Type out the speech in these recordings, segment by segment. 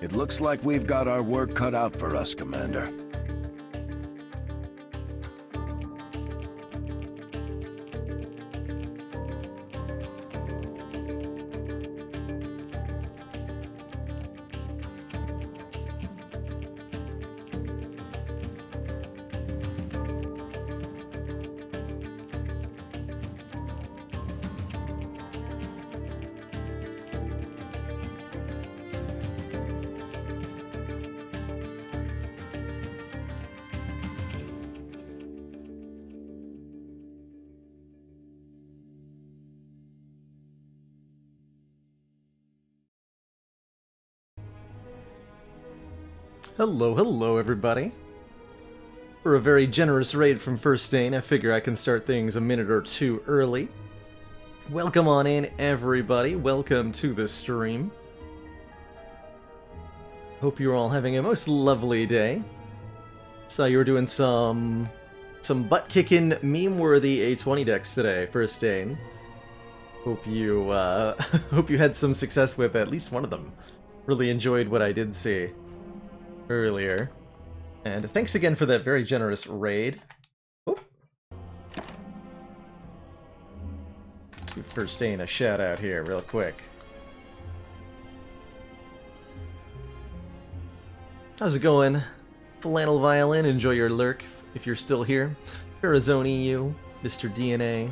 It looks like we've got our work cut out for us, Commander. Hello everybody. For a very generous raid from First Stain, I figure I can start things a minute or two early. Welcome on in, everybody. Welcome to the stream. Hope you're all having a most lovely day. Saw you were doing some butt-kicking, meme-worthy A20 decks today, First Stain. Hope you hope you had some success with at least one of them. Really enjoyed what I did see earlier. And thanks again for that very generous raid. Oh. Give First Stain a shout out here real quick. How's it going? Flannel Violin, enjoy your lurk if you're still here. Arizona EU, Mr. DNA.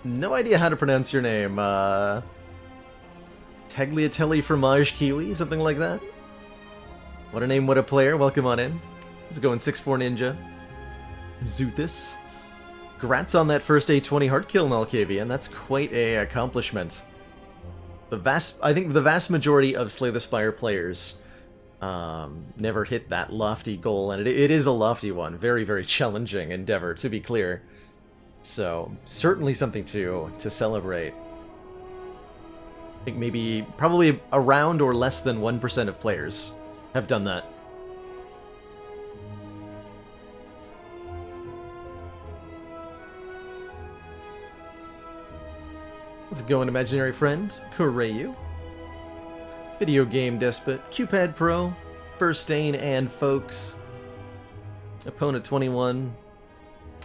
No idea how to pronounce your name, Tagliatelle Fromage Kiwi, something like that? What a name, what a player. Welcome on in. How's it going, 6'4 Ninja? Zoothis. Grats on that first A20 hard kill in Alcavian. That's quite a accomplishment. I think the vast majority of Slay the Spire players never hit that lofty goal, and it is a lofty one. Very, very challenging endeavor, to be clear. So, certainly something to celebrate. I think maybe, probably around or less than 1% of players have done that. How's it going, imaginary friend? Koreyu. Video Game Despot, Qpad Pro, First Stain, and folks. Opponent 21.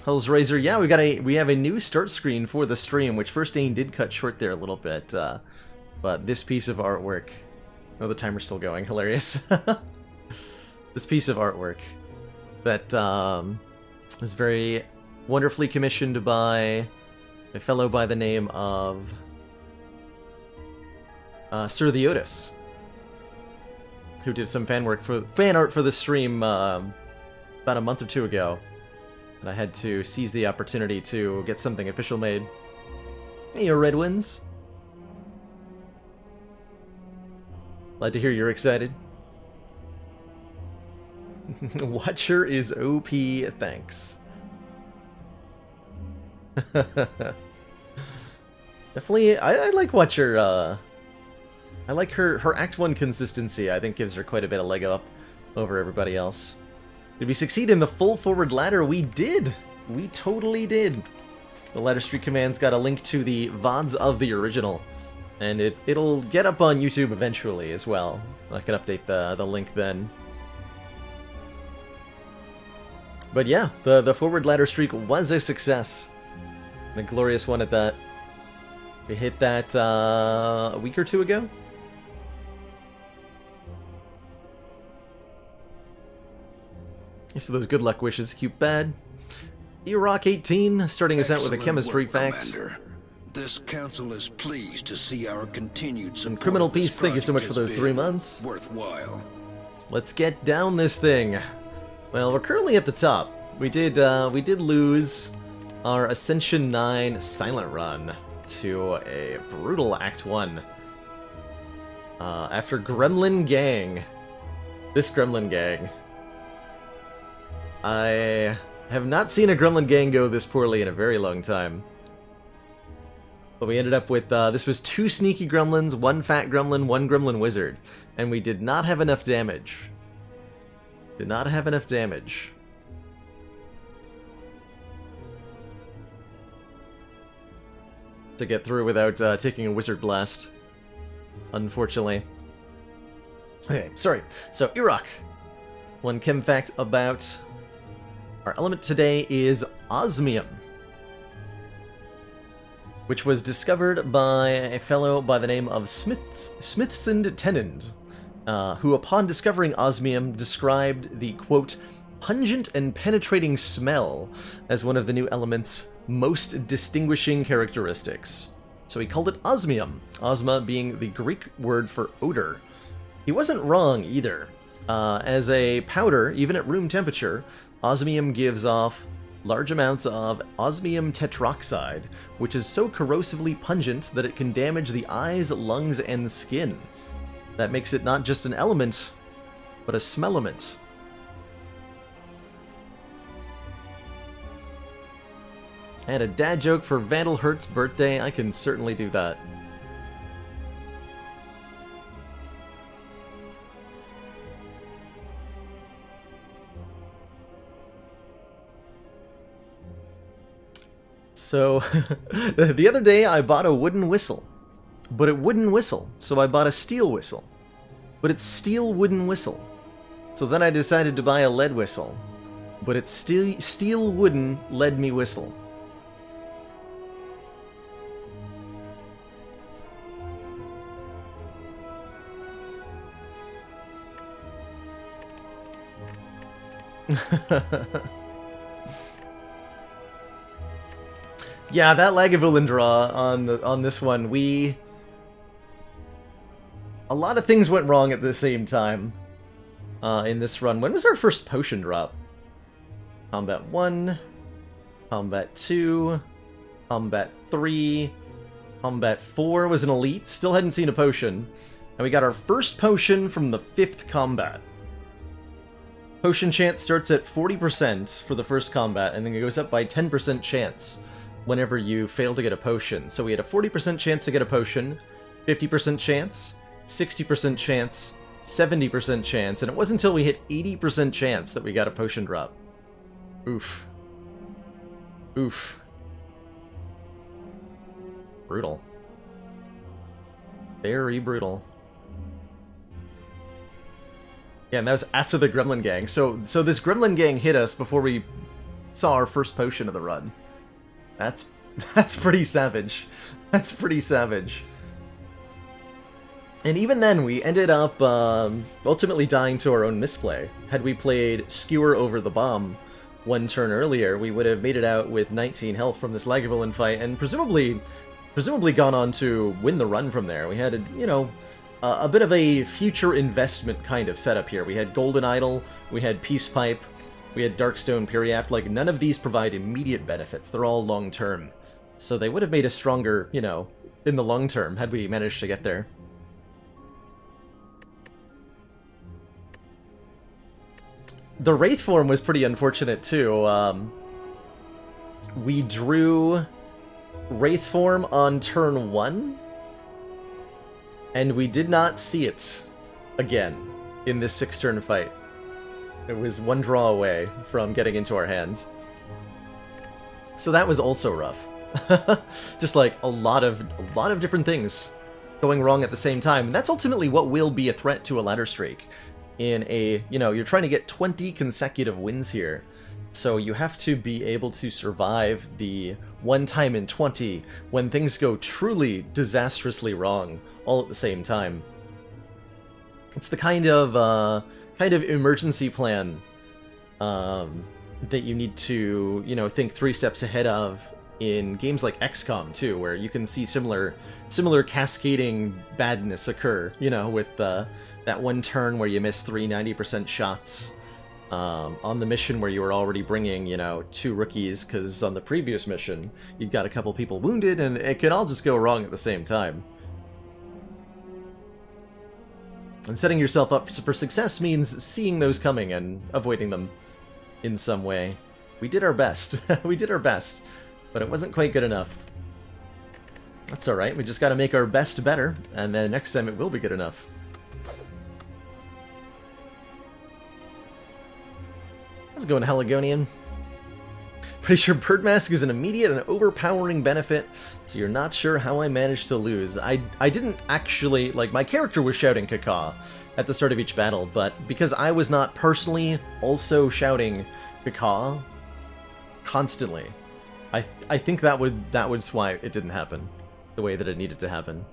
Hell's Razor. Yeah, we have a new start screen for the stream, which First Stain did cut short there a little bit. But this piece of artwork... Oh, the timer's still going. Hilarious. This piece of artwork that was very wonderfully commissioned by a fellow by the name of Sir the Otis, who did some fan art for the stream about a month or two ago. And I had to seize the opportunity to get something official made. Hey, Red Winds. Glad to hear you're excited. Watcher is OP, thanks. Definitely, I like Watcher, I like her Act 1 consistency. I think gives her quite a bit of leg up over everybody else. Did we succeed in the full forward ladder? We did! We totally did! The ladder streak commands got a link to the VODs of the original. And it'll get up on YouTube eventually as well. I can update the link then. But yeah, the forward ladder streak was a success. And a glorious one at that. We hit that a week or two ago? Thanks for those good luck wishes, cute bad. E-Rock18 starting us out with a chemistry fact. This council is pleased to see our continued support. And Criminal Peace, thank you so much for those 3 months. Worthwhile. Let's get down this thing. Well, we're currently at the top. We did lose our Ascension 9 Silent Run to a brutal Act 1. After Gremlin Gang. This Gremlin Gang. I have not seen a Gremlin Gang go this poorly in a very long time. But we ended up with, this was 2 sneaky gremlins, 1 fat gremlin, 1 gremlin wizard. And we did not have enough damage. Did not have enough damage. to get through without taking a Wizard Blast. Unfortunately. Okay, sorry. So, Iraq. One chem fact about our element today is osmium, which was discovered by a fellow by the name of Smithson Tennant, who upon discovering osmium described the, quote, pungent and penetrating smell as one of the new element's most distinguishing characteristics. So he called it osmium, osma being the Greek word for odor. He wasn't wrong either. As a powder, even at room temperature, osmium gives off large amounts of osmium tetroxide, which is so corrosively pungent that it can damage the eyes, lungs, and skin. That makes it not just an element, but a smellement. And a dad joke for Vandal Hurt's birthday, I can certainly do that. So, the other day I bought a wooden whistle, but it wouldn't whistle, so I bought a steel whistle, but it's steel wooden whistle. So then I decided to buy a lead whistle, but it's steel wooden lead me whistle. Yeah, that Lagavulin draw on this one, a lot of things went wrong at the same time in this run. When was our first potion drop? Combat 1, Combat 2, Combat 3, Combat 4 was an elite, still hadn't seen a potion, and we got our first potion from the 5th combat. Potion chance starts at 40% for the first combat, and then it goes up by 10% chance whenever you fail to get a potion. So we had a 40% chance to get a potion, 50% chance, 60% chance, 70% chance, and it wasn't until we hit 80% chance that we got a potion drop. Oof. Oof. Brutal. Very brutal. Yeah, and that was after the Gremlin Gang. So this Gremlin Gang hit us before we saw our first potion of the run. That's pretty savage. That's pretty savage. And even then, we ended up ultimately dying to our own misplay. Had we played Skewer over the Bomb one turn earlier, we would have made it out with 19 health from this Lagavulin fight, and presumably gone on to win the run from there. We had, a bit of a future investment kind of setup here. We had Golden Idol, we had Peace Pipe, we had Darkstone Periapt. Like, none of these provide immediate benefits. They're all long-term. So they would have made us stronger, in the long term, had we managed to get there. The Wraith form was pretty unfortunate, too. We drew Wraith form on turn 1, and we did not see it again in this 6-turn fight. It was one draw away from getting into our hands. So that was also rough. Just like a lot of different things going wrong at the same time. And that's ultimately what will be a threat to a ladder streak. In a, you're trying to get 20 consecutive wins here. So you have to be able to survive the one time in 20 when things go truly disastrously wrong all at the same time. It's the kind of emergency plan that you need to, think 3 steps ahead of in games like XCOM too, where you can see similar cascading badness occur, with that one turn where you miss 3 90% shots on the mission where you were already bringing, 2 rookies, because on the previous mission you'd got a couple people wounded, and it could all just go wrong at the same time. And setting yourself up for success means seeing those coming and avoiding them in some way. We did our best. We did our best, but it wasn't quite good enough. That's alright, we just gotta make our best better, and then next time it will be good enough. How's it going, Heligonian? Pretty sure Bird Mask is an immediate and overpowering benefit, so you're not sure how I managed to lose. I didn't actually, like, my character was shouting Caca at the start of each battle, but because I was not personally also shouting Caca constantly, I think that was why it didn't happen the way that it needed to happen.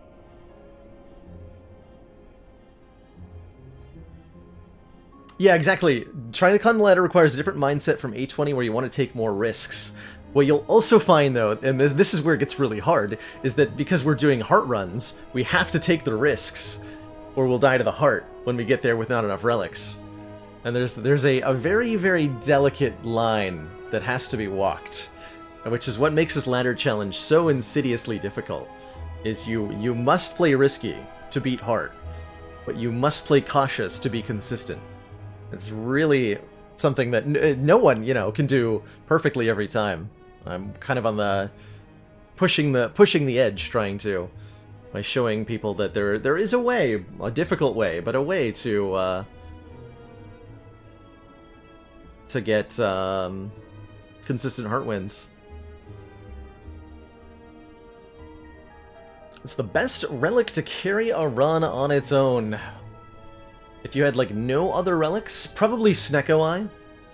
Yeah, exactly. Trying to climb the ladder requires a different mindset from A20 where you want to take more risks. What you'll also find, though, and this is where it gets really hard, is that because we're doing heart runs, we have to take the risks, or we'll die to the heart when we get there with not enough relics. And there's a very, very delicate line that has to be walked, which is what makes this ladder challenge so insidiously difficult, is you must play risky to beat heart, but you must play cautious to be consistent. It's really something that no one, can do perfectly every time. I'm kind of on the pushing the edge, trying to, by showing people that there is a way, a difficult way, but a way to get consistent heart wins. It's the best relic to carry a run on its own. If you had, like, no other relics, probably Snecko Eye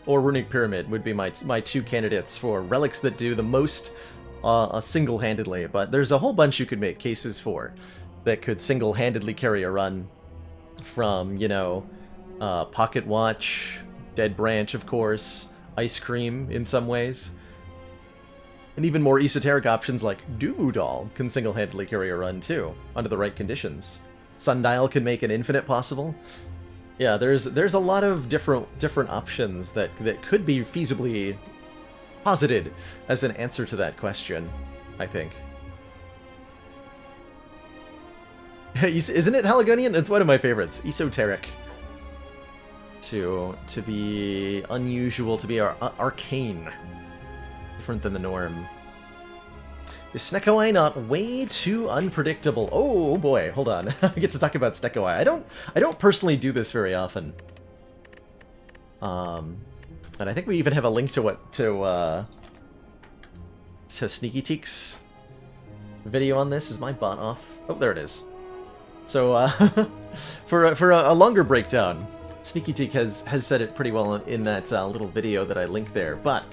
or Runic Pyramid would be my two candidates for relics that do the most single-handedly, but there's a whole bunch you could make cases for that could single-handedly carry a run from, Pocket Watch, Dead Branch, of course, Ice Cream in some ways, and even more esoteric options like Duvu Doll can single-handedly carry a run too, under the right conditions. Sundial can make an infinite possible. Yeah, there's a lot of different options that could be feasibly posited as an answer to that question, I think. Isn't it Haligonian? It's one of my favorites. Esoteric. To be unusual, to be arcane. Different than the norm. Is Snecko Eye not way too unpredictable? Oh boy, hold on. I get to talk about Snecko Eye. I don't personally do this very often. And I think we even have a link to Sneaky Teak's video on this. Is my bot off? Oh, there it is. So for a longer breakdown, Sneaky Teak has said it pretty well in that little video that I linked there, but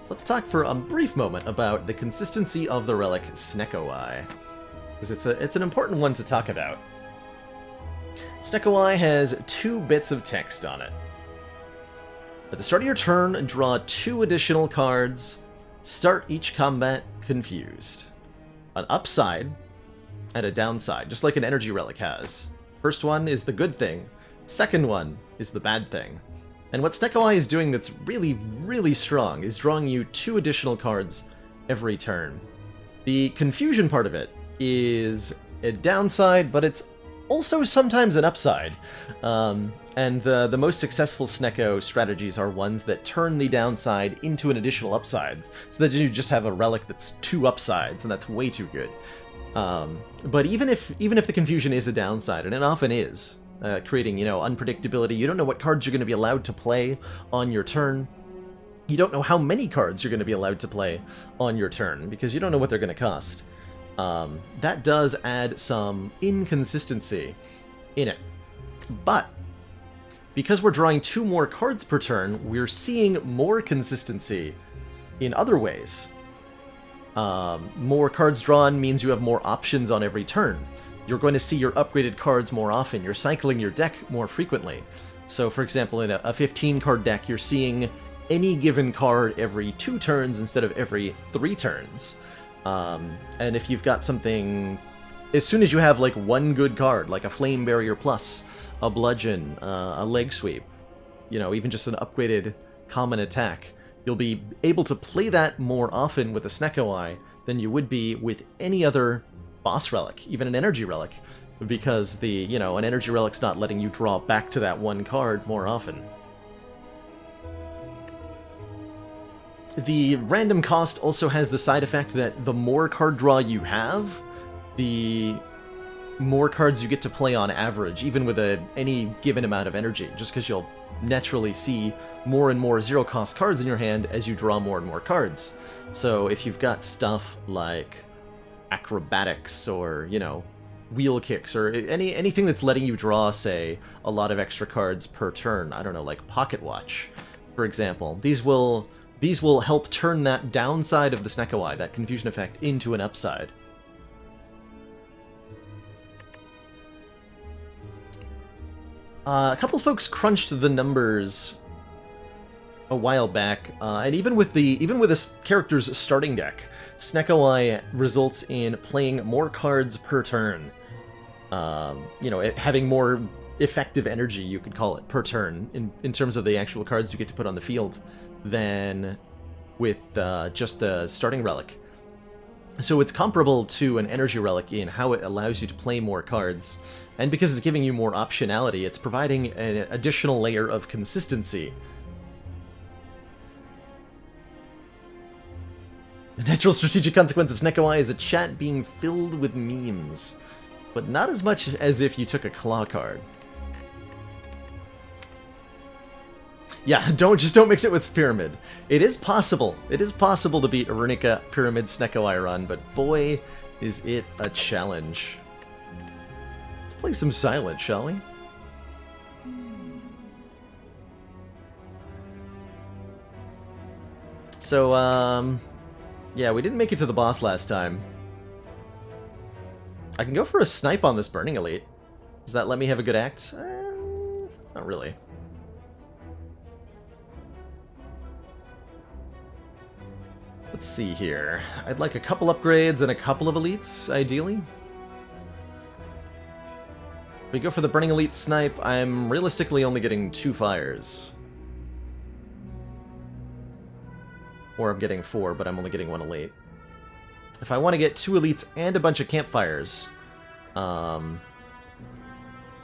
let's talk for a brief moment about the consistency of the relic Snecko Eye, because it's an important one to talk about. Snecko Eye has 2 bits of text on it. At the start of your turn, draw 2 additional cards. Start each combat confused. An upside and a downside, just like an energy relic has. First one is the good thing. Second one is the bad thing. And what Snecko Eye is doing that's really, really strong is drawing you 2 additional cards every turn. The confusion part of it is a downside, but it's also sometimes an upside. And the most successful Snecko strategies are ones that turn the downside into an additional upside, so that you just have a relic that's 2 upsides, and that's way too good. But even if the confusion is a downside, and it often is, creating, unpredictability. You don't know what cards you're going to be allowed to play on your turn. You don't know how many cards you're going to be allowed to play on your turn, because you don't know what they're going to cost. That does add some inconsistency in it. But because we're drawing 2 more cards per turn, we're seeing more consistency in other ways. More cards drawn means you have more options on every turn. You're going to see your upgraded cards more often. You're cycling your deck more frequently. So, for example, in a 15-card deck, you're seeing any given card every 2 turns instead of every 3 turns. And if you've got something... As soon as you have, like, 1 good card, like a Flame Barrier Plus, a Bludgeon, a Leg Sweep, even just an upgraded common attack, you'll be able to play that more often with a Snecko Eye than you would be with any other boss relic, even an energy relic, because an energy relic's not letting you draw back to that 1 card more often. The random cost also has the side effect that the more card draw you have, the more cards you get to play on average, even with any given amount of energy, just because you'll naturally see more and more zero-cost cards in your hand as you draw more and more cards. So if you've got stuff like acrobatics or, you know, wheel kicks or anything that's letting you draw, say, a lot of extra cards per turn, I don't know, like Pocket Watch, for example, these will help turn that downside of the Snekawai, that confusion effect, into an upside. A couple folks crunched the numbers a while back, and even with this character's starting deck, Snekawai results in playing more cards per turn. You know, having more effective energy, you could call it, per turn, in terms of the actual cards you get to put on the field, than with just the starting relic. So it's comparable to an energy relic in how it allows you to play more cards, and because it's giving you more optionality, it's providing an additional layer of consistency. The natural strategic consequence of Snekawai is a chat being filled with memes, but not as much as if you took a claw card. Yeah, don't mix it with Pyramid. It is possible. It is possible to beat a Runica Pyramid Snekawai run, but boy, is it a challenge. Let's play some Silent, shall we? So, yeah, we didn't make it to the boss last time. I can go for a snipe on this Burning Elite. Does that let me have a good act? Not really. Let's see here. I'd like a couple upgrades and a couple of elites, ideally. If we go for the Burning Elite snipe, I'm realistically only getting 2 fires. Or I'm getting 4, but I'm only getting 1 elite. If I want to get 2 elites and a bunch of campfires, I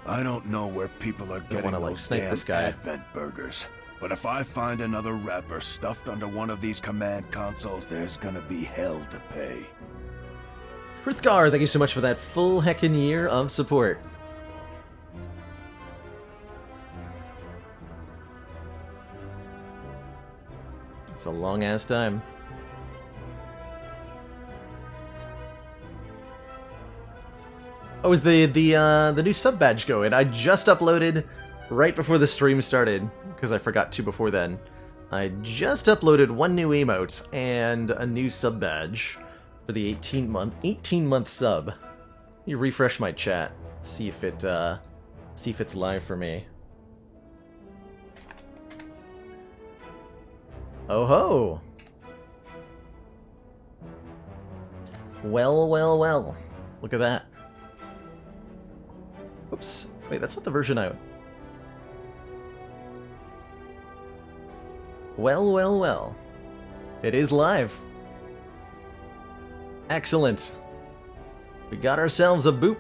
don't know where people are getting wanna, like, those snipe damn this guy. Advent burgers, but if I find another rapper stuffed under one of these command consoles, there's gonna be hell to pay. Hrithgar, thank you so much for that full heckin' year of support. It's a long-ass time. Oh, is the new sub badge going? I just uploaded right before the stream started, because I forgot to before then. I just uploaded 1 new emote and a new sub badge for the 18-month sub. Let me refresh my chat, see if it's live for me. Oh ho! Well, well, well. Look at that. Oops. Wait, that's not the version I... Well, well, well. It is live. Excellent. We got ourselves a boop.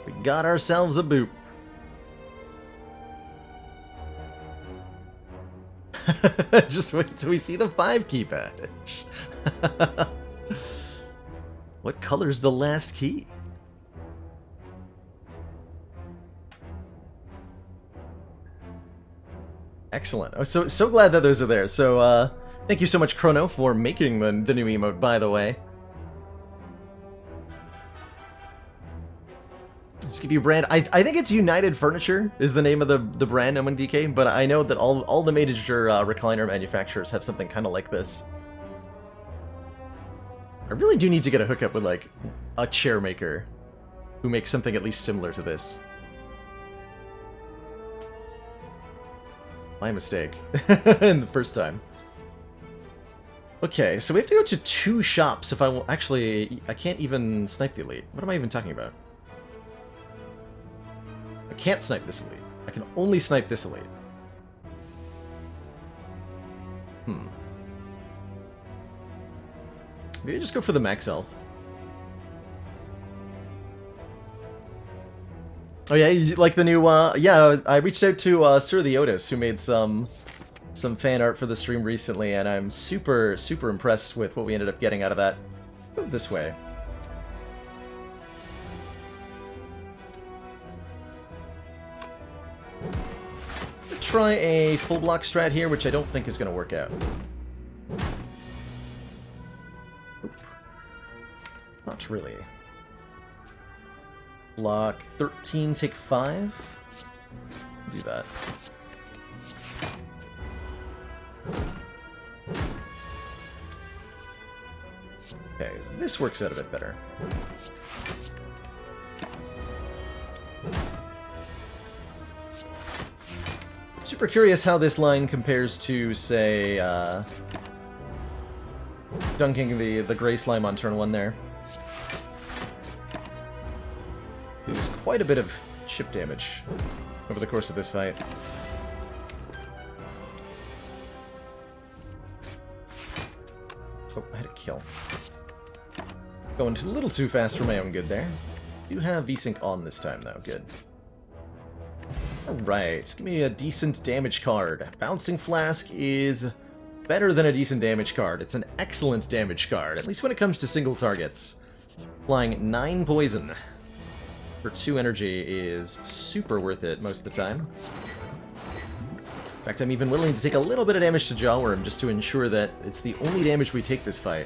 We got ourselves a boop. Just wait till we see the 5 key badge. What color's the last key? Excellent. I'm so glad that those are there. So, thank you so much, Chrono, for making the new emote, by the way. Just give you a brand. I think it's United Furniture is the name of the brand, MNDK, but I know that all the major recliner manufacturers have something kind of like this. I really do need to get a hookup with, like, a chair maker who makes something at least similar to this. My mistake. In the first time. Okay, so we have to go to 2 shops if I will. Actually, I can't even snipe the elite. What am I even talking about? I can't snipe this elite. I can only snipe this elite. Maybe just go for the max health. Oh yeah, like the new, yeah, I reached out to Sir the Otis, who made some fan art for the stream recently, and I'm super impressed with what we ended up getting out of that. Move this way. try a full block strat here, which I don't think is going to work out. Oop. Not really. Block 13, take 5. Do that. Okay, this works out a bit better. Super curious how this line compares to, say, dunking the Grey Slime on turn 1 there. There's quite a bit of chip damage over the course of this fight. Oh, I had a kill. Going a little too fast for my own good there. Do have V-Sync on this time, though. Good. Alright, give me a decent damage card. Bouncing Flask is better than a decent damage card. It's an excellent damage card, at least when it comes to single targets. Applying 9 poison for 2 energy is super worth it most of the time. In fact, I'm even willing to take a little bit of damage to Jawworm just to ensure that it's the only damage we take this fight.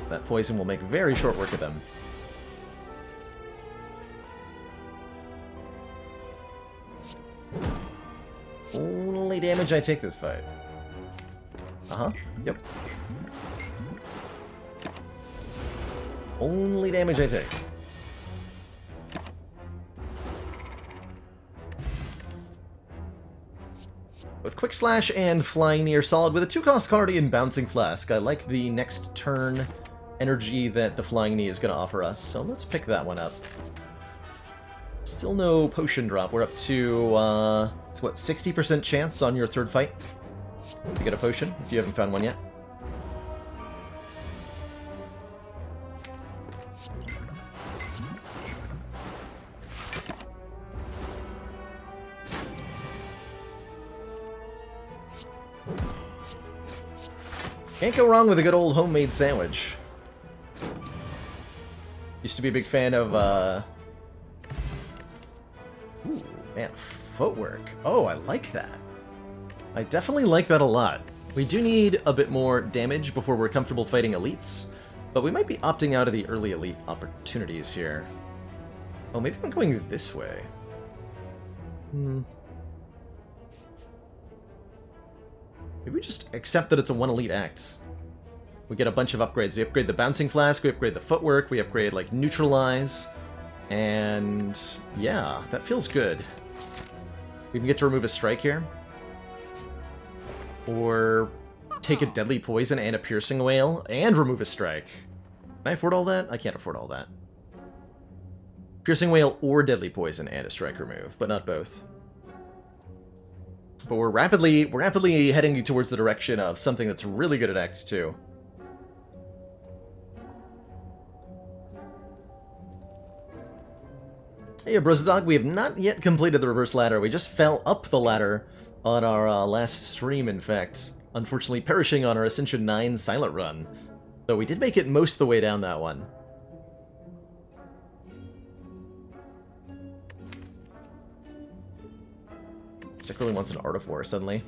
That poison will make very short work of them. Only damage I take this fight. Uh-huh. Yep. Only damage I take. With Quick Slash and Flying Near Solid, with a 2-cost card in Bouncing Flask, I like the next turn energy that the Flying Knee is going to offer us, so let's pick that one up. Still no potion drop. We're up to, it's what, 60% chance on your third fight to get a potion, if you haven't found one yet. Can't go wrong with a good old homemade sandwich. Used to be a big fan of, Ooh, man, footwork. Oh, I like that. I definitely like that a lot. We do need a bit more damage before we're comfortable fighting elites, but we might be opting out of the early elite opportunities here. Oh, maybe I'm going this way. Maybe we just accept that it's a 1 elite act. We get a bunch of upgrades. We upgrade the Bouncing Flask, we upgrade the footwork, we upgrade, like, Neutralize, and yeah, that feels good. We can get to remove a strike here. Or take a Deadly Poison and a Piercing Wail and remove a strike. Can I afford all that? I can't afford all that. Piercing Wail or Deadly Poison and a strike remove, but not both. But we're rapidly heading towards the direction of something that's really good at X2. Hey, Brozog, we have not yet completed the reverse ladder. We just fell up the ladder on our last stream, in fact. Unfortunately, perishing on our Ascension 9 silent run. Though we did make it most of the way down that one. Sick really wants an Art of War suddenly.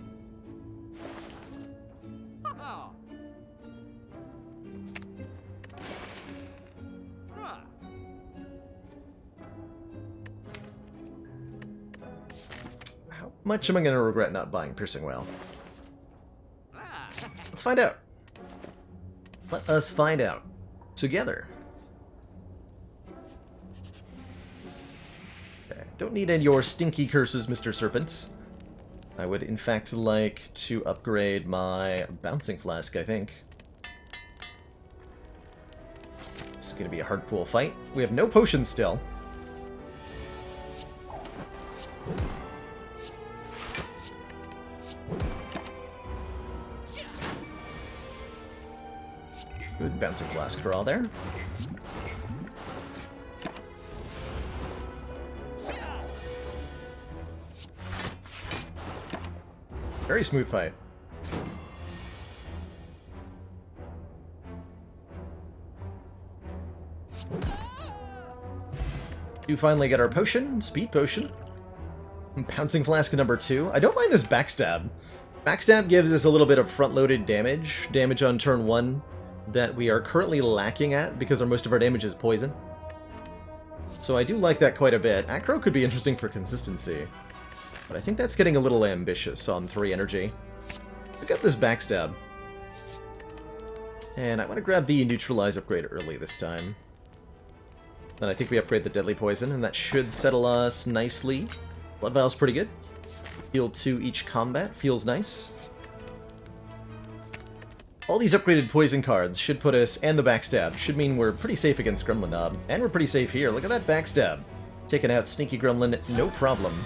How much am I going to regret not buying Piercing Wail? Let's find out. Let us find out together. Okay, don't need any of your stinky curses, Mr. Serpent. I would, in fact, like to upgrade my Bouncing Flask, I think. It's going to be a hard pool fight. We have no potions still. Good Bouncing Flask for all there. Very smooth fight. Do finally get our potion, speed potion. Pouncing Flask number 2. I don't mind this Backstab. Backstab gives us a little bit of front-loaded damage. Damage on turn 1 that we are currently lacking at because most of our damage is poison. So I do like that quite a bit. Acro could be interesting for consistency. But I think that's getting a little ambitious on 3 energy. Pick up this Backstab. And I want to grab the Neutralize upgrade early this time. Then I think we upgrade the Deadly Poison, and that should settle us nicely. Blood Vial's pretty good. Heal 2 each combat, feels nice. All these upgraded poison cards should put us, and the Backstab, should mean we're pretty safe against Gremlin Knob. And we're pretty safe here. Look at that Backstab. Taking out Sneaky Gremlin, no problem.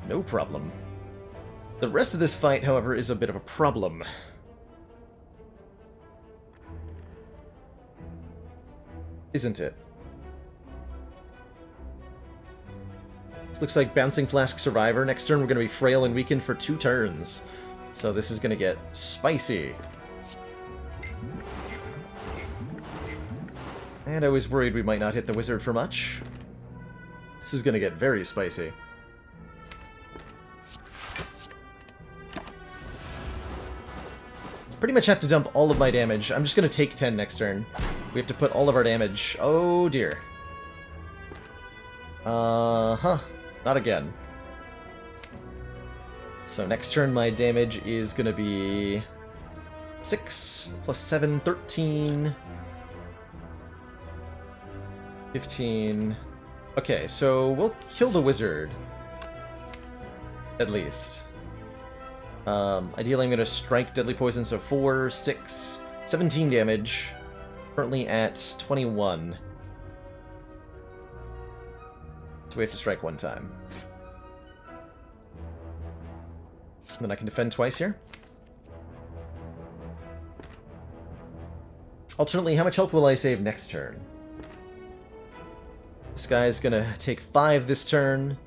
No problem. The rest of this fight, however, is a bit of a problem. Isn't it? This looks like Bouncing Flask Survivor. Next turn we're going to be frail and weakened for 2 turns. So this is going to get spicy. And I was worried we might not hit the wizard for much. This is going to get very spicy. Pretty much have to dump all of my damage. I'm just going to take 10 next turn. We have to put all of our damage. Oh dear. Not again. So next turn my damage is going to be 6 plus 7, 13. 15. Okay, so we'll kill the wizard. At least. Ideally I'm going to strike Deadly Poison, so 4, 6, 17 damage. Currently at 21. So we have to strike 1 time. And then I can defend twice here. Alternately, how much health will I save next turn? This guy's gonna take 5 this turn,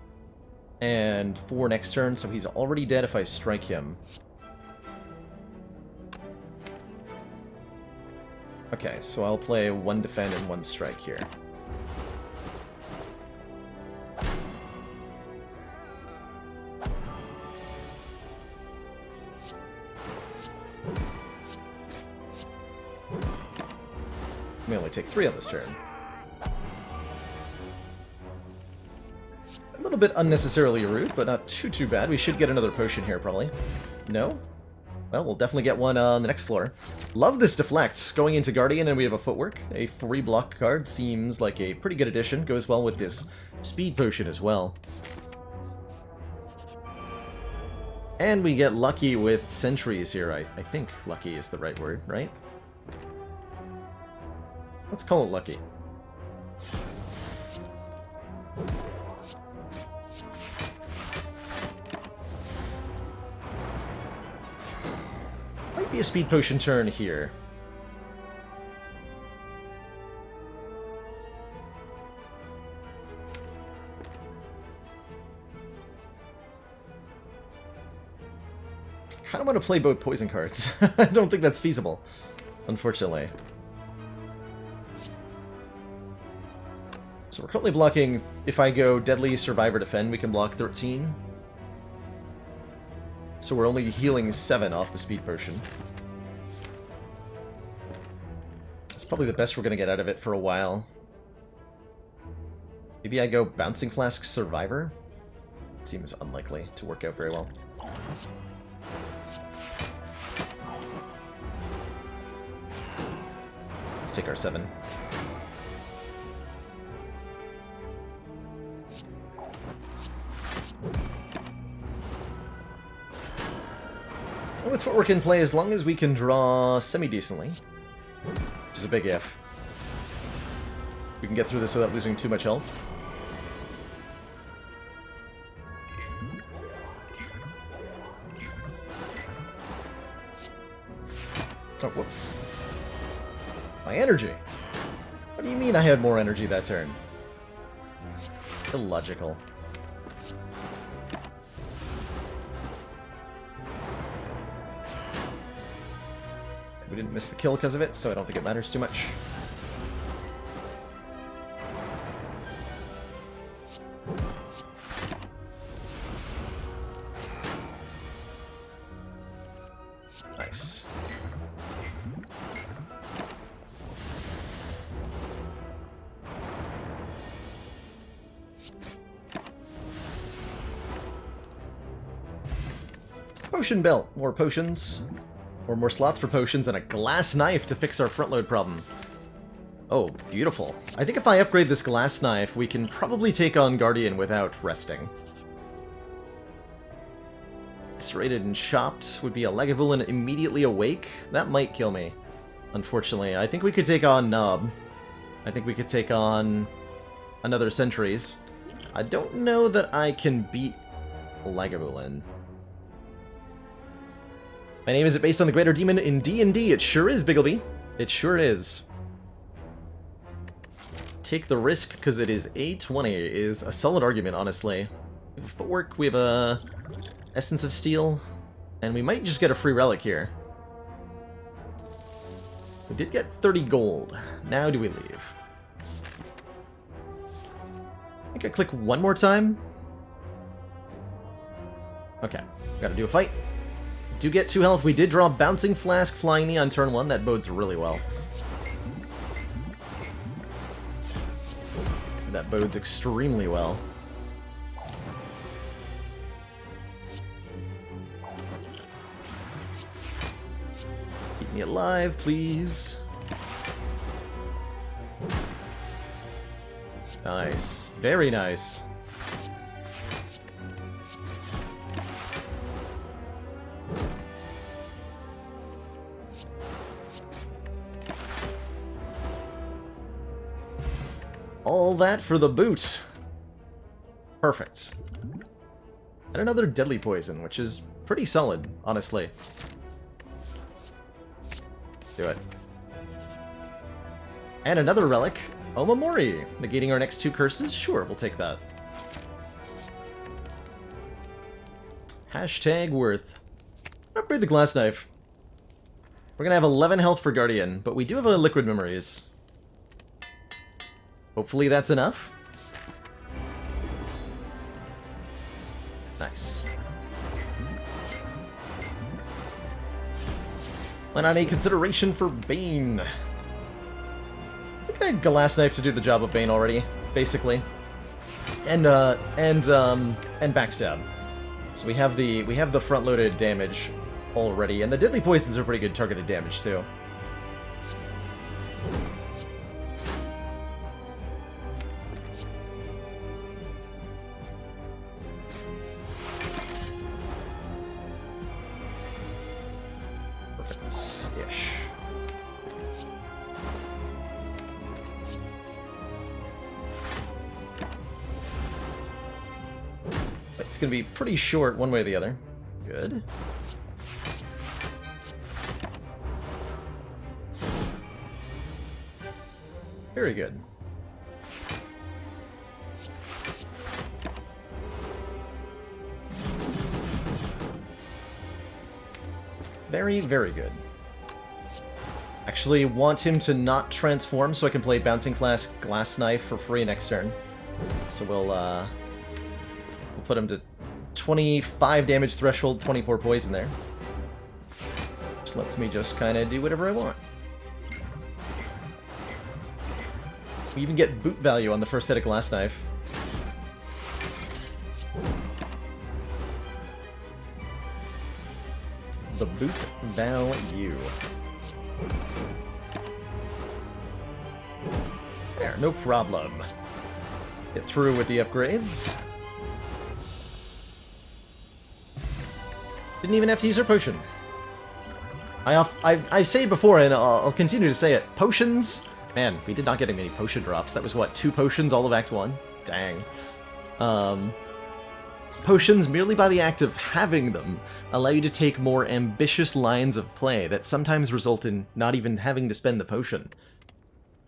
and 4 next turn, so he's already dead if I strike him. Okay, so I'll play 1 defend and 1 strike here. We only take 3 on this turn. A little bit unnecessarily rude, but not too bad. We should get another potion here, probably. No? Well, we'll definitely get one on the next floor. Love this Deflect. Going into Guardian, and we have a Footwork. A free block card seems like a pretty good addition. Goes well with this Speed Potion as well. And we get lucky with Sentries here. I think lucky is the right word, right? Let's call it lucky. Might be a Speed Potion turn here. Kind of want to play both poison cards. I don't think that's feasible, unfortunately. So we're currently blocking, if I go Deadly, Survivor, Defend, we can block 13. So we're only healing 7 off the Speed Potion. That's probably the best we're going to get out of it for a while. Maybe I go Bouncing Flask, Survivor? It seems unlikely to work out very well. Let's take our 7. With Footwork in play, as long as we can draw semi-decently, which is a big if. We can get through this without losing too much health. Oh, whoops. My energy! What do you mean I had more energy that turn? Illogical. We didn't miss the kill because of it, so I don't think it matters too much. Nice. Potion belt. More potions. Or more slots for potions and a glass knife to fix our front load problem. Oh, beautiful. I think if I upgrade this glass knife, we can probably take on Guardian without resting. Serrated and chopped would be a Lagavulin immediately awake. That might kill me, unfortunately. I think we could take on Nub. I think we could take on another Sentries. I don't know that I can beat Lagavulin. My name, is it based on the Greater Demon in D&D? It sure is, Biggleby. It sure is. Take the risk because it is A20 is a solid argument, honestly. We have footwork, we have a Essence of Steel, and we might just get a free relic here. We did get 30 gold. Now do we leave? I think I click one more time. Okay, gotta do a fight. Do get 2 health. We did draw Bouncing Flask, Flying Knee on turn 1. That bodes really well. That bodes extremely well. Keep me alive, please. Nice. Very nice. All that for the boot. Perfect. And another deadly poison, which is pretty solid, honestly. Do it. And another relic, Omamori. Negating our next 2 curses? Sure, we'll take that. Hashtag worth. Upgrade the glass knife. We're gonna have 11 health for Guardian, but we do have a liquid memories. Hopefully that's enough. Nice. Why not a consideration for Bane? I think I had Glass Knife to do the job of Bane already, basically. And Backstab. So we have the front-loaded damage already, and the Deadly Poisons are pretty good targeted damage too. Perfect-ish. It's gonna be pretty short one way or the other. Good. Very good. Very, very good. Actually want him to not transform so I can play Bouncing Flask, Glass Knife for free next turn. So we'll put him to 25 damage threshold, 24 poison there. Which lets me just kind of do whatever I want. We even get boot value on the first hit of Glass Knife. The boot value. There, no problem. Get through with the upgrades. Didn't even have to use our potion. I say it before, and I'll continue to say it. Potions, man, we did not get any potion drops. That was what, 2 potions all of Act 1? Dang. Potions, merely by the act of having them, allow you to take more ambitious lines of play that sometimes result in not even having to spend the potion.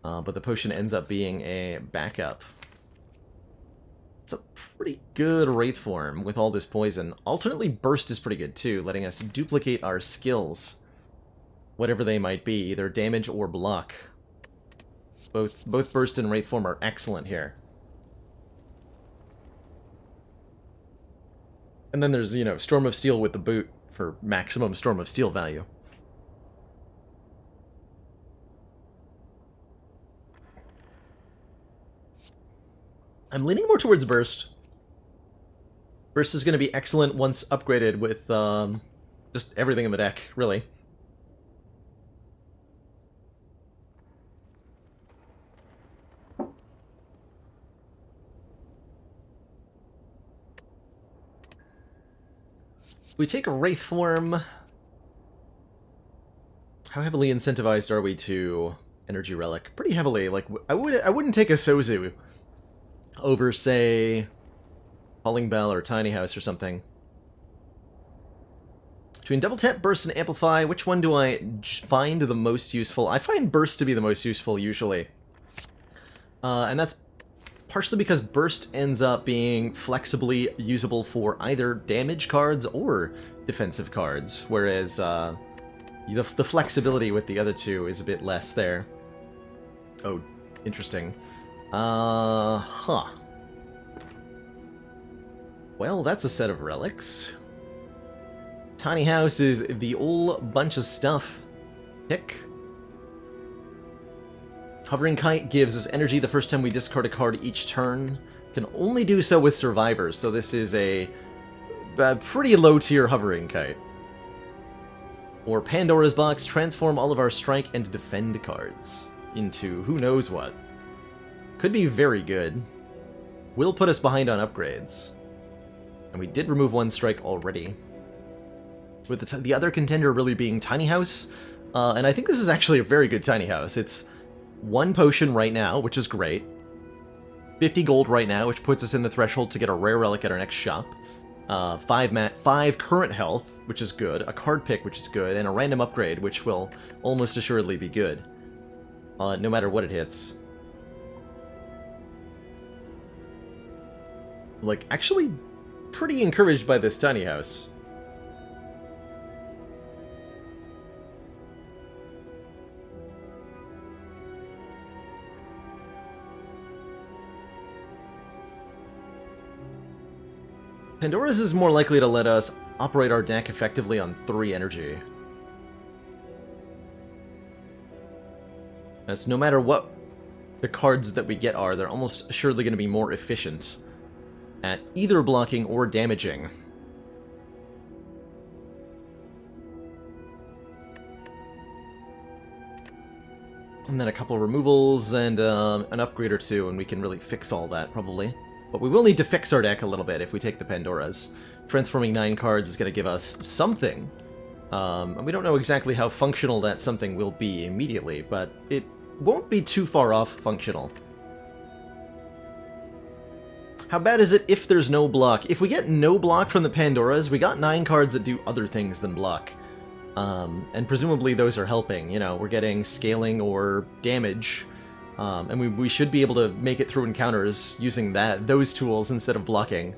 But the potion ends up being a backup. It's a pretty good Wraith form with all this poison. Alternately, Burst is pretty good too, letting us duplicate our skills. Whatever they might be, either damage or block. Both Burst and Wraith form are excellent here. And then there's, you know, Storm of Steel with the boot for maximum Storm of Steel value. I'm leaning more towards Burst. Burst is going to be excellent once upgraded with just everything in the deck, really. We take a Wraith form. How heavily incentivized are we to Energy Relic? Pretty heavily. Like I wouldn't take a Sozu over, say, Calling Bell or Tiny House or something. Between Double Tap, Burst, and Amplify, which one do I find the most useful? I find Burst to be the most useful, usually. And that's partially because Burst ends up being flexibly usable for either damage cards or defensive cards, whereas the flexibility with the other two is a bit less there. Oh, interesting. Huh. Well, that's a set of relics. Tiny House is the old bunch of stuff. Pick. Hovering Kite gives us energy the first time we discard a card each turn. Can only do so with survivors, so this is a pretty low-tier Hovering Kite. Or Pandora's Box, transform all of our strike and defend cards into who knows what. Could be very good. Will put us behind on upgrades. And we did remove one strike already. With the other contender really being Tiny House. And I think this is actually a very good Tiny House. It's 1 potion right now, which is great. 50 gold right now, which puts us in the threshold to get a rare relic at our next shop. 5 current health, which is good. A card pick, which is good. And a random upgrade, which will almost assuredly be good. No matter what it hits. Like, actually pretty encouraged by this Tiny House. Pandora's is more likely to let us operate our deck effectively on 3 energy. As no matter what the cards that we get are, they're almost assuredly going to be more efficient at either blocking or damaging. And then a couple removals and an upgrade or two, and we can really fix all that, probably. But we will need to fix our deck a little bit if we take the Pandoras. Transforming 9 cards is going to give us something. And we don't know exactly how functional that something will be immediately, but it won't be too far off functional. How bad is it if there's no block? If we get no block from the Pandoras, we got 9 cards that do other things than block. And presumably those are helping. You know, we're getting scaling or damage. And we should be able to make it through encounters using those tools instead of blocking.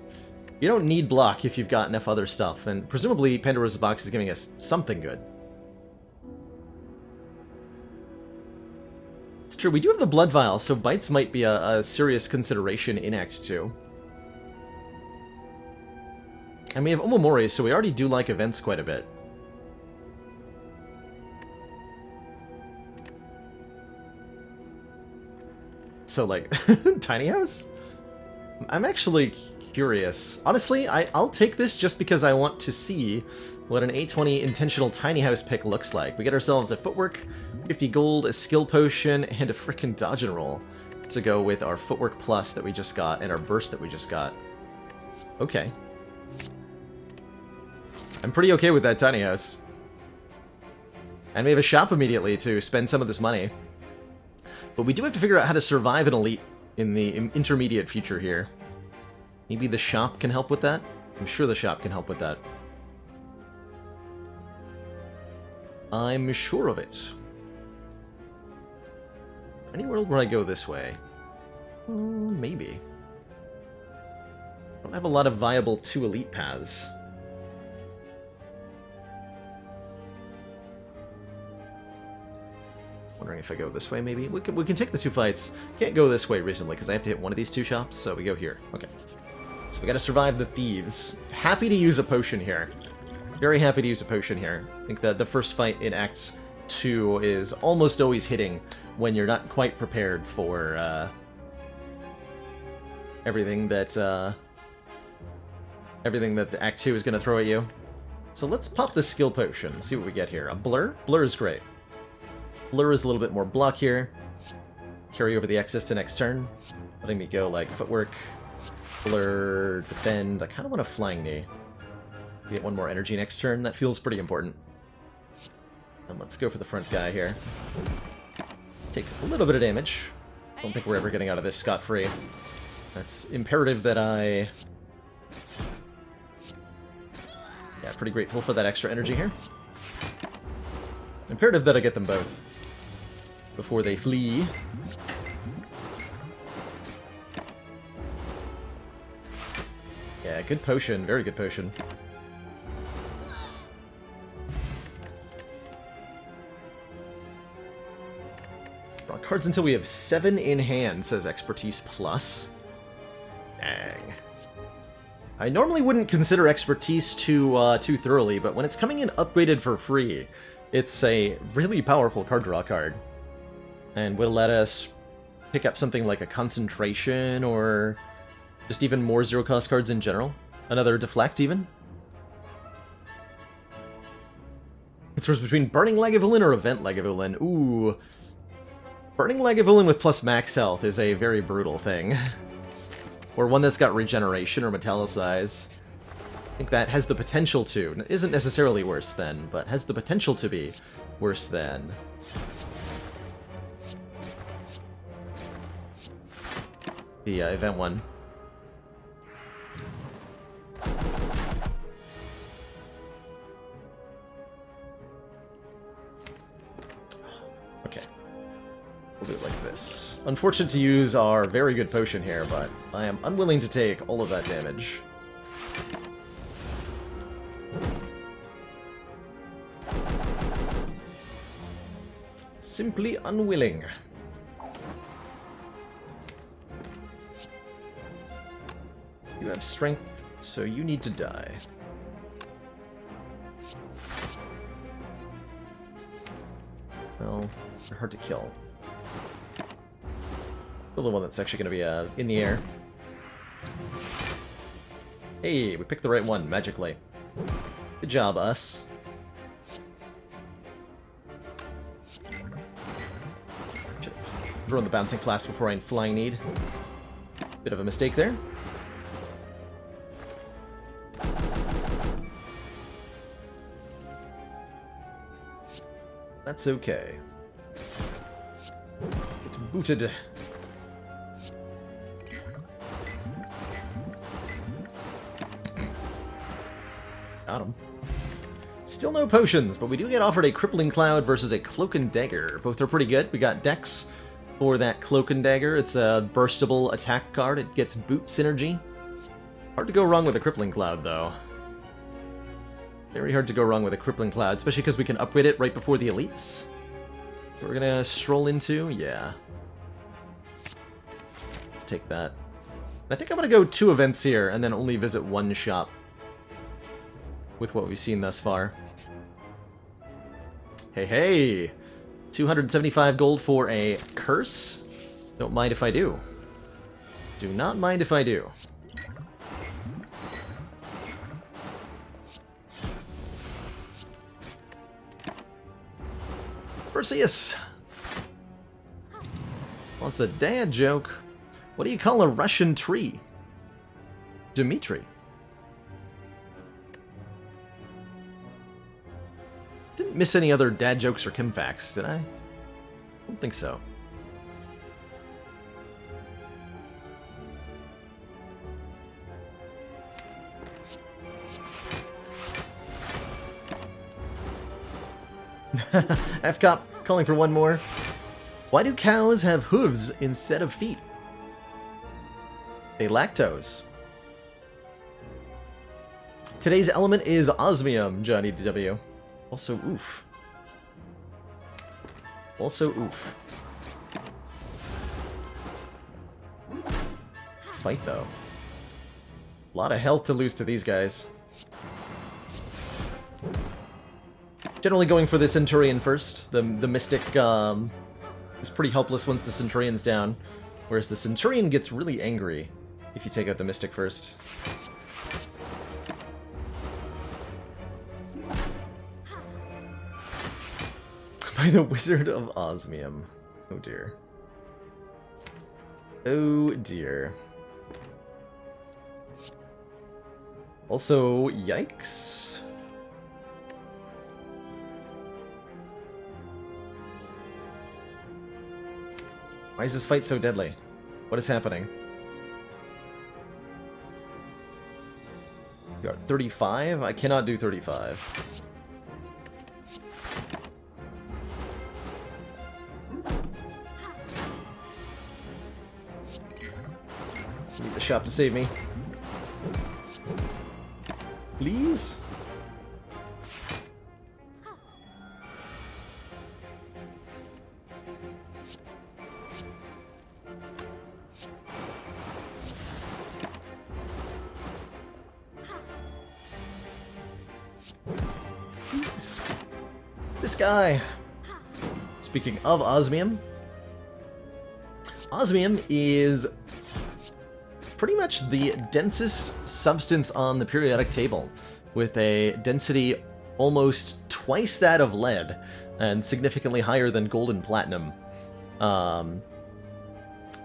You don't need block if you've got enough other stuff, and presumably Pandora's Box is giving us something good. It's true, we do have the Blood Vial, so bites might be a serious consideration in Act 2. And we have Omomori, so we already do like events quite a bit. So, like, Tiny House? I'm actually curious. Honestly, I'll take this just because I want to see what an 820 intentional Tiny House pick looks like. We get ourselves a Footwork, 50 gold, a Skill Potion, and a frickin' Dodge and Roll to go with our Footwork Plus that we just got and our Burst that we just got. Okay. I'm pretty okay with that Tiny House. And we have a shop immediately to spend some of this money. But we do have to figure out how to survive an elite in the intermediate future here. Maybe the shop can help with that? I'm sure the shop can help with that. I'm sure of it. Any world where I go this way? Maybe. I don't have a lot of viable 2 elite paths. Wondering if I go this way, maybe? We can take the 2 fights. Can't go this way recently, because I have to hit one of these 2 shops, so we go here. Okay. So we gotta survive the thieves. Happy to use a potion here. Very happy to use a potion here. I think that the first fight in Act 2 is almost always hitting when you're not quite prepared for everything that the Act 2 is going to throw at you. So let's pop the skill potion and see what we get here. A blur? Blur is great. Blur is a little bit more block here. Carry over the excess to next turn. Letting me go like footwork, blur, defend. I kind of want a flying knee. Get one more energy next turn. That feels pretty important. And let's go for the front guy here. Take a little bit of damage. Don't think we're ever getting out of this scot-free. That's imperative that I... Yeah, pretty grateful for that extra energy here. Imperative that I get them both before they flee. Yeah, good potion. Very good potion. Draw cards until we have 7 in hand, says Expertise Plus. Dang. I normally wouldn't consider Expertise too thoroughly, but when it's coming in upgraded for free, it's a really powerful card draw card. And will let us pick up something like a Concentration, or just even more zero-cost cards in general. Another Deflect, even. It switches between Burning Lagavulin or Event Lagavulin. Ooh. Burning Lagavulin with plus max health is a very brutal thing. Or one that's got Regeneration or Metallicize. I think that has the potential to. Isn't necessarily worse than, but has the potential to be worse than. The event one. Okay. We'll do it like this. Unfortunate to use our very good potion here, but I am unwilling to take all of that damage. Simply unwilling. You have strength, so you need to die. Well, they're hard to kill. The one that's actually going to be in the air. Hey, we picked the right one, magically. Good job, us. Throw in the Bouncing Flask before I Flying Need. Bit of a mistake there. That's okay. Get booted. Got him. Still no potions, but we do get offered a Crippling Cloud versus a Cloak and Dagger. Both are pretty good. We got Dex for that Cloak and Dagger. It's a burstable attack card. It gets boot synergy. Hard to go wrong with a Crippling Cloud, though. Very hard to go wrong with a Crippling Cloud, especially because we can upgrade it right before the elites. So we're gonna stroll into, yeah. Let's take that. I think I'm gonna go 2 events here, and then only visit 1 shop. With what we've seen thus far. Hey, hey! 275 gold for a curse? Don't mind if I do. Do not mind if I do. Perseus! What's a dad joke? What do you call a Russian tree? Dmitri. Didn't miss any other dad jokes or Kim facts, did I? Don't think so. FCOP calling for one more. Why do cows have hooves instead of feet? They lactose. Today's element is osmium, Johnny DW. Also oof. Also oof. Let's fight though. A lot of health to lose to these guys. Generally going for the Centurion first. The Mystic is pretty helpless once the Centurion's down, whereas the Centurion gets really angry if you take out the Mystic first. By the Wizard of Osmium. Oh dear. Oh dear. Also, yikes. Why is this fight so deadly? What is happening? You got 35? I cannot do 35. Need the shop to save me. Please? Please. This guy. Speaking of osmium, osmium is pretty much the densest substance on the periodic table, with a density almost twice that of lead, and significantly higher than gold and platinum.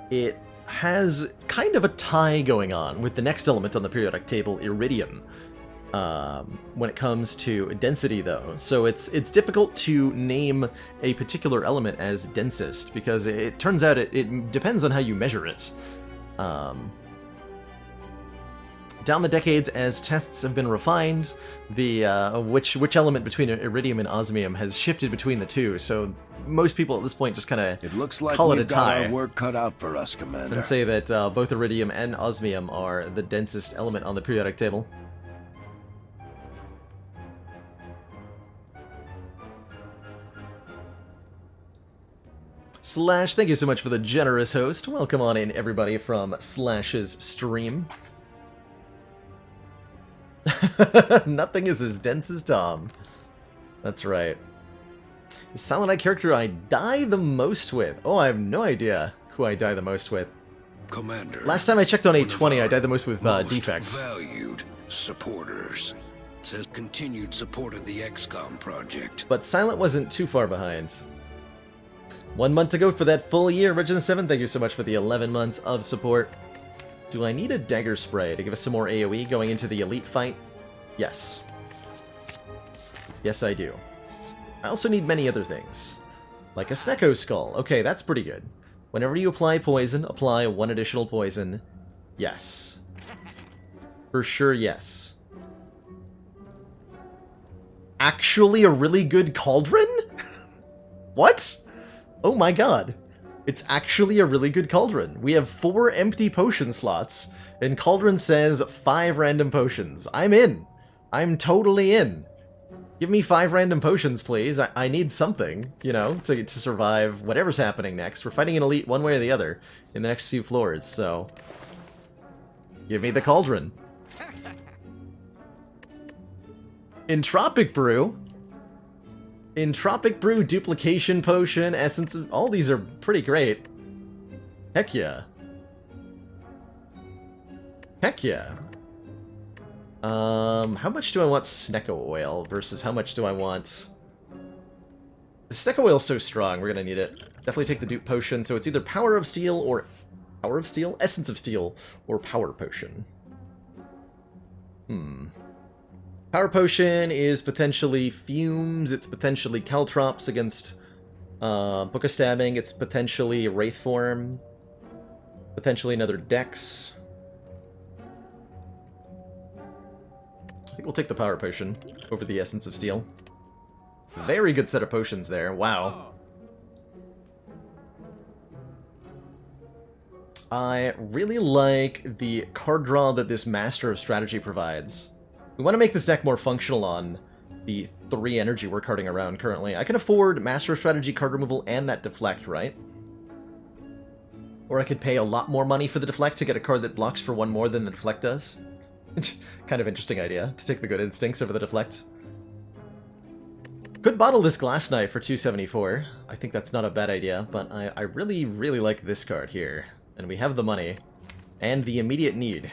It has kind of a tie going on with the next element on the periodic table, iridium, when it comes to density, though. So it's difficult to name a particular element as densest, because it turns out it depends on how you measure it. Down the decades, as tests have been refined, the which element between iridium and osmium has shifted between the two. So most people at this point just kind of It looks like call it a we've got tie our work cut out for us, Commander. and say that both iridium and osmium are the densest element on the periodic table. Slash, thank you so much for the generous host. Welcome on in, everybody, from Slash's stream. Nothing is as dense as Tom. That's right. The Silent Eye character I die the most with. Oh, I have no idea who I die the most with. Commander. Last time I checked on one of 820, I our died the most with most defects. valued supporters. Says continued support of the XCOM project. But Silent wasn't too far behind. 1 month to go for that full year. Regina 7, thank you so much for the 11 months of support. Do I need a dagger spray to give us some more AoE going into the elite fight? Yes. Yes, I do. I also need many other things. Like a Snecko Skull. Okay, that's pretty good. Whenever you apply poison, apply 1 additional poison. Yes. For sure, yes. Actually a really good cauldron? What? Oh my god. It's actually a really good cauldron. We have 4 empty potion slots, and Cauldron says 5 random potions. I'm in. I'm totally in. Give me 5 random potions, please. I need something, you know, to survive whatever's happening next. We're fighting an elite one way or the other in the next few floors, so... give me the Cauldron. Entropic Brew? Entropic Brew, Duplication Potion, Essence of... all these are pretty great. Heck yeah. Heck yeah. How much do I want Snecko Oil versus how much do I want... the Snecko Oil's so strong, we're gonna need it. Definitely take the Dupe Potion, so it's either Power of Steel or... Power of Steel? Essence of Steel or Power Potion. Power Potion is potentially Fumes, it's potentially Caltrops against Book of Stabbing, it's potentially Wraith Form, potentially another Dex. I think we'll take the Power Potion over the Essence of Steel. Very good set of potions there, wow. I really like the card draw that this Master of Strategy provides. We want to make this deck more functional on the 3 energy we're carding around currently. I can afford Master of Strategy card removal and that Deflect, right? Or I could pay a lot more money for the Deflect to get a card that blocks for 1 more than the Deflect does. Kind of interesting idea, to take the Good Instincts over the Deflect. Could bottle this glass knife for 274. I think that's not a bad idea, but I really, really like this card here. And we have the money. And the immediate need.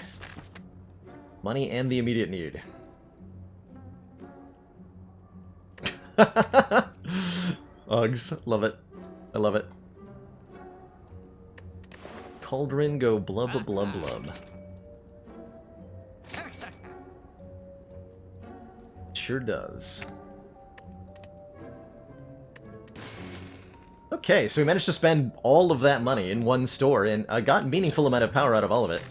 Money and the immediate need. Uggs. Love it. I love it. Cauldron go blub blub blub. Sure does. Okay, so we managed to spend all of that money in one store and got a meaningful amount of power out of all of it.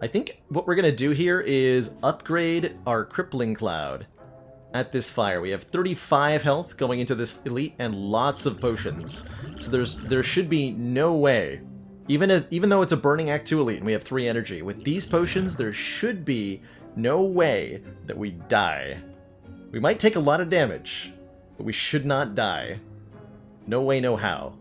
I think what we're going to do here is upgrade our Crippling Cloud at this fire. We have 35 health going into this elite and lots of potions. So there should be no way, even though it's a Burning Act 2 elite and we have 3 energy, with these potions there should be no way that we die. We might take a lot of damage, but we should not die. No way, no how.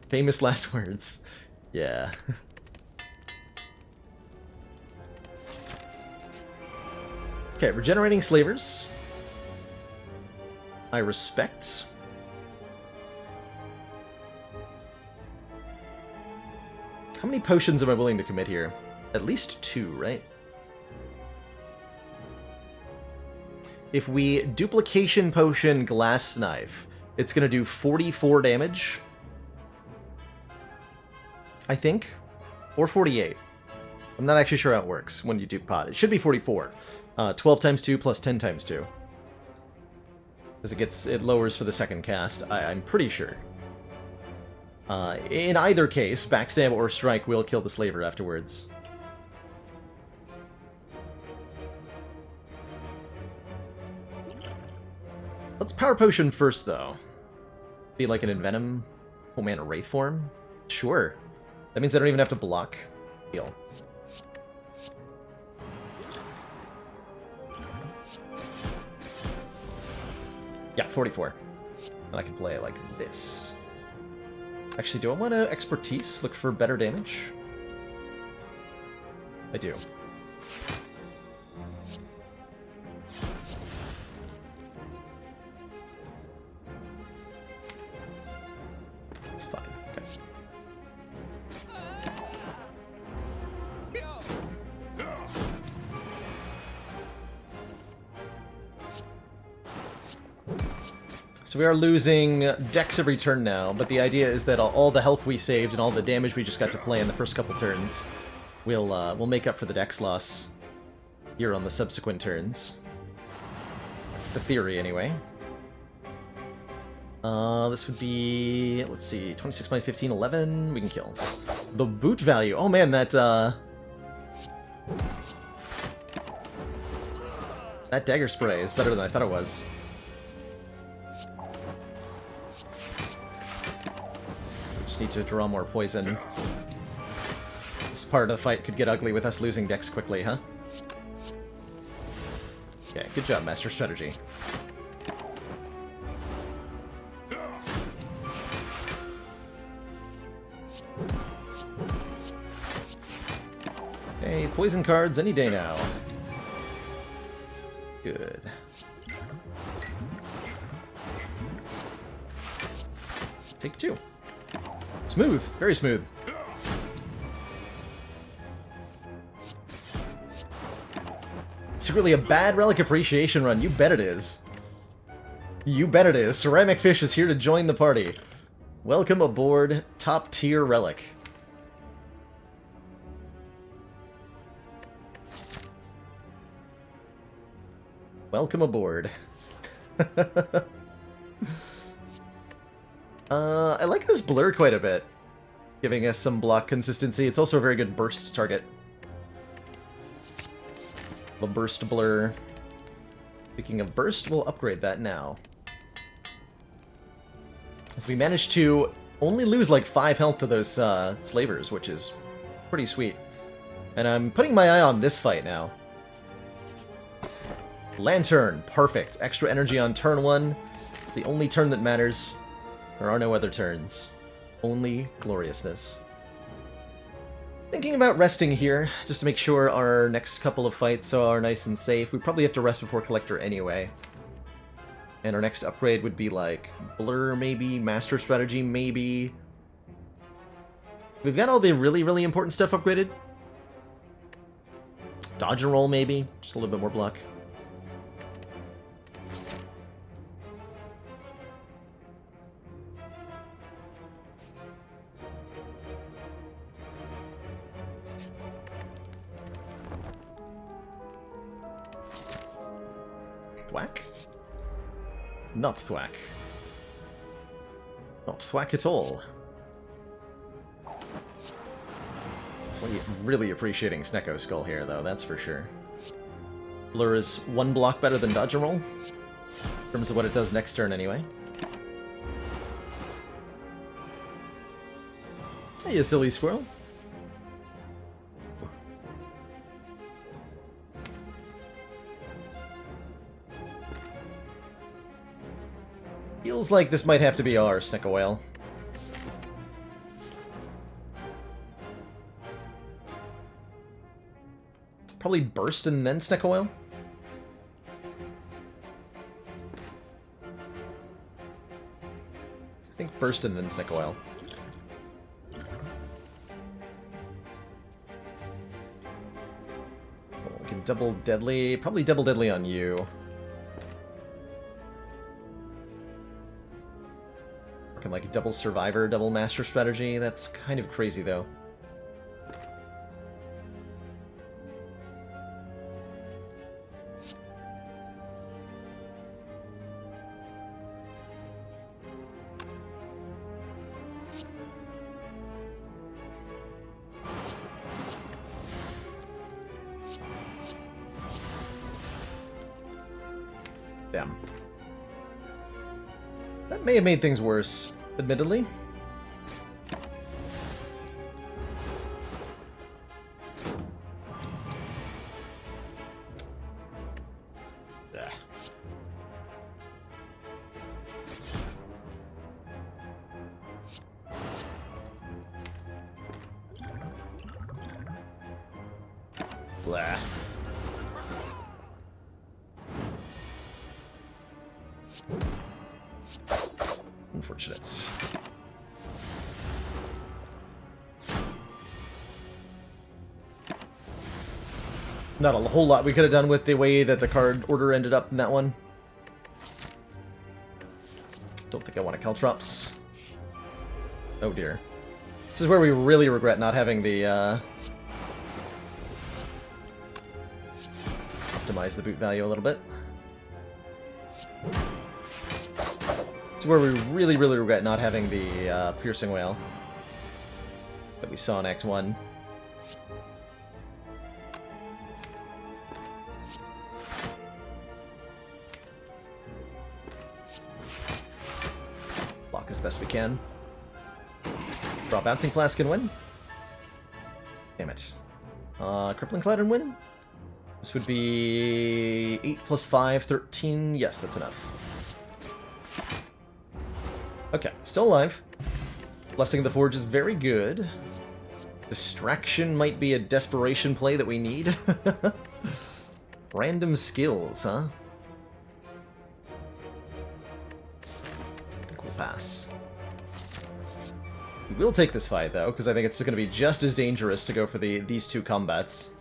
Famous last words. Yeah. Okay, regenerating slavers. I respect. How many potions am I willing to commit here? At least 2, right? If we duplication potion glass knife, it's going to do 44 damage. I think. Or 48. I'm not actually sure how it works when you do pot. It should be 44. 12 times 2 plus 10 times 2. Because it lowers for the second cast, I'm pretty sure. In either case, backstab or strike will kill the slaver afterwards. Let's power potion first, though. Be like an Envenom. Oh man, a Wraith form? Sure. That means I don't even have to block. Heal. Yeah, 44. And I can play it like this. Actually, do I want to Expertise? Look for better damage? I do. It's fine. Okay. So we are losing dex every turn now, but the idea is that all the health we saved and all the damage we just got to play in the first couple turns will make up for the dex loss here on the subsequent turns. That's the theory, anyway. This would be, let's see, 26 by 15, 11, we can kill. The boot value, oh man, that dagger spray is better than I thought it was. Just need to draw more poison. This part of the fight could get ugly with us losing dex quickly, huh? Okay, good job, Master Strategy. Okay, poison cards any day now. Good. Take 2. Smooth. Very smooth. Secretly a bad relic appreciation run. You bet it is. You bet it is. Ceramic Fish is here to join the party. Welcome aboard, top tier relic. Welcome aboard. I like this blur quite a bit, giving us some block consistency. It's also a very good burst target. The burst blur. Speaking of burst, we'll upgrade that now. So we managed to only lose like 5 health to those slavers, which is pretty sweet. And I'm putting my eye on this fight now. Lantern, perfect. Extra energy on turn 1. It's the only turn that matters. There are no other turns. Only gloriousness. Thinking about resting here, just to make sure our next couple of fights are nice and safe. We probably have to rest before Collector anyway. And our next upgrade would be like Blur maybe, Master Strategy maybe. We've got all the really, really important stuff upgraded. Dodge and roll maybe, just a little bit more block. Thwack? Not thwack. Not thwack at all. Really appreciating Snecko Skull here, though, that's for sure. Blur is one block better than Dodge and Roll, in terms of what it does next turn anyway. Hey, you silly squirrel. Feels like this might have to be our Snicker Whale. Probably Burst and then Snicker Whale. I think Burst and then Snicker Whale. Oh, we can double deadly. Probably double deadly on you. Like double survivor, double master strategy. That's kind of crazy though. Damn. That may have made things worse. Admittedly. Yeah. Blah. Unfortunate. Not a whole lot we could have done with the way that the card order ended up in that one. Don't think I want to Caltrops. Oh dear. This is where we really regret not having the, optimize the boot value a little bit. This is where we really, really regret not having the, Piercing Whale that we saw in Act 1. Block as best we can. Draw Bouncing Flask and win. Damn it. Crippling Cloud and win. This would be 8 plus 5, 13. Yes, that's enough. Okay, still alive. Blessing of the Forge is very good. Distraction might be a desperation play that we need. Random skills, huh? I think we'll pass. We will take this fight, though, because I think it's going to be just as dangerous to go for these two combats.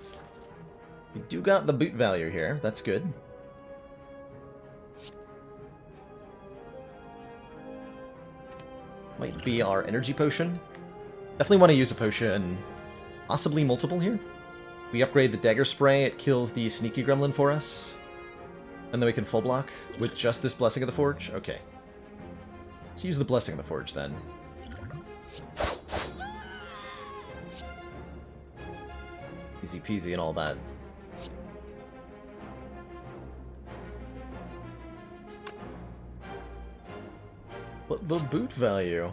We do got the boot value here. That's good. Might be our energy potion. Definitely want to use a potion. Possibly multiple here. We upgrade the dagger spray. It kills the sneaky gremlin for us. And then we can full block with just this Blessing of the Forge. Okay. Let's use the Blessing of the Forge then. Easy peasy and all that. What the boot value?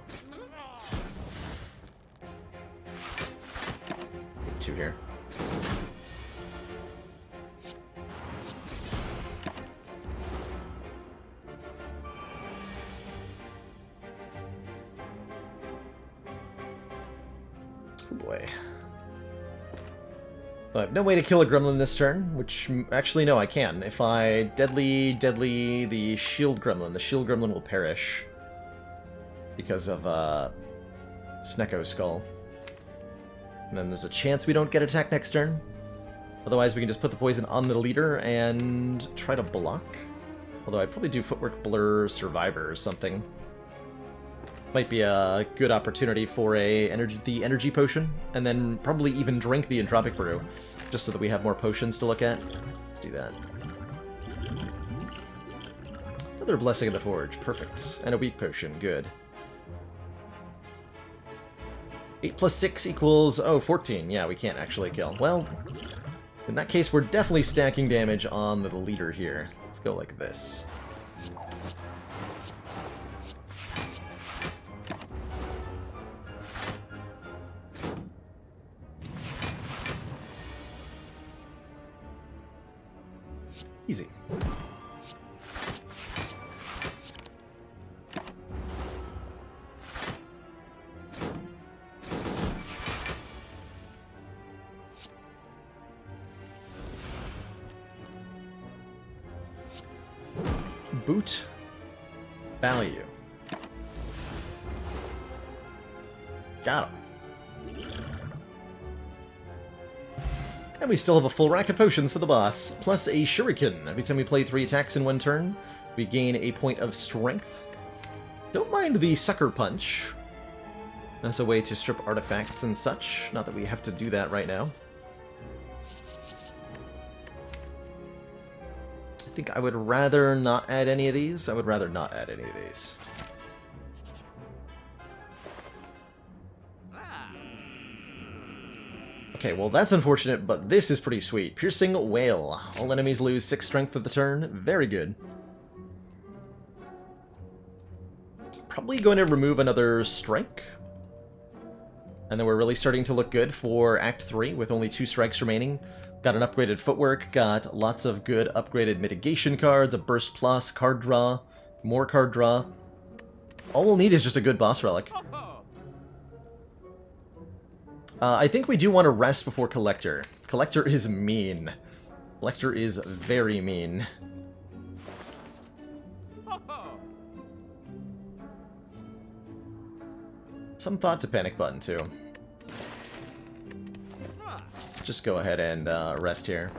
Get 2 here. Oh boy. I have no way to kill a gremlin this turn, which, actually, no, I can. If I deadly the shield gremlin will perish because of, Snecko Skull. And then there's a chance we don't get attacked next turn. Otherwise, we can just put the poison on the leader and try to block. Although I'd probably do Footwork Blur Survivor or something. Might be a good opportunity for the energy potion, and then probably even drink the Entropic Brew, just so that we have more potions to look at. Let's do that. Another Blessing of the Forge, perfect. And a weak potion, good. 8 plus 6 equals, 14. Yeah, we can't actually kill. Well, in that case, we're definitely stacking damage on the leader here. Let's go like this. Easy. Boot value. Got him. And we still have a full rack of potions for the boss, plus a shuriken. Every time we play 3 attacks in one turn, we gain a point of strength. Don't mind the sucker punch. That's a way to strip artifacts and such. Not that we have to do that right now. I think I would rather not add any of these. Okay, well that's unfortunate, but this is pretty sweet. Piercing Wail. All enemies lose 6 strength for the turn. Very good. Probably going to remove another strike. And then we're really starting to look good for Act 3 with only 2 strikes remaining. Got an upgraded footwork, got lots of good upgraded mitigation cards, a burst plus, card draw, more card draw. All we'll need is just a good boss relic. I think we do want to rest before Collector. Collector is mean. Collector is very mean. Some thought to panic button, too. Just go ahead and rest here.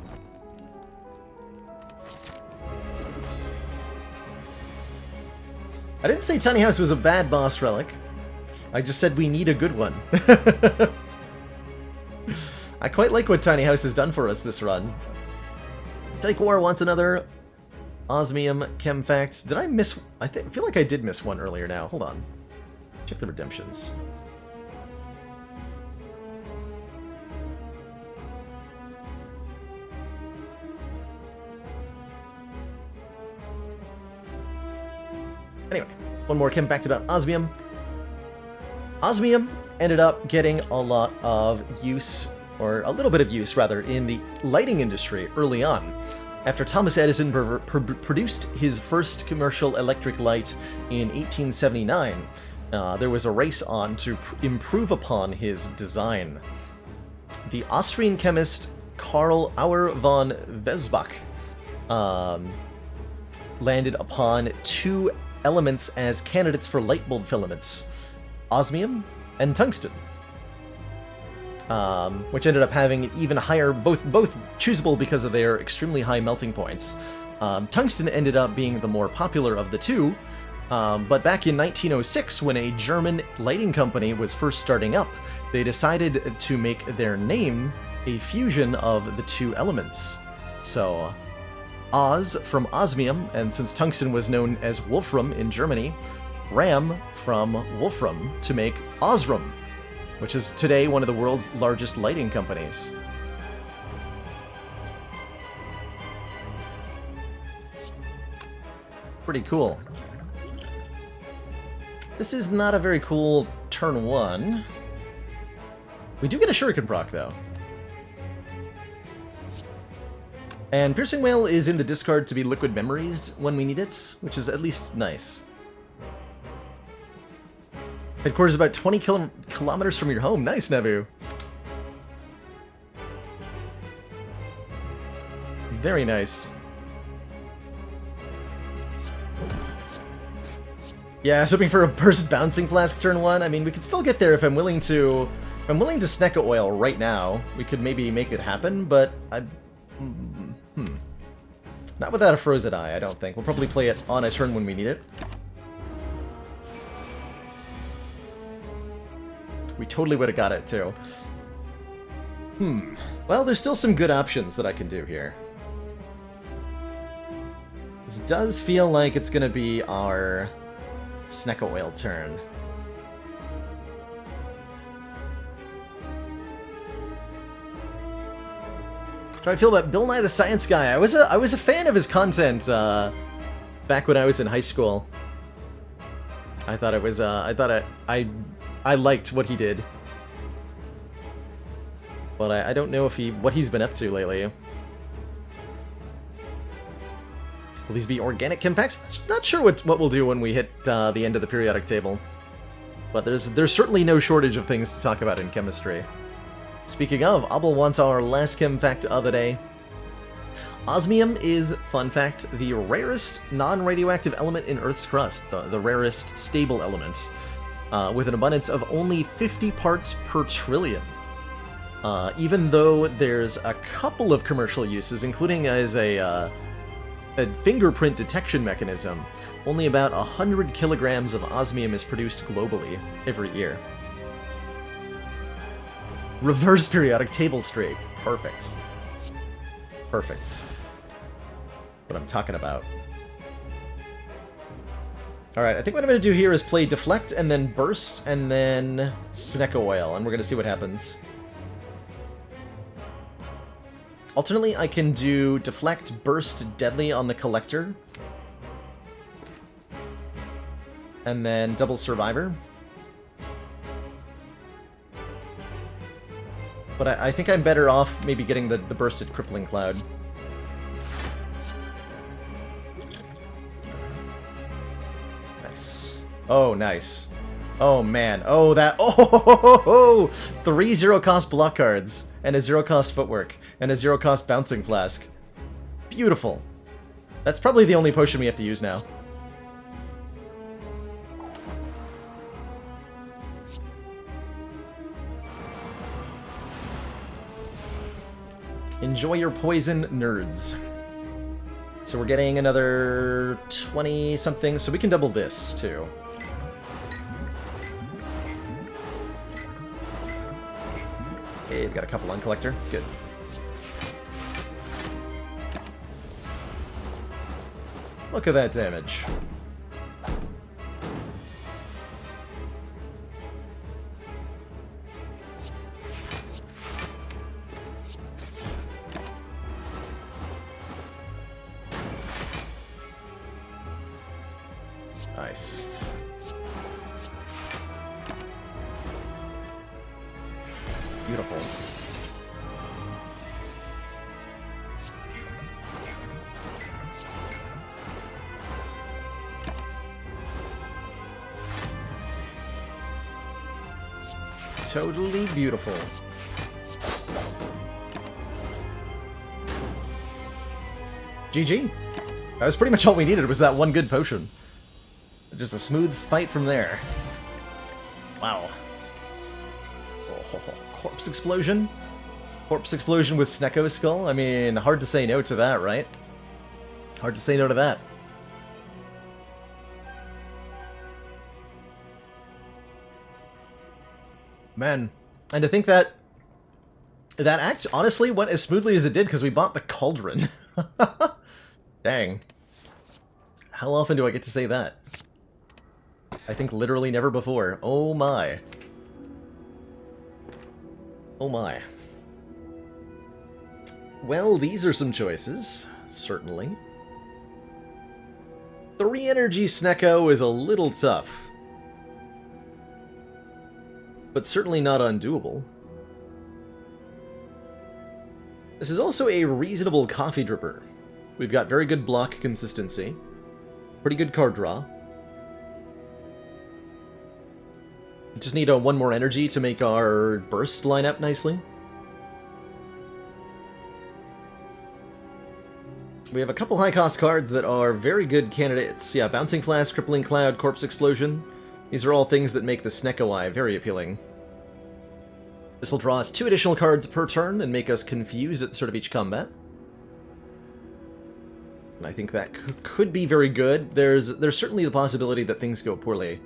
I didn't say Tiny House was a bad boss relic. I just said we need a good one. I quite like what Tiny House has done for us this run. Tyke War wants another Osmium Chem Fact. Did I miss... I feel like I did miss one earlier now. Hold on. Check the redemptions. Anyway, one more Chem Fact about Osmium. Osmium ended up getting a lot of use, or a little bit of use, rather, in the lighting industry early on. After Thomas Edison produced his first commercial electric light in 1879, there was a race on to improve upon his design. The Austrian chemist Karl Auer von Welsbach landed upon 2 elements as candidates for light bulb filaments: osmium and tungsten, which ended up having even higher, both choosable because of their extremely high melting points. Tungsten ended up being the more popular of the two, but back in 1906, when a German lighting company was first starting up, they decided to make their name a fusion of the 2 elements. So, Oz from osmium, and since tungsten was known as wolfram in Germany, Ram from wolfram to make Osram, which is today one of the world's largest lighting companies. Pretty cool. This is not a very cool turn 1. We do get a Shuriken proc, though. And Piercing Wail is in the discard to be Liquid Memorized when we need it, which is at least nice. Headquarters about 20 kilometers from your home. Nice, Nebu. Very nice. Yeah, I was hoping for a burst bouncing flask turn 1. I mean, we could still get there if I'm willing to... If I'm willing to Sneca Oil right now, we could maybe make it happen, but I... Not without a Frozen Eye, I don't think. We'll probably play it on a turn when we need it. We totally would have got it, too. Well, there's still some good options that I can do here. This does feel like it's going to be our Sneca Oil turn. How do I feel about Bill Nye the Science Guy? I was a fan of his content back when I was in high school. I thought it was I liked what he did. But I don't know if what he's been up to lately. Will these be organic chem packs? Not sure what we'll do when we hit the end of the periodic table. But there's certainly no shortage of things to talk about in chemistry. Speaking of, Abel wants our last chem fact of the day. Osmium is, fun fact, the rarest non-radioactive element in Earth's crust, the rarest stable element, with an abundance of only 50 parts per trillion. Even though there's a couple of commercial uses, including as a fingerprint detection mechanism, only about 100 kilograms of osmium is produced globally every year. Reverse periodic table streak. Perfect. Perfect. What I'm talking about. Alright, I think what I'm going to do here is play Deflect, and then Burst, and then Sneca Oil, and we're going to see what happens. Alternately, I can do Deflect, Burst, Deadly on the Collector. And then double Survivor. But I think I'm better off maybe getting the Bursted Crippling Cloud. Nice. Oh, nice. Oh, man. Oh, that... Oh! 3 zero-cost block cards, and a zero-cost Footwork, and a zero-cost Bouncing Flask. Beautiful. That's probably the only potion we have to use now. Enjoy your poison, nerds. So we're getting another 20-something, so we can double this, too. Okay, we've got a couple on Collector. Good. Look at that damage. Nice. Beautiful. Totally beautiful. GG. That was pretty much all we needed, was that one good potion. Just a smooth fight from there. Wow. Oh, corpse explosion? Corpse explosion with Snecko Skull? I mean, hard to say no to that, right? Hard to say no to that. Man. And to think that act honestly went as smoothly as it did because we bought the Cauldron. Dang. How often do I get to say that? I think literally never before. Oh my. Oh my. Well, these are some choices, certainly. 3 energy Snecko is a little tough. But certainly not undoable. This is also a reasonable coffee dripper. We've got very good block consistency. Pretty good card draw. Just need one more energy to make our burst line up nicely. We have a couple high-cost cards that are very good candidates. Yeah, Bouncing Flask, Crippling Cloud, Corpse Explosion. These are all things that make the Snecko very appealing. This will draw us 2 additional cards per turn and make us confused at the start of each combat. And I think that could be very good. There's certainly the possibility that things go poorly.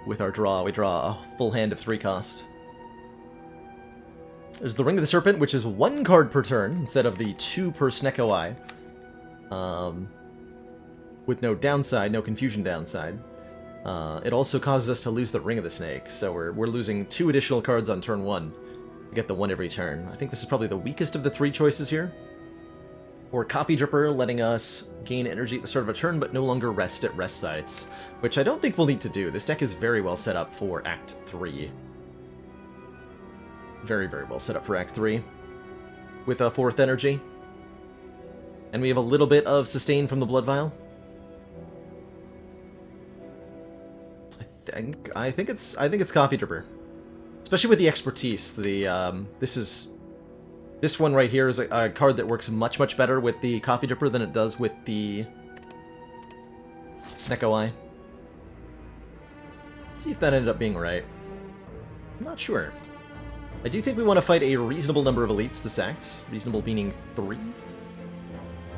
With our draw, we draw a full hand of 3 cost. There's the Ring of the Serpent, which is 1 card per turn instead of the 2 per Snecko. With no downside, no confusion downside. It also causes us to lose the Ring of the Snake, so we're losing 2 additional cards on turn 1 to get the 1 every turn. I think this is probably the weakest of the 3 choices here. Or Coffee Dripper, letting us gain energy at the start of a turn, but no longer rest at rest sites, which I don't think we'll need to do. This deck is very well set up for Act 3. Very, very well set up for Act 3. With a 4th energy. And we have a little bit of sustain from the Blood Vial. I think it's Coffee Dripper. Especially with the expertise. This one right here is a card that works much, much better with the Coffee Dripper than it does with the Snecko. Let's see if that ended up being right. I'm not sure. I do think we want to fight a reasonable number of elites this act. Reasonable meaning 3?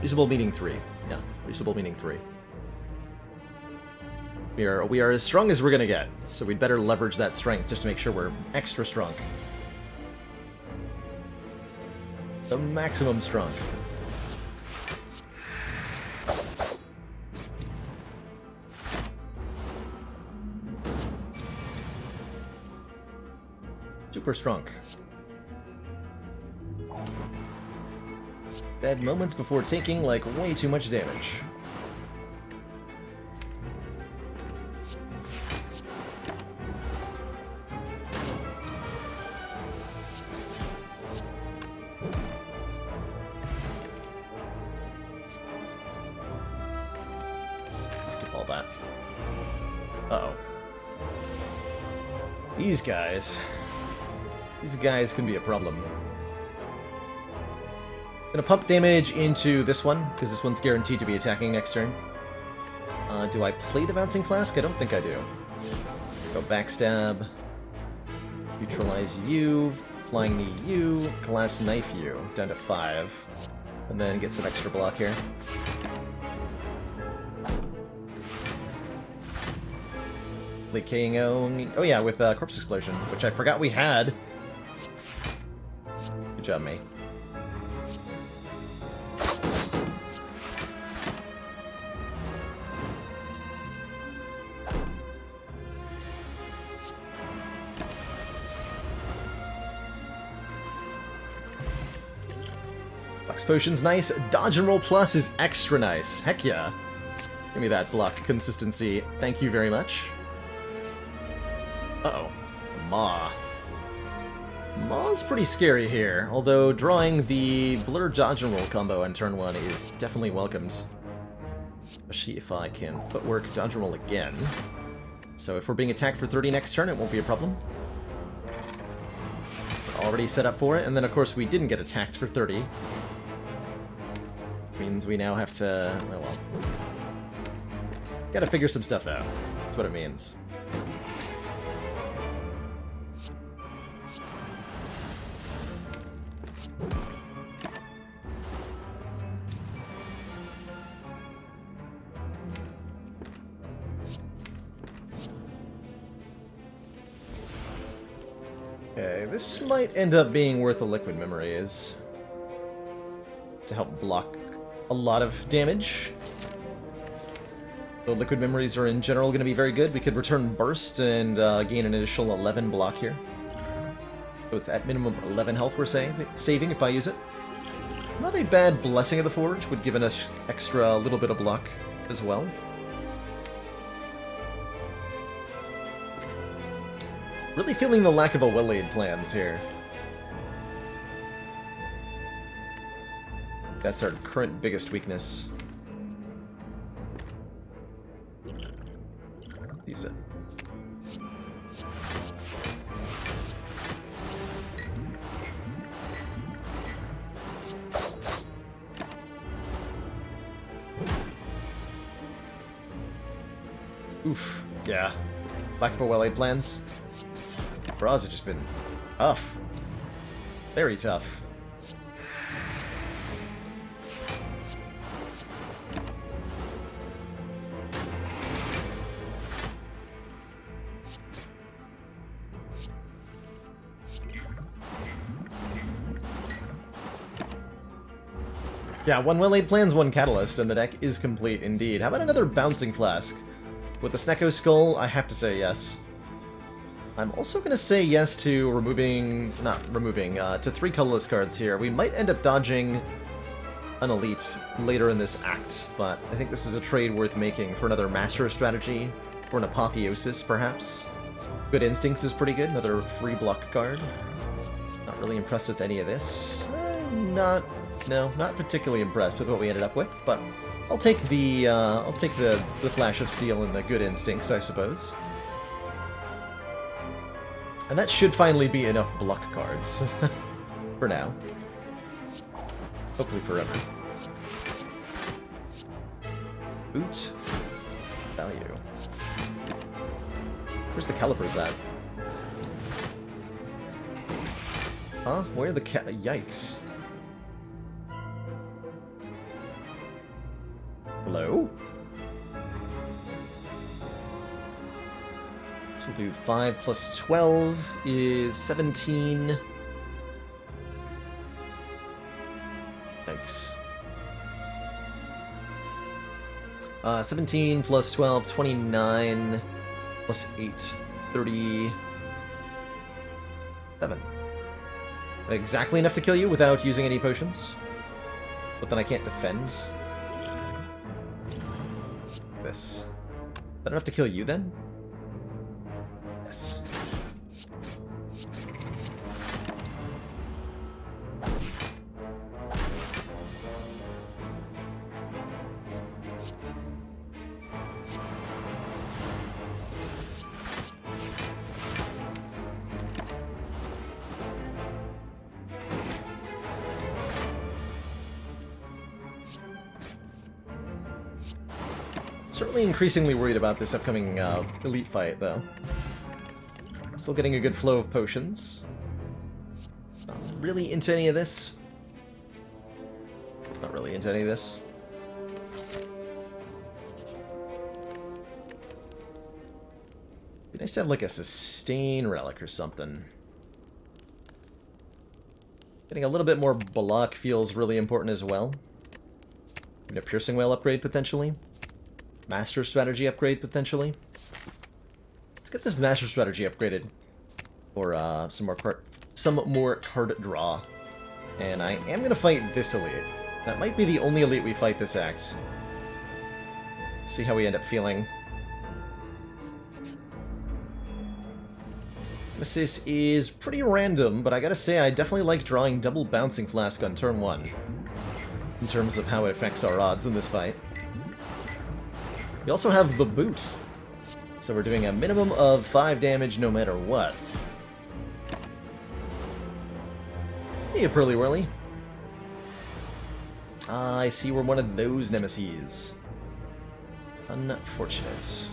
Reasonable meaning 3. Yeah, reasonable meaning 3. We are as strong as we're gonna get, so we'd better leverage that strength just to make sure we're extra strong. The maximum strong. Super strong. Dead moments before taking, like, way too much damage. Skip all that. Uh-oh. These guys can be a problem. Gonna pump damage into this one, because this one's guaranteed to be attacking next turn. Do I play the Bouncing Flask? I don't think I do. Go Backstab. Neutralize you. Flying Knee you. Glass Knife you. Down to 5. And then get some extra block here. Play KO. Oh yeah, with Corpse Explosion, which I forgot we had. Good job, mate. Flux Potion's nice. Dodge and Roll Plus is extra nice. Heck yeah. Give me that block consistency. Thank you very much. Uh-oh. Maw. Maw's pretty scary here, although drawing the Blur Dodge and Roll combo on turn 1 is definitely welcomed. Especially if I can footwork Dodge and Roll again. So if we're being attacked for 30 next turn, it won't be a problem. We're already set up for it, and then of course we didn't get attacked for 30. Means we now have to... oh well. Gotta figure some stuff out. That's what it means. Okay, this might end up being where the Liquid Memory is. To help block a lot of damage. The Liquid Memories are in general going to be very good. We could return Burst and gain an additional 11 block here. So it's at minimum 11 health we're saving if I use it. Not a bad Blessing of the Forge, would give us extra little bit of block as well. Really feeling the lack of a well-laid plans here. That's our current biggest weakness. Use it. Oof. Yeah. Lack for well-laid plans. Bras have just been tough. Very tough. Yeah, one well-laid plans, one catalyst, and the deck is complete indeed. How about another bouncing flask? With the Snecko Skull, I have to say yes. I'm also going to say yes to to 3 colorless cards here. We might end up dodging an Elite later in this act, but I think this is a trade worth making for another Master Strategy, or an Apotheosis, perhaps. Good Instincts is pretty good, another free block card. Not really impressed with any of this. No, not particularly impressed with what we ended up with, but I'll take the Flash of Steel and the Good Instincts, I suppose. And that should finally be enough block cards. For now. Hopefully forever. Boot. Value. Where's the calipers at? Huh? Where are the Yikes. Hello? So we'll do 5 plus 12 is 17. Yikes. 17 plus 12, 29, plus 8, 37. Exactly enough to kill you without using any potions. But then I can't defend. This. Is that enough to kill you then? Yes. Certainly increasingly worried about this upcoming Elite fight, though. Still getting a good flow of potions. Not really into any of this. Not really into any of this. Be nice to have like a sustain relic or something. Getting a little bit more block feels really important as well. Even a piercing whale upgrade potentially. Master strategy upgrade, potentially. Let's get this master strategy upgraded for some more card draw. And I am going to fight this elite. That might be the only elite we fight this act. See how we end up feeling. Nemesis is pretty random, but I gotta say I definitely like drawing double Bouncing Flask on turn 1. In terms of how it affects our odds in this fight. We also have the boot, so we're doing a minimum of 5 damage no matter what. Hey, Pearly Whirly. I see we're one of those nemesis. Unfortunate.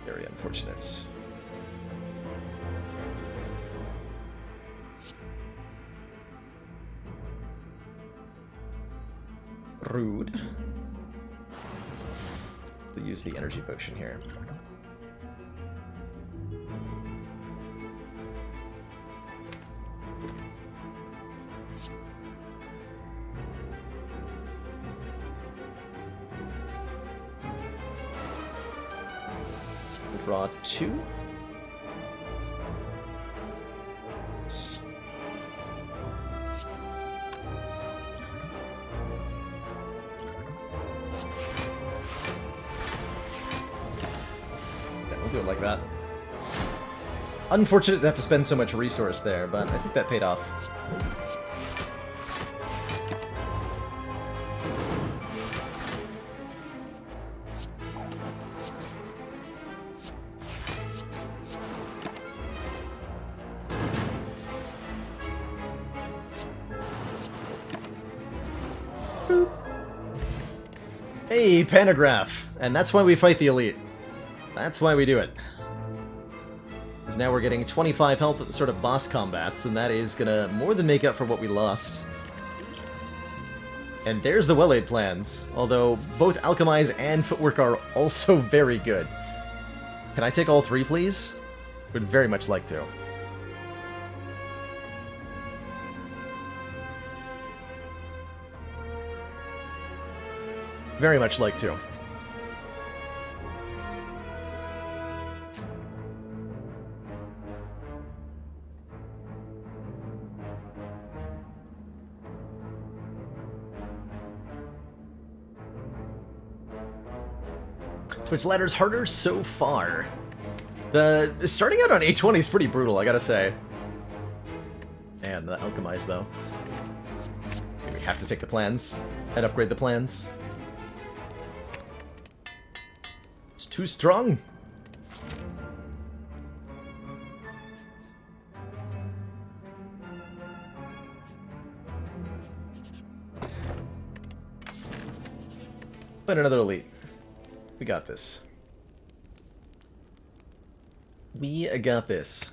Very unfortunate. Rude. We'll use the energy potion here. We'll draw 2. Do it like that. Unfortunate to have to spend so much resource there, but I think that paid off. Hey, Pantograph! And that's why we fight the elite. That's why we do it. Because now we're getting 25 health at the start of boss combats, and that is gonna more than make up for what we lost. And there's the well-laid plans, although both Alchemize and Footwork are also very good. Can I take all three, please? Would very much like to. Very much like to. Switch ladders harder so far. The starting out on A20 is pretty brutal, I gotta say. And the Alchemize, though. We have to take the plans and upgrade the plans. It's too strong. Find another elite. We got this. We got this.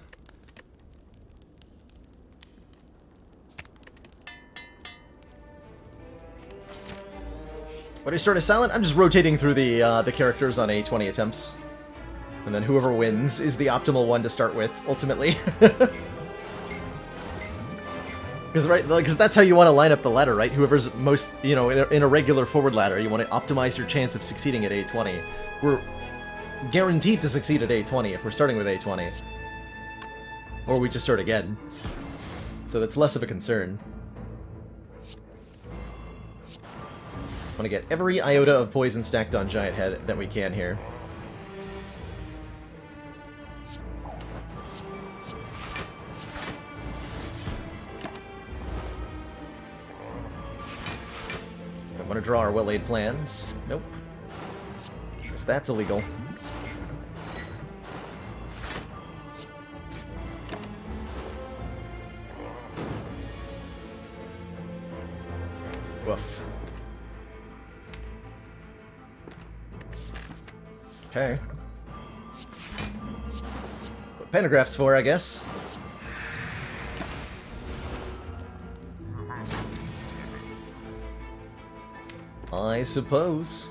When I started silent, I'm just rotating through the characters on A20 attempts. And then whoever wins is the optimal one to start with, ultimately. Because that's how you want to line up the ladder, right? Whoever's most, you know, in a regular forward ladder, you want to optimize your chance of succeeding at A20. We're guaranteed to succeed at A20 if we're starting with A20. Or we just start again. So that's less of a concern. Want to get every iota of poison stacked on Giant Head that we can here. Want to draw our well-laid plans. Nope. Because that's illegal. Woof. Okay. What Pantograph's for, I guess. I suppose.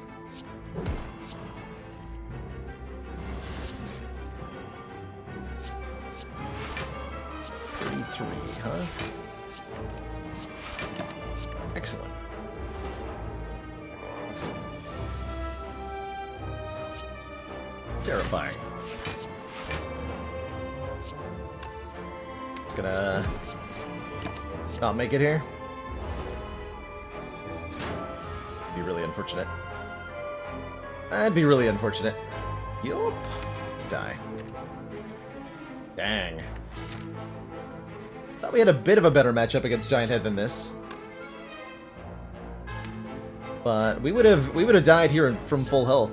Huh? Excellent. Terrifying. It's gonna not make it here. Be really unfortunate. That'd be really unfortunate. Yup. Die. Dang. Thought we had a bit of a better matchup against Giant Head than this. But we would have died here from full health.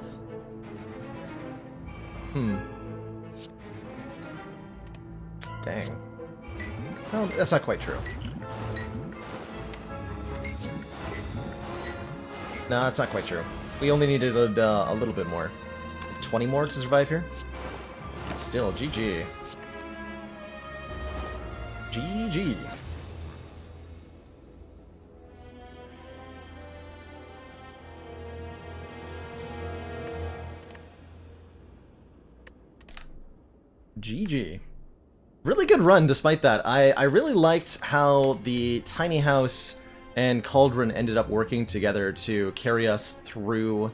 Dang. Well, that's not quite true. No, that's not quite true. We only needed a little bit more. 20 more to survive here? Still, GG. GG. GG. Really good run despite that. I really liked how the tiny house and Cauldron ended up working together to carry us through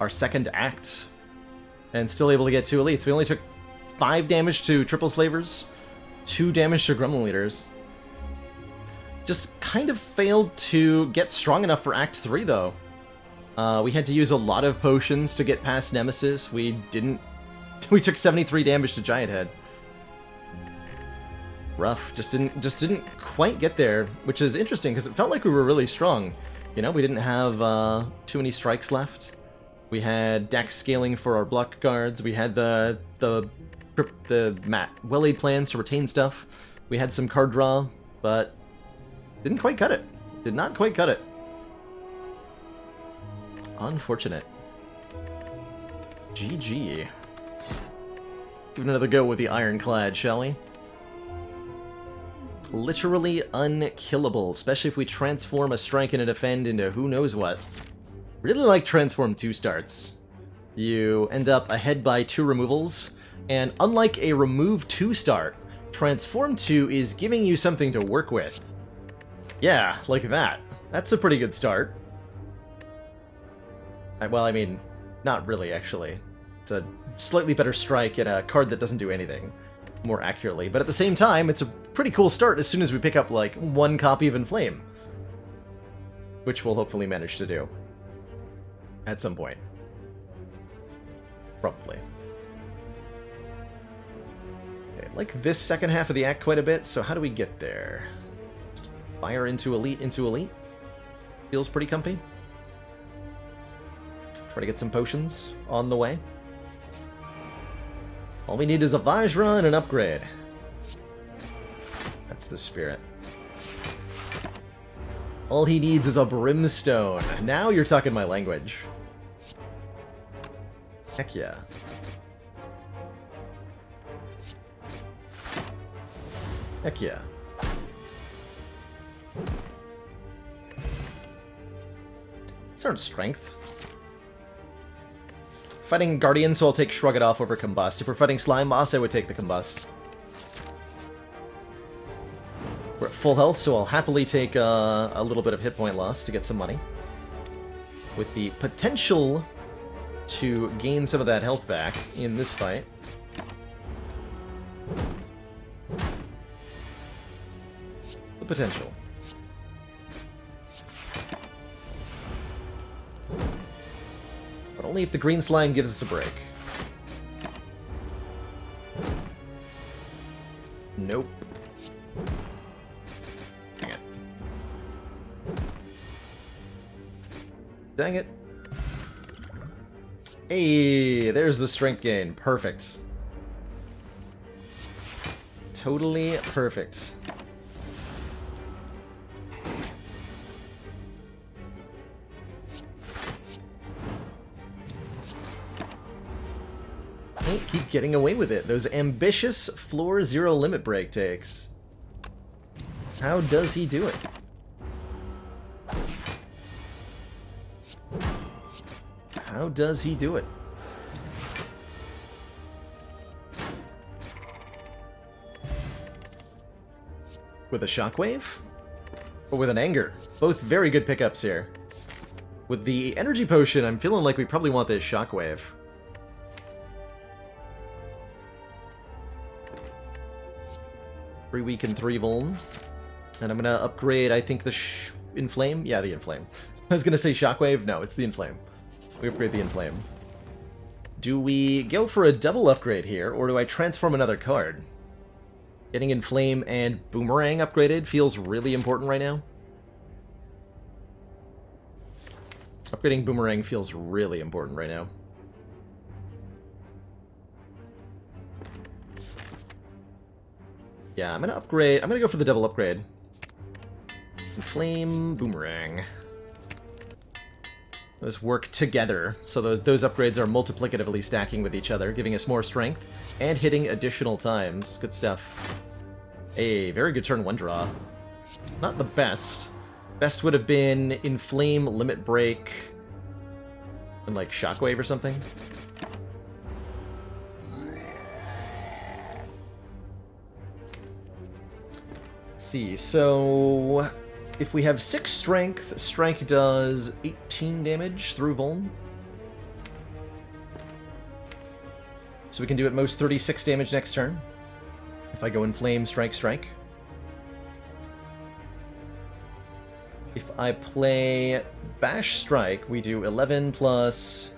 our second act and still able to get 2 elites. We only took 5 damage to Triple Slavers, 2 damage to Gremlin Leaders. Just kind of failed to get strong enough for Act 3 though. We had to use a lot of potions to get past Nemesis. We took 73 damage to Giant Head. Rough. Just didn't quite get there, which is interesting because it felt like we were really strong. You know, we didn't have too many strikes left. We had dex scaling for our block guards. We had the well-laid plans to retain stuff. We had some card draw, but didn't quite cut it. Did not quite cut it. Unfortunate. GG. Give it another go with the Ironclad, shall we? Literally unkillable, especially if we transform a strike and a defend into who knows what. Really like transform 2 starts. You end up ahead by 2 removals, and unlike a remove 2 start, transform 2 is giving you something to work with. Yeah, like that. That's a pretty good start. Well, I mean, not really, actually. It's a slightly better strike and a card that doesn't do anything, more accurately. But at the same time, it's a pretty cool start as soon as we pick up, like, 1 copy of Inflame. Which we'll hopefully manage to do. At some point. Probably. Okay, I like this second half of the act quite a bit, so how do we get there? Just fire into Elite into Elite. Feels pretty comfy. Try to get some potions on the way. All we need is a Vajra and an upgrade. That's the spirit. All he needs is a Brimstone. Now you're talking my language. Heck yeah. Heck yeah. These aren't strength. Fighting Guardian, so I'll take Shrug It Off over Combust. If we're fighting Slime Boss, I would take the Combust. We're at full health, so I'll happily take a little bit of hit point loss to get some money. With the potential to gain some of that health back in this fight. The potential. But only if the green slime gives us a break. Nope. Dang it. Dang it. Hey, there's the strength gain. Perfect. Totally perfect. Can't keep getting away with it. Those ambitious floor 0 limit break takes. How does he do it? How does he do it? With a Shockwave? Or with an Anger? Both very good pickups here. With the Energy Potion, I'm feeling like we probably want this Shockwave. 3 weak and 3 vuln. And I'm gonna upgrade, I think, the Inflame? Yeah, the Inflame. I was gonna say Shockwave. No, it's the Inflame. We upgrade the Inflame. Do we go for a double upgrade here, or do I transform another card? Getting Inflame and Boomerang upgraded feels really important right now. Upgrading Boomerang feels really important right now. Yeah, I'm gonna upgrade. I'm gonna go for the double upgrade. Inflame, Boomerang. Those work together, so those upgrades are multiplicatively stacking with each other, giving us more strength and hitting additional times. Good stuff. A very good turn 1 draw. Not the best. Best would have been Inflame, Limit Break, and like Shockwave or something. Let's see, so if we have 6 strength, strike does 18 damage through Vuln. So we can do at most 36 damage next turn. If I go Inflame, strike, strike. If I play Bash Strike, we do 11 plus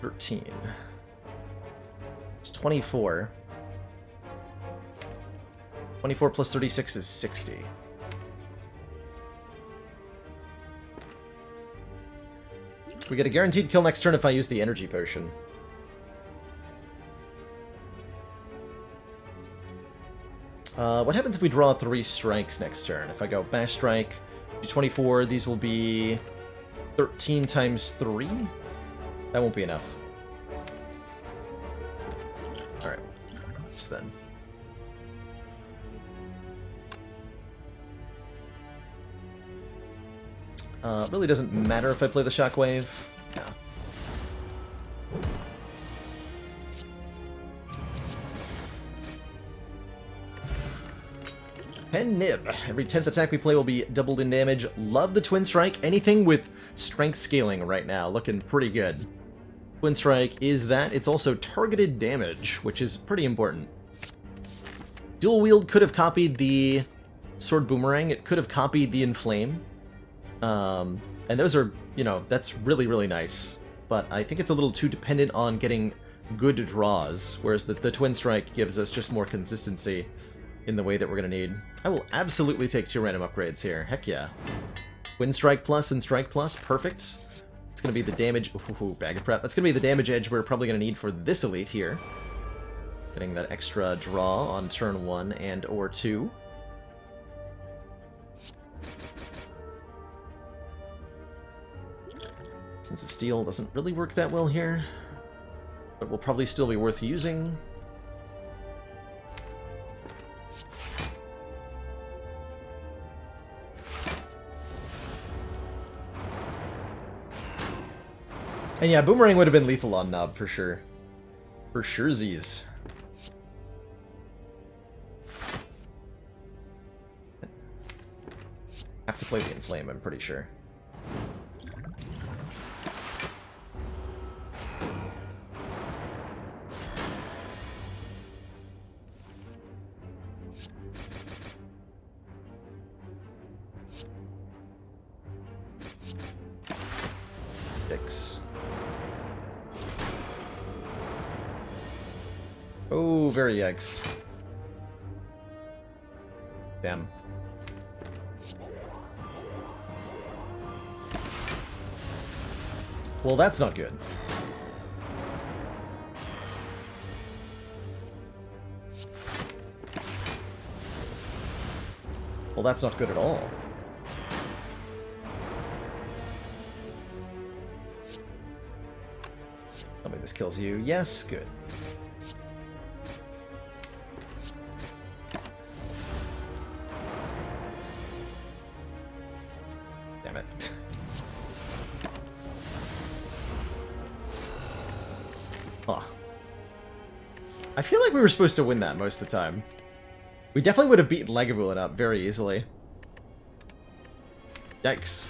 13. It's 24. 24 plus 36 is 60. We get a guaranteed kill next turn if I use the Energy Potion. What happens if we draw 3 strikes next turn? If I go Bash Strike, 24, these will be 13 times 3. That won't be enough. Alright, so then. Really doesn't matter if I play the Shockwave. No. Pen Nib. Every 10th attack we play will be doubled in damage. Love the Twin Strike. Anything with strength scaling right now. Looking pretty good. Twin Strike is that. It's also targeted damage, which is pretty important. Dual Wield could have copied the Sword Boomerang. It could have copied the Inflame. And those are, you know, that's really, really nice. But I think it's a little too dependent on getting good draws, whereas the Twin Strike gives us just more consistency in the way that we're going to need. I will absolutely take 2 random upgrades here. Heck yeah. Twin Strike Plus and Strike Plus, perfect. It's going to be the damage... Ooh, bag of prep. That's going to be the damage edge we're probably going to need for this elite here. Getting that extra draw on turn 1 and or 2. Sense of Steel doesn't really work that well here, but will probably still be worth using. And yeah, Boomerang would have been lethal on Nob for sure. For surezies. Have to play the Inflame, I'm pretty sure. Oh, very yikes. Damn. Well, that's not good. Well, that's not good at all. Tell me this kills you. Yes, good. Damn it. Huh. I feel like we were supposed to win that most of the time. We definitely would have beaten Lagavulin up very easily. Yikes.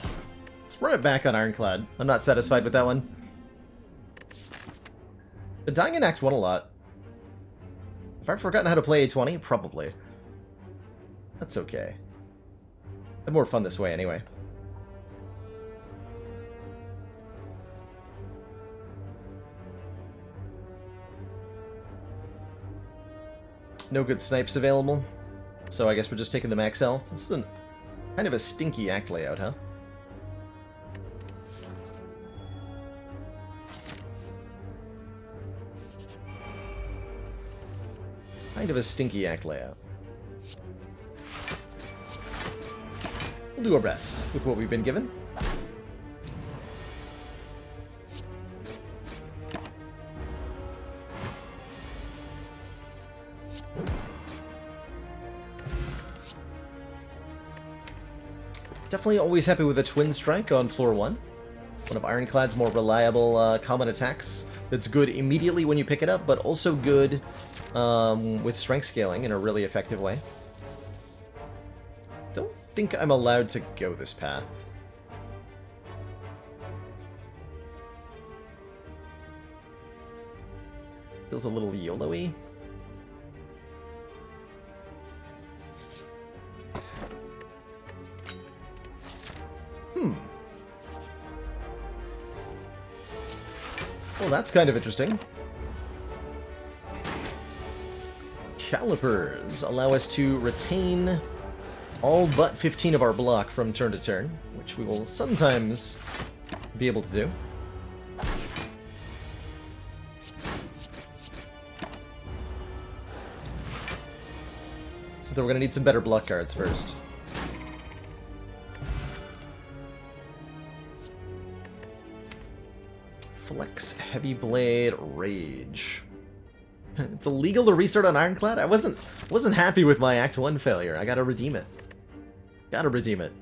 Let's run it back on Ironclad. I'm not satisfied with that one. Been dying in Act 1 a lot. Have I forgotten how to play A20? Probably. That's okay. Had more fun this way anyway. No good snipes available, so I guess we're just taking the max health. This is kind of a stinky act layout, huh? Kind of a stinky act layout. We'll do our best with what we've been given. Definitely always happy with a Twin Strike on floor 1. One of Ironclad's more reliable common attacks. That's good immediately when you pick it up, but also good with strength scaling in a really effective way. Don't think I'm allowed to go this path. Feels a little YOLO-y. Well, that's kind of interesting. Calipers allow us to retain all but 15 of our block from turn to turn, which we will sometimes be able to do. Though we're going to need some better block cards first. Flex Heavy Blade Rage. It's illegal to restart on Ironclad? I wasn't happy with my Act 1 failure. I gotta redeem it. Gotta redeem it.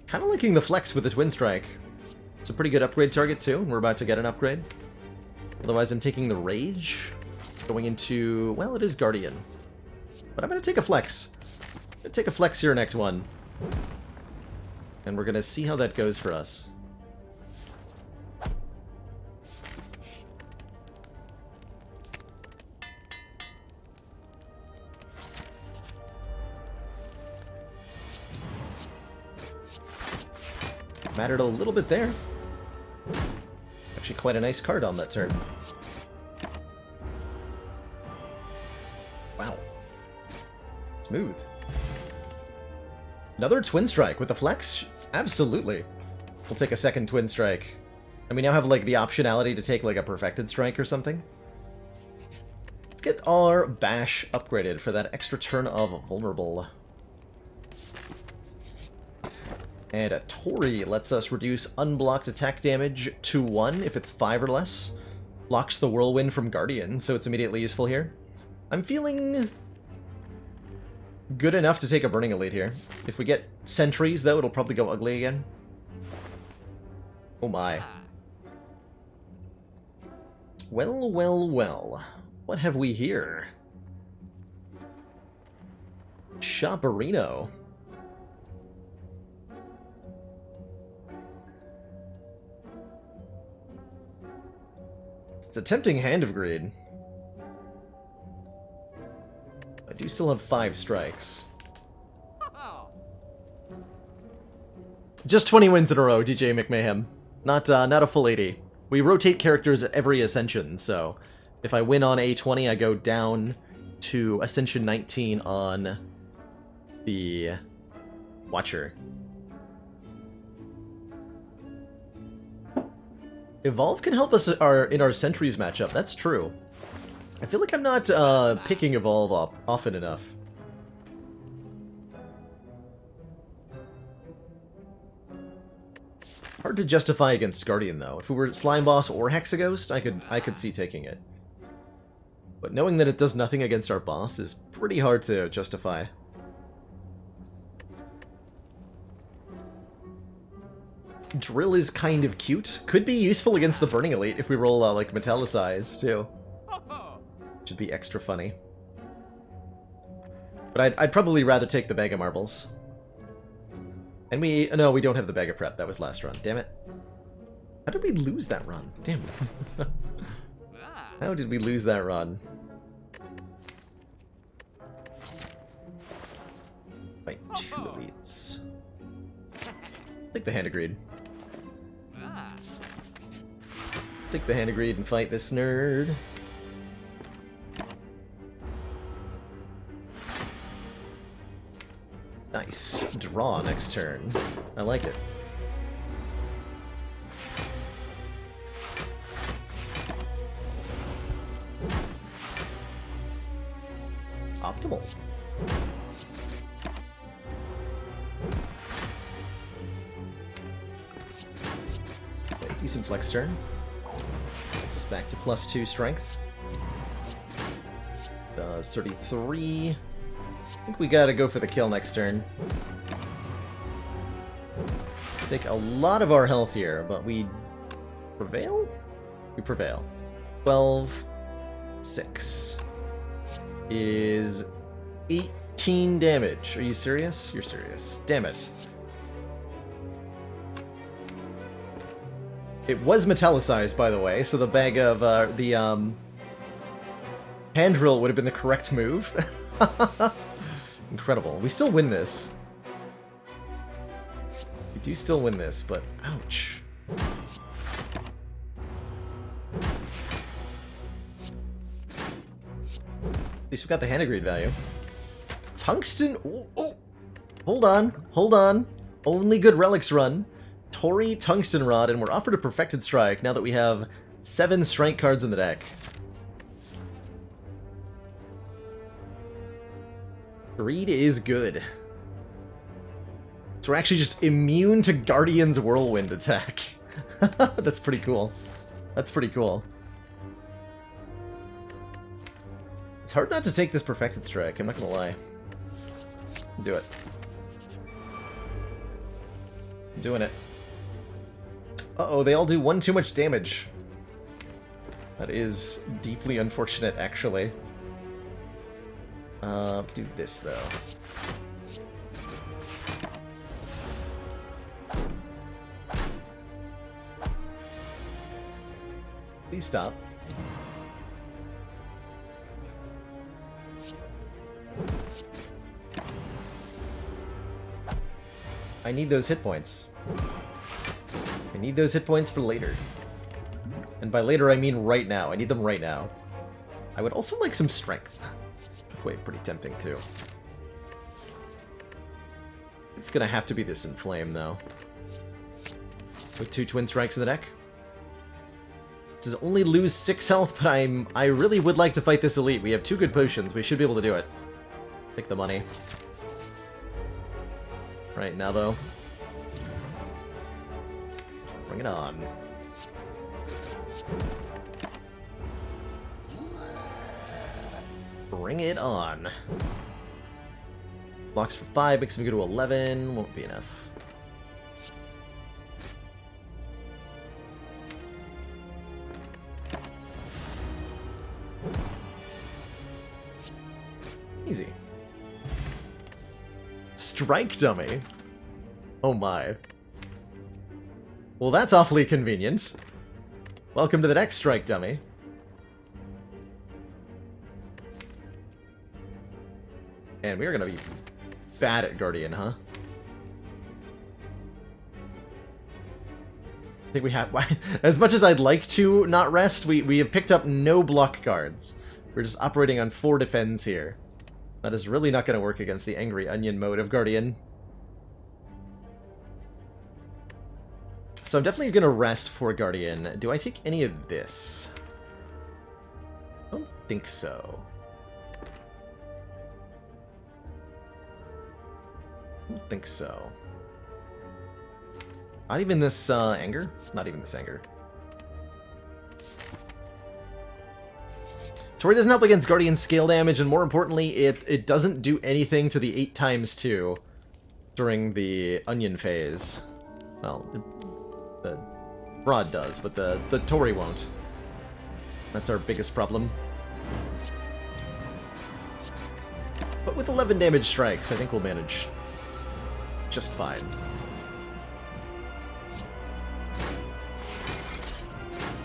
Kinda liking the Flex with the Twin Strike. It's a pretty good upgrade target too, and we're about to get an upgrade. Otherwise I'm taking the Rage. Going into... well, it is Guardian. But I'm gonna take a Flex. I'm gonna take a Flex here in Act 1. And we're gonna see how that goes for us. Mattered a little bit there. Actually quite a nice card on that turn. Wow. Smooth. Another Twin Strike with the Flex? Absolutely. We'll take a second Twin Strike. And we now have, like, the optionality to take, like, a Perfected Strike or something. Let's get our Bash upgraded for that extra turn of Vulnerable. And a Tori lets us reduce unblocked attack damage to 1 if it's 5 or less. Blocks the Whirlwind from Guardian, so it's immediately useful here. I'm feeling good enough to take a Burning Elite here. If we get Sentries, though, it'll probably go ugly again. Oh my. Well, well, well. What have we here? Shopperino. It's a tempting Hand of Greed. I do still have 5 strikes. Just 20 wins in a row, DJ McMahon. Not a full 80. We rotate characters at every Ascension, so if I win on A20, I go down to Ascension 19 on the Watcher. Evolve can help us in our Sentries matchup, that's true. I feel like I'm not picking Evolve up often enough. Hard to justify against Guardian, though. If we were Slime Boss or Hexaghost, I could see taking it. But knowing that it does nothing against our boss is pretty hard to justify. Drill is kind of cute. Could be useful against the Burning Elite if we roll, like, Metallicize, too. Should be extra funny. But I'd probably rather take the bag of marbles. And no, we don't have the bag of prep. That was last run. Damn it. How did we lose that run? Damn it. How did we lose that run? Fight 2 elites. Take the Hand of Greed. Take the Hand of Greed and fight this nerd. Nice. Draw next turn. I like it. Optimal. Okay, decent flex turn. Gets us back to +2 strength. Does 33. I think we gotta go for the kill next turn. Take a lot of our health here, but we prevail? We prevail. 12, 6 is 18 damage. Are you serious? You're serious. Damn it. It was metallicized, by the way, so the bag of, hand drill would have been the correct move. Incredible. We still win this. We do still win this, but ouch. At least we got the Hand of Greed value. Tungsten. Ooh, ooh. Hold on. Hold on. Only good relics run. Tori, Tungsten Rod, and we're offered a Perfected Strike now that we have 7 strike cards in the deck. Greed is good. So we're actually just immune to Guardian's Whirlwind attack. That's pretty cool. That's pretty cool. It's hard not to take this Perfected Strike, I'm not gonna lie. Do it. I'm doing it. Uh-oh, they all do one too much damage. That is deeply unfortunate, actually. Do this, though. Please stop. I need those hit points. I need those hit points for later. And by later, I mean right now. I need them right now. I would also like some strength. Wait, pretty tempting, too. It's gonna have to be this Inflame, though. With 2 Twin Strikes in the deck. This is only lose 6 health, but I really would like to fight this elite. We have 2 good potions. We should be able to do it. Take the money. Right now, though. Bring it on. Bring it on. Blocks for 5, makes me go to 11. Won't be enough. Easy. Strike dummy. Oh my. Well, that's awfully convenient. Welcome to the next strike dummy. And we're gonna be bad at Guardian, huh? I think we have... As much as I'd like to not rest, we have picked up no block cards. We're just operating on 4 defends here. That is really not going to work against the Angry Onion mode of Guardian. So I'm definitely going to rest for Guardian. Do I take any of this? I don't think so. I don't think so. Not even this Anger? Not even this Anger. Tori doesn't help against Guardian scale damage, and more importantly, it doesn't do anything to the 8x2 during the Onion phase. Well, the Broad does, but the Tori won't. That's our biggest problem. But with 11 damage strikes, I think we'll manage just fine.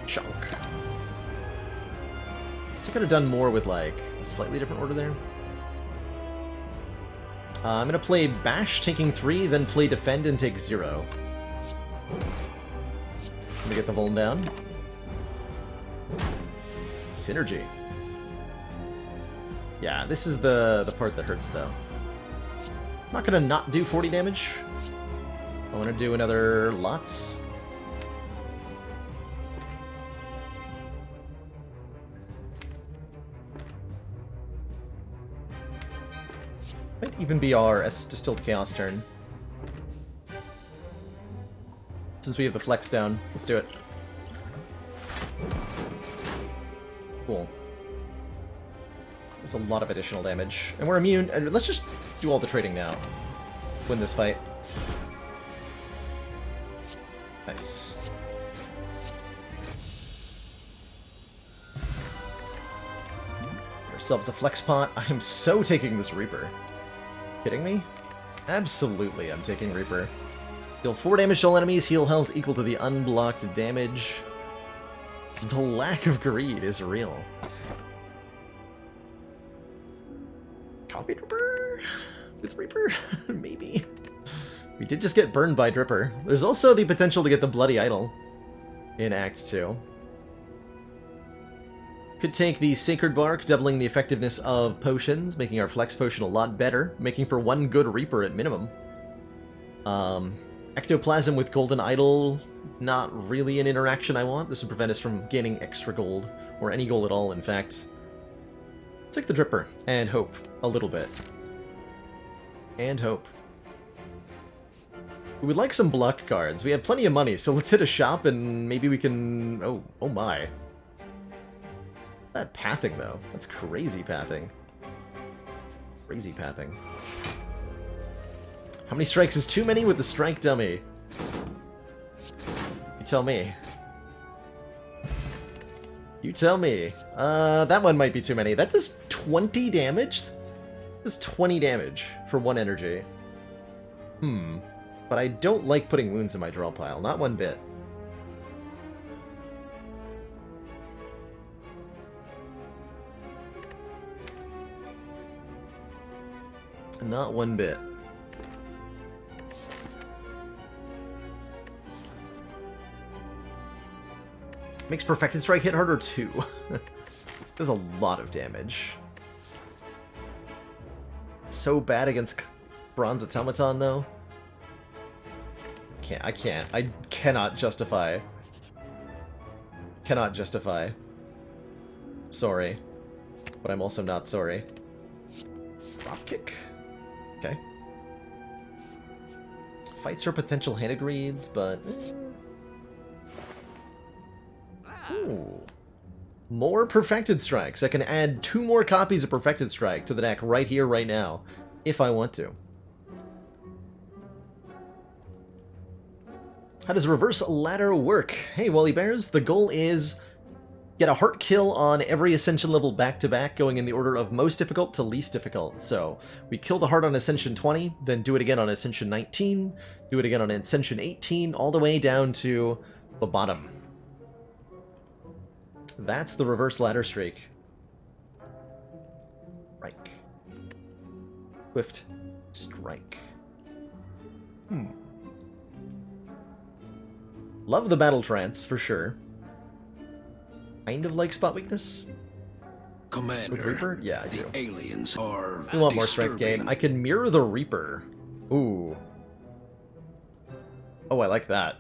Chunk. So I could have done more with, like, a slightly different order there. I'm going to play Bash, taking 3, then play Defend and take 0. Let me get the Vuln down. Synergy. Yeah, this is the part that hurts, though. I'm not going to not do 40 damage. I want to do another lots. Might even be our Distilled Chaos turn. Since we have the flex down, let's do it. Cool. There's a lot of additional damage. And we're immune. And let's just do all the trading now. Win this fight. Nice. Ourselves a flex pot. I am so taking this Reaper. Kidding me? Absolutely, I'm taking Reaper. Deal 4 damage to all enemies, heal health equal to the unblocked damage. The lack of greed is real. Coffee Dripper? With Reaper? Maybe. We did just get burned by Dripper. There's also the potential to get the Bloody Idol in Act 2. Could take the Sacred Bark, doubling the effectiveness of potions, making our Flex Potion a lot better, making for 1 good Reaper at minimum. Ectoplasm with Golden Idol, not really an interaction I want. This would prevent us from gaining extra gold, or any gold at all, in fact. Take the Dripper, and hope, a little bit. And hope. We would like some block cards. We have plenty of money, so let's hit a shop and maybe we can... Oh my. That pathing, though. That's crazy pathing. Crazy pathing. How many strikes is too many with the strike dummy? You tell me. You tell me. That one might be too many. That does 20 damage? That does 20 damage for 1 energy. But I don't like putting wounds in my draw pile. Not one bit. Not one bit. Makes Perfected Strike hit harder too. Does a lot of damage. So bad against Bronze Automaton though. I cannot justify. Cannot justify. Sorry. But I'm also not sorry. Dropkick. Okay. Fights her potential hand agreeds, but... Ooh. More Perfected Strikes. I can add 2 more copies of Perfected Strike to the deck right here, right now, if I want to. How does Reverse Ladder work? Hey, Wally Bears, the goal is get a heart kill on every Ascension level back-to-back, going in the order of most difficult to least difficult. So, we kill the heart on Ascension 20, then do it again on Ascension 19, do it again on Ascension 18, all the way down to the bottom. That's the Reverse Ladder Streak. Strike. Swift Strike. Love the Battle Trance, for sure. Kind of like Spot Weakness. Commander, With Reaper? Yeah, I the do. aliens are We want more strength gain. I can mirror the Reaper. Ooh. Oh, I like that.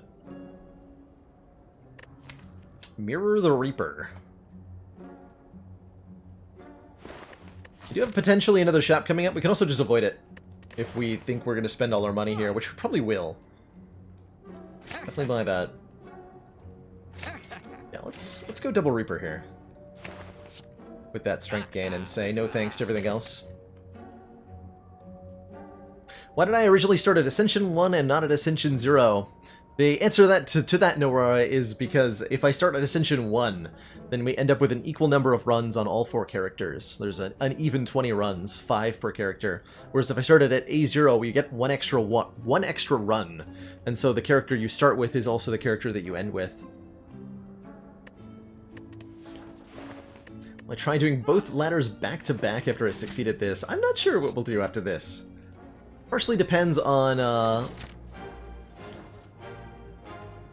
Mirror the Reaper. We do have potentially another shop coming up. We can also just avoid it if we think we're going to spend all our money here, which we probably will. Definitely buy that. Yeah, let's go double Reaper here. With that strength gain and say no thanks to everything else. Why did I originally start at Ascension 1 and not at Ascension 0? The answer to that, Nora, is because if I start at Ascension 1, then we end up with an equal number of runs on all 4 characters. There's an even 20 runs, 5 per character. Whereas if I started at A0, we get one extra run. And so the character you start with is also the character that you end with. I try doing both ladders back to back after I succeed at this. I'm not sure what we'll do after this. Partially depends on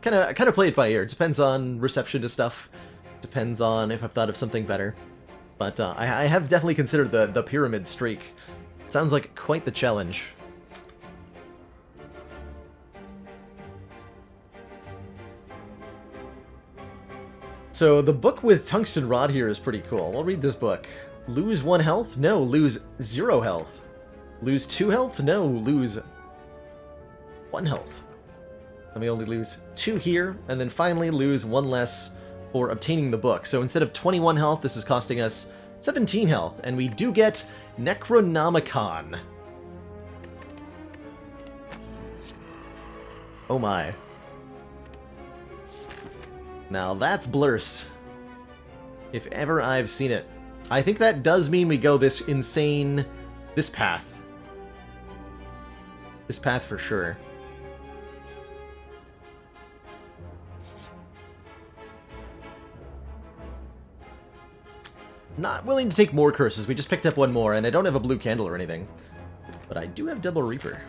kind of play it by ear. Depends on reception to stuff. Depends on if I've thought of something better. But I have definitely considered the pyramid streak. Sounds like quite the challenge. So the book with Tungsten Rod here is pretty cool. I'll read this book. Lose 1 health? No, lose 0 health. Lose 2 health? No, lose 1 health. Let me only lose 2 here, and then finally lose 1 less for obtaining the book. So instead of 21 health, this is costing us 17 health, and we do get Necronomicon. Oh my. Now that's Blurse. If ever I've seen it. I think that does mean we go this path. This path for sure. Not willing to take more curses. We just picked up 1 more, and I don't have a blue candle or anything. But I do have Double Reaper.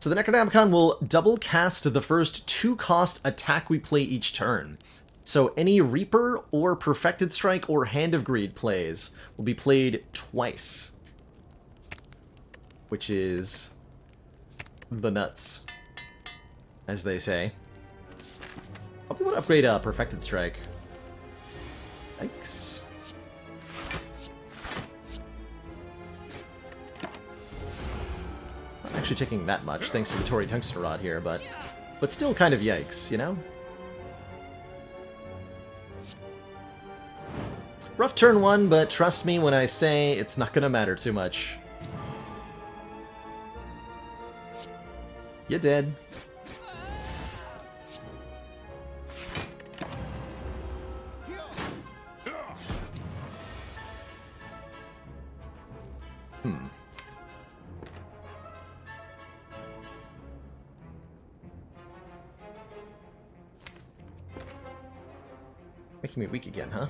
So the Necronomicon will double cast the first 2-cost attack we play each turn. So any Reaper or Perfected Strike or Hand of Greed plays will be played twice. Which is the nuts, as they say. Probably want to upgrade Perfected Strike. Yikes. actually taking that much, thanks to the Torii Tungsten Rod here, but still kind of yikes, you know? Rough turn 1, but trust me when I say it's not gonna matter too much. You're dead. Making me weak again, huh?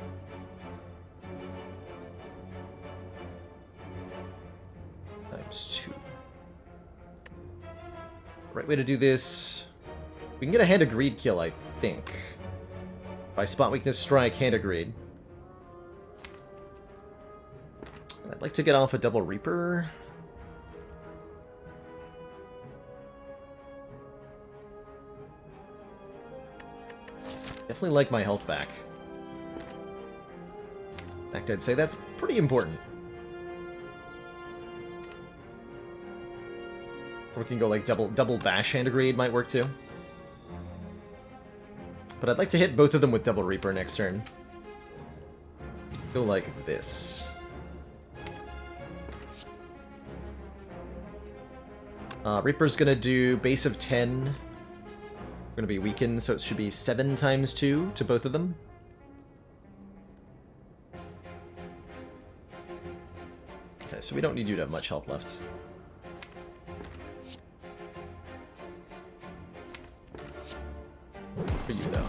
×2. Right way to do this. We can get a Hand of Greed kill, I think. By spot weakness strike, Hand of Greed. I'd like to get off a double Reaper. Definitely like my health back. In fact, I'd say that's pretty important. Or we can go like double bash Hand of Greed might work too. But I'd like to hit both of them with double Reaper next turn. Go like this. Reaper's gonna do base of 10. We're gonna be weakened, so it should be 7 times 2 to both of them. Okay, so we don't need you to have much health left. For you, though.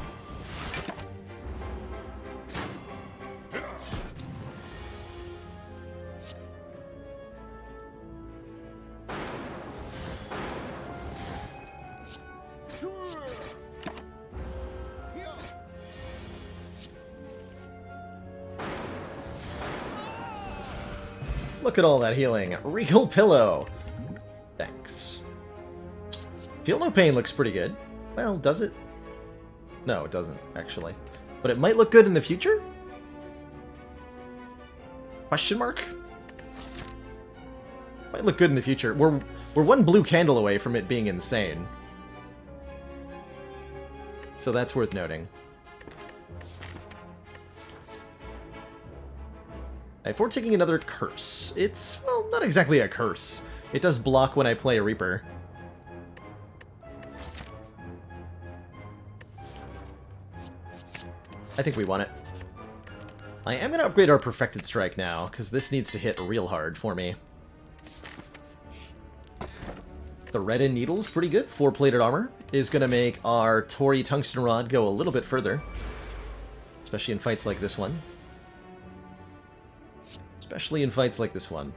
Look at all that healing. Regal Pillow. Thanks. Feel No Pain looks pretty good. Well, does it? No, it doesn't, actually. But it might look good in the future? Question mark? Might look good in the future. We're one blue candle away from it being insane. So that's worth noting. Before taking another curse. It's, well, not exactly a curse. It does block when I play a Reaper. I think we want it. I am going to upgrade our Perfected Strike now, because this needs to hit real hard for me. The Red in Needles, pretty good. 4-plated armor is going to make our Torii Tungsten Rod go a little bit further. Especially in fights like this one. Especially in fights like this one.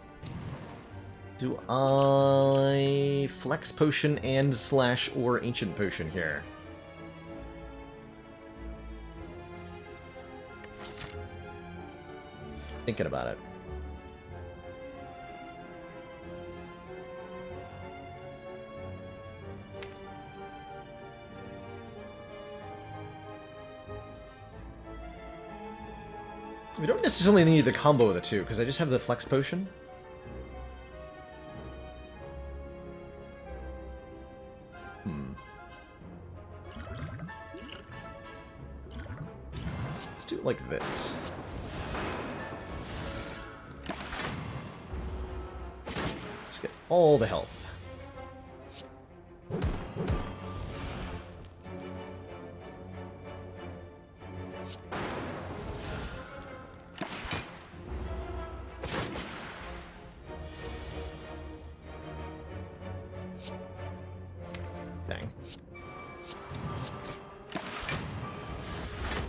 Do I Flex Potion and / or Ancient Potion here? Thinking about it. We don't necessarily need the combo of the two, because I just have the Flex Potion. Let's do it like this. Let's get all the health.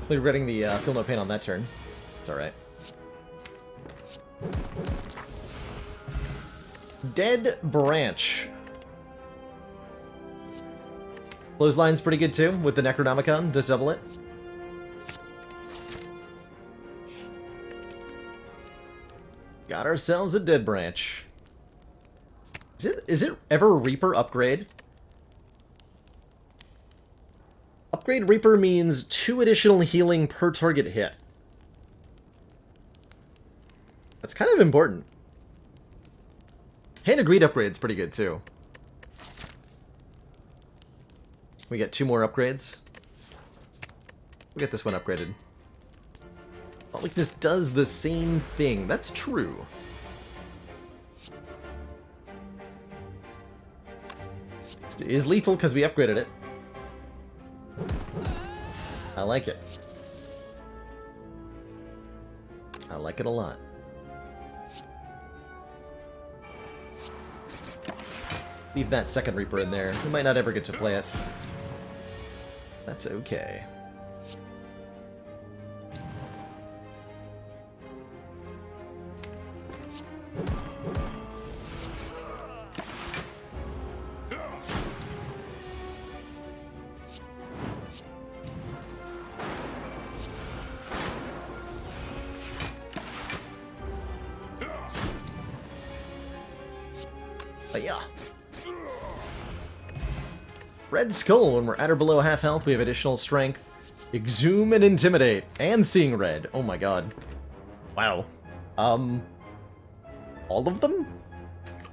Regretting the Feel No Pain on that turn. It's alright. Dead Branch. Clothesline's pretty good too, with the Necronomicon to double it. Got ourselves a Dead Branch. Is it ever Reaper upgrade? Upgrade Reaper means 2 additional healing per target hit. That's kind of important. Hand of Greed upgrade's pretty good too. We get 2 more upgrades. We'll get this one upgraded. Spot weakness does the same thing. That's true. It is lethal because we upgraded it. I like it. I like it a lot. Leave that second Reaper in there. We might not ever get to play it. That's okay. But yeah. Red Skull, when we're at or below half health, we have additional strength, exhume and intimidate, and seeing red. Oh my god. Wow. All of them?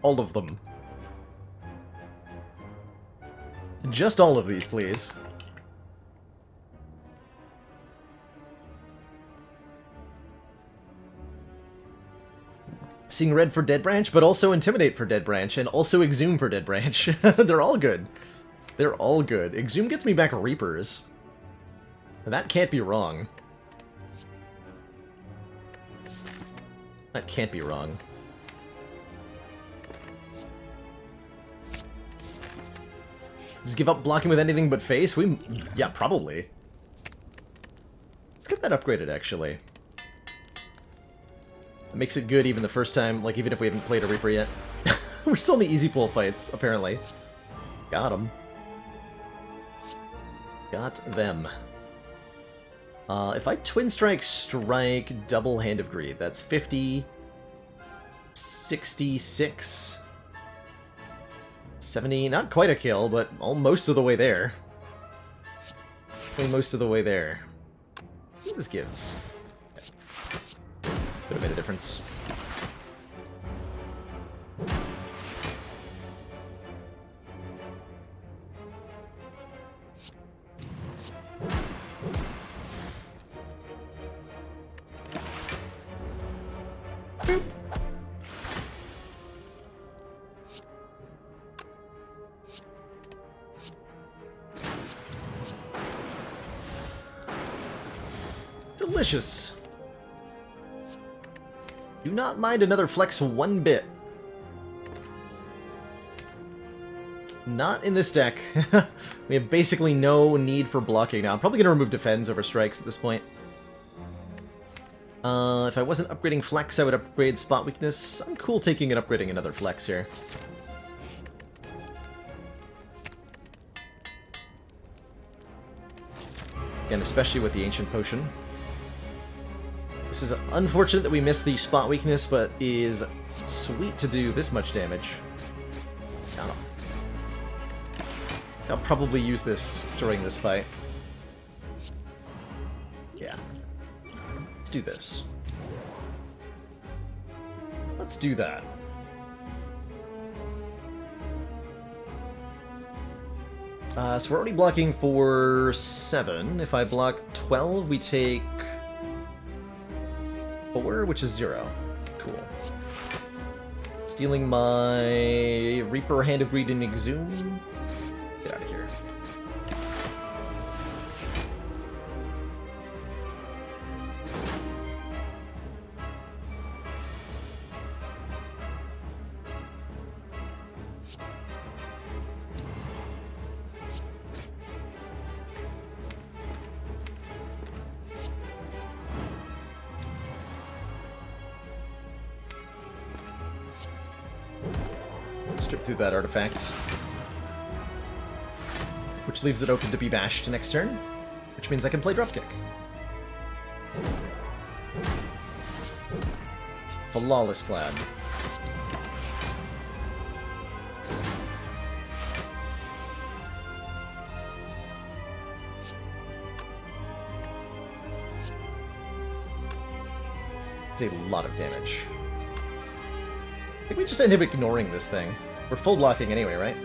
All of them. Just all of these, please. Seeing red for Dead Branch, but also Intimidate for Dead Branch, and also Exhume for Dead Branch. They're all good. They're all good. Exhume gets me back Reapers. That can't be wrong. That can't be wrong. Just give up blocking with anything but face? Yeah, probably. Let's get that upgraded, actually. It makes it good even the first time, like even if we haven't played a Reaper yet. We're still in the easy pull fights, apparently. Got him. Got them. If I Twin Strike, double Hand of Greed, that's 50, 66, 70, not quite a kill, but almost of the way there. Most of the way there. What this gives. Could have made a difference. Boop. Delicious. Do not mind another flex one bit. Not in this deck. We have basically no need for blocking now. I'm probably going to remove defense over strikes at this point. If I wasn't upgrading flex, I would upgrade spot weakness. I'm cool taking and upgrading another flex here. Again, especially with the Ancient Potion. This is unfortunate that we missed the spot weakness, but is sweet to do this much damage. Got him. I'll probably use this during this fight. Yeah. Let's do this. Let's do that. So we're already blocking for 7. If I block 12, we take 4, which is 0. Cool. Stealing my Reaper, Hand of Greed, and Exhume. Get out of here. Strip through that artifact. Which leaves it open to be bashed next turn, which means I can play Dropkick. Flawless Plaid. It's a lot of damage. I think we just end up ignoring this thing. We're full blocking anyway, right?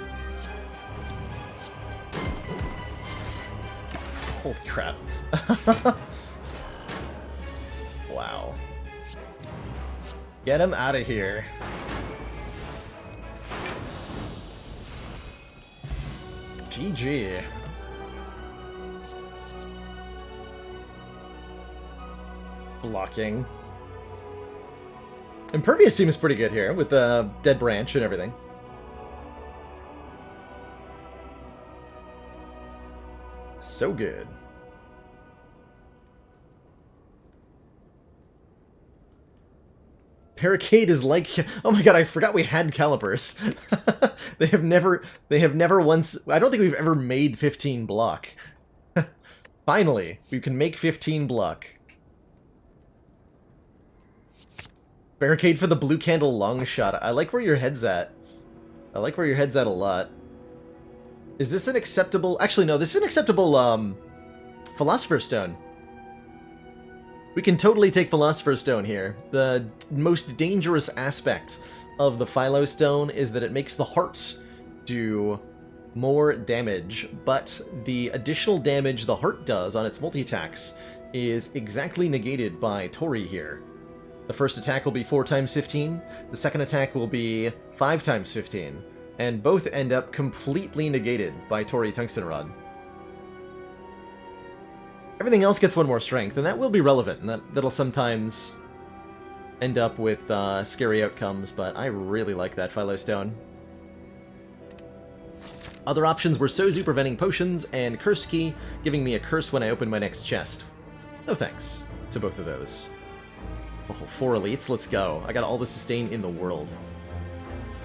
Holy crap. Wow. Get him out of here. GG. Blocking. Impervious seems pretty good here, with the dead branch and everything. So good. Barricade is like... Oh my god, I forgot we had calipers. They have never once... I don't think we've ever made 15 block. Finally, we can make 15 block. Barricade for the blue candle long shot. I like where your head's at. I like where your head's at a lot. Is this an acceptable... Actually, no, this is an acceptable, Philosopher's Stone. We can totally take Philosopher's Stone here. The most dangerous aspect of the Philo Stone is that it makes the heart do more damage, but the additional damage the heart does on its multi-attacks is exactly negated by Tori here. The first attack will be 4 times 15, the second attack will be 5 times 15, and both end up completely negated by Tori Tungsten Rod. Everything else gets 1 more strength, and that will be relevant, and that'll sometimes end up with scary outcomes, but I really like that Philo Stone. Other options were Sozu preventing potions, and Curse Key giving me a curse when I open my next chest. No thanks to both of those. Oh, 4 elites, let's go. I got all the sustain in the world.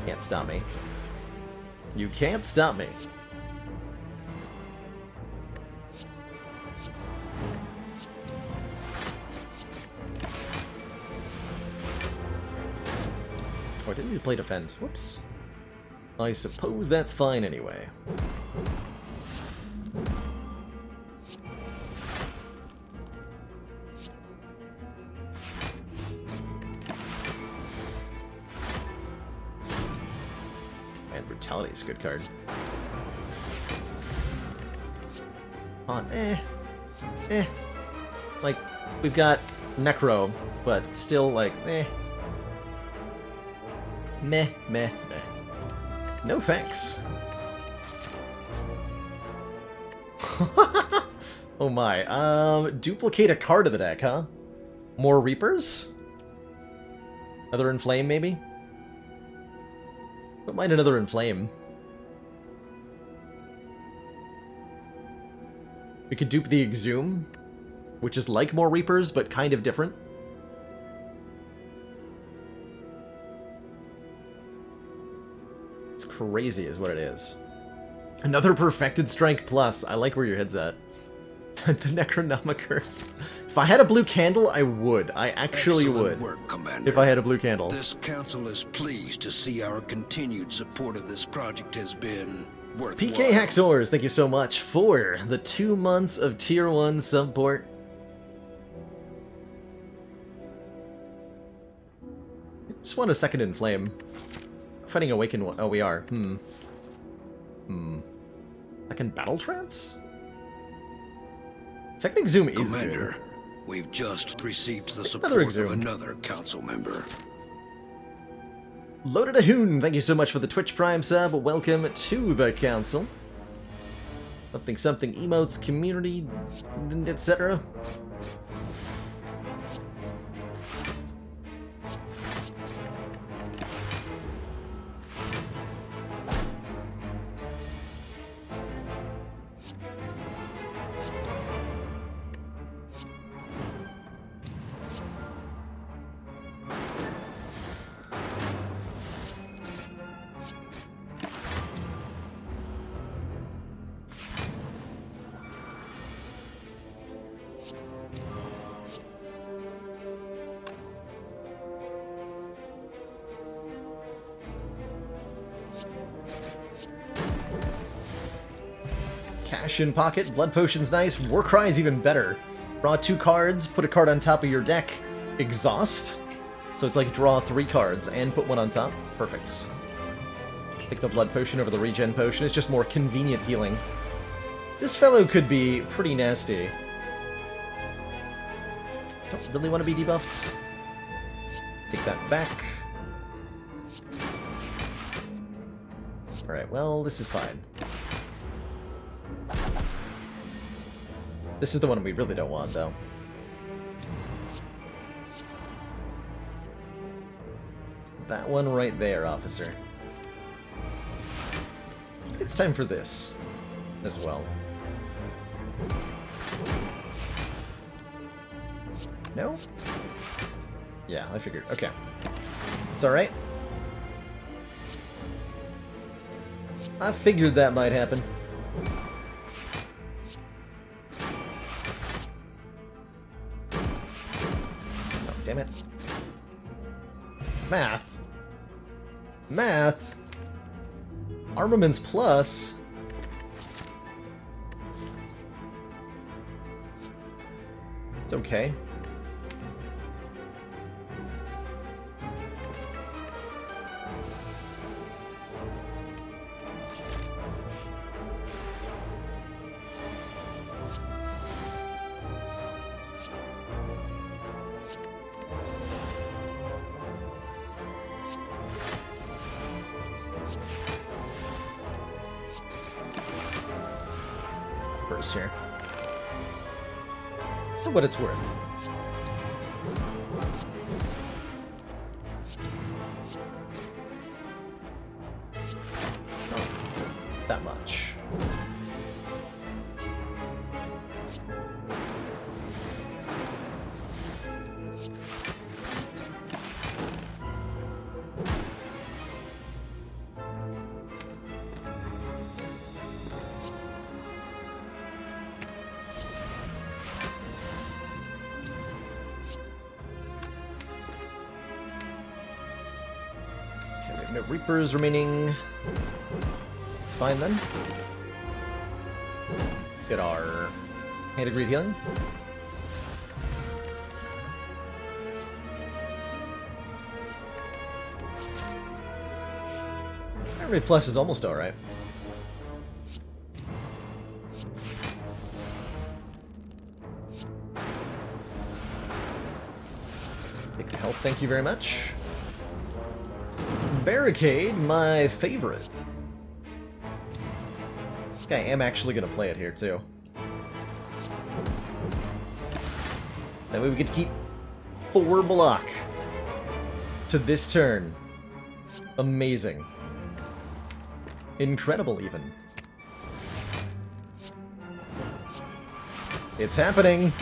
Can't stop me. You can't stop me. Oh, I didn't need to play defense. Whoops. I suppose that's fine anyway. And Brutality is a good card. Like, we've got Necro, but still, like, Meh. No thanks. Oh my. Duplicate a card of the deck, huh? More Reapers? Another Inflame, maybe? Don't mind another Inflame. We could dupe the Exhume, which is like more Reapers, but kind of different. It's crazy is what it is. Another Perfected Strength Plus. I like where your head's at. The Necronomicurse. If I had a blue candle, I would. I actually would. Work, Commander. If I had a blue candle. This council is pleased to see our continued support of this project has been worthwhile. PK Haxors, thank you so much for the 2 months of Tier 1 support. Just want a second Inflame. Fighting Awaken one. Oh, we are. Second Battle Trance? Second Exhume is Commander, good. we've just received the Another support Exhume. of another council member. Loaded a Hoon, thank you so much for the Twitch Prime sub. Welcome to the council. Something emotes, community, etc. Cash in pocket, Blood Potion's nice, War Cry's even better. Draw 2 cards, put a card on top of your deck, exhaust. So it's like draw 3 cards and put 1 on top. Perfect. Take the Blood Potion over the Regen Potion, it's just more convenient healing. This fellow could be pretty nasty. Don't really want to be debuffed. Take that back. Alright, well, this is fine. This is the one we really don't want, though. That one right there, officer. It's time for this as well. No? Yeah, I figured. Okay. It's alright. I figured that might happen. Oh, damn it. Math. Math? Armaments plus? It's okay. Here. For what it's worth. Not that much. No Reapers remaining. It's fine then. Get our Hand of Greed healing. Every plus is almost alright. Take the health, thank you very much. Barricade, my favorite. I am actually going to play it here, too. That way we get to keep 4 block to this turn. Amazing. Incredible, even. It's happening!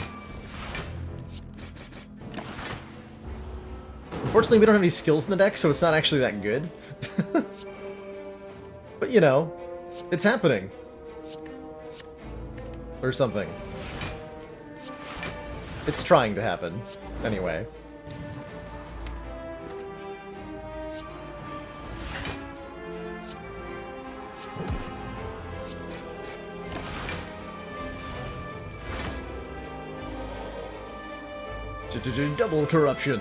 Unfortunately, we don't have any skills in the deck, so it's not actually that good. But, you know, it's happening. Or something. It's trying to happen. Anyway. Double corruption.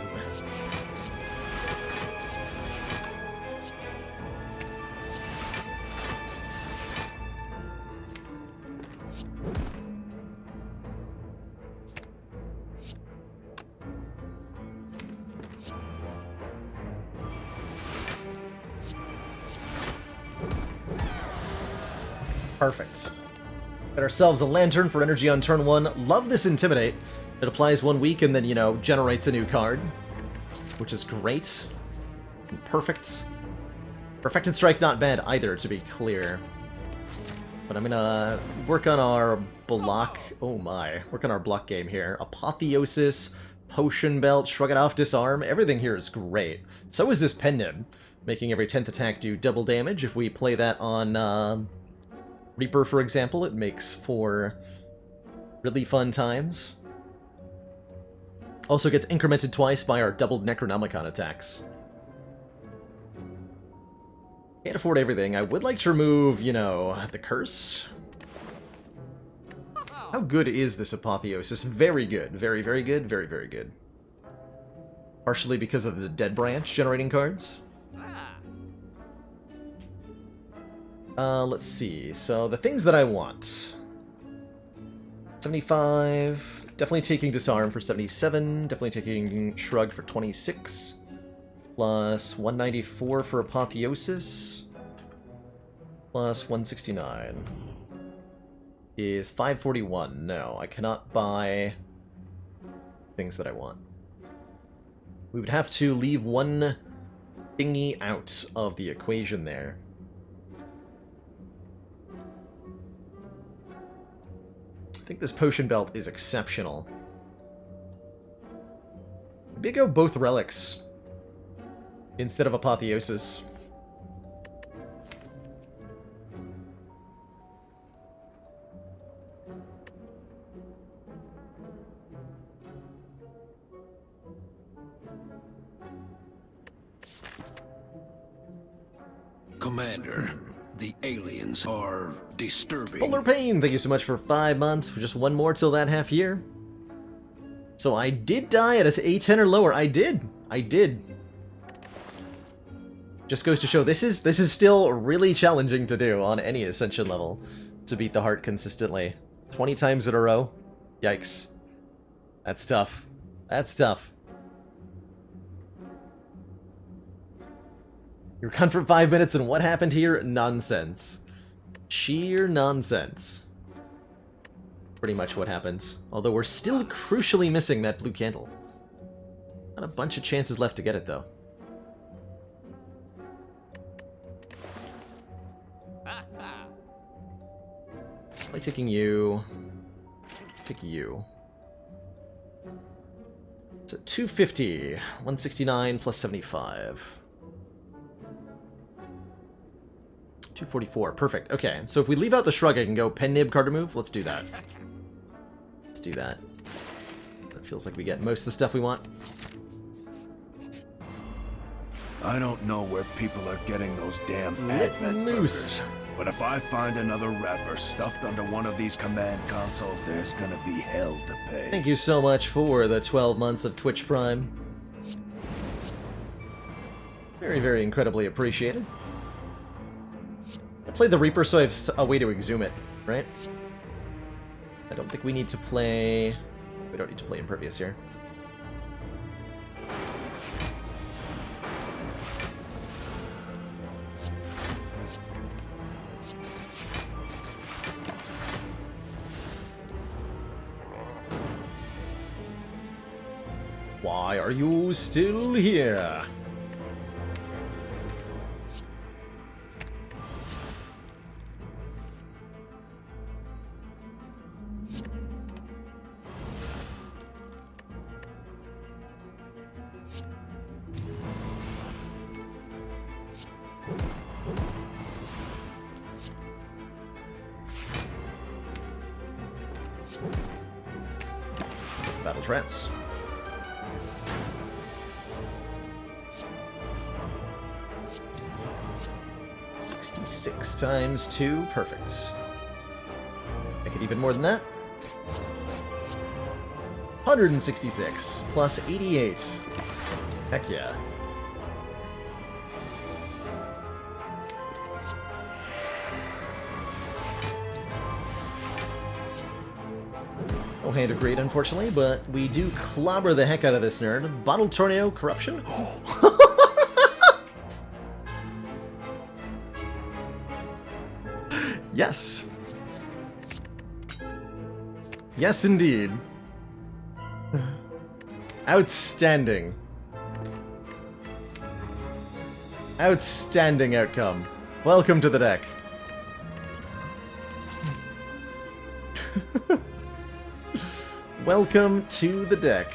Perfect. Get ourselves a lantern for energy on turn 1. Love this Intimidate. It applies 1 week and then, you know, generates a new card. Which is great. Perfect. Perfected Strike not bad either, to be clear. But I'm gonna work on our block... Oh my. Work on our block game here. Apotheosis, Potion Belt, Shrug It Off, Disarm. Everything here is great. So is this Pendant, making every 10th attack do double damage. If we play that on Reaper, for example, it makes for really fun times. Also gets incremented twice by our doubled Necronomicon attacks. Can't afford everything. I would like to remove, you know, the curse. How good is this Apotheosis? Very good. Very, very good. Very, very good. Partially because of the Dead Branch generating cards. Let's see. So, the things that I want. 75. Definitely taking Disarm for 77. Definitely taking Shrug for 26. Plus 194 for Apotheosis. Plus 169. Is 541. No, I cannot buy things that I want. We would have to leave one thingy out of the equation there. I think this potion belt is exceptional. Maybe go both relics instead of Apotheosis. Commander, the aliens are disturbing. Polar Pain, thank you so much for 5 months, for just one more till that half year. So I did die at a A10 or lower. I did. Just goes to show this is still really challenging to do on any Ascension level, to beat the heart consistently. 20 times in a row? Yikes. That's tough. That's tough. You're gone for 5 minutes, and what happened here? Nonsense. Sheer nonsense. Pretty much what happens. Although we're still crucially missing that blue candle. Not a bunch of chances left to get it, though. Probably taking you. Take you. So 250. 169 plus 75. 244. Perfect. Okay, so if we leave out the Shrug, I can go Pen Nib, Card Remove. Let's do that. Let's do that. That feels like we get most of the stuff we want. I don't know where people are getting those damn Let Advent loose. burgers, but if I find another wrapper stuffed under one of these command consoles, there's gonna be hell to pay. Thank you so much for the 12 months of Twitch Prime. Very, very incredibly appreciated. I played the Reaper, so I have a way to exhume it, right? I don't think we need to play... We don't need to play Impervious here. Why are you still here? Battle Trance. Times 2, perfect. Make it even more than that. 166 plus 88. Heck yeah. No Hand of Greed, unfortunately, but we do clobber the heck out of this nerd. Bottle Tornado Corruption. Yes. Yes, indeed. Outstanding. Outstanding outcome. Welcome to the deck. Welcome to the deck.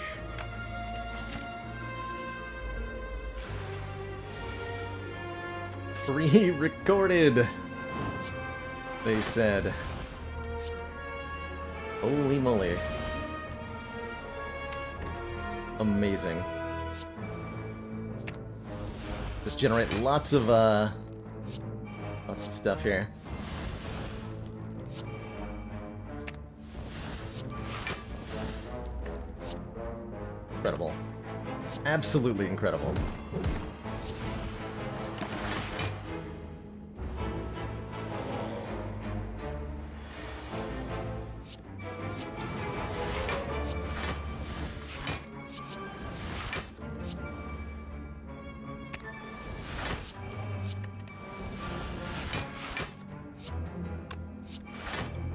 Pre-recorded, they said. Holy moly. Amazing. Just generate lots of stuff here. Incredible. Absolutely incredible.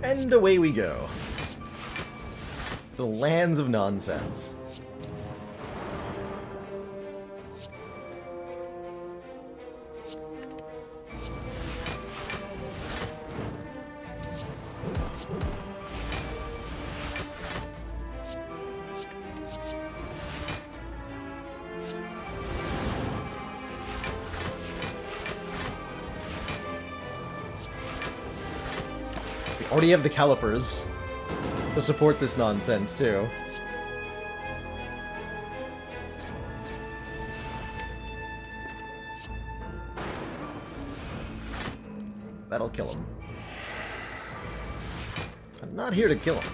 And away we go. The lands of nonsense. Already have the calipers to support this nonsense, too. That'll kill him. I'm not here to kill him.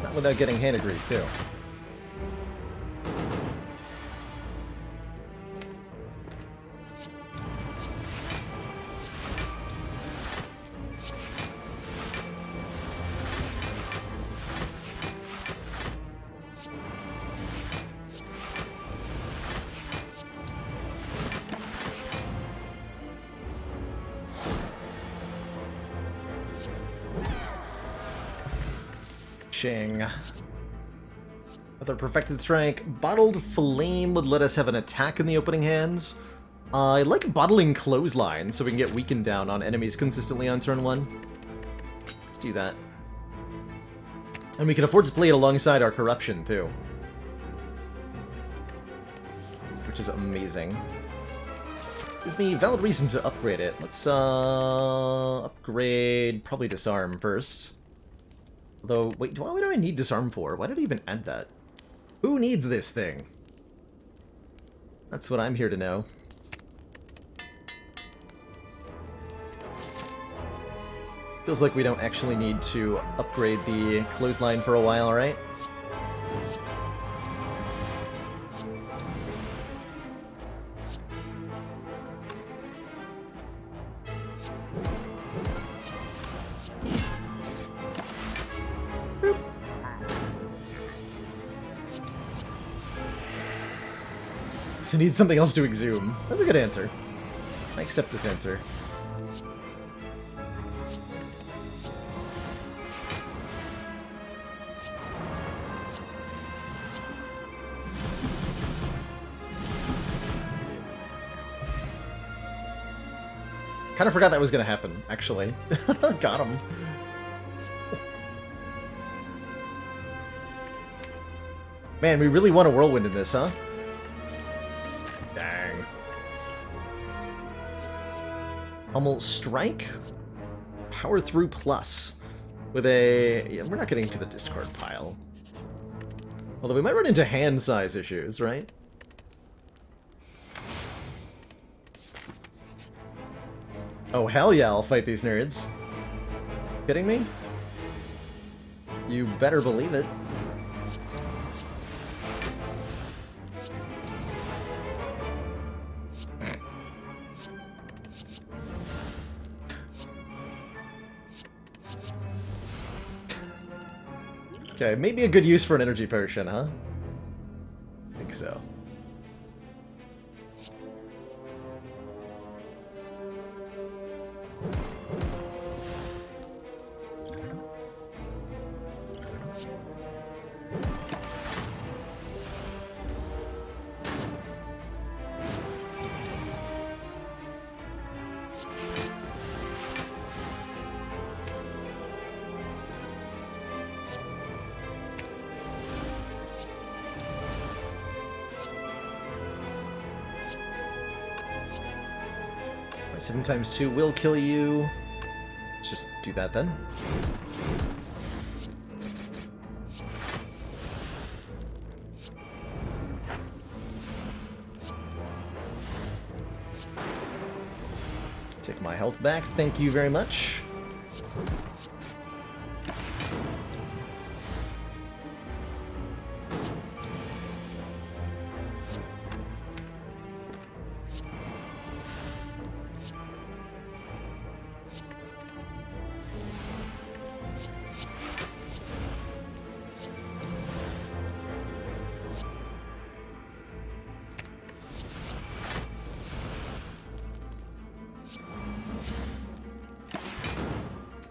Not without getting hand agreed, too. Other perfected strike. Bottled Flame would let us have an attack in the opening hands. I like bottling Clothesline so we can get weakened down on enemies consistently on turn 1. Let's do that. And we can afford to play it alongside our Corruption, too. Which is amazing. Gives me valid reason to upgrade it. Let's, upgrade probably Disarm first. Although, wait, what do I need Disarm for? Why did I even add that? Who needs this thing? That's what I'm here to know. Feels like we don't actually need to upgrade the Clothesline for a while, right? So need something else to exhume. That's a good answer. I accept this answer. Kind of forgot that was going to happen, actually. Got him. Man, we really want a whirlwind in this, huh? Dang. Hummel Strike? Power Through Plus. With a... Yeah, we're not getting to the discard pile. Although we might run into hand size issues, right? Oh, hell yeah, I'll fight these nerds. Kidding me? You better believe it. Okay, maybe a good use for an energy potion, huh? I think so. My 7 times 2 will kill you. Let's just do that then. Take my health back, thank you very much.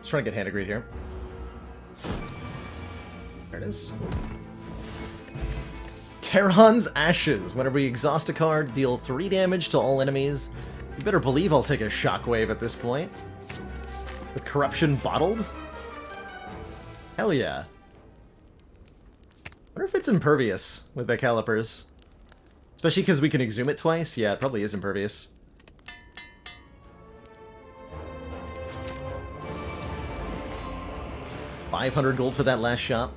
Just trying to get hand agreed here. There it is. Charon's Ashes. Whenever we exhaust a card, deal 3 damage to all enemies. You better believe I'll take a shockwave at this point. With Corruption bottled? Hell yeah. Wonder if it's impervious with the calipers. Especially because we can exhume it twice. Yeah, it probably is impervious. $500 gold for that last shot.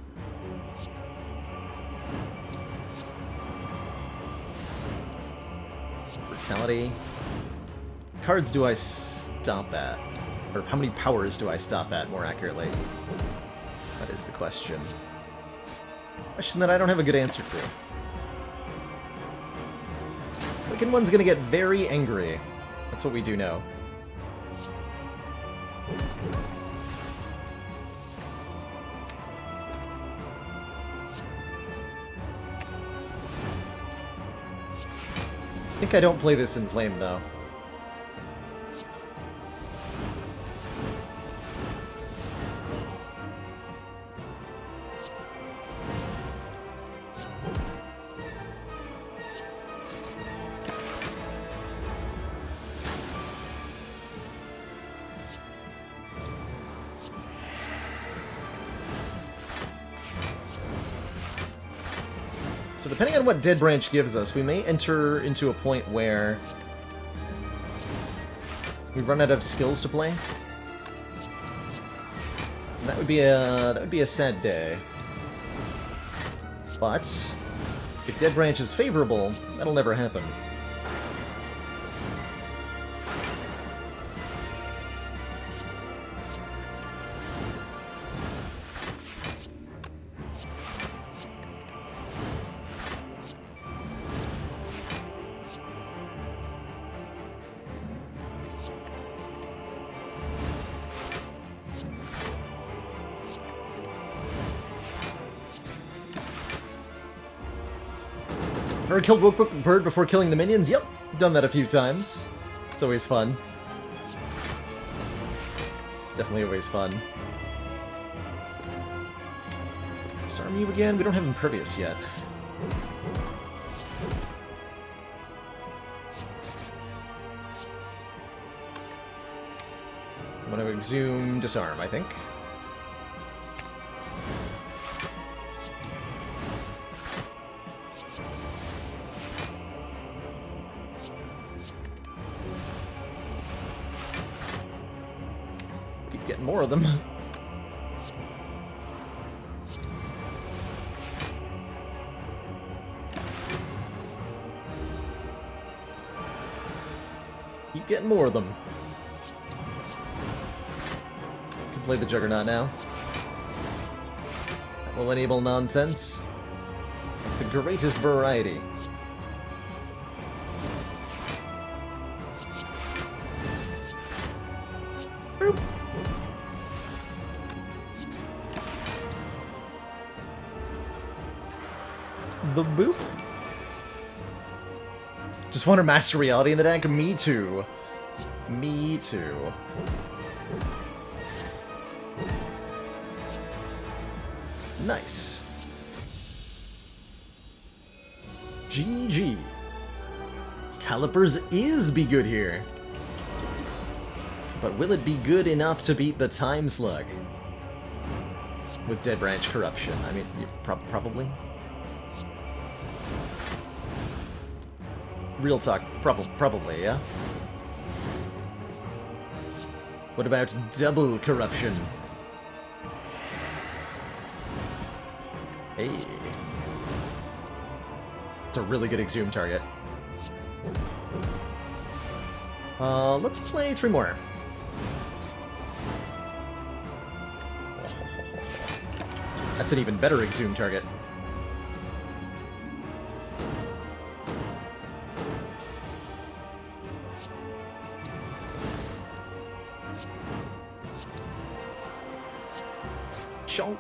Brutality. Cards do I stop at? Or how many powers do I stop at, more accurately? That is the question. Question that I don't have a good answer to. Wicked One's gonna get very angry. That's what we do know. I think I don't play this in Flame, though. So depending on what Dead Branch gives us, we may enter into a point where we run out of skills to play. And that would be a sad day. But if Dead Branch is favorable, that'll never happen. Ever killed Woke Bird before killing the minions? Yep, done that a few times. It's always fun. It's definitely always fun. Disarm you again? We don't have Impervious yet. I'm gonna exhume Disarm, I think. Getting more of them. Keep getting more of them. Can play the Juggernaut now. That will enable nonsense. The greatest variety. Boop. The boop. Just want to master reality in the deck? Me too. Me too. Nice. GG. Calipers is be good here. But will it be good enough to beat the Time Slug? With Dead Branch Corruption. I mean, probably. Real talk, probably, yeah? What about double corruption? Hey. It's a really good exhume target. Let's play 3 more. That's an even better exhume target. Chunk.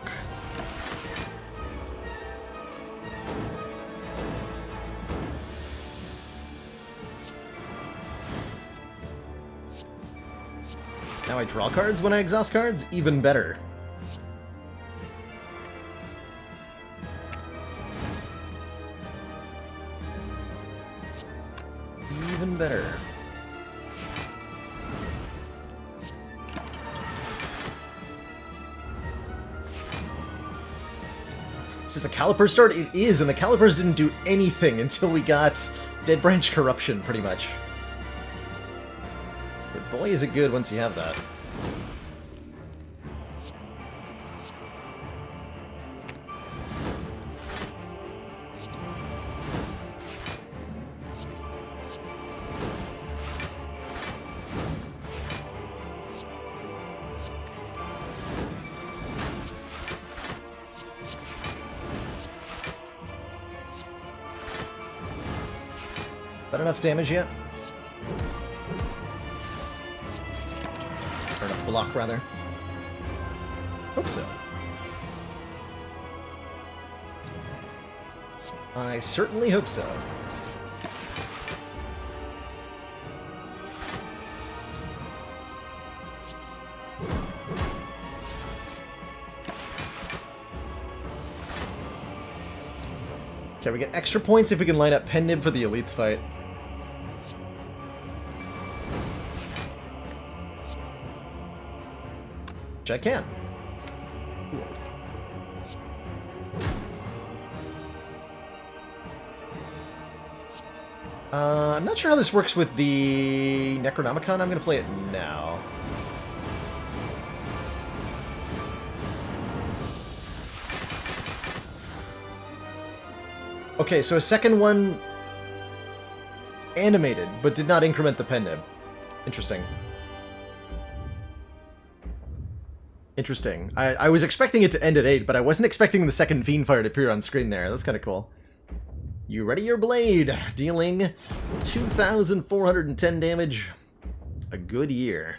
Now now I draw cards when I exhaust cards? Even better. Even better. Is this a Caliper start? It is, and the Calipers didn't do anything until we got Dead Branch Corruption, pretty much. But boy, is it good once you have that. That enough damage yet? Or enough block, rather. Hope so. I certainly hope so. Okay, we get extra points if we can line up Pendib for the Elites fight. Which I can. Cool. I'm not sure how this works with the Necronomicon. I'm going to play it now. Okay, so a second one animated, but did not increment the Pendib. Interesting. Interesting. I was expecting it to end at 8, but I wasn't expecting the second Fiendfire to appear on screen there. That's kind of cool. You ready your blade, dealing 2,410 damage. A good year.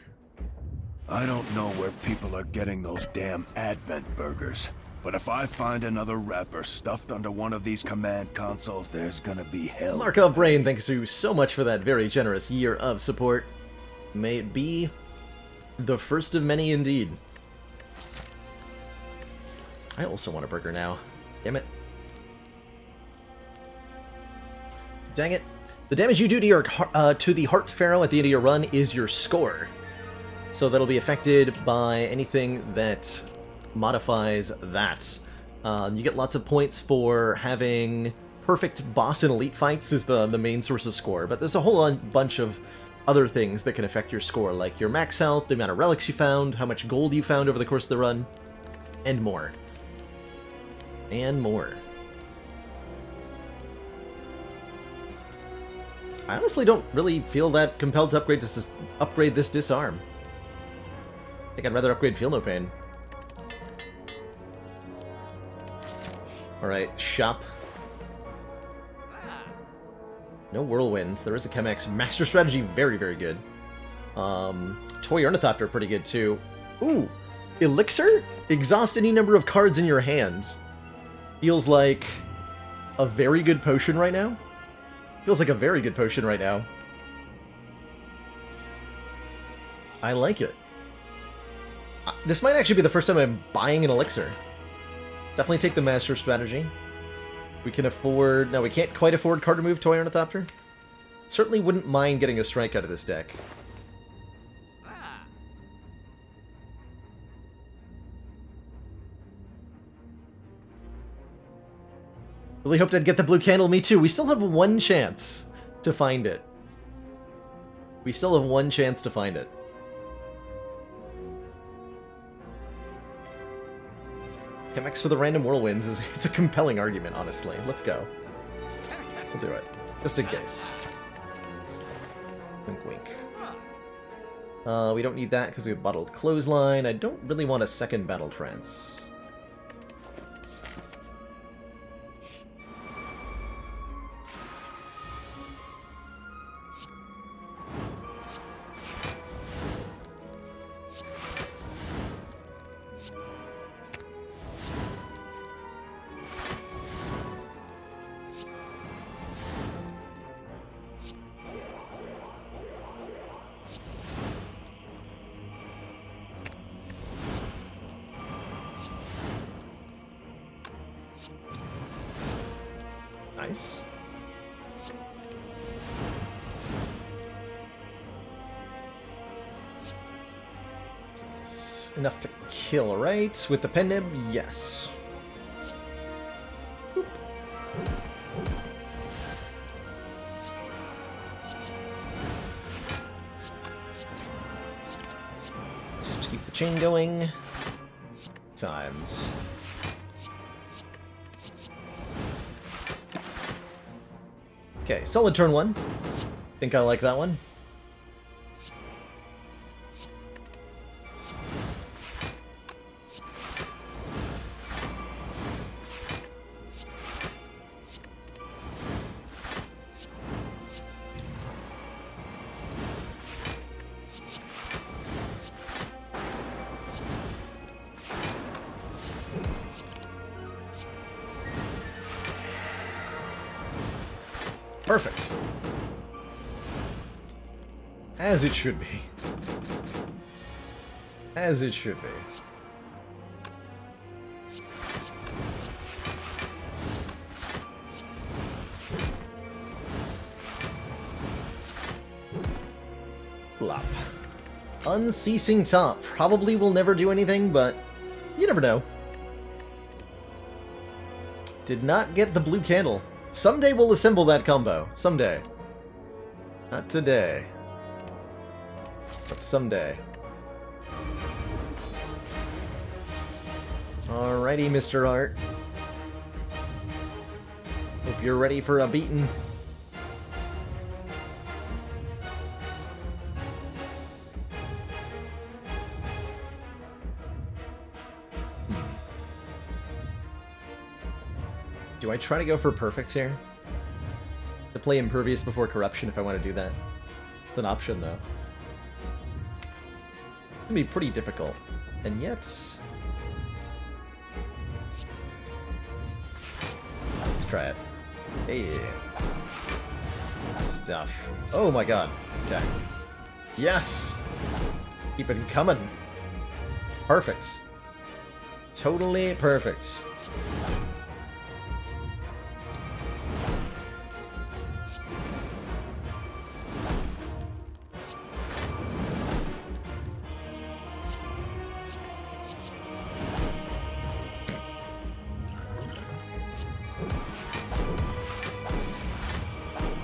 I don't know where people are getting those damn Advent burgers, but if I find another wrapper stuffed under one of these command consoles, there's gonna be hell. Markov Brain, thanks you so much for that very generous year of support. May it be the first of many indeed. I also want a burger now. Damn it. Dang it. The damage you do to your to the Heart Pharaoh at the end of your run is your score. So that'll be affected by anything that modifies that. You get lots of points for having perfect boss and elite fights is the main source of score, but there's a whole bunch of other things that can affect your score, like your max health, the amount of relics you found, how much gold you found over the course of the run, and more. And more. I honestly don't really feel that compelled to upgrade this disarm. I think I'd rather upgrade Feel No Pain. Alright, shop. No whirlwinds. There is a Chemex. Master Strategy, very, very good. Toy Ornithopter, pretty good too. Ooh! Elixir? Exhaust any number of cards in your hands. Feels like a very good potion right now. Feels like a very good potion right now. I like it. This might actually be the first time I'm buying an elixir. Definitely take the Master Strategy. We can afford... No, we can't quite afford card remove Toy Ornithopter. Certainly wouldn't mind getting a strike out of this deck. Really hoped I'd get the blue candle, me too. We still have one chance to find it. We still have one chance to find it. Chemex for the random whirlwinds is it's a compelling argument, honestly. Let's go. We'll do it. Just in case. Wink wink. We don't need that because we have Bottled Clothesline. I don't really want a second Battle Trance. Nice. It's enough to kill, right? With the pen nib? Yes. Just to keep the chain going. Times. Okay, solid turn one. Think I like that one. Perfect. As it should be. As it should be. Plop. Unceasing top. Probably will never do anything, but you never know. Did not get the blue candle. Someday we'll assemble that combo. Someday. Not today. But someday. Alrighty, Mr. Art. Hope you're ready for a beating. Do I try to go for perfect here? To play Impervious before Corruption if I want to do that. It's an option, though. It's gonna be pretty difficult. And yet... let's try it. Hey. Stuff. Oh my god. Okay. Yes! Keep it coming. Perfect. Totally perfect.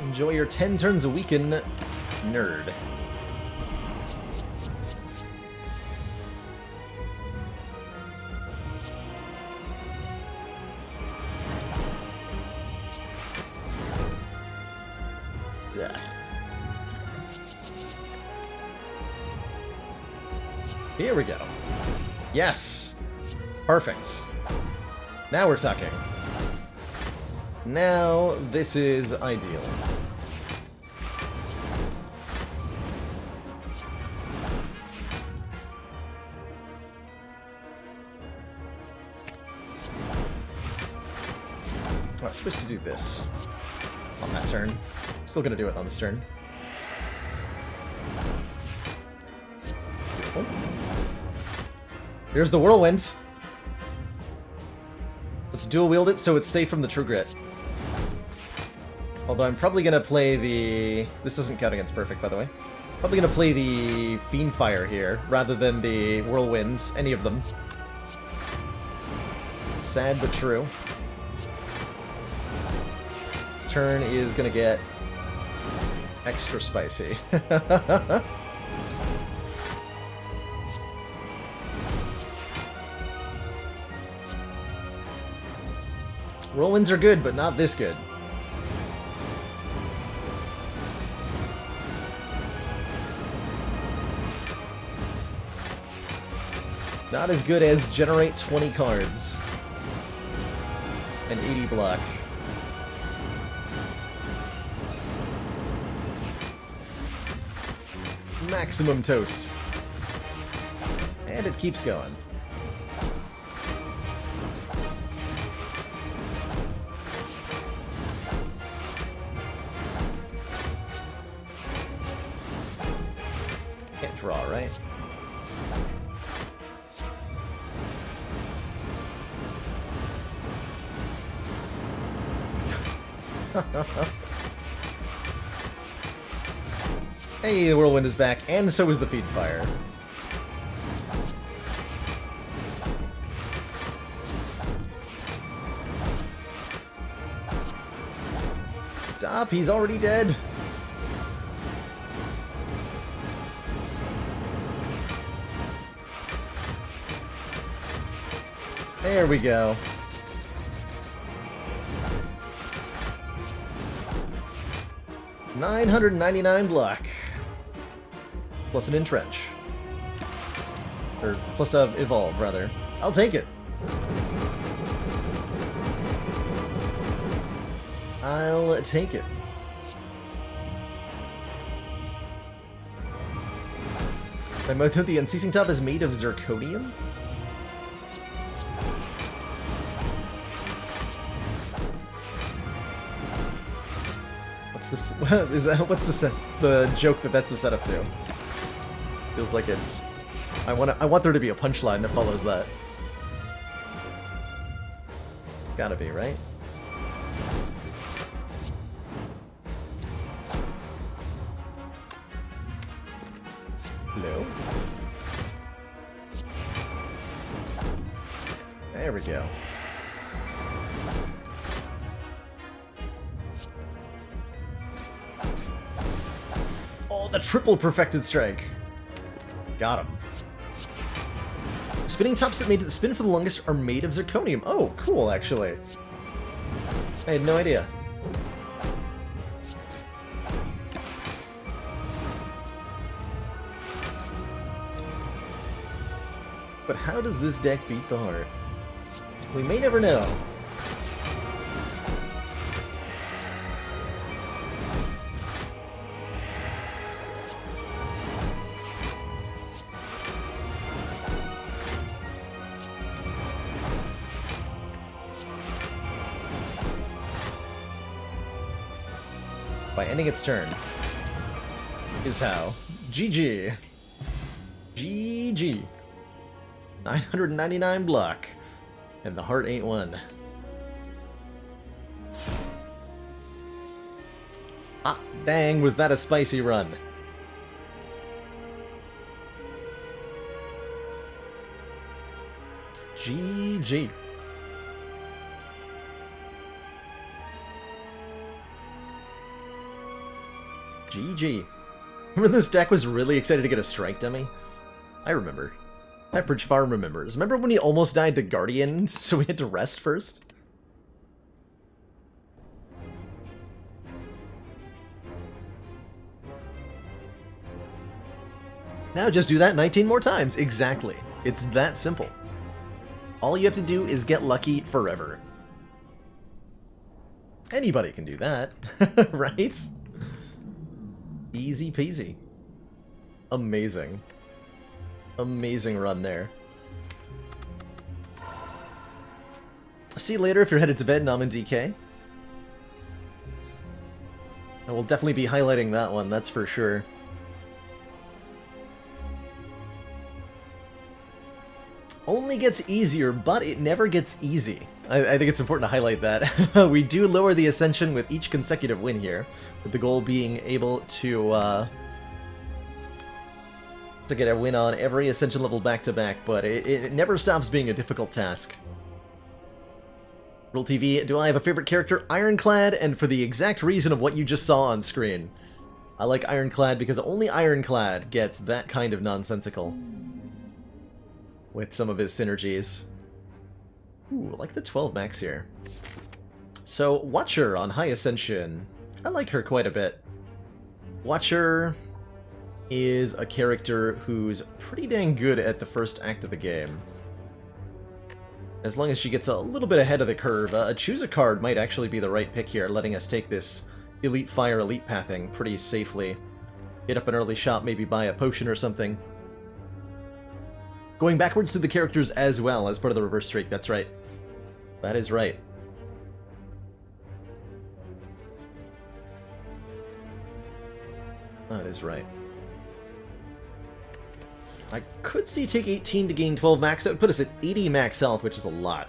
Enjoy your 10 turns a weekend, nerd. Yeah. Here we go. Yes! Perfect. Now we're talking. Now this is ideal. I was supposed to do this on that turn. Still gonna do it on this turn. Beautiful. Here's the whirlwind. Let's dual wield it so it's safe from the True Grit. Although I'm probably gonna play the... this doesn't count against perfect, by the way. Probably gonna play the Fiend Fire here, rather than the Whirlwinds, any of them. Sad but true. This turn is gonna get extra spicy. Whirlwinds are good, but not this good. Not as good as generate 20 cards. And 80 block. Maximum toast. And it keeps going. Can't draw, right? Hey, the Whirlwind is back, and so is the Feed Fire. Stop, he's already dead. There we go. $999 block. Plus an entrench. Or plus a evolve, rather. I'll take it. I'll take it. The unceasing top is made of zirconium? What's this? Is that what's the joke that's the setup to? Feels like it's. I want there to be a punchline that follows that. Gotta be, right? Hello. There we go. Oh, the triple perfected strike. Got him. Spinning tops that made it spin for the longest are made of zirconium. Oh, cool, actually. I had no idea. But how does this deck beat the heart? We may never know. By ending its turn is how. GG. GG. 999 block. And the heart ain't one. Ah, dang, was that a spicy run? GG. GG. Remember this deck was really excited to get a strike dummy? I remember. Pepperidge Farm remembers. Remember when he almost died to Guardian, so we had to rest first? Now just do that 19 more times. Exactly. It's that simple. All you have to do is get lucky forever. Anybody can do that, right? Easy peasy. Amazing. Amazing run there. See you later if you're headed to bed, Nam and DK. I will definitely be highlighting that one, that's for sure. Only gets easier, but it never gets easy. I think it's important to highlight that. We do lower the Ascension with each consecutive win here, with the goal being able to get a win on every Ascension level back-to-back, but it never stops being a difficult task. Real TV, do I have a favorite character? Ironclad, and for the exact reason of what you just saw on screen. I like Ironclad because only Ironclad gets that kind of nonsensical with some of his synergies. Ooh, I like the 12 max here. So, Watcher on High Ascension. I like her quite a bit. Watcher is a character who's pretty dang good at the first act of the game. As long as she gets a little bit ahead of the curve, choose a card might actually be the right pick here, letting us take this Elite Fire, Elite Pathing pretty safely. Hit up an early shop, maybe buy a potion or something. Going backwards to the characters as well as part of the reverse streak, that's right. That is right. That is right. I could see take 18 to gain 12 max. That would put us at 80 max health, which is a lot.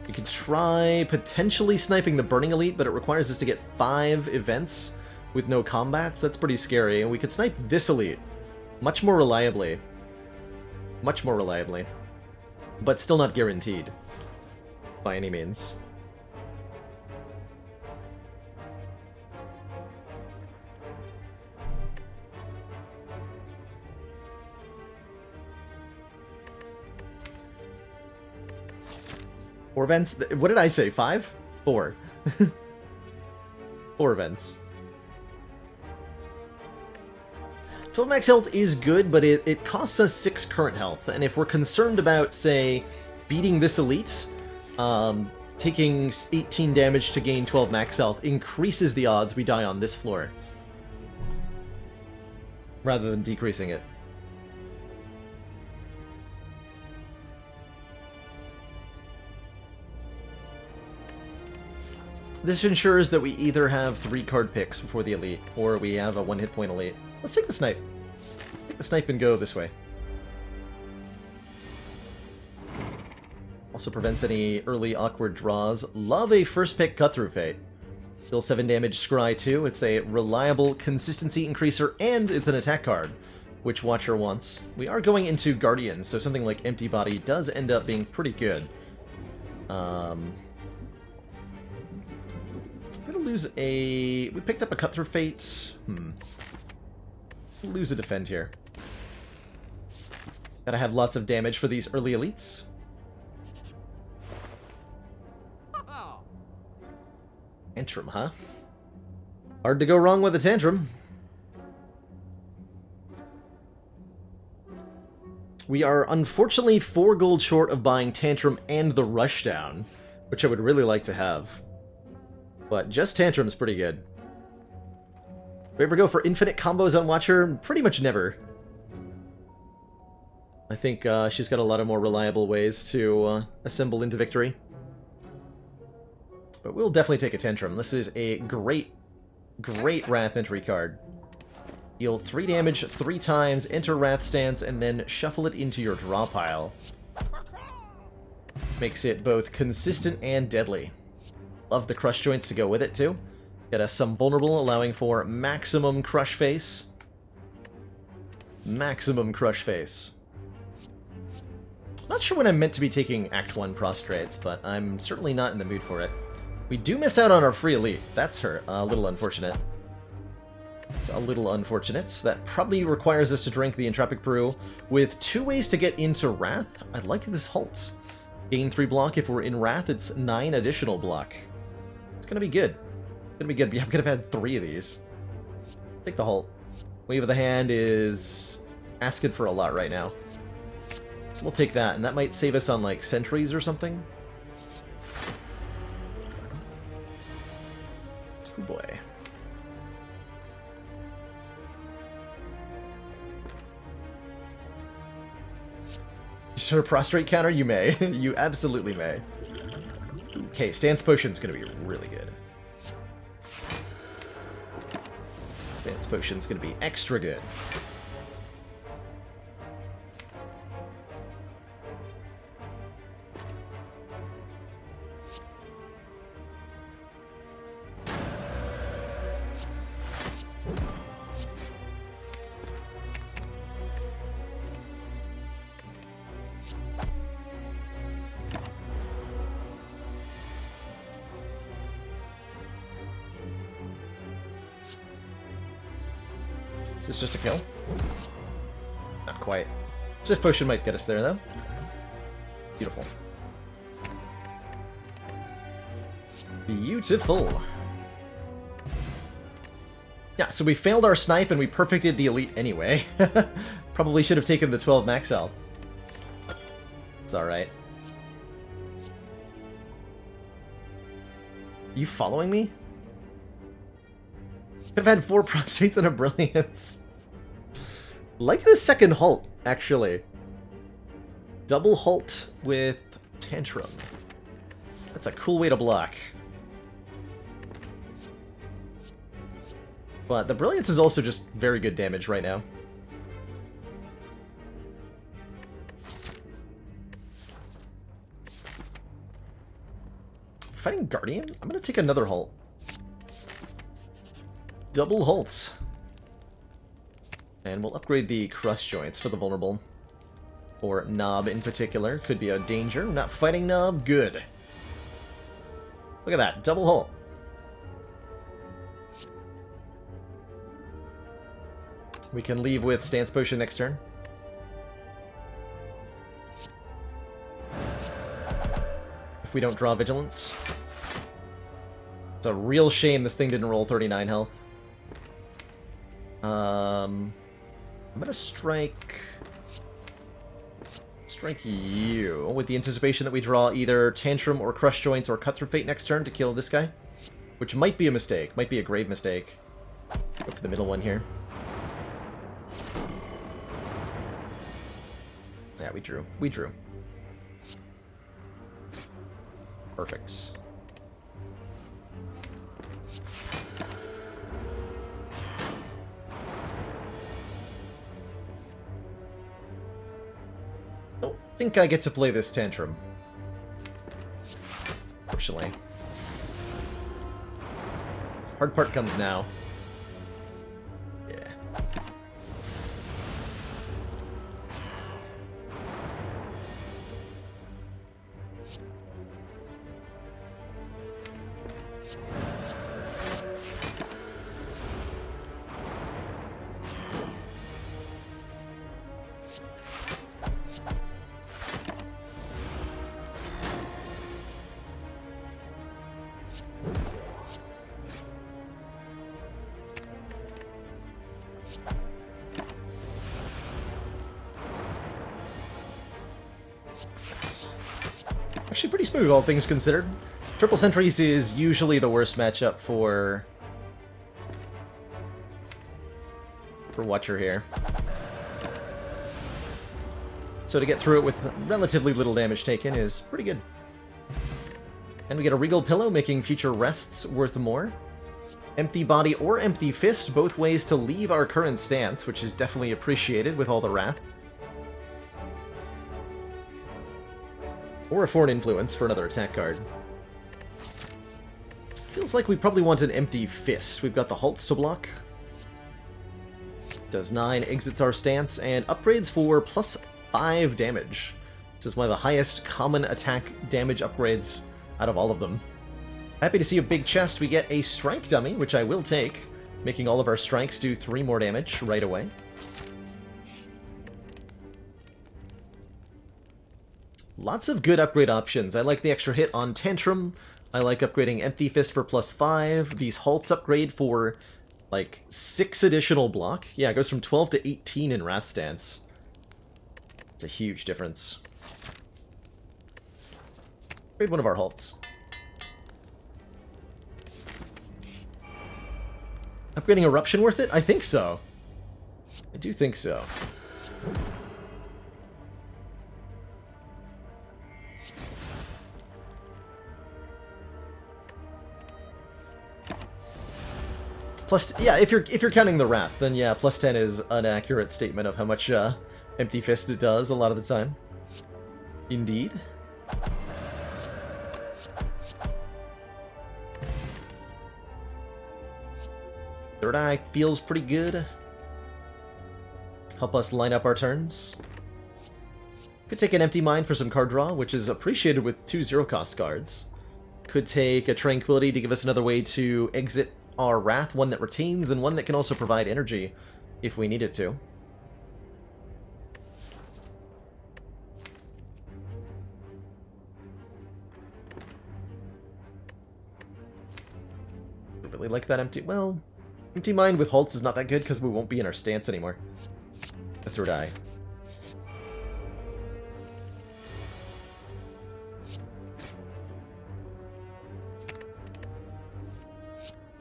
We could try potentially sniping the Burning Elite, but it requires us to get 5 events with no combats. That's pretty scary. And we could snipe this Elite much more reliably. Much more reliably. But still not guaranteed. By any means. Four events? What did I say? 5? 4. 4 events. 12 max health is good, but it costs us 6 current health. And if we're concerned about, say, beating this elite, taking 18 damage to gain 12 max health increases the odds we die on this floor. Rather than decreasing it. This ensures that we either have 3 card picks before the elite, or we have a 1 hit point elite. Let's take the snipe. Take the snipe and go this way. Also prevents any early awkward draws. Love a first pick cut through fate. Still 7 damage scry 2. It's a reliable consistency increaser, and it's an attack card, which Watcher wants. We are going into Guardians, so something like Empty Body does end up being pretty good. I'm gonna lose a... We picked up a cut through fate. Lose a defend here. Gotta have lots of damage for these early elites. Tantrum, huh? Hard to go wrong with a tantrum. We are unfortunately 4 gold short of buying Tantrum and the Rushdown, which I would really like to have. But just Tantrum is pretty good. Do we ever go for infinite combos on Watcher? Pretty much never. I think she's got a lot of more reliable ways to assemble into victory. But we'll definitely take a Tantrum. This is a great, great Wrath entry card. Deal 3 damage 3 times, enter Wrath stance, and then shuffle it into your draw pile. Makes it both consistent and deadly. Love the crush joints to go with it, too. Get us some vulnerable, allowing for maximum crush face. Maximum crush face. Not sure when I'm meant to be taking Act 1 prostrates, but I'm certainly not in the mood for it. We do miss out on our free elite. That's a little unfortunate. It's a little unfortunate. That probably requires us to drink the Entropic Brew with 2 ways to get into Wrath. I like this halt. Gain 3 block. If we're in Wrath, it's 9 additional block. It's gonna be good. It's gonna be good. Yeah, I'm gonna have had 3 of these. Take the halt. Wave of the Hand is asking for a lot right now. So we'll take that, and that might save us on, like, sentries or something. Oh boy. You start a prostrate counter? You may. You absolutely may. Okay, Stance Potion's gonna be really good. Stance Potion's gonna be extra good. Is this just a kill? Not quite. Swift Potion might get us there, though. Beautiful. Beautiful. Yeah, so we failed our snipe and we perfected the elite anyway. Probably should have taken the 12 max health. It's alright. Are you following me? Could have had 4 prostrates and a brilliance. Like the second halt, actually. Double halt with Tantrum. That's a cool way to block. But the brilliance is also just very good damage right now. fighting Guardian? I'm gonna take another halt. Double halts. And we'll upgrade the crush joints for the vulnerable. Or Knob in particular. Could be a danger. Not fighting Knob. Good. Look at that. Double halt. We can leave with Stance Potion next turn. If we don't draw Vigilance. It's a real shame this thing didn't roll 39 health. I'm gonna strike you with the anticipation that we draw either Tantrum or Crush Joints or Cut Through Fate next turn to kill this guy, which might be a mistake, might be a grave mistake. Go for the middle one here. Yeah, we drew. We drew. Perfect. I don't think I get to play this Tantrum. Fortunately. Hard part comes now. Yeah. Actually pretty smooth, all things considered. Triple Sentries is usually the worst matchup for Watcher here. So to get through it with relatively little damage taken is pretty good. And we get a Regal Pillow, making future rests worth more. Empty Body or Empty Fist, both ways to leave our current stance, which is definitely appreciated with all the wrath. Or a Foreign Influence for another attack card. Feels like we probably want an Empty Fist. We've got the halts to block. Does 9, exits our stance, and upgrades for +5 damage. This is one of the highest common attack damage upgrades out of all of them. Happy to see a big chest. We get a Strike Dummy, which I will take, making all of our strikes do 3 more damage right away. Lots of good upgrade options. I like the extra hit on Tantrum. I like upgrading Empty Fist for +5. These halts upgrade for, like, 6 additional block. Yeah, it goes from 12 to 18 in Wrath Stance. It's a huge difference. Upgrade one of our halts. Upgrading Eruption worth it? I think so. I do think so. Plus, yeah, if you're counting the Wrath, then yeah, +10 is an accurate statement of how much Empty Fist it does a lot of the time. Indeed. Third Eye feels pretty good. Help us line up our turns. Could take an Empty Mind for some card draw, which is appreciated with 2 zero-cost cards. Could take a Tranquility to give us another way to exit our Wrath, one that retains and one that can also provide energy if we needed to. I really like that Empty... Well, Empty Mind with halts is not that good because we won't be in our stance anymore. The Third Eye.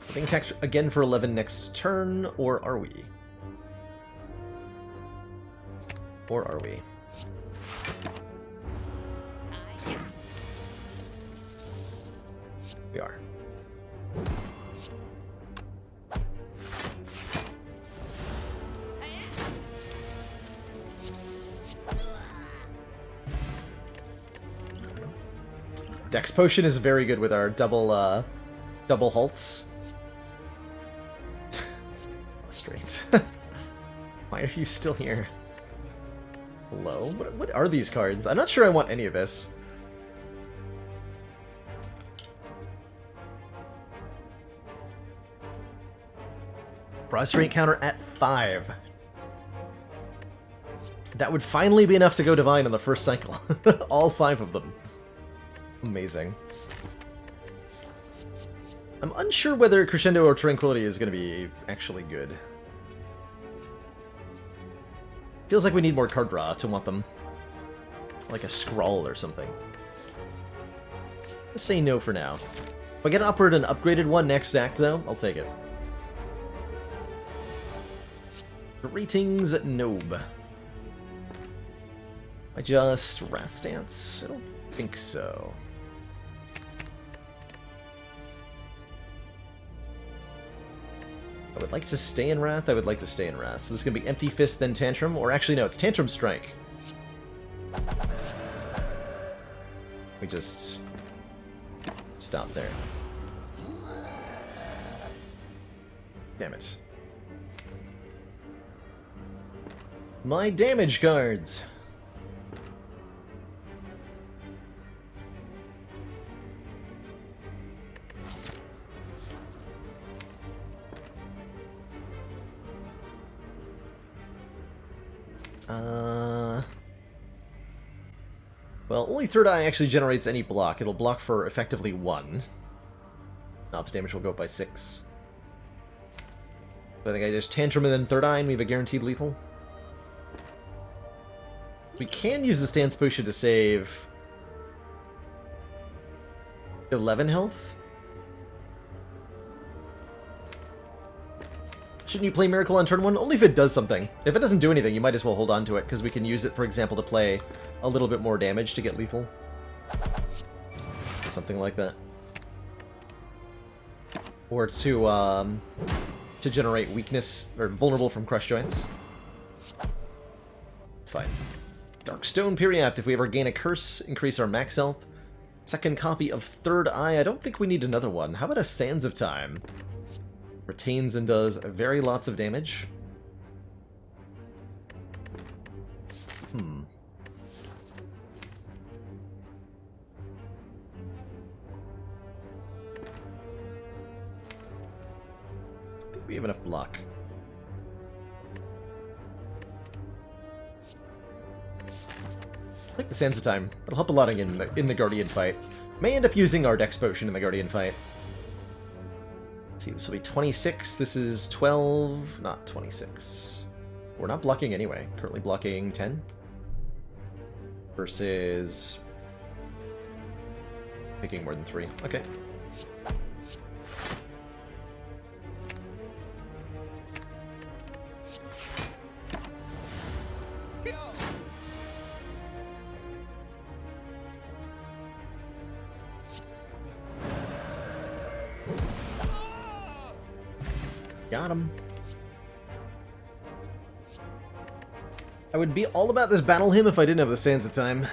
Getting attacked again for 11 next turn, or are we? Or are we? We are. Dex Potion is very good with our double halts. Straight. Why are you still here? Hello? What are these cards? I'm not sure I want any of this. Prostrate counter at 5. That would finally be enough to go Divine on the first cycle. All 5 of them. Amazing. I'm unsure whether Crescendo or Tranquility is going to be actually good. Feels like we need more card draw to want them. Like a Scrawl or something. Let's say no for now. If I get an upward and upgraded one next act, though, I'll take it. Greetings, Nobe. I just Wrath Stance? I don't think so. I would like to stay in Wrath. I would like to stay in Wrath. So this is going to be Empty Fist, then Tantrum. Or actually, no, it's Tantrum Strike. We just stop there. Damn it. My damage cards! Well, only Third Eye actually generates any block. It'll block for effectively 1. Ops damage will go up by 6. So I think I just Tantrum and then Third Eye and we have a guaranteed lethal. We can use the Stance Potion to save 11 health. Shouldn't you play Miracle on turn 1? Only if it does something. If it doesn't do anything, you might as well hold on to it, because we can use it, for example, to play a little bit more damage to get lethal. Something like that. Or to generate weakness, or vulnerable from crush joints. It's fine. Darkstone Periapt, if we ever gain a curse, increase our max health. Second copy of Third Eye, I don't think we need another one. How about a Sands of Time? Retains and does very lots of damage. I think we have enough block. I like the Sands of Time. It'll help a lot in the Guardian fight. May end up using our Dex Potion in the Guardian fight. Let's see, this will be 26. This is 12, not 26. We're not blocking anyway. Currently blocking 10. Versus taking more than 3. Okay. Got him. I would be all about this Battle Hymn if I didn't have the Sands of Time.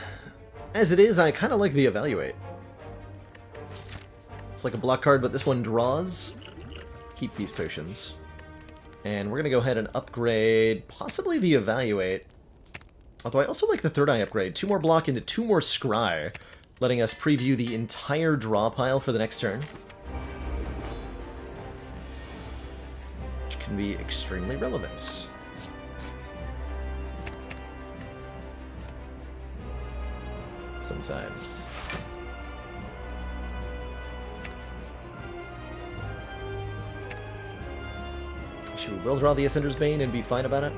As it is, I kind of like the Evaluate. It's like a block card, but this one draws. Keep these potions. And we're going to go ahead and upgrade possibly the Evaluate. Although I also like the Third Eye upgrade. 2 more block into 2 more Scry, letting us preview the entire draw pile for the next turn. Can be extremely relevant. Sometimes. Should we will draw the Ascender's Bane and be fine about it?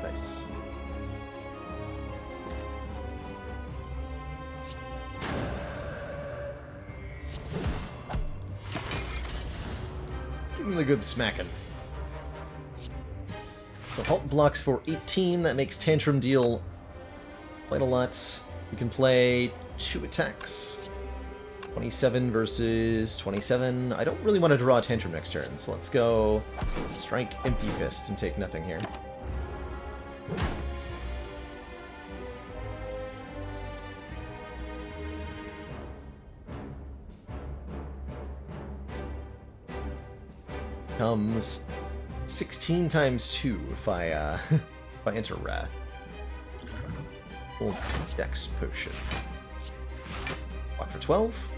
Nice. Give him the good smacking. So Halt blocks for 18, that makes Tantrum deal Played a lot. We can play 2 attacks. 27 versus 27. I don't really want to draw a Tantrum next turn, so let's go strike Empty Fists and take nothing here. Comes 16 times 2 if I if I enter Wrath. Old Dex Potion. Block for 12.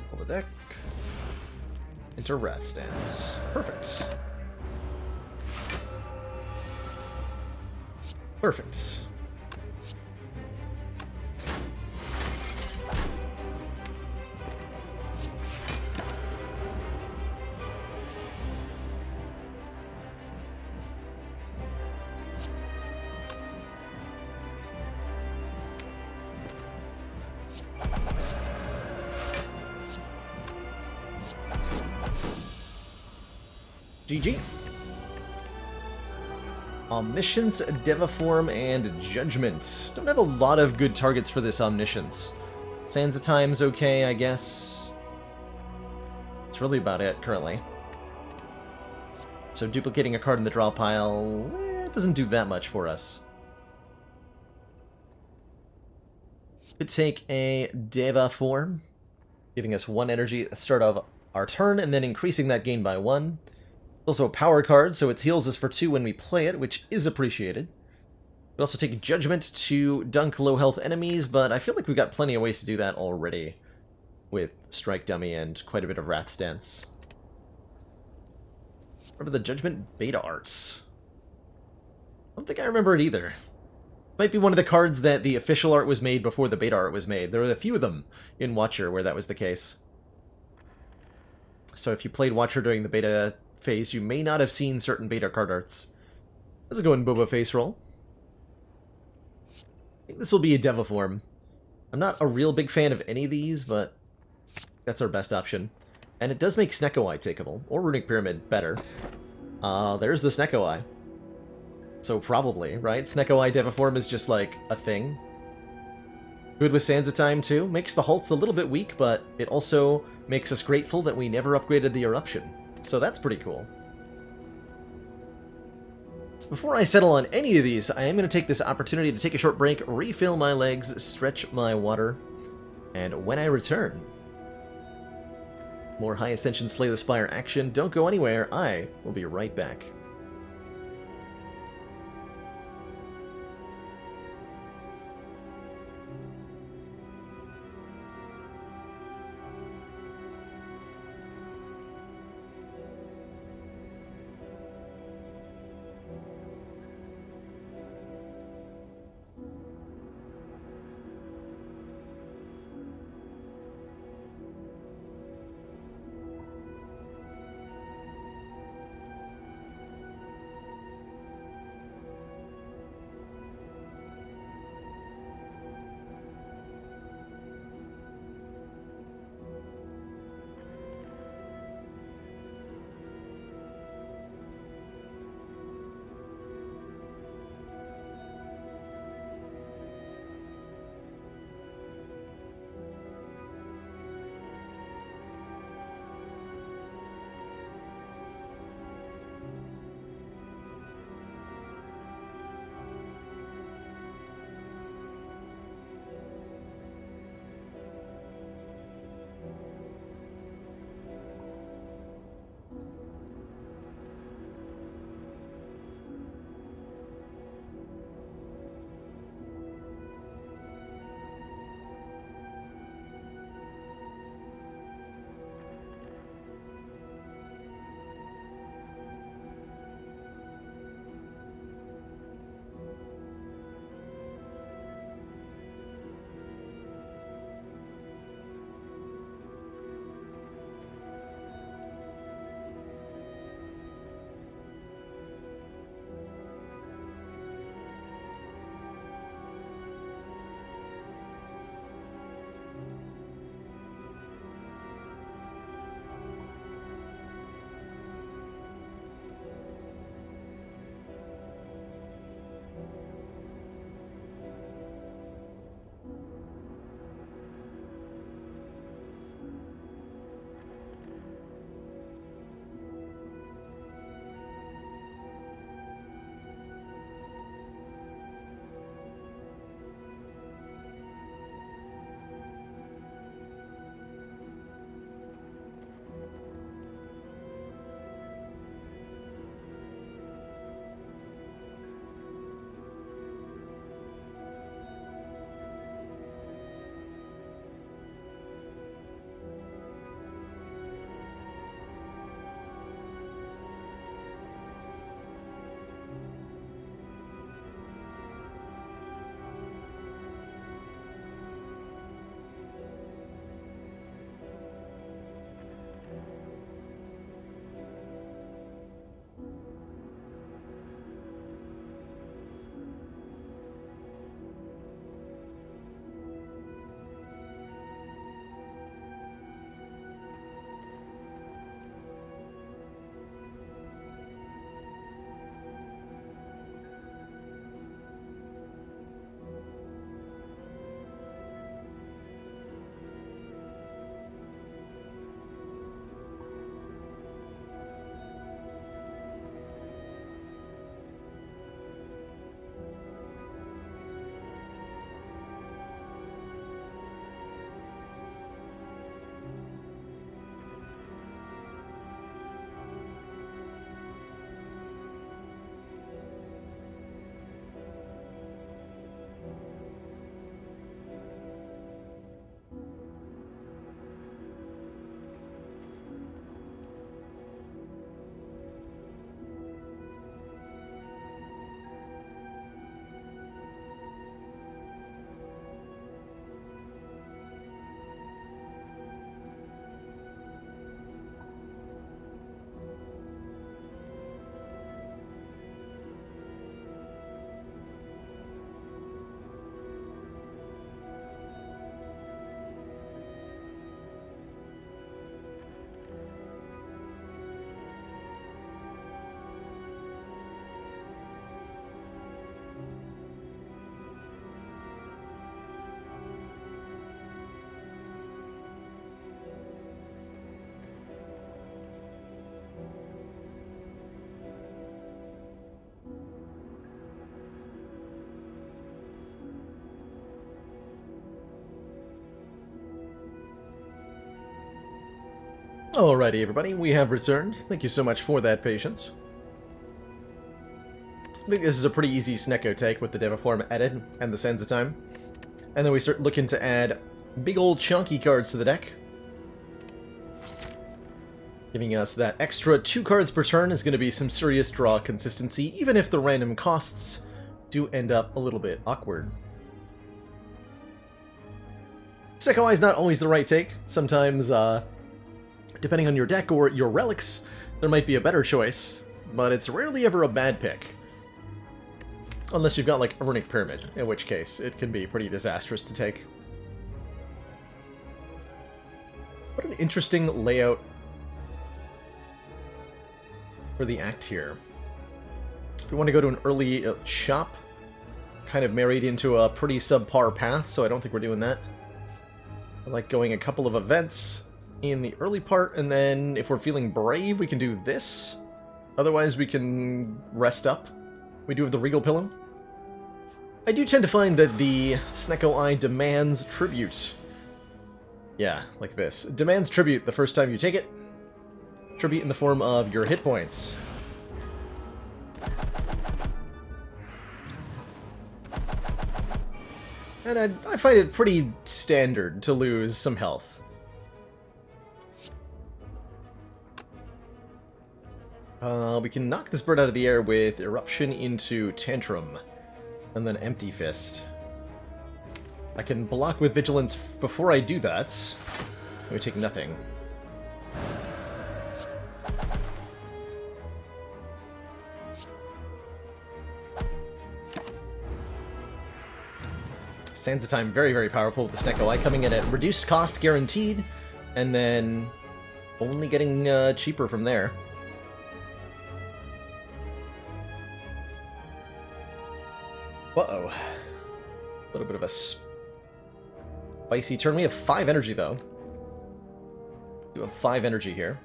Pull the deck. Into Wrath stance. Perfect. Perfect. GG. Omniscience, Deviform, and Judgment. Don't have a lot of good targets for this Omniscience. Sands of Time's okay, I guess. That's really about it, currently. So duplicating a card in the draw pile, it doesn't do that much for us. Could take a Deviform, giving us 1 energy at the start of our turn, and then increasing that gain by 1. It's also a power card, so it heals us for 2 when we play it, which is appreciated. We also take Judgment to dunk low health enemies, but I feel like we've got plenty of ways to do that already with Strike Dummy and quite a bit of Wrath Stance. Remember the Judgment beta arts? I don't think I remember it either. Might be one of the cards that the official art was made before the beta art was made. There were a few of them in Watcher where that was the case. So if you played Watcher during the beta phase, you may not have seen certain beta card arts. Let's go and Boba face roll. I think this will be a Deviform. I'm not a real big fan of any of these, but that's our best option. And it does make Snecko Eye takeable, or Runic Pyramid better. There's the Snecko Eye. So probably, right? Snecko Eye Deviform is just like a thing. Good with Sands of Time too. Makes the halts a little bit weak, but it also makes us grateful that we never upgraded the Eruption. So that's pretty cool. Before I settle on any of these, I am going to take this opportunity to take a short break, refill my legs, stretch my water, and when I return, more High Ascension Slay the Spire action. Don't go anywhere, I will be right back. Alrighty, everybody, we have returned. Thank you so much for that patience. I think this is a pretty easy Snecko take with the Deviform edit and the Sands of Time. And then we start looking to add big old chunky cards to the deck. Giving us that extra 2 cards per turn is going to be some serious draw consistency, even if the random costs do end up a little bit awkward. Snecko Eye is not always the right take. Sometimes, depending on your deck or your relics, there might be a better choice, but it's rarely ever a bad pick. Unless you've got, like, a Runic Pyramid, in which case it can be pretty disastrous to take. What an interesting layout for the act here. If we want to go to an early shop, kind of married into a pretty subpar path, so I don't think we're doing that. I like going a couple of events in the early part, and then if we're feeling brave, we can do this. Otherwise, we can rest up. We do have the Regal Pillow. I do tend to find that the Snecko Eye demands tribute. Yeah, like this. Demands tribute the first time you take it. Tribute in the form of your hit points. And I find it pretty standard to lose some health. We can knock this bird out of the air with Eruption into Tantrum, and then Empty Fist. I can block with Vigilance before I do that. We take nothing. Sands of Time, very, very powerful with the Snecko Eye, coming in at reduced cost guaranteed, and then only getting cheaper from there. Uh-oh. A little bit of a spicy turn. We have 5 energy, though. We have 5 energy here.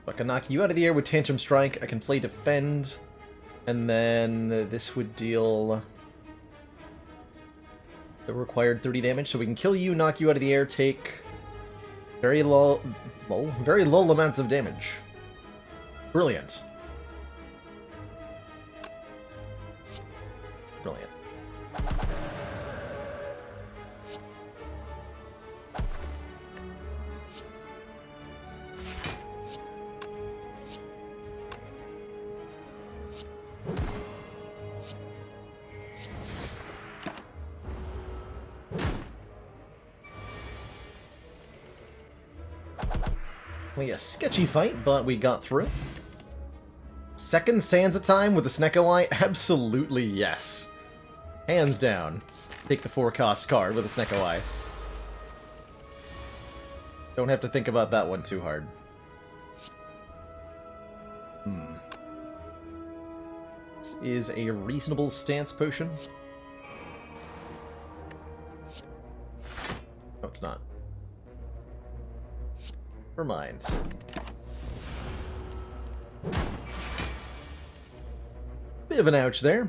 I can knock you out of the air with Tantrum Strike. I can play Defend. And then this would deal the required 30 damage. So we can kill you, knock you out of the air, take very low amounts of damage. Brilliant. Brilliant. Well, a sketchy fight, but we got through. Second Sands of Time with the Snecko Eye? Absolutely yes. Hands down. Take the 4-cost card with the Snecko Eye. Don't have to think about that one too hard. This is a reasonable stance potion. No, it's not. For mines. Bit of an ouch there.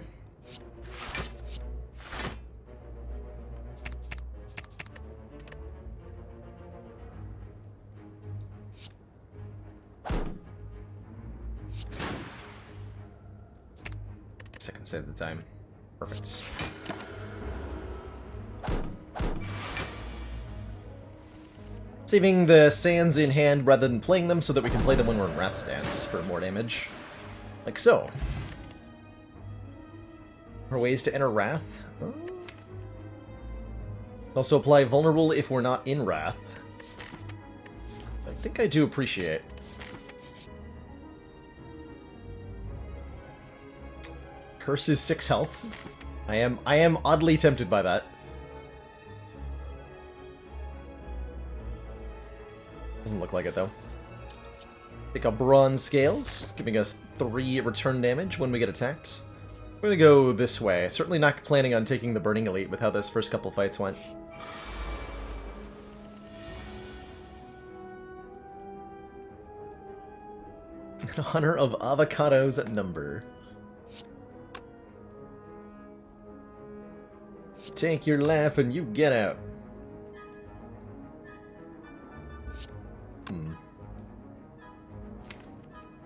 Second Sands of Time. Perfect. Saving the sands in hand rather than playing them so that we can play them when we're in Wrath stance for more damage. Like so. Are ways to enter Wrath? Also apply Vulnerable if we're not in Wrath. I think I do appreciate. Curse is 6 health. I am oddly tempted by that. Doesn't look like it, though. Pick up Bronze Scales, giving us 3 return damage when we get attacked. We're gonna go this way. Certainly not planning on taking the Burning Elite with how this first couple fights went. In honor of Avocado's number. take your laugh and you get out.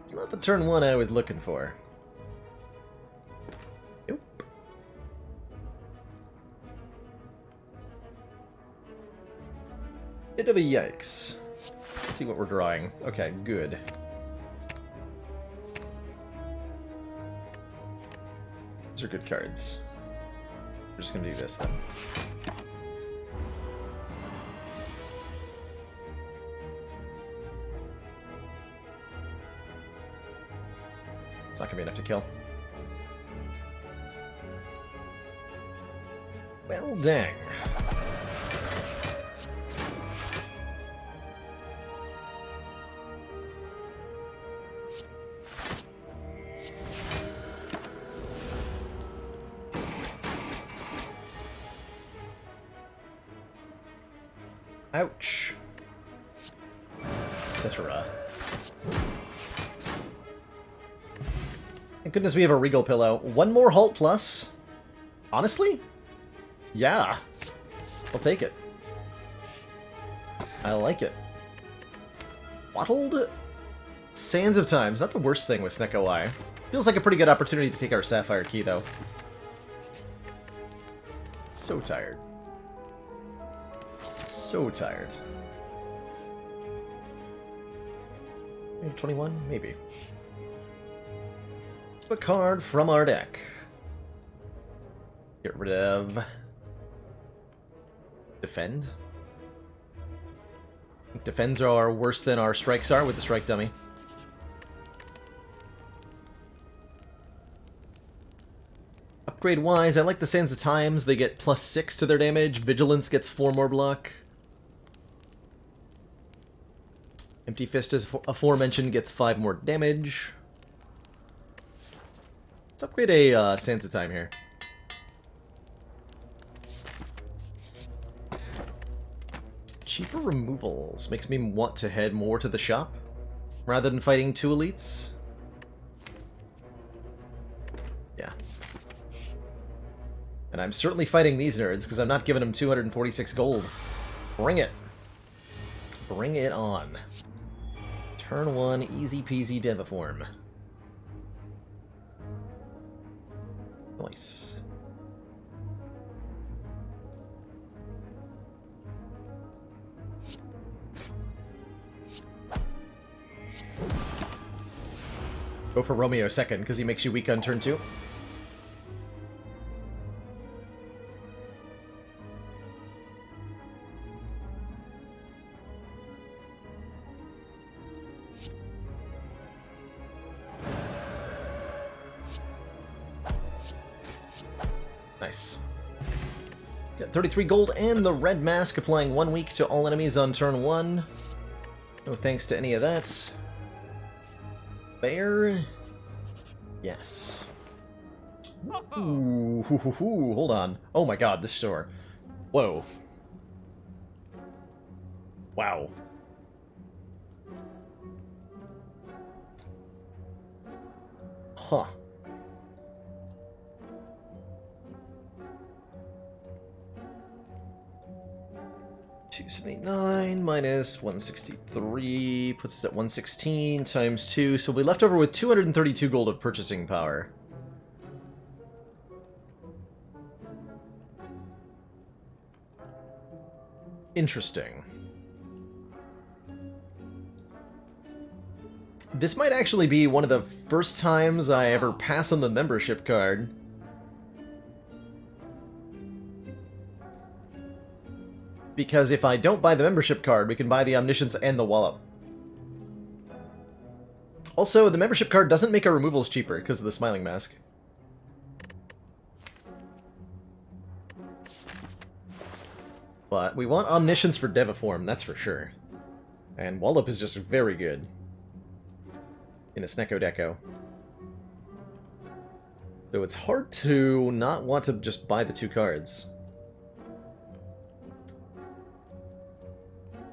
It's not the turn 1 I was looking for. Nope. Bit of a yikes. Let's see what we're drawing. Okay, good. These are good cards. We're just gonna do this then. It's not gonna be enough to kill. Well, dang. Ouch. Etc. Thank goodness we have a Regal Pillow. One more Halt Plus? Honestly? Yeah. I'll take it. I like it. Bottled Sands of Time. Is not the worst thing with Snecko Eye. Feels like a pretty good opportunity to take our Sapphire Key, though. So tired. So tired. Maybe 21? Maybe. A card from our deck. Get rid of... Defend? I think defends are worse than our strikes are with the strike dummy. Upgrade-wise, I like the Sands of Times. They get +6 to their damage. Vigilance gets 4 more block. Empty Fist, as aforementioned, gets 5 more damage. Let's upgrade a Sands of Time here. Cheaper removals makes me want to head more to the shop rather than fighting 2 elites. Yeah. And I'm certainly fighting these nerds because I'm not giving them 246 gold. Bring it. Bring it on. Turn 1, easy peasy Deviform. Nice. Go for Romeo second, because he makes you weak on turn 2. Nice. Got 33 gold and the red mask, applying 1 week to all enemies on turn 1. No thanks to any of that. Bear? Yes. Ooh, hold on. Oh my god, this store. Whoa. Wow. Huh. $279 minus 163 puts us at 116 times 2, so we left over with 232 gold of purchasing power. Interesting. This might actually be one of the first times I ever pass on the membership card. Because if I don't buy the membership card, we can buy the Omniscience and the Wallop. Also, the membership card doesn't make our removals cheaper because of the Smiling Mask. But we want Omniscience for Deviform, that's for sure. And Wallop is just very good in a Snecko Deco. So it's hard to not want to just buy the 2 cards.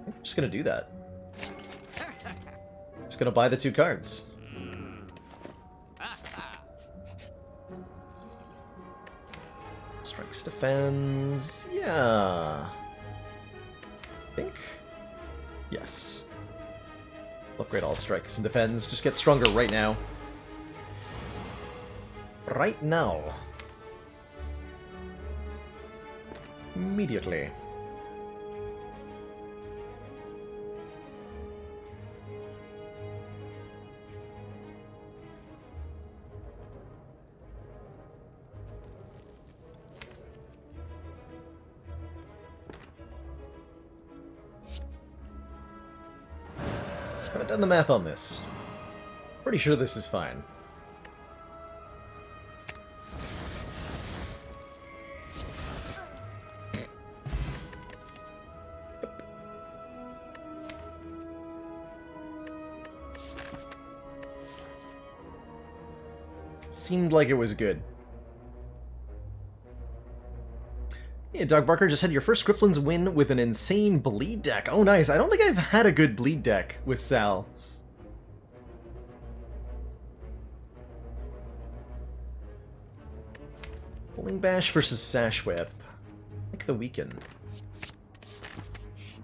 I'm just gonna do that. Just gonna buy the 2 cards. Strike Strikes, defends... yeah... I think? Yes. Upgrade all strikes and defends. Just get stronger right now. Right now. Immediately. Haven't done the math on this. Pretty sure this is fine. Seemed like it was good. Hey, Dog Barker, just had your first Grifflin's win with an insane bleed deck. Oh, nice. I don't think I've had a good bleed deck with Sal. Bowling Bash versus Sash Whip. I like the weaken.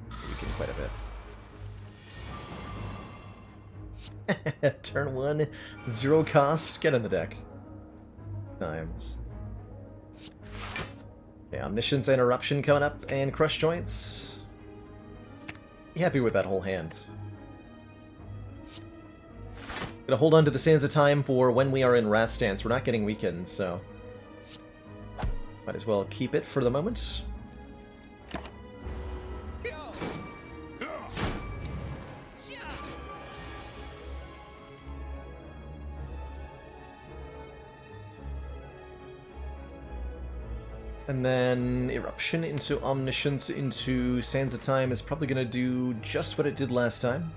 Weaken quite a bit. Turn 1, 0 cost. Get in the deck. Times. Okay, Omniscience and Eruption coming up, and Crush Joints. Be happy with that whole hand. Gonna hold on to the Sands of Time for when we are in Wrath Stance. We're not getting weakened, so... might as well keep it for the moment. And then Eruption into Omniscience into Sands of Time is probably going to do just what it did last time.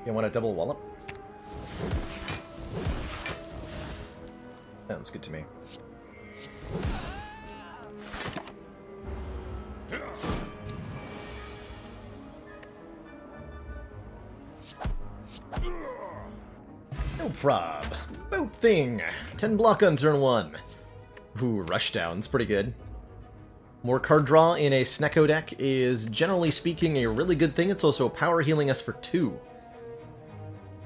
You want a double wallop? Sounds good to me. No prob. Boat thing. 10 block on turn 1. Ooh, Rushdown's pretty good. More card draw in a Snecko deck is, generally speaking, a really good thing. It's also power healing us for 2.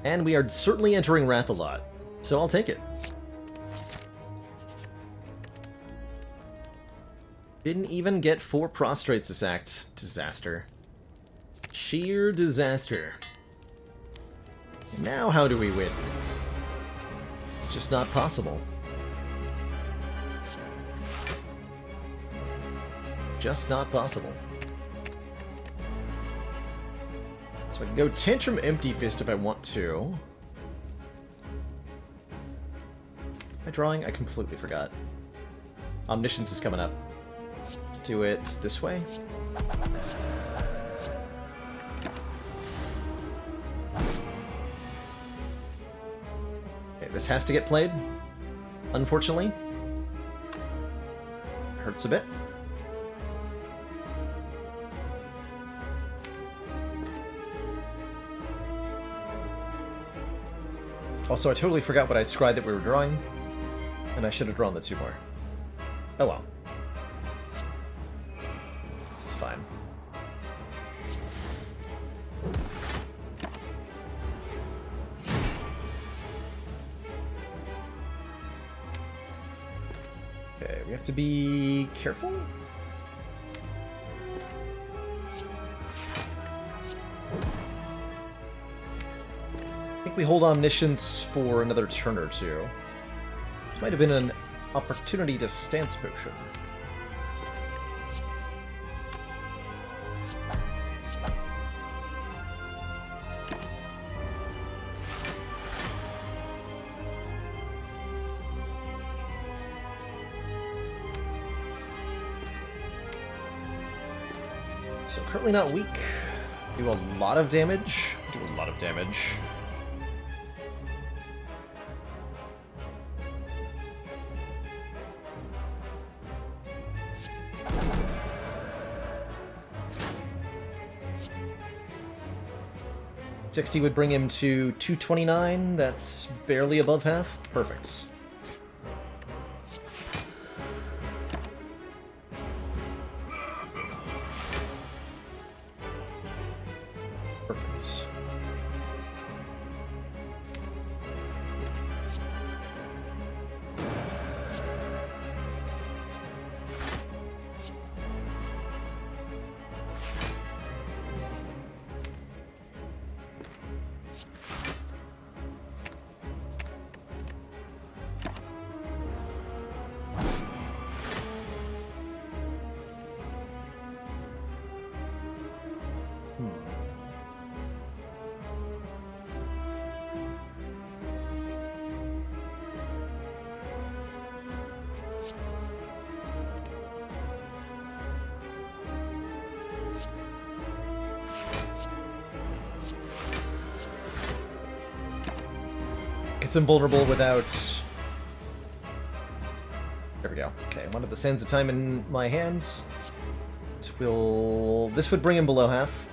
And we are certainly entering Wrath a lot, so I'll take it. Didn't even get 4 prostrates this act. Disaster. Sheer disaster. Now how do we win? It's just not possible. Just not possible. So I can go Tantrum Empty Fist if I want to. Am I drawing? I completely forgot. Omniscience is coming up. Let's do it this way. Okay, this has to get played, unfortunately. Hurts a bit. Also, I totally forgot what I'd scryed that we were drawing, and I should have drawn the 2 more. Oh well. This is fine. Okay, we have to be careful. I think we hold Omniscience for another turn or 2. This might have been an opportunity to Stance Potion. So currently not weak. Do a lot of damage. Do a lot of damage. 60 would bring him to 229. That's barely above half. Perfect. Perfect. It's invulnerable without... There we go. Okay, one of the Sands of Time in my hand. This would bring him below half.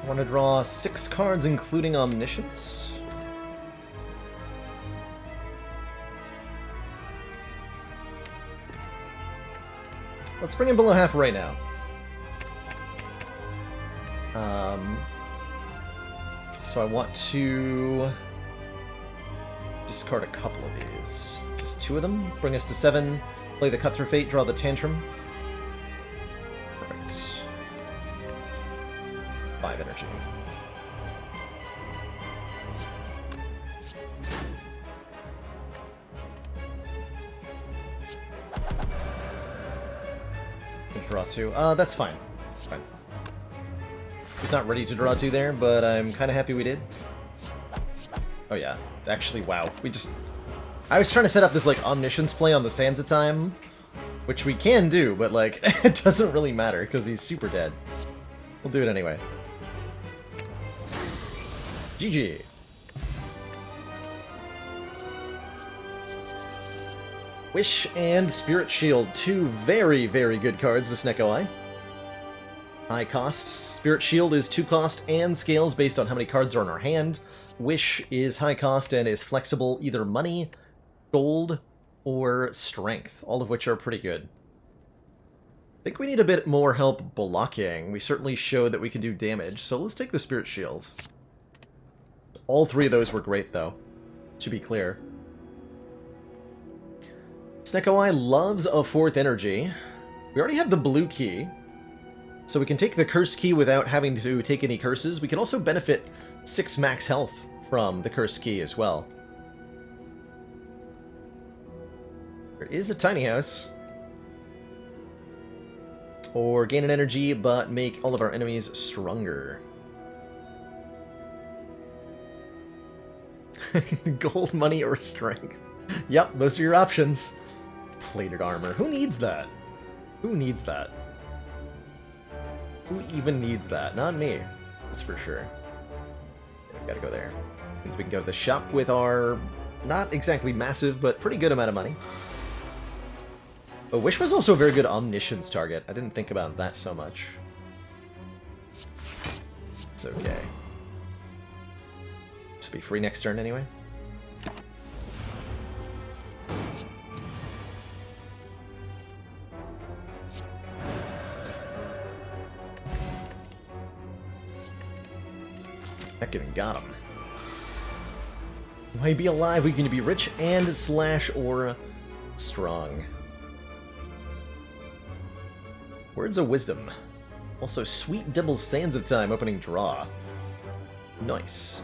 I want to draw 6 cards, including Omniscience. Let's bring him below half right now. So I want to discard a couple of these. Just 2 of them. Bring us to 7. Play the Cut Through Fate, draw the Tantrum. Perfect. 5 energy. Draw 2. That's fine. It's fine. He's not ready to draw 2 there, but I'm kind of happy we did. Oh yeah. Actually, wow. I was trying to set up this, like, Omniscience play on the Sands of Time, which we can do, but, like, it doesn't really matter, because he's super dead. We'll do it anyway. GG. Wish and Spirit Shield, 2 very, very good cards with Snecko Eye. High cost. Spirit Shield is 2 cost and scales based on how many cards are in our hand. Wish is high cost and is flexible, either money, gold, or strength, all of which are pretty good. I think we need a bit more help blocking. We certainly showed that we can do damage, so let's take the Spirit Shield. All 3 of those were great, though, to be clear. Snecko Eye loves a 4th energy. We already have the blue key, so we can take the curse key without having to take any curses. We can also benefit 6 max health from the cursed key as well. There is a tiny house. Or gain an energy, but make all of our enemies stronger. Gold, money, or strength. Yep, those are your options. Plated armor. Who needs that? Who needs that? Who even needs that? Not me. That's for sure. We gotta go there. Means we can go to the shop with our not exactly massive, but pretty good amount of money. But Wish was also a very good Omniscience target. I didn't think about that so much. It's okay. This will be free next turn anyway. Heck, even got him. Why be alive? We can be rich and slash or strong. Words of Wisdom. Also, Sweet Dibble's Sands of Time opening draw. Nice.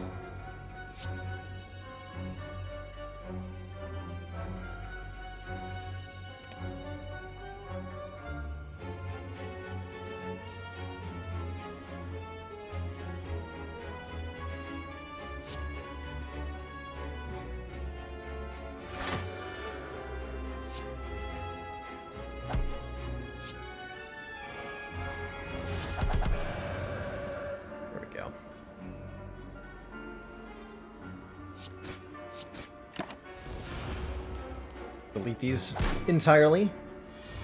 delete these entirely.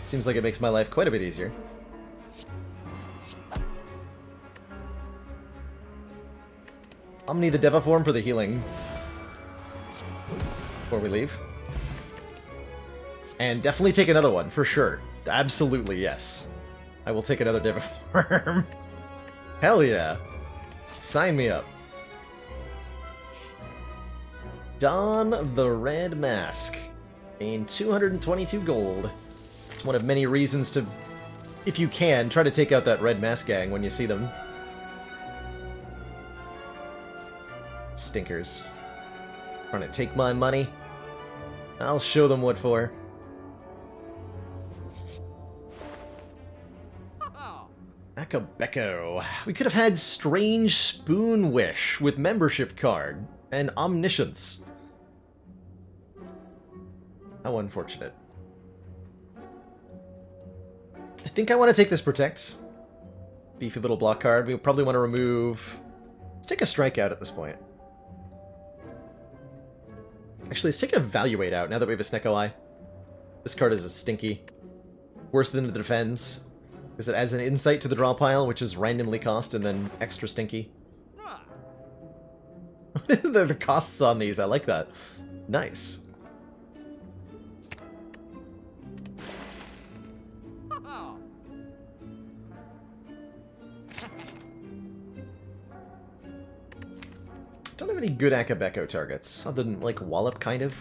Seems like it makes my life quite a bit easier. Omni the Devaform for the healing before we leave. And definitely take another one, for sure. Absolutely, yes. I will take another Devaform. Hell yeah. Sign me up. Don the Red Mask. Gain 222 gold. One of many reasons to, if you can, try to take out that Red Mask gang when you see them. Stinkers. Trying to take my money. I'll show them what for. Akabeko. We could have had Strange Spoon Wish with membership card and Omniscience. How unfortunate. I think I want to take this Protect. Beefy little block card. We probably want to remove... Let's take a Strikeout at this point. Actually, let's take Evaluate out now that we have a Snecko Eye. This card is a stinky. Worse than it defends. Because it adds an Insight to the draw pile, which is randomly cost and then extra stinky. What are the costs on these? I like that. Nice. Don't have any good Akabeko targets, other than, like, Wallop, kind of.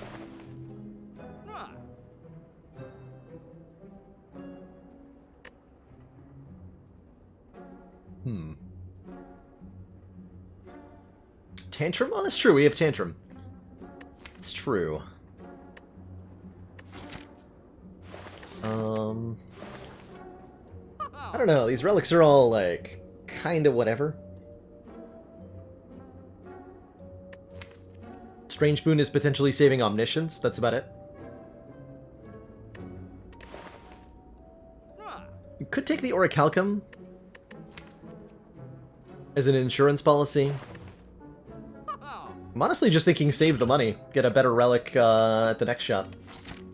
Tantrum? Oh, that's true, we have Tantrum. It's true. I don't know, these relics are all, like, kinda whatever. Strange Boon is potentially saving Omniscience, that's about it. You could take the Orichalcum as an insurance policy. I'm honestly just thinking save the money, get a better relic at the next shop.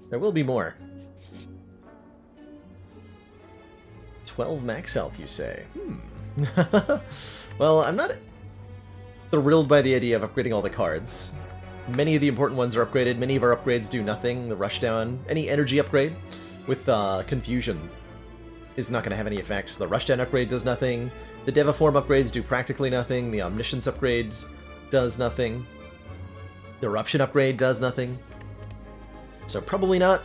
There will be more. 12 max health, you say? Well, I'm not thrilled by the idea of upgrading all the cards. Many of the important ones are upgraded, many of our upgrades do nothing. The Rushdown, any energy upgrade with Confusion is not going to have any effects. The Rushdown upgrade does nothing. The Devaform upgrades do practically nothing. The Omniscience upgrades does nothing. The Eruption upgrade does nothing. So probably not.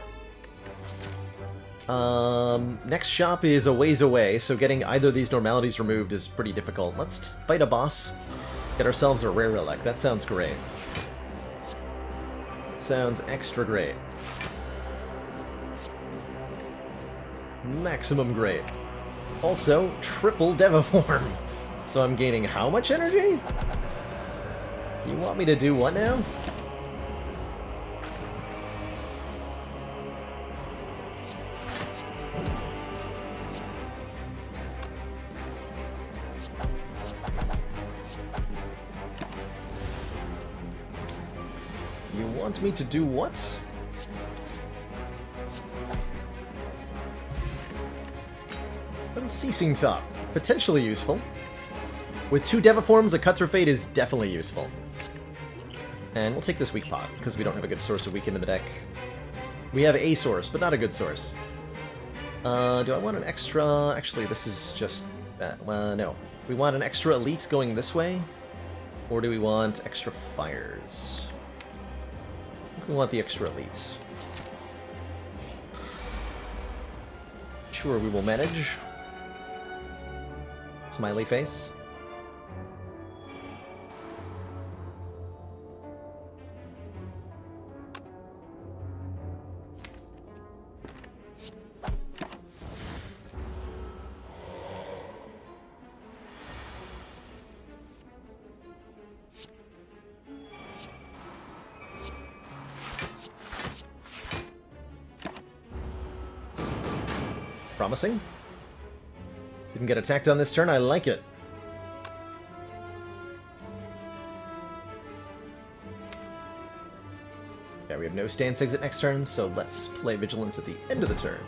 Next shop is a ways away, so getting either of these normalities removed is pretty difficult. Let's fight a boss, get ourselves a rare relic. That sounds great. Sounds extra great. Maximum great. Also, triple Devaform. So I'm gaining how much energy? You want me to do what now? You want me to do what? Unceasing Top. Potentially useful. With 2 Devaforms, a Cutthroat Fate is definitely useful. And we'll take this Weak Pot, because we don't have a good source of Weaken in the deck. We have a source, but not a good source. Do I want an extra... Actually, this is just... well, no. We want an extra Elite going this way? Or do we want extra Fires? I think we want the extra Elites. Sure, we will manage. Smiley face. Promising. Didn't get attacked on this turn, I like it. Yeah, we have no stance exit next turn, so let's play Vigilance at the end of the turn.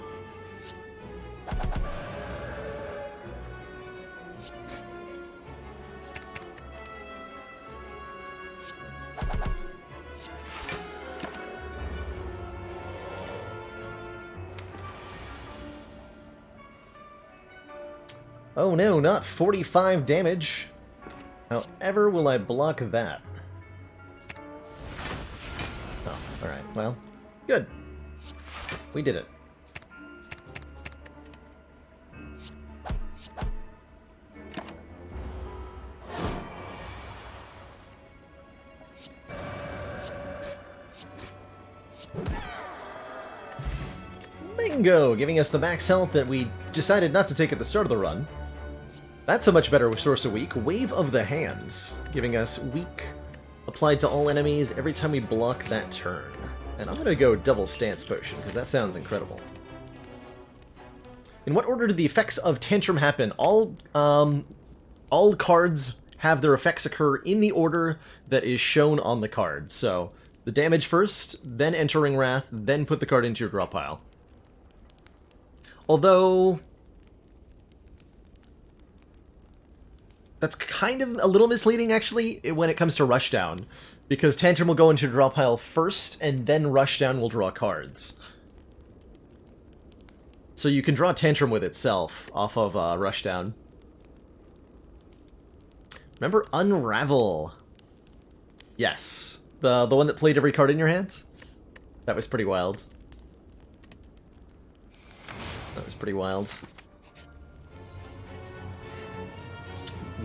Oh no, not 45 damage. However, will I block that? Oh, alright, well, good. We did it. Bingo! Giving us the max health that we decided not to take at the start of the run. That's a much better source of weak. Wave of the Hands, giving us weak applied to all enemies every time we block that turn. And I'm going to go double stance potion, because that sounds incredible. In what order do the effects of Tantrum happen? All cards have their effects occur in the order that is shown on the card. So, the damage first, then entering Wrath, then put the card into your draw pile. Although that's kind of a little misleading, actually, when it comes to Rushdown, because Tantrum will go into your draw pile first, and then Rushdown will draw cards. So you can draw Tantrum with itself off of Rushdown. Remember Unravel? Yes. The one that played every card in your hand? That was pretty wild. That was pretty wild.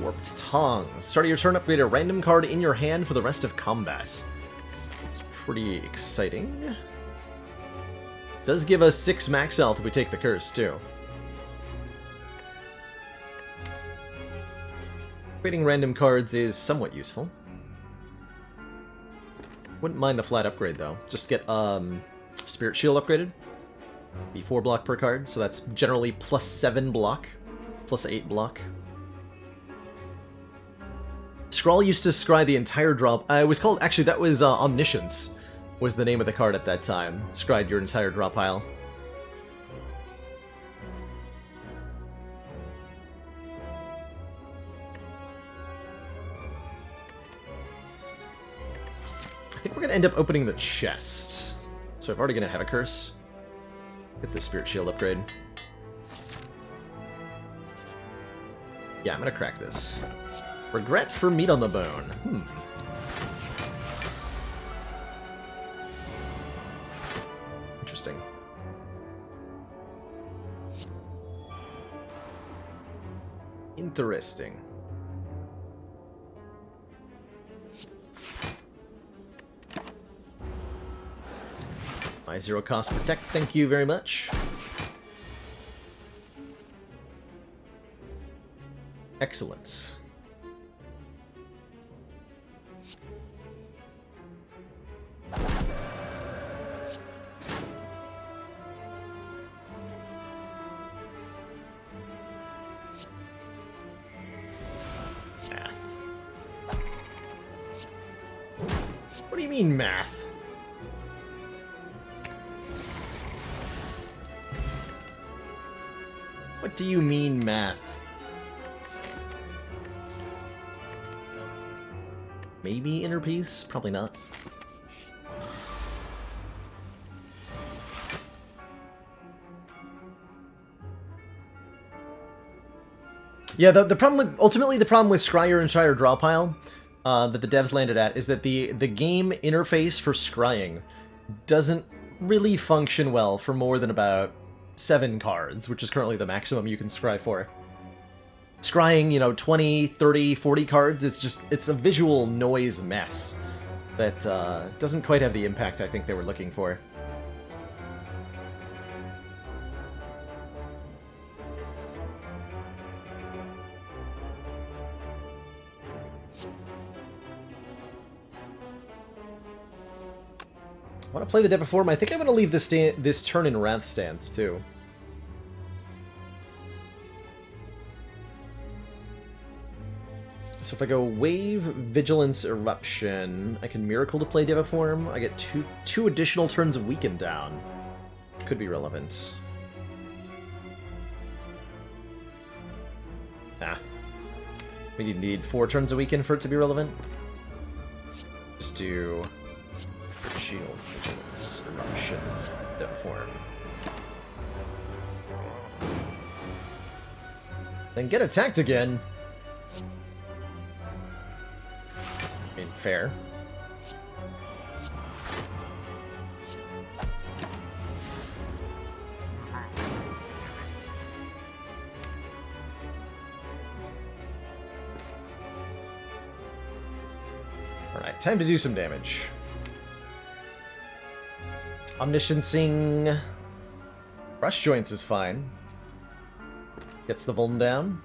Warped Tongue. Start of your turn, upgrade a random card in your hand for the rest of combat. It's pretty exciting. Does give us 6 max health if we take the curse, too. Upgrading random cards is somewhat useful. Wouldn't mind the flat upgrade, though. Just get Spirit Shield upgraded. Be 4 block per card, so that's generally plus 7 block, plus 8 block. Scrawl used to scry the entire drop. It was called, actually, that was Omniscience, was the name of the card at that time. Scried your entire draw pile. I think we're going to end up opening the chest. So I'm already going to have a curse. Get the Spirit Shield upgrade. Yeah, I'm going to crack this. Regret for meat on the bone. Interesting. Interesting. My 0 cost protect, thank you very much. Excellent. Math. What do you mean, math? What do you mean, math? Maybe inner peace? Probably not. Yeah, the problem with, ultimately the problem with Scry your entire draw pile that the devs landed at is that the game interface for scrying doesn't really function well for more than about 7 cards, which is currently the maximum you can scry for. Scrying, you know, 20, 30, 40 cards, it's a visual noise mess that doesn't quite have the impact I think they were looking for. I want to play the Death Form. I think I'm going to leave this turn in Wrath stance, too. So if I go Wave, Vigilance, Eruption, I can Miracle to play Deviform. I get two additional turns of Weaken down. Could be relevant. Ah. We need 4 turns of Weaken for it to be relevant. Just do Shield, Vigilance, Eruption, Deviform. Then get attacked again. I mean, fair. Alright, time to do some damage. Omnisciencing Rush Joints is fine. Gets the Vuln down.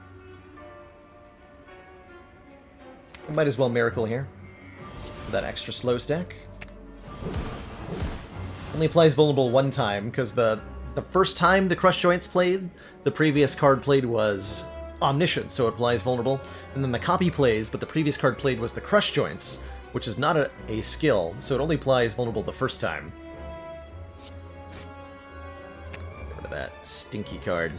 I might as well Miracle here. For that extra slow stack. Only applies Vulnerable one time, because the first time the Crush Joints played, the previous card played was Omniscient, so it applies Vulnerable. And then the copy plays, but the previous card played was the Crush Joints, which is not a skill, so it only applies Vulnerable the first time. Get rid of that stinky card.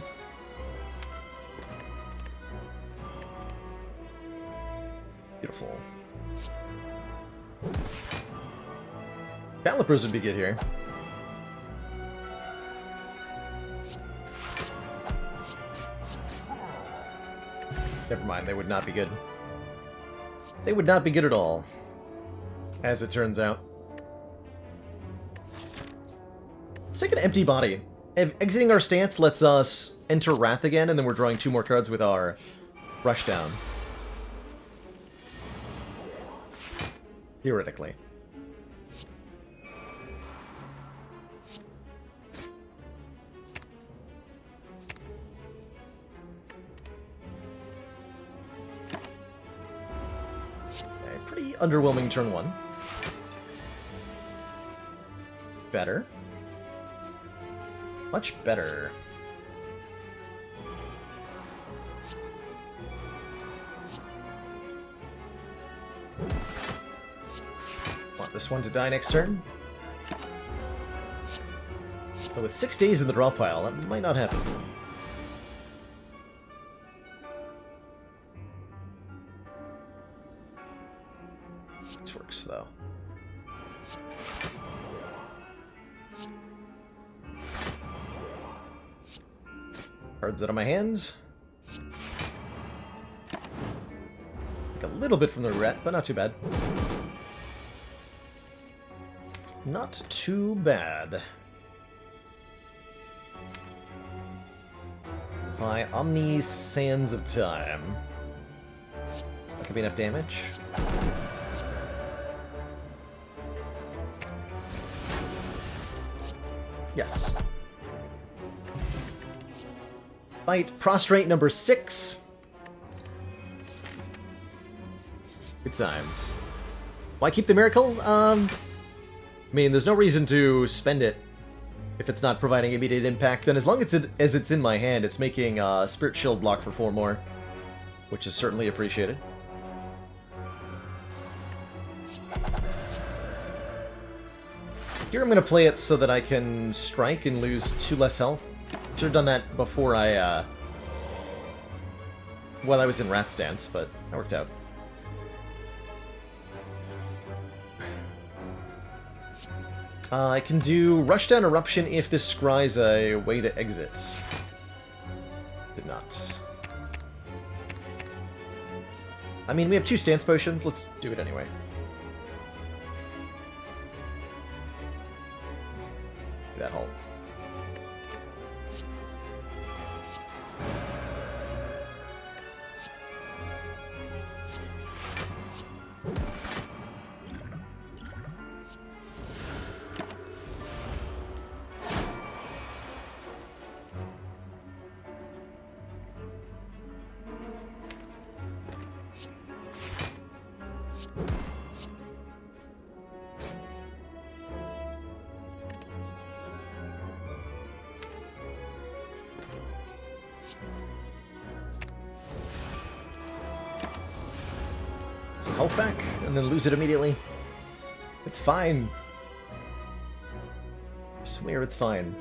Beautiful. Calipers would be good here. Never mind, they would not be good. They would not be good at all, as it turns out. Let's take an empty body. Exiting our stance lets us enter Wrath again, and then we're drawing 2 more cards with our Rushdown. Theoretically. Okay, pretty underwhelming turn 1. Better. Much better. Want this one to die next turn? So with 6 days in the draw pile, that might not happen. This works, though. Cards out of my hands. Take a little bit from the ret, but not too bad. Not too bad. By Omni Sands of Time. That could be enough damage. Yes. Fight Prostrate number 6. Good times. Why keep the Miracle? I mean, there's no reason to spend it if it's not providing immediate impact. Then as long as it's in my hand, it's making Spirit Shield block for 4 more, which is certainly appreciated. Here I'm going to play it so that I can strike and lose 2 less health. Should have done that before while I was in Wrath stance, but that worked out. I can do Rushdown Eruption if this scries a way to exit. Did not. I mean, we have 2 stance potions. Let's do it anyway. That hole. some health back, and then lose it immediately. It's fine. I swear it's fine.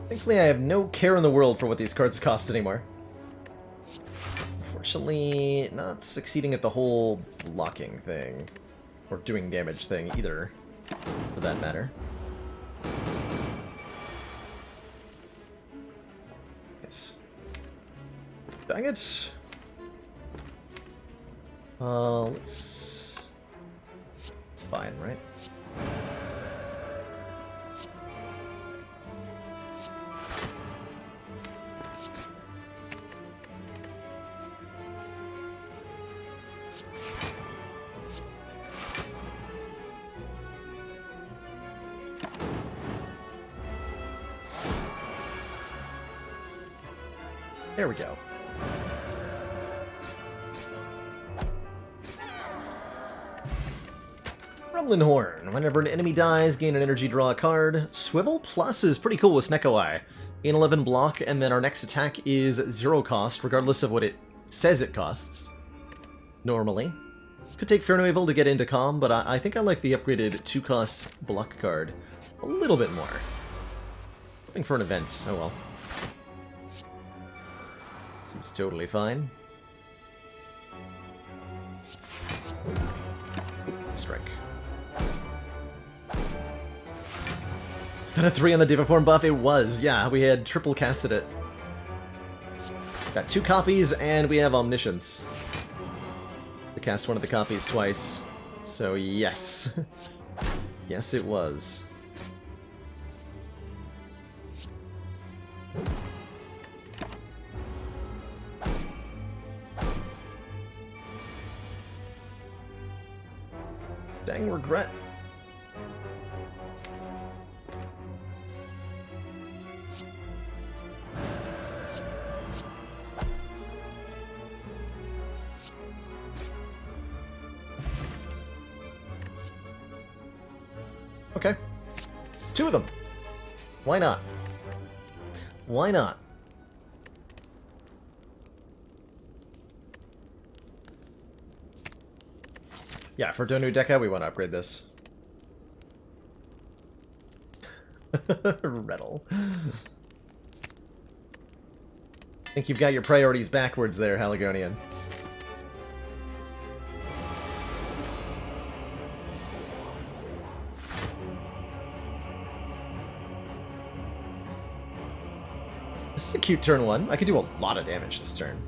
Thankfully, I have no care in the world for what these cards cost anymore. Unfortunately, not succeeding at the whole blocking thing. Or doing damage thing, either, for that matter. Dang it! It's fine, right? There we go. Rumbling Horn. Whenever an enemy dies, gain an energy, draw a card. Swivel Plus is pretty cool with Sneko Eye. Gain 11 block, and then our next attack is 0 cost, regardless of what it says it costs. Normally. Could take Fairnoevil to get into Calm, but I think I like the upgraded 2 cost block card a little bit more. Hoping for an event. Oh well. This is totally fine. Strike. Is that a 3 on the Diviform buff? It was, yeah. We had triple casted it. Got 2 copies, and we have Omniscience. To cast one of the copies twice. So, yes. Yes, it was. Dang regret. Okay. 2 of them. Why not? Why not? Yeah, for Donu Deca, we want to upgrade this. Rettle. I think you've got your priorities backwards there, Haligonian. This is a cute turn 1. I could do a lot of damage this turn.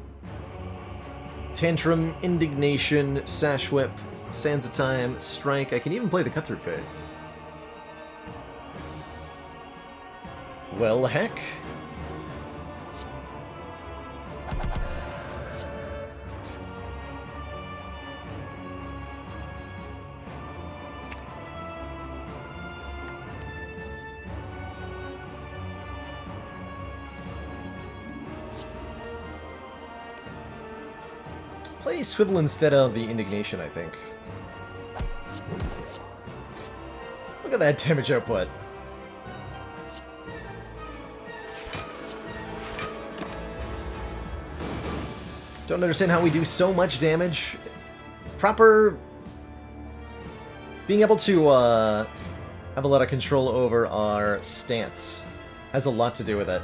Tantrum, Indignation, Sash Whip, Sands of Time, Strike. I can even play the Cutthroat Fade. Well, heck. Play Swivel instead of the Indignation, I think. Look at that damage output. Don't understand how we do so much damage. Proper... Being able to have a lot of control over our stance has a lot to do with it.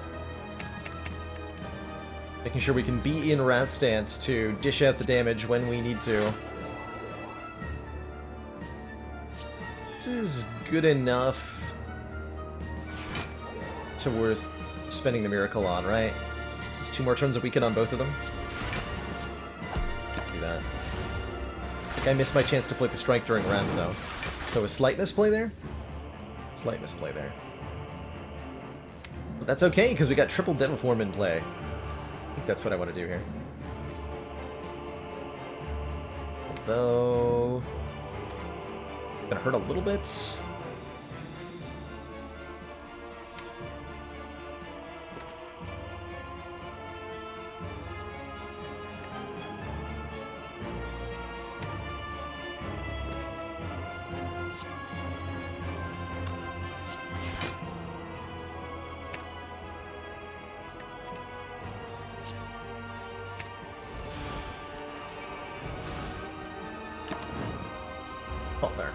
Making sure we can be in Rat stance to dish out the damage when we need to. This is good enough to worth spending the Miracle on, right? This is 2 more turns of weaken on both of them. Do that. I think I missed my chance to play the Strike during round, though. So a slight misplay there? Slight misplay there. But that's okay, because we got triple Deviform in play. I think that's what I want to do here. Although... gonna hurt a little bit. Oh, there.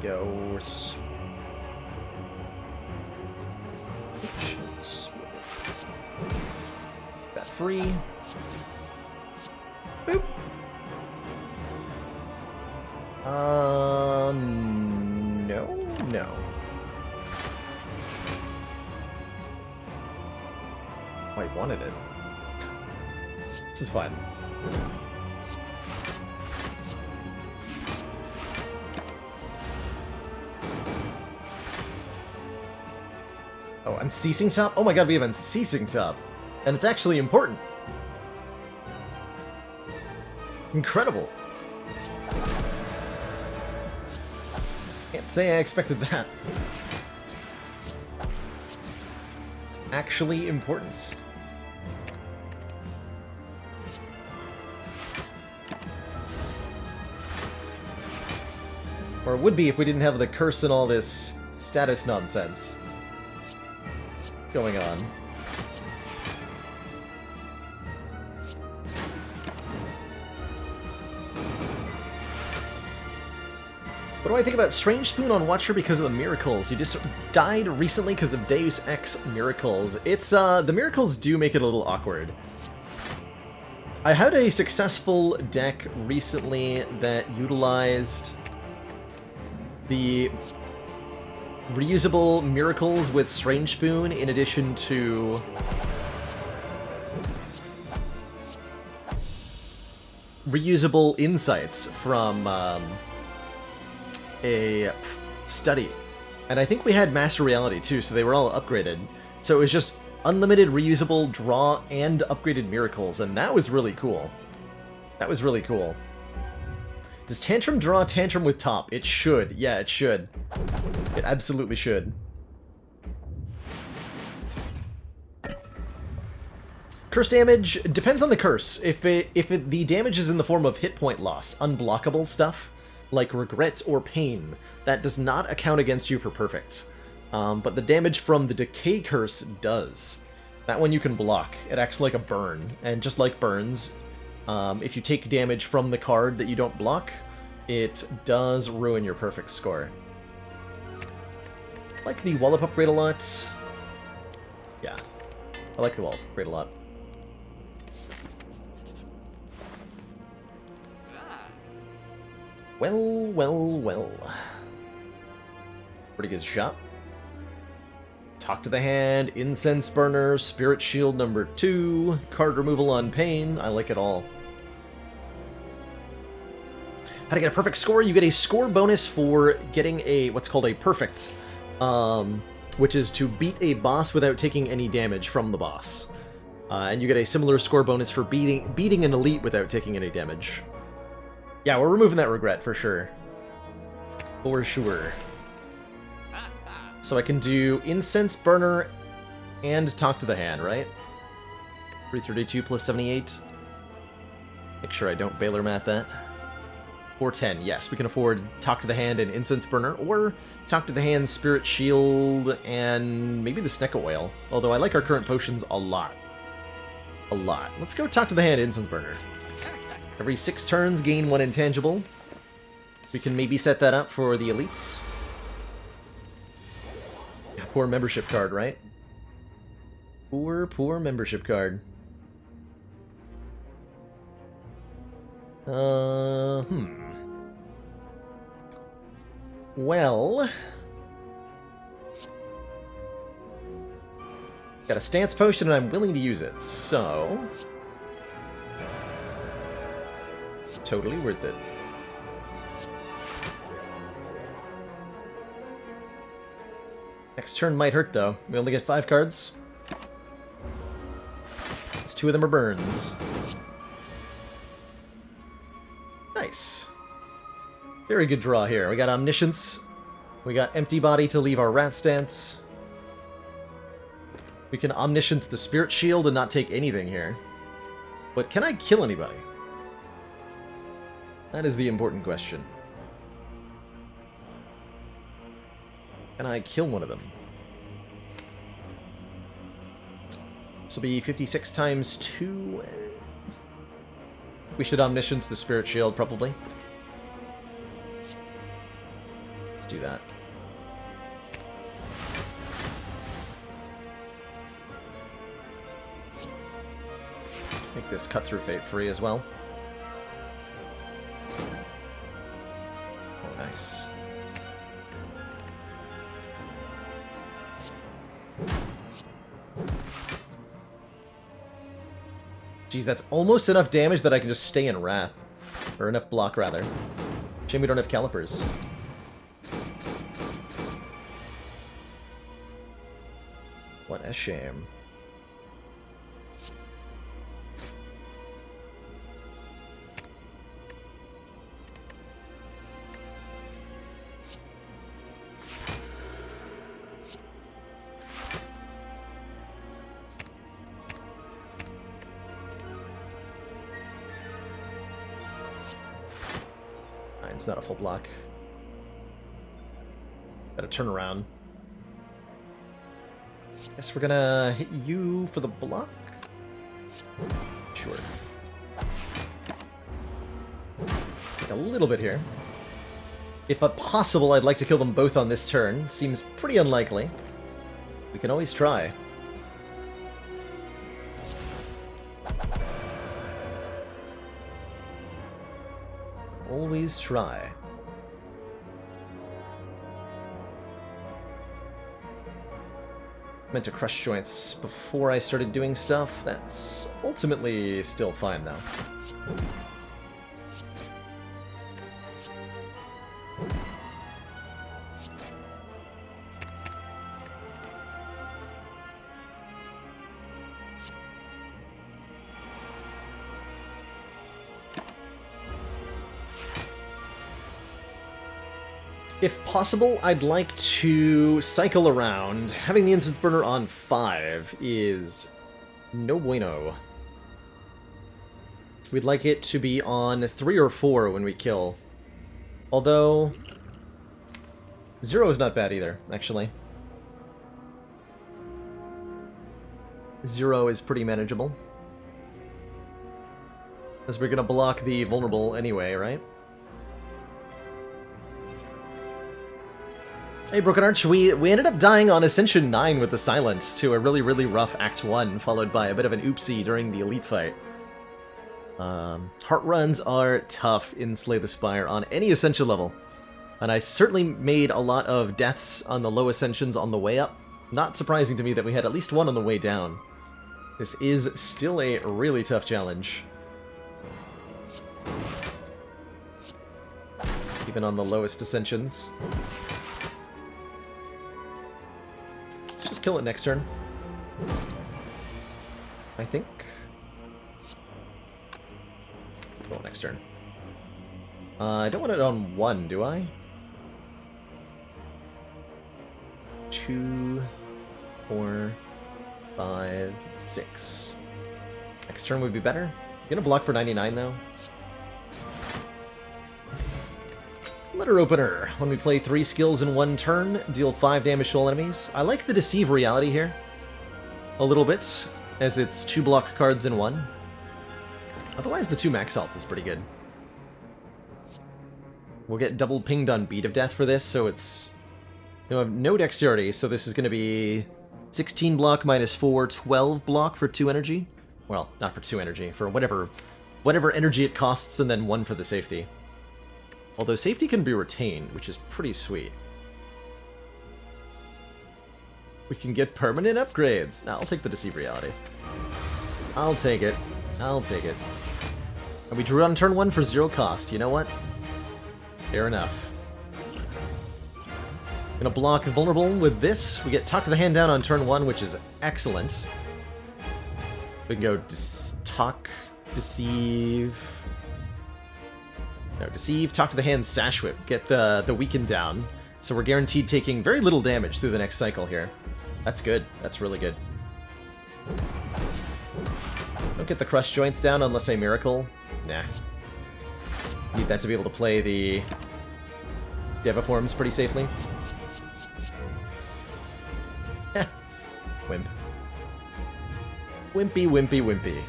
Goes. That free. Boop. No. Oh, I wanted it. This is fine. Oh, Unceasing Top? Oh my god, we have Unceasing Top. And it's actually important. Incredible. Can't say I expected that. It's actually important. Or it would be if we didn't have the curse and all this status nonsense going on. What do I think about Strange Spoon on Watcher because of the miracles? You just died recently because of Deus Ex miracles. It's, the miracles do make it a little awkward. I had a successful deck recently that utilized the reusable miracles with Strange Spoon in addition to reusable insights from a study. And I think we had Master Reality too, so they were all upgraded. So it was just unlimited reusable draw and upgraded miracles, and that was really cool. That was really cool. Does Tantrum draw Tantrum with top? It should. Yeah, it should. It absolutely should. Curse damage depends on the curse. If the damage is in the form of hit point loss, unblockable stuff, like regrets or pain, that does not account against you for perfects. But the damage from the decay curse does. That one you can block. It acts like a burn, and just like burns, if you take damage from the card that you don't block, it does ruin your perfect score. I like the Wallop upgrade a lot. Yeah, I like the Wallop upgrade a lot. Well. Pretty good shot. Talk to the Hand, Incense Burner, Spirit Shield number 2, card removal on Pain. I like it all. How to get a perfect score? You get a score bonus for getting a what's called a perfect, which is to beat a boss without taking any damage from the boss. And you get a similar score bonus for beating an elite without taking any damage. Yeah, we're removing that regret for sure. For sure. So I can do Incense Burner and Talk to the Hand, right? 332 plus 78. Make sure I don't Baylor math that. 410, yes, we can afford Talk to the Hand and Incense Burner, or Talk to the Hand, Spirit Shield, and maybe the Snecka Oil. Although I like our current potions a lot. A lot. Let's go Talk to the Hand, Incense Burner. Every 6 turns, gain 1 intangible. We can maybe set that up for the elites. Yeah, poor membership card, right? Poor membership card. Well... got a stance potion and I'm willing to use it, so... totally worth it. Next turn might hurt, though. We only get 5 cards. 2 of them are burns. Nice. Very good draw here. We got Omniscience. We got Empty Body to leave our Rat Stance. We can Omniscience the Spirit Shield and not take anything here. But can I kill anybody? That is the important question. Can I kill one of them? This will be 56 times 2. We should Omniscience the Spirit Shield, probably. Let's do that. Make this Cut Through Fate free as well. Oh, nice. Geez, that's almost enough damage that I can just stay in Wrath. Or enough block, rather. Shame we don't have Calipers. What a shame. It's not a full block. Gotta turn around. Guess we're gonna hit you for the block? Sure. Take a little bit here. If possible, I'd like to kill them both on this turn. Seems pretty unlikely. We can always try. Always try. Meant to crush joints before I started doing stuff. That's ultimately still fine, though. If possible, I'd like to cycle around. Having the Incense Burner on 5 is no bueno. We'd like it to be on 3 or 4 when we kill. Although 0 is not bad either, actually. 0 is pretty manageable. As we're gonna block the vulnerable anyway, right? Hey, Broken Arch, we ended up dying on Ascension 9 with the Silence to a really, really rough Act 1, followed by a bit of an oopsie during the Elite fight. Heart runs are tough in Slay the Spire on any Ascension level, and I certainly made a lot of deaths on the low Ascensions on the way up. Not surprising to me that we had at least one on the way down. This is still a really tough challenge. Even on the lowest Ascensions. Just kill it next turn. I think. Kill it next turn. I don't want it on 1, do I? 2, 4, 5, 6. Next turn would be better. I'm gonna block for 99 though. Letter Opener. When we play 3 skills in 1 turn, deal 5 damage to all enemies. I like the Deceive Reality here a little bit, as it's 2 block cards in 1. Otherwise, the 2 max health is pretty good. We'll get double pinged on Beat of Death for this, so it's... You have no dexterity, so this is going to be 16 block minus 4, 12 block for 2 energy. Well, not for 2 energy, for whatever energy it costs, and then 1 for the safety. Although safety can be retained, which is pretty sweet. We can get permanent upgrades. Nah, I'll take the Deceive Reality. I'll take it. I'll take it. And we drew on turn 1 for 0 cost. You know what? Fair enough. Gonna block Vulnerable with this. We get Talk to the Hand down on turn 1, which is excellent. We can go Talk, Deceive... No, Deceive, Talk to the Hand, Sash Whip. Get the weaken down. So we're guaranteed taking very little damage through the next cycle here. That's good. That's really good. Don't get the Crush Joints down unless I Miracle. Nah. Need that to be able to play the Deviforms pretty safely. Wimp. Wimpy, wimpy, wimpy.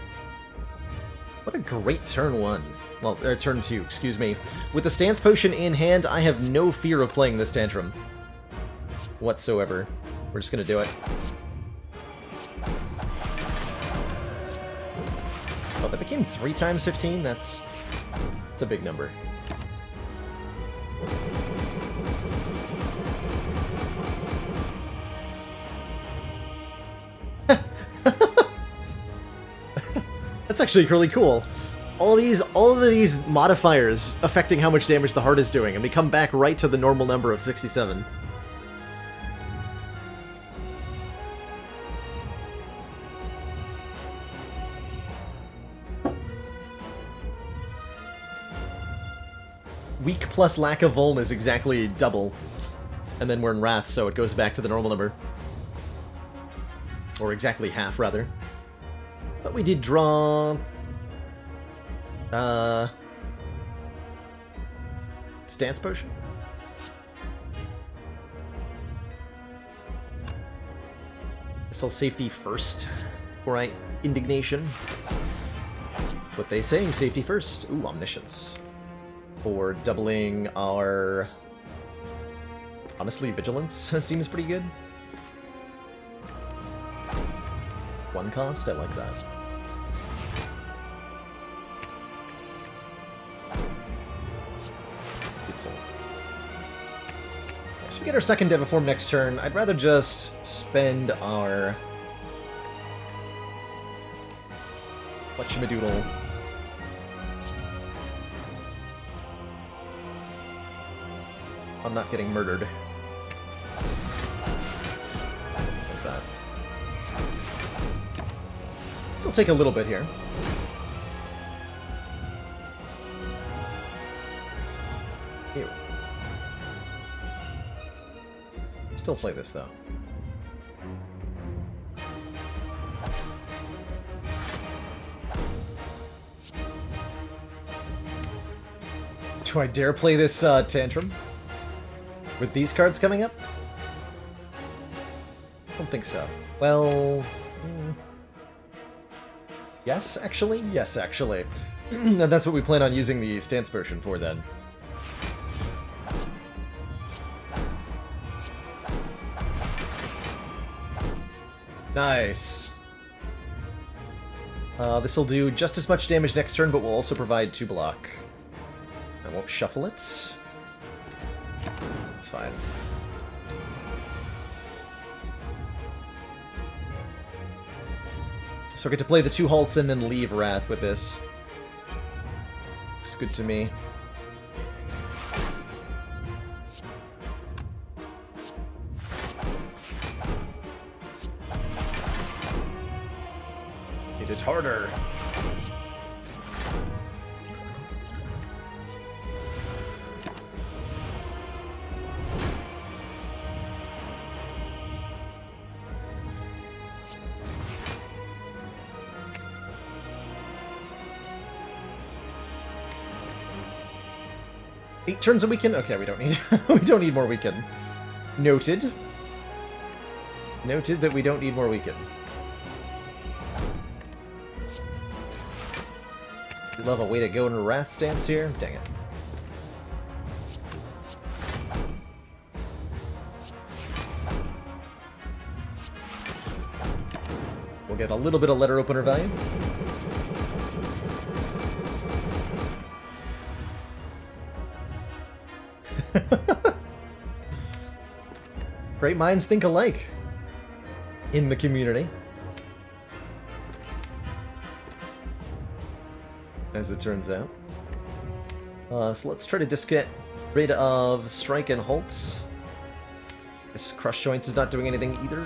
What a great turn 1. Well, turn 2, excuse me. With the Stance Potion in hand, I have no fear of playing this Tantrum. Whatsoever. We're just gonna do it. Oh, that became 3 times 15? That's a big number. That's actually really cool. All of these modifiers affecting how much damage the heart is doing, and we come back right to the normal number of 67. Weak plus lack of vuln is exactly double. And then we're in Wrath, so it goes back to the normal number. Or exactly half, rather. But we did draw... Stance Potion? Guess I'll safety first. Alright, Indignation. That's what they say, safety first. Ooh, Omniscience. For doubling our... Honestly, Vigilance seems pretty good. 1 cost, I like that. Beautiful. So we get our second Deviform next turn. I'd rather just spend our... Whatchamadoodle. I'm not getting murdered. Like that. Still take a little bit here. Ew. Still play this, though. Do I dare play this Tantrum? With these cards coming up? I don't think so. Well... Yes, actually? Yes, actually. And that's what we plan on using the Stance Potion for, then. Nice. This will do just as much damage next turn, but will also provide 2 block. I won't shuffle it. It's fine. So I get to play the 2 halts and then leave Wrath with this. Looks good to me. Hit it harder. Eight turns a weekend? Okay, we don't need we don't need more weekend. Noted. Noted that we don't need more weekend. We love a way to go into Wrath stance here. Dang it. We'll get a little bit of letter opener value. Great minds think alike in the community. As it turns out. So let's try to just get rid of Strike and Halt. This Crush Joints is not doing anything either.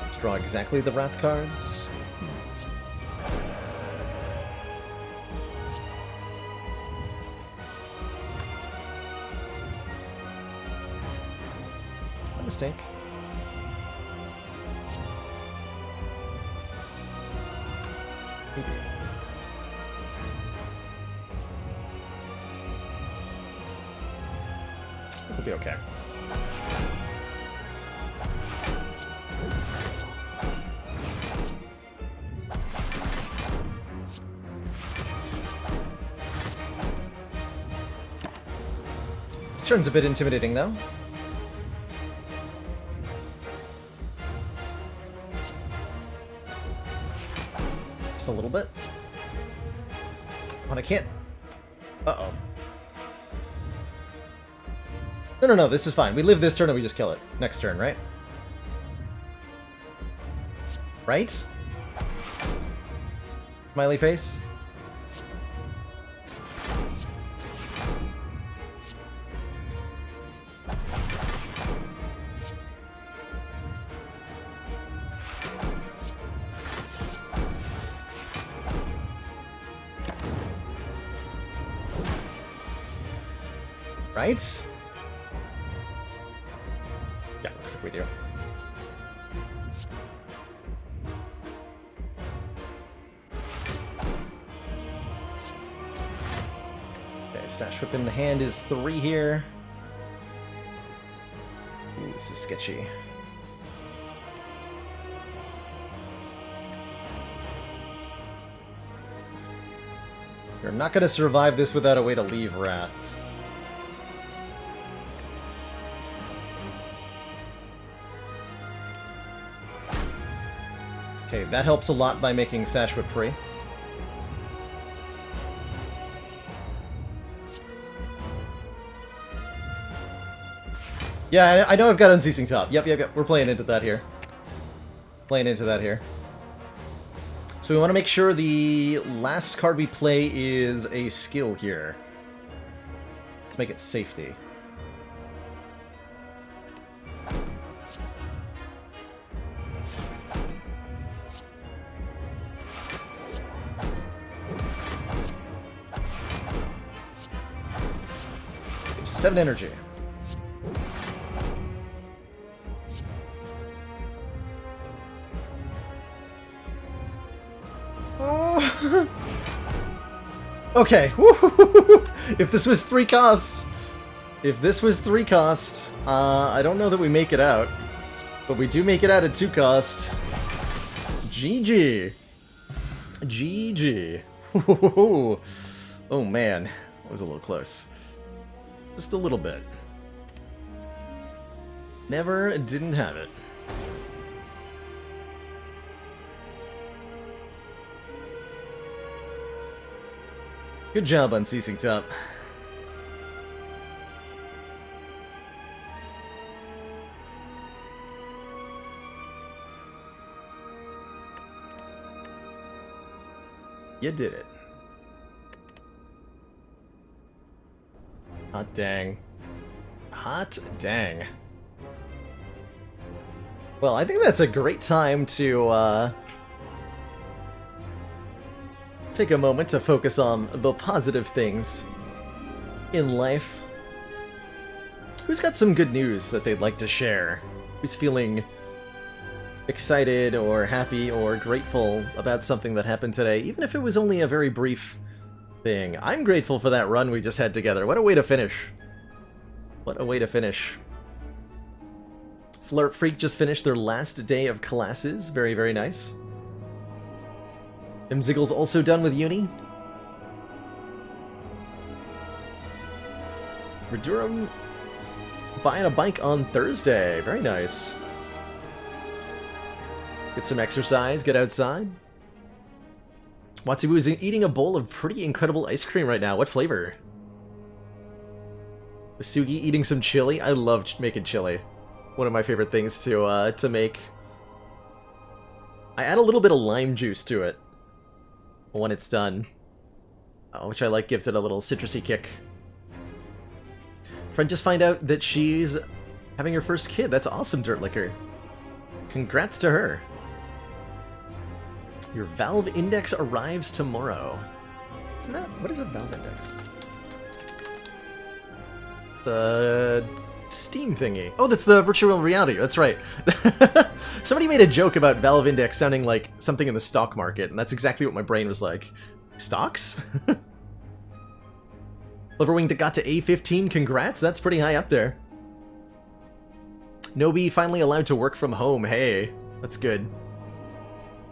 Let's draw exactly the Wrath cards. Mistake. We'll be okay. This turn's a bit intimidating, though. Just a little bit. When I can't... Uh-oh. No, this is fine. We live this turn and we just kill it. Next turn, right? Right? Smiley face? Right? Yeah, looks like we do. Okay, Sash Whip in the hand is 3 here. Ooh, this is sketchy. You're not going to survive this without a way to leave Wrath. Okay, that helps a lot by making Sash Whip free. Yeah, I know I've got Unceasing Top. Yep. We're playing into that here. So we want to make sure the last card we play is a skill here. Let's make it Safety. Okay, 7 energy. Okay. If this was 3 cost, I don't know that we make it out, but we do make it out at 2 cost. GG. Oh man, that was a little close. Just a little bit. Didn't have it. Good job on Unceasing Top. You did it. Hot dang. Hot dang. Well, I think that's a great time to, take a moment to focus on the positive things in life. Who's got some good news that they'd like to share? Who's feeling excited or happy or grateful about something that happened today, even if it was only a very brief thing? I'm grateful for that run we just had together. What a way to finish. What a way to finish. Flirt Freak just finished their last day of classes. Very, very nice. Imziggle's also done with uni. Redurum buying a bike on Thursday. Very nice. Get some exercise, get outside. Watsibu is eating a bowl of pretty incredible ice cream right now. What flavor? Sugi eating some chili. I love making chili. One of my favorite things to make. I add a little bit of lime juice to it when it's done, which I like, gives it a little citrusy kick. Friend just find out that she's having her first kid. That's awesome, Dirt Liquor. Congrats to her. Your Valve Index arrives tomorrow. Isn't that... what is a Valve Index? The Steam thingy. Oh, that's the virtual reality. That's right. Somebody made a joke about Valve Index sounding like something in the stock market, and that's exactly what my brain was like. Stocks? Cleverwing got to A15, congrats, that's pretty high up there. Nobi finally allowed to work from home, hey, that's good.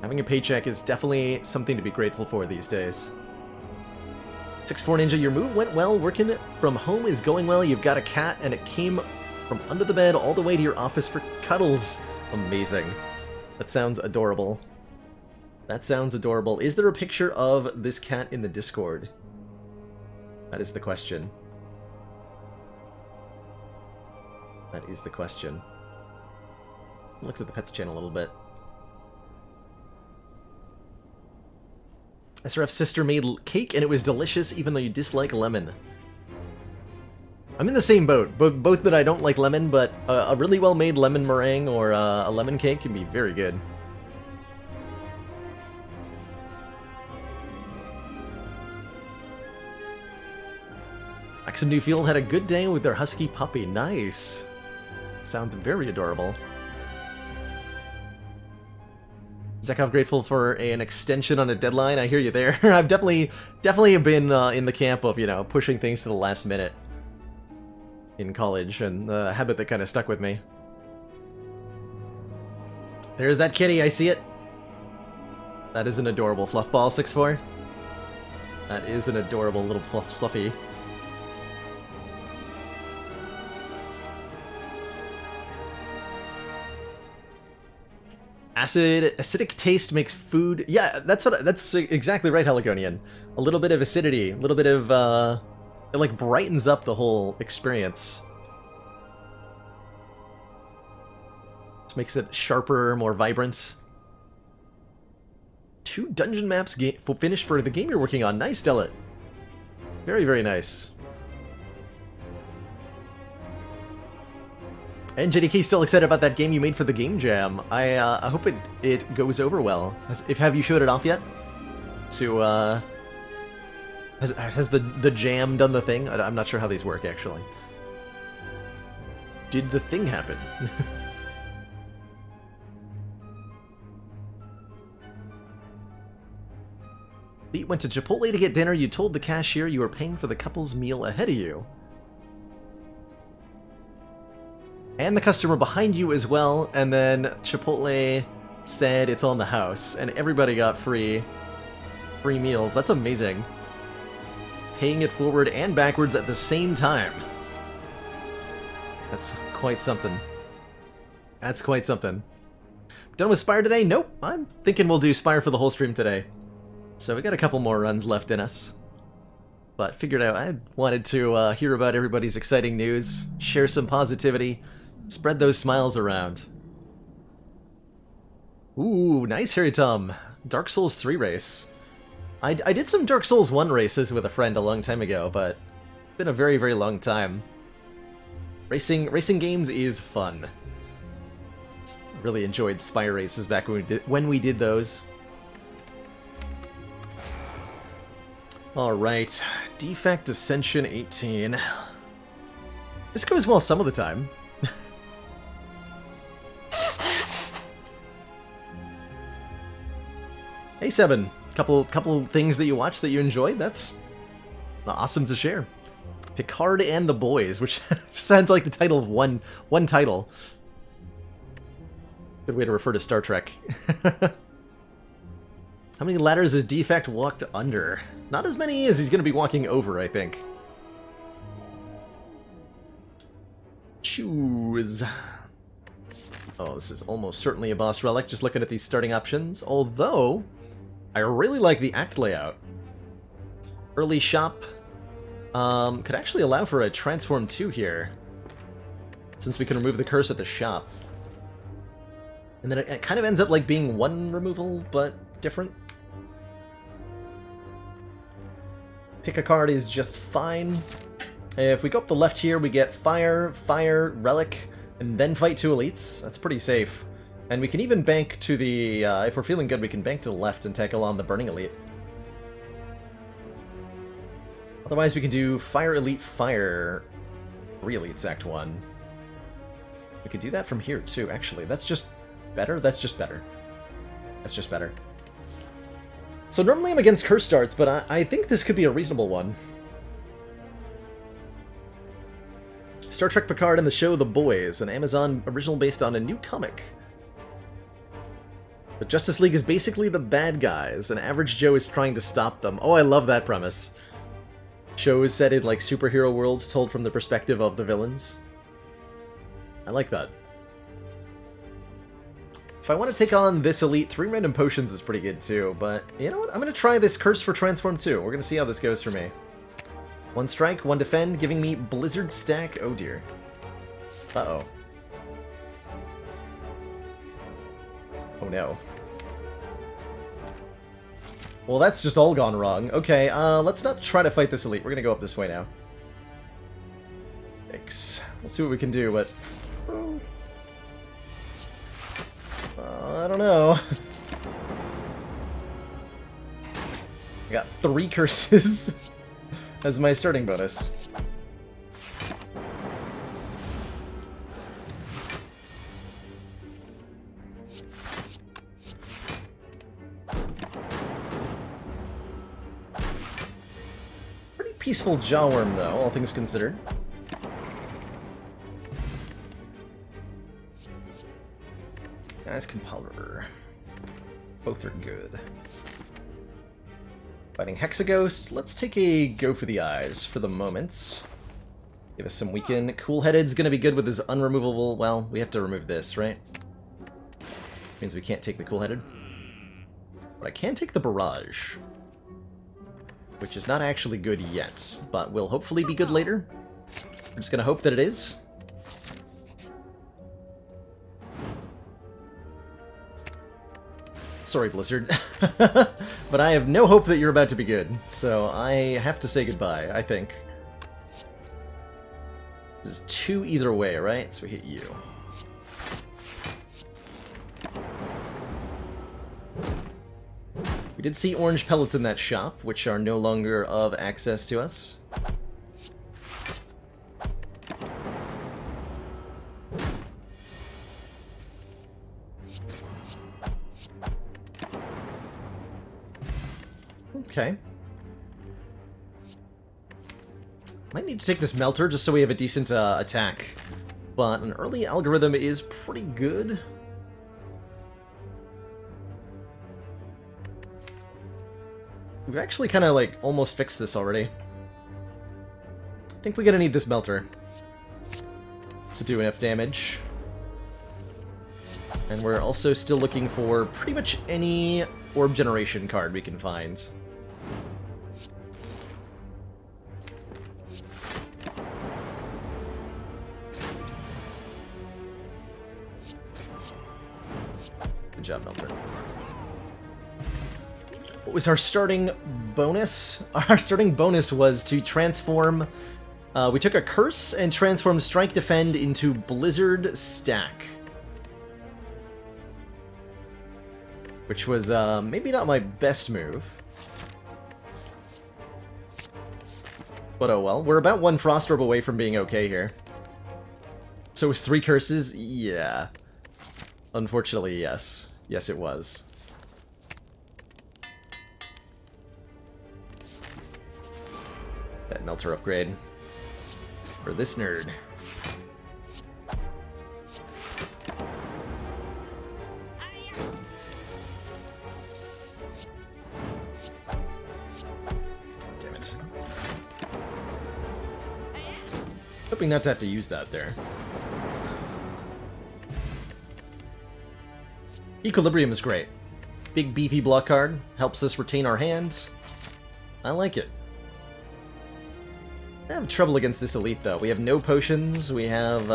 Having a paycheck is definitely something to be grateful for these days. 64 Ninja, your move went well, working from home is going well, you've got a cat and it came from under the bed all the way to your office for cuddles. Amazing. That sounds adorable. That sounds adorable. Is there a picture of this cat in the Discord? That is the question. That is the question. I looked at the pets channel a little bit. SRF's sister made cake and it was delicious even though you dislike lemon. I'm in the same boat. Both that I don't like lemon, but a really well-made lemon meringue or a lemon cake can be very good. Axon Newfield had a good day with their husky puppy. Nice. Sounds very adorable. Zekov grateful for an extension on a deadline. I hear you there. I've definitely been in the camp of, you know, pushing things to the last minute in college, and the habit that kind of stuck with me. There's that kitty, I see it. That is an adorable fluffball, 6'4". That is an adorable little fluffy. Acidic taste makes food. Yeah, that's exactly right, Heligonian. A little bit of acidity, a little bit of it like brightens up the whole experience. Just makes it sharper, more vibrant. 2 dungeon maps finished for the game you're working on. Nice, Delit. Very, very nice. And JDK still excited about that game you made for the Game Jam. I hope it goes over well. Have you showed it off yet? To has the jam done the thing? I'm not sure how these work actually. Did the thing happen? Pete went to Chipotle to get dinner. You told the cashier you were paying for the couple's meal ahead of you. And the customer behind you as well, and then Chipotle said it's on the house, and everybody got free meals. That's amazing. Paying it forward and backwards at the same time. That's quite something. That's quite something. Done with Spire today? Nope. I'm thinking we'll do Spire for the whole stream today. So we got a couple more runs left in us. But figured out I wanted to hear about everybody's exciting news, share some positivity, spread those smiles around. Ooh, nice, Harry Tom. Dark Souls 3 race. I did some Dark Souls 1 races with a friend a long time ago, but it's been a very, very long time. Racing games is fun. Really enjoyed Spire races back when we did those. Alright, Defect Ascension 18. This goes well some of the time. Hey Seven, couple things that you watched that you enjoyed. That's awesome to share. Picard and the Boys, which sounds like the title of one title. Good way to refer to Star Trek. How many ladders has Defect walked under? Not as many as he's going to be walking over, I think. Choose. Oh, this is almost certainly a boss relic, just looking at these starting options. Although, I really like the act layout. Early shop could actually allow for a transform 2 here, since we can remove the curse at the shop. And then it kind of ends up like being one removal, but different. Pick a card is just fine. If we go up the left here, we get Fire, Fire, Relic, and then fight 2 elites. That's pretty safe. And we can even bank to the, if we're feeling good, we can bank to the left and tackle on the Burning Elite. Otherwise, we can do Fire, Elite, Fire, 3 elites, Act 1. We could do that from here, too, actually. That's just better? That's just better. That's just better. So normally I'm against curse starts, but I think this could be a reasonable one. Star Trek Picard and the show The Boys, an Amazon original based on a new comic. The Justice League is basically the bad guys, and Average Joe is trying to stop them. Oh, I love that premise. Show is set in, like, superhero worlds told from the perspective of the villains. I like that. If I want to take on this elite, 3 random potions is pretty good too, but you know what? I'm going to try this Curse for Transform too. We're going to see how this goes for me. 1 strike, 1 defend, giving me Blizzard stack. Oh dear. Uh-oh. Oh no. Well, that's just all gone wrong. Okay, let's not try to fight this elite. We're going to go up this way now. Thanks. We'll see what we can do, but... I don't know. I got 3 curses as my starting bonus. Pretty peaceful Jawworm, though, all things considered. Guys, Compulver. Both are good. Fighting Hexaghost. Let's take a go for the eyes for the moment. Give us some weaken. Cool-Headed's gonna be good with his unremovable... Well, we have to remove this, right? Means we can't take the Cool-Headed. But I can take the Barrage. Which is not actually good yet, but will hopefully be good later. We're just gonna hope that it is. Sorry, Blizzard. But I have no hope that you're about to be good, so I have to say goodbye, I think. This is 2 either way, right? So we hit you. We did see orange pellets in that shop, which are no longer of access to us. Okay. Might need to take this Melter just so we have a decent attack. But an early algorithm is pretty good. We've actually kind of like almost fixed this already. I think we're gonna need this Melter to do enough damage. And we're also still looking for pretty much any orb generation card we can find. Good job, Melter. What was our starting bonus? Our starting bonus was to transform... we took a Curse and transformed Strike Defend into Blizzard Stack. Which was maybe not my best move. But oh well. We're about 1 Frost Orb away from being okay here. So it was 3 curses? Yeah. Unfortunately, yes. Yes, it was. That Melter upgrade. For this nerd. Damn it. Hoping not to have to use that there. Equilibrium is great. Big beefy block card. Helps us retain our hands. I like it. I have trouble against this elite, though. We have no potions. We have,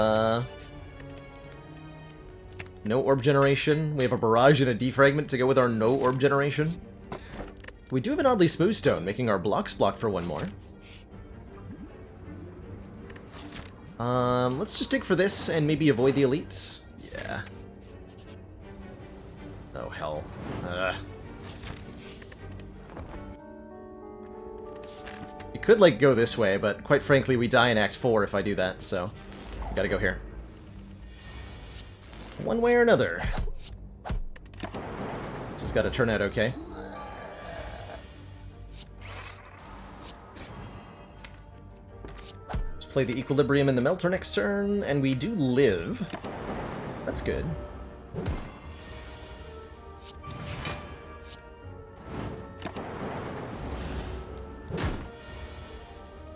no orb generation. We have a barrage and a defragment to go with our no orb generation. We do have an oddly smooth stone, making our blocks block for 1 more. Let's just dig for this and maybe avoid the elite. Yeah. Oh, hell. We could, like, go this way, but quite frankly, we die in Act 4 if I do that, so we gotta go here. One way or another. This has gotta turn out okay. play the Equilibrium in the Melter next turn, and we do live. That's good.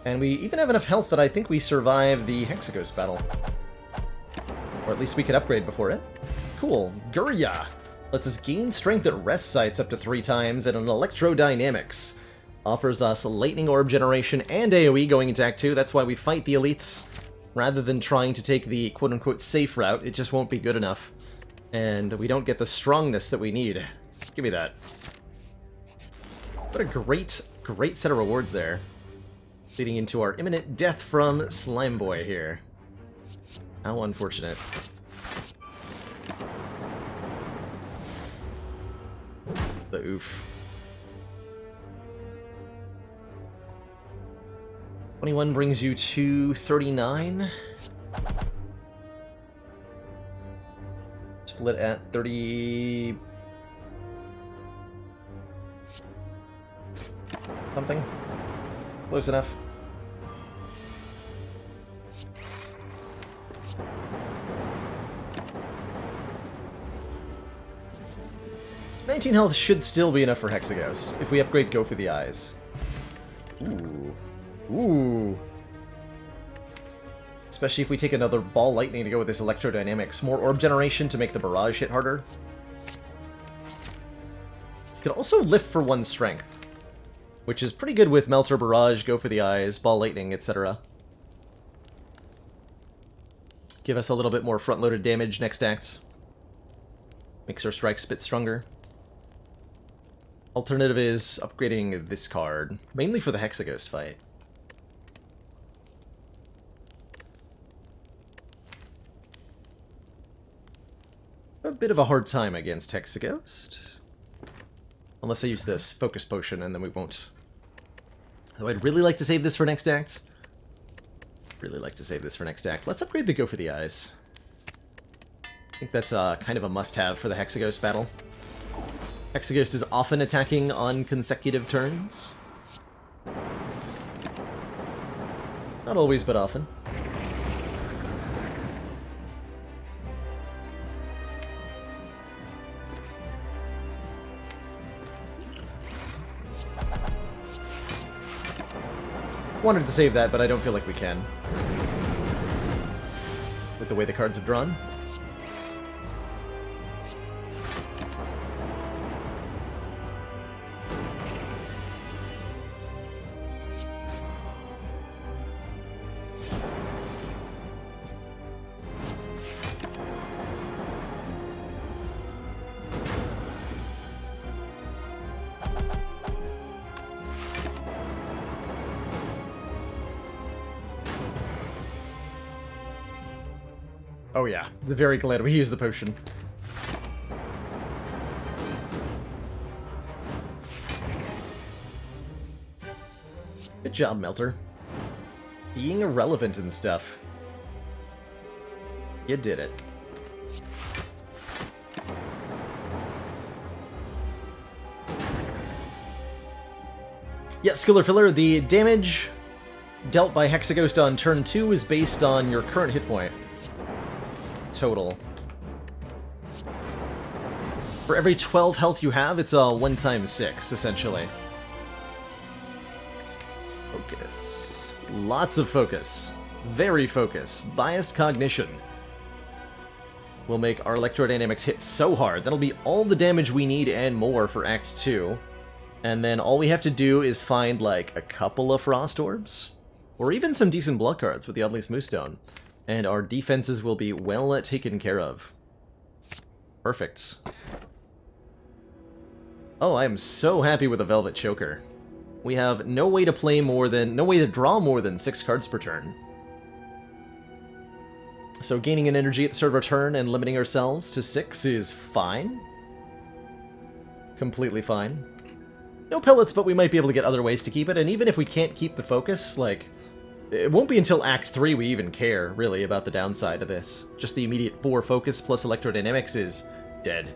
And we even have enough health that I think we survive the Hexaghost battle. Or at least we could upgrade before it. Cool. Gurya lets us gain strength at rest sites up to 3 times, and an Electrodynamics offers us Lightning Orb generation and AoE going into Act 2. That's why we fight the elites. Rather than trying to take the quote-unquote safe route, it just won't be good enough. And we don't get the strongness that we need. Give me that. What a great, great set of rewards there. Leading into our imminent death from Slime Boy here. How unfortunate. The oof. 21 brings you to 39. Split at 30... something. Close enough. $19 health should still be enough for Hexaghost. If we upgrade Go for the Eyes. Ooh. Ooh. Especially if we take another Ball Lightning to go with this Electrodynamics. More Orb Generation to make the Barrage hit harder. Could also lift for 1 strength, which is pretty good with Melter, Barrage, Go for the Eyes, Ball Lightning, etc. Give us a little bit more front-loaded damage next act. Makes our strikes a bit stronger. Alternative is upgrading this card, mainly for the Hexaghost fight. A bit of a hard time against Hexaghost. Unless I use this Focus Potion, and then we won't. Though I'd really like to save this for next act. Really like to save this for next act. Let's upgrade the Go for the Eyes. I think that's kind of a must-have for the Hexaghost battle. Hexaghost is often attacking on consecutive turns. Not always, but often. Wanted to save that, but I don't feel like we can. With the way the cards have drawn. Oh yeah, very glad we used the potion. Good job, Melter. Being irrelevant and stuff. You did it. Yeah, Skiller Filler, the damage dealt by Hexaghost on turn 2 is based on your current hit point. Total. For every 12 health you have, it's a 1 times 6, essentially. Focus. Lots of focus. Very focus. Biased Cognition. Will make our Electrodynamics hit so hard. That'll be all the damage we need and more for Act 2. And then all we have to do is find, like, a couple of Frost Orbs. Or even some decent blood cards with the Oddly Smoothstone. And our defenses will be well taken care of. Perfect. Oh, I am so happy with the Velvet Choker. We have no way to play more than... no way to draw more than 6 cards per turn. So gaining an energy at the start of our turn and limiting ourselves to 6 is fine. Completely fine. No pellets, but we might be able to get other ways to keep it, and even if we can't keep the focus, like... it won't be until Act 3 we even care, really, about the downside of this. Just the immediate 4 focus plus Electrodynamics is dead.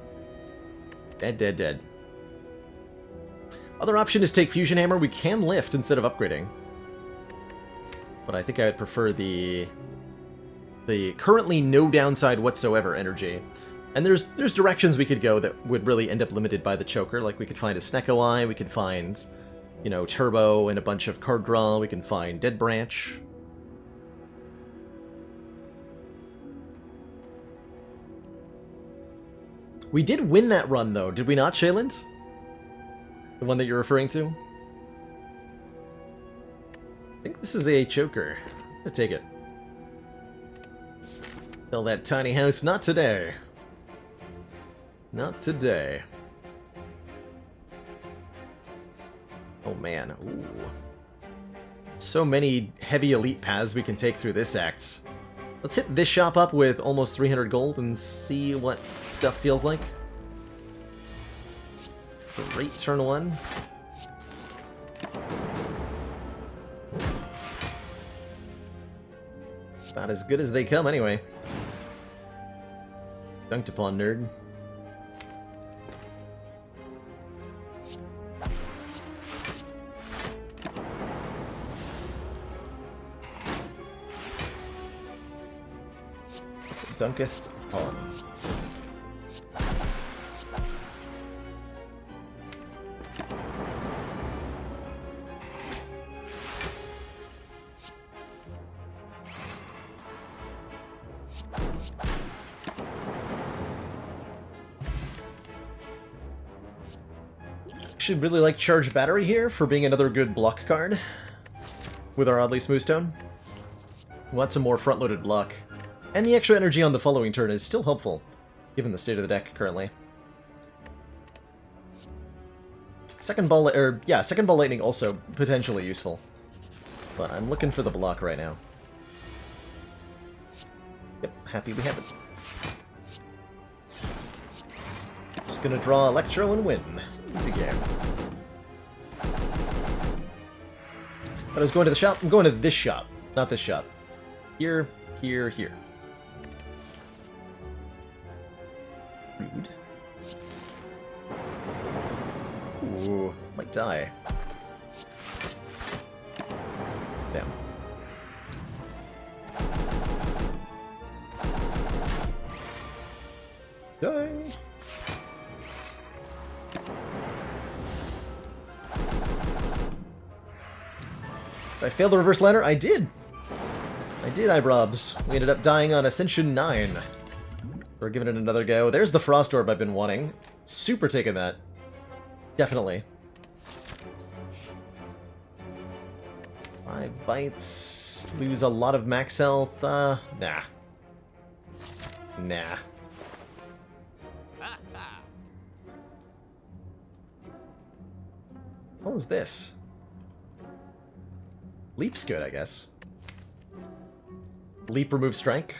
Dead, dead, dead. Other option is take Fusion Hammer. We can lift instead of upgrading. but I think I would prefer the currently no downside whatsoever energy. And there's directions we could go that would really end up limited by the choker. Like we could find a Snecko Eye, we could find, you know, Turbo and a bunch of card draw, we can find Dead Branch. We did win that run, though, did we not, Shayland? The one that you're referring to? I think this is a choker. I'm gonna take it. Tell that tiny house, not today. Not today. Oh man, ooh. So many heavy elite paths we can take through this act. Let's hit this shop up with almost 300 gold and see what stuff feels like. Great turn one. About as good as they come anyway. Dunked upon, nerd. Dunketh upon. Should really like Charge Battery here for being another good block card with our Oddly Smooth Stone. Want some more front-loaded block. And the extra energy on the following turn is still helpful, given the state of the deck currently. Second ball lightning also potentially useful. But I'm looking for the block right now. Yep, happy we have it. Just gonna draw Electro and win. Easy game. But I was going to the shop. I'm going to this shop, not this shop. Here, here, here. Rude. Ooh, might die. Damn. Die. Did I fail the reverse ladder? I did! I did, Eyebrows. We ended up dying on Ascension 9. We're giving it another go. There's the Frost Orb I've been wanting. Super taking that. Definitely. 5 bites. Lose a lot of max health. Nah. Nah. What was this? Leap's good, I guess. Leap remove strike.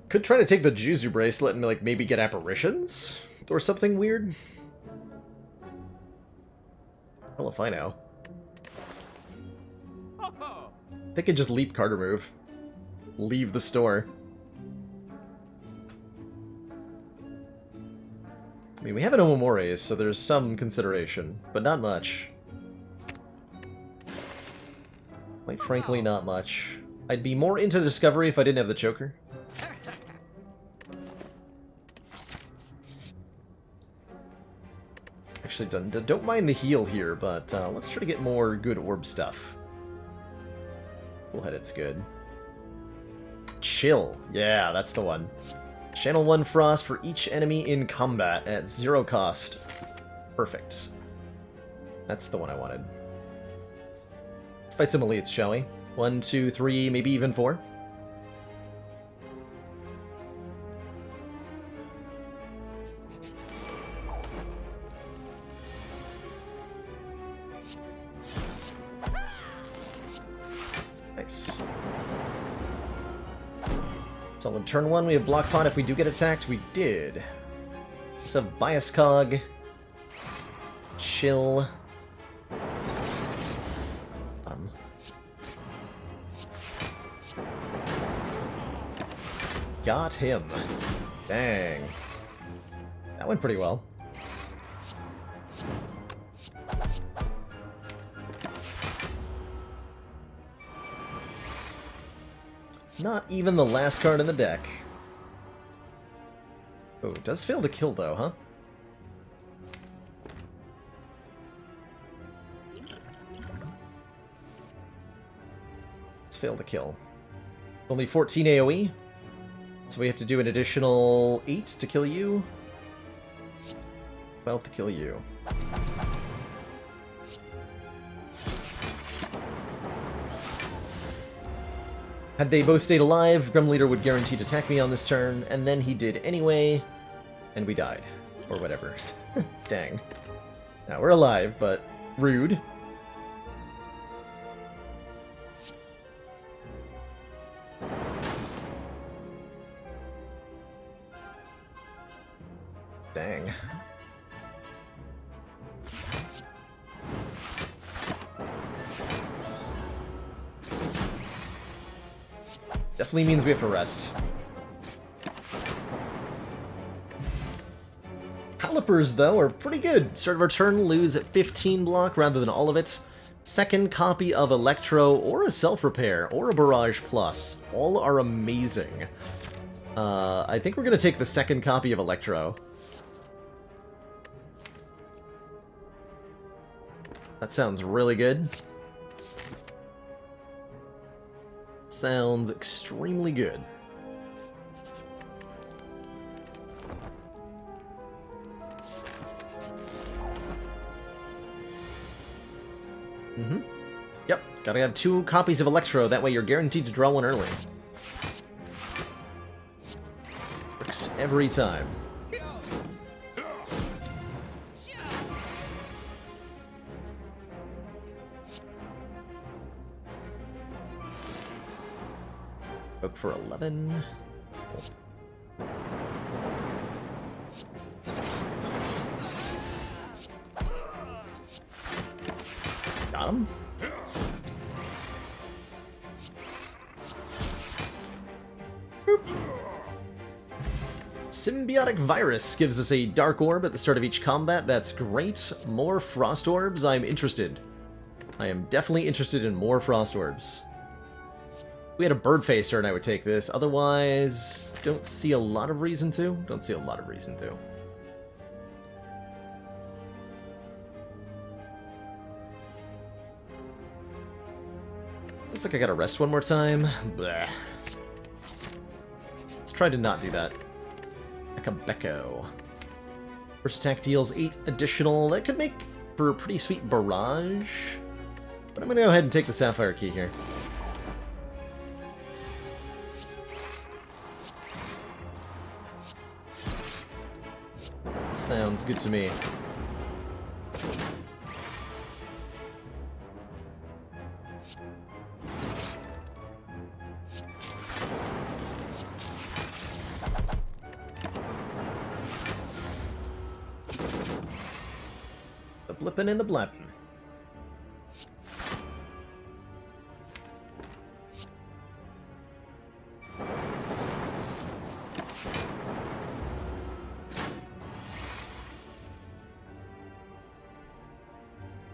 Could try to take the Juzu bracelet and like maybe get apparitions or something weird. Hell if I know. They could just leap card remove. Leave the store. I mean, we have an Omomores, so there's some consideration, but not much. Quite frankly, not much. I'd be more into Discovery if I didn't have the choker. Actually, don't mind the heal here, but let's try to get more good orb stuff. Bullhead, it's good. Chill. Yeah, that's the one. Channel 1 Frost for each enemy in combat at 0 cost. Perfect. That's the one I wanted. Let's fight some elites, shall we? 1, 2, 3, maybe even 4. Nice. So on turn 1 we have Block Pot if we do get attacked. We did. Just have Bias Cog. Chill. Got him. Dang. That went pretty well. Not even the last card in the deck. Oh, it does fail to kill though, huh? It's failed to kill. Only 14 AoE. So we have to do an additional 8 to kill you. 12 to kill you. Had they both stayed alive, Grim Leader would guaranteed attack me on this turn, and then he did anyway, and we died. Or whatever. Dang. Now we're alive, but rude. Dang. Definitely means we have to rest. Calipers, though, are pretty good. Start of our turn, lose at 15 block rather than all of it. Second copy of Electro, or a Self-Repair, or a Barrage Plus. All are amazing. I think we're going to take the second copy of Electro. That sounds really good. Sounds extremely good. Yep, gotta have 2 copies of Electro, that way you're guaranteed to draw one early. Works every time. Hope for 11. Got him. Boop. Symbiotic Virus gives us a Dark Orb at the start of each combat. That's great. More Frost Orbs. I'm interested. I am definitely interested in more Frost Orbs. If we had a bird face turn, I would take this. Otherwise, don't see a lot of reason to. Don't see a lot of reason to. Looks like I gotta rest one more time. Blech. Let's try to not do that. Ekabeko. First attack deals 8 additional. That could make for a pretty sweet barrage. But I'm gonna go ahead and take the Sapphire Key here. Sounds good to me. The blippin' and the blappin'.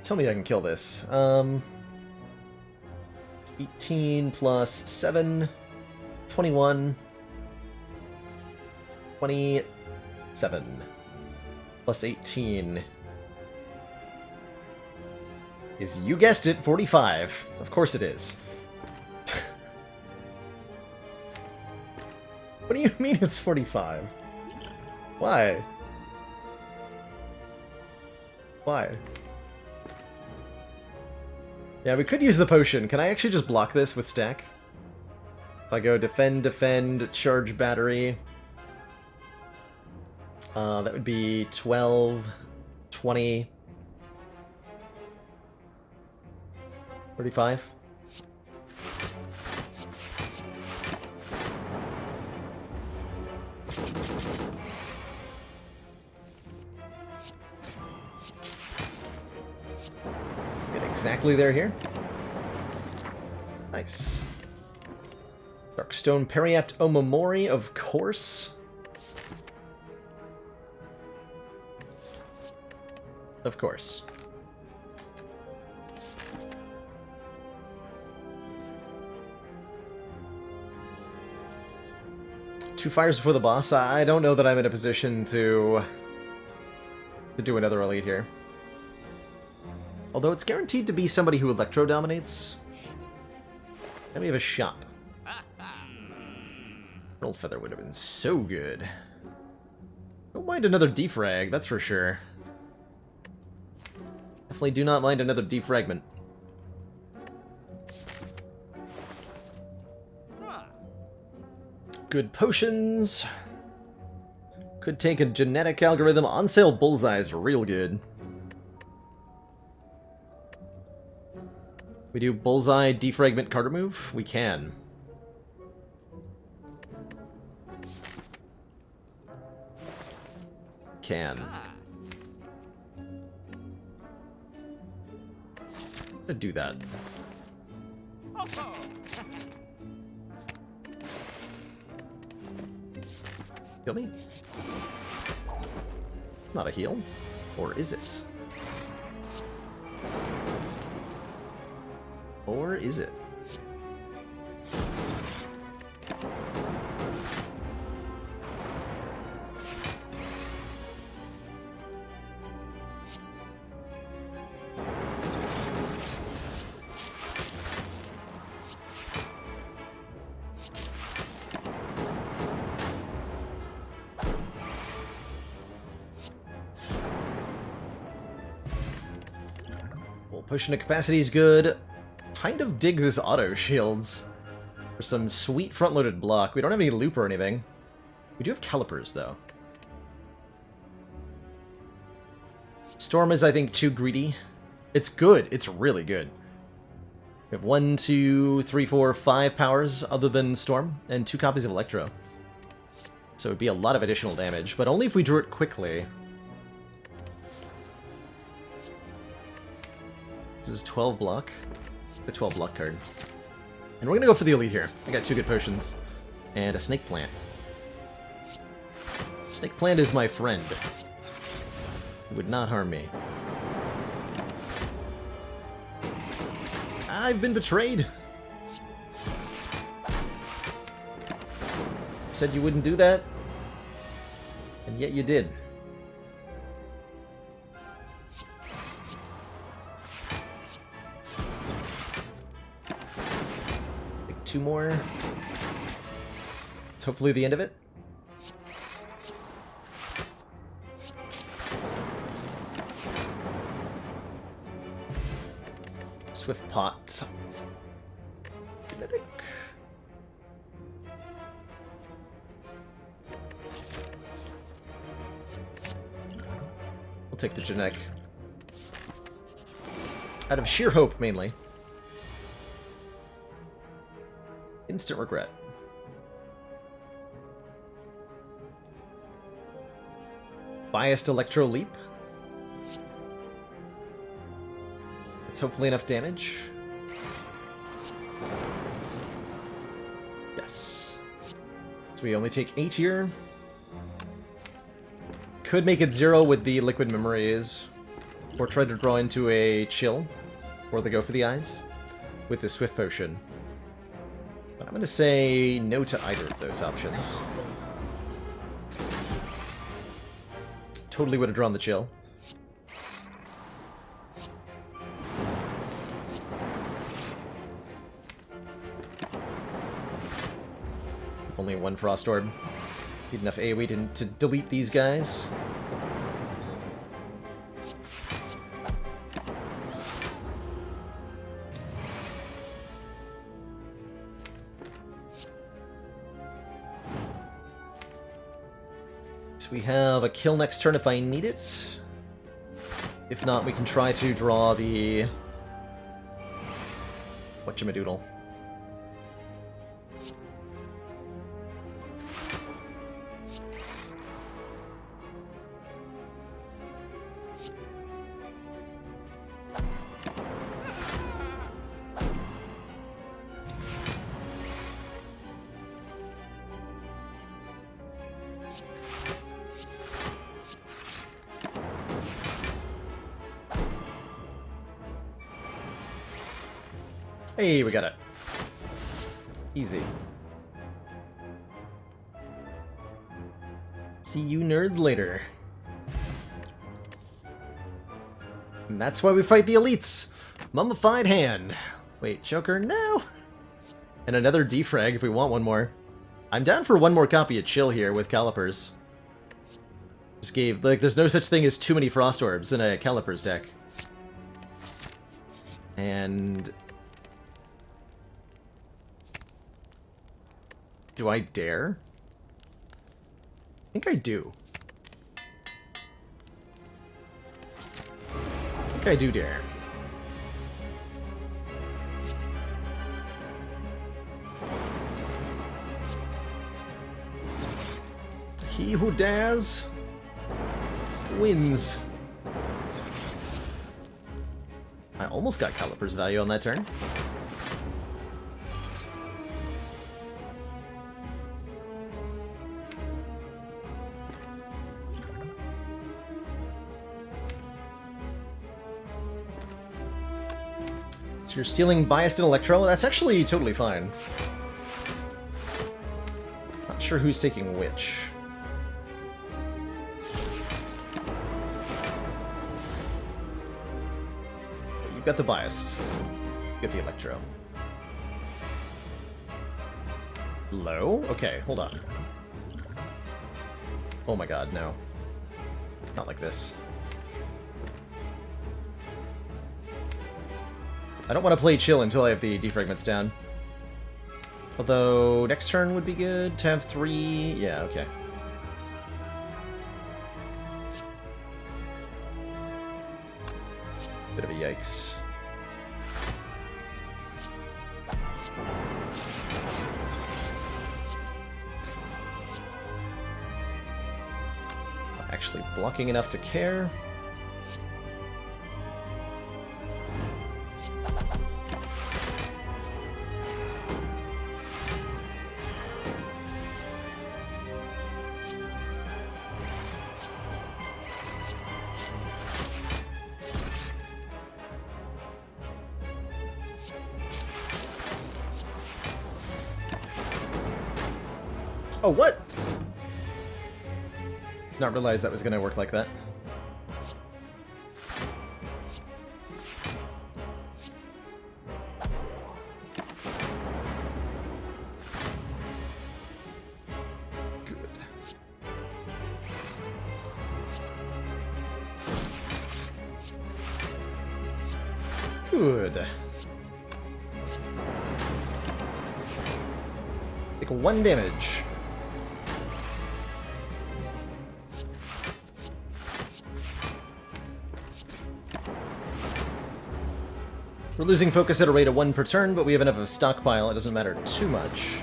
Tell me I can kill this. 18 plus 7, 21, 27, plus 18 is, you guessed it, 45. Of course it is. What do you mean it's 45? Why? Why? Yeah, we could use the potion. Can I actually just block this with stack? If I go defend, defend, charge battery. That would be 12, 20, 35. Get exactly there here. Nice. Darkstone Periapt Omamori, of course. Of course. Two fires before the boss. I don't know that I'm in a position to do another elite here. Although it's guaranteed to be somebody who electro dominates. Then we have a shop. Roll Feather would have been so good. Don't mind another defrag, that's for sure. Definitely do not mind another defragment. Good potions. Could take a genetic algorithm. On sale bullseye is real good. We do bullseye defragment card remove? We can. To do that. Heal me? Not a heal. Or is it? Or is it? Potion of capacity is good. Kind of dig this auto shields for some sweet front-loaded block. We don't have any loop or anything. We do have calipers, though. Storm is, I think, too greedy. It's good. It's really good. We have 1, 2, 3, 4, 5 powers other than Storm, and 2 copies of Electro. So it would be a lot of additional damage, but only if we drew it quickly. This is 12 block. The 12 block card. And we're gonna go for the elite here. I got 2 good potions. And a snake plant. Snake plant is my friend. It would not harm me. I've been betrayed! Said you wouldn't do that. And yet you did. Take 2 more. It's hopefully the end of it. Swift pot. Genetic. We'll take the genetic. Out of sheer hope, mainly. Instant regret. Biased Electro Leap. That's hopefully enough damage. Yes. So we only take 8 here. Could make it 0 with the Liquid Memories. Or try to draw into a Chill. Or they go for the eyes. With the Swift Potion. But I'm going to say no to either of those options. Totally would have drawn the Chill. Only 1 Frost Orb. Need enough AoE to delete these guys. So we have a kill next turn if I need it. If not, we can try to draw the... whatchamadoodle. Hey, we got it. Easy. See you nerds later. And that's why we fight the elites. Mummified hand. Wait, Joker, no. And another defrag if we want one more. I'm down for one more copy of Chill here with Calipers. Just gave, like, there's no such thing as too many Frost Orbs in a Calipers deck. And... do I dare? I think I do. I think I do dare. He who dares wins. I almost got Calipers value on that turn. So you're stealing Biased and Electro? That's actually totally fine. Not sure who's taking which. You've got the Biased. You get the Electro. Low? Okay, hold on. Oh my god, no. Not like this. I don't want to play Chill until I have the defragments down. Although, next turn would be good to have 3... yeah, okay. Bit of a yikes. Not actually blocking enough to care. Oh, what? Not realize that was going to work like that. Good. Good. Take 1 damage. We're losing focus at a rate of 1 per turn, but we have enough of a stockpile, it doesn't matter too much.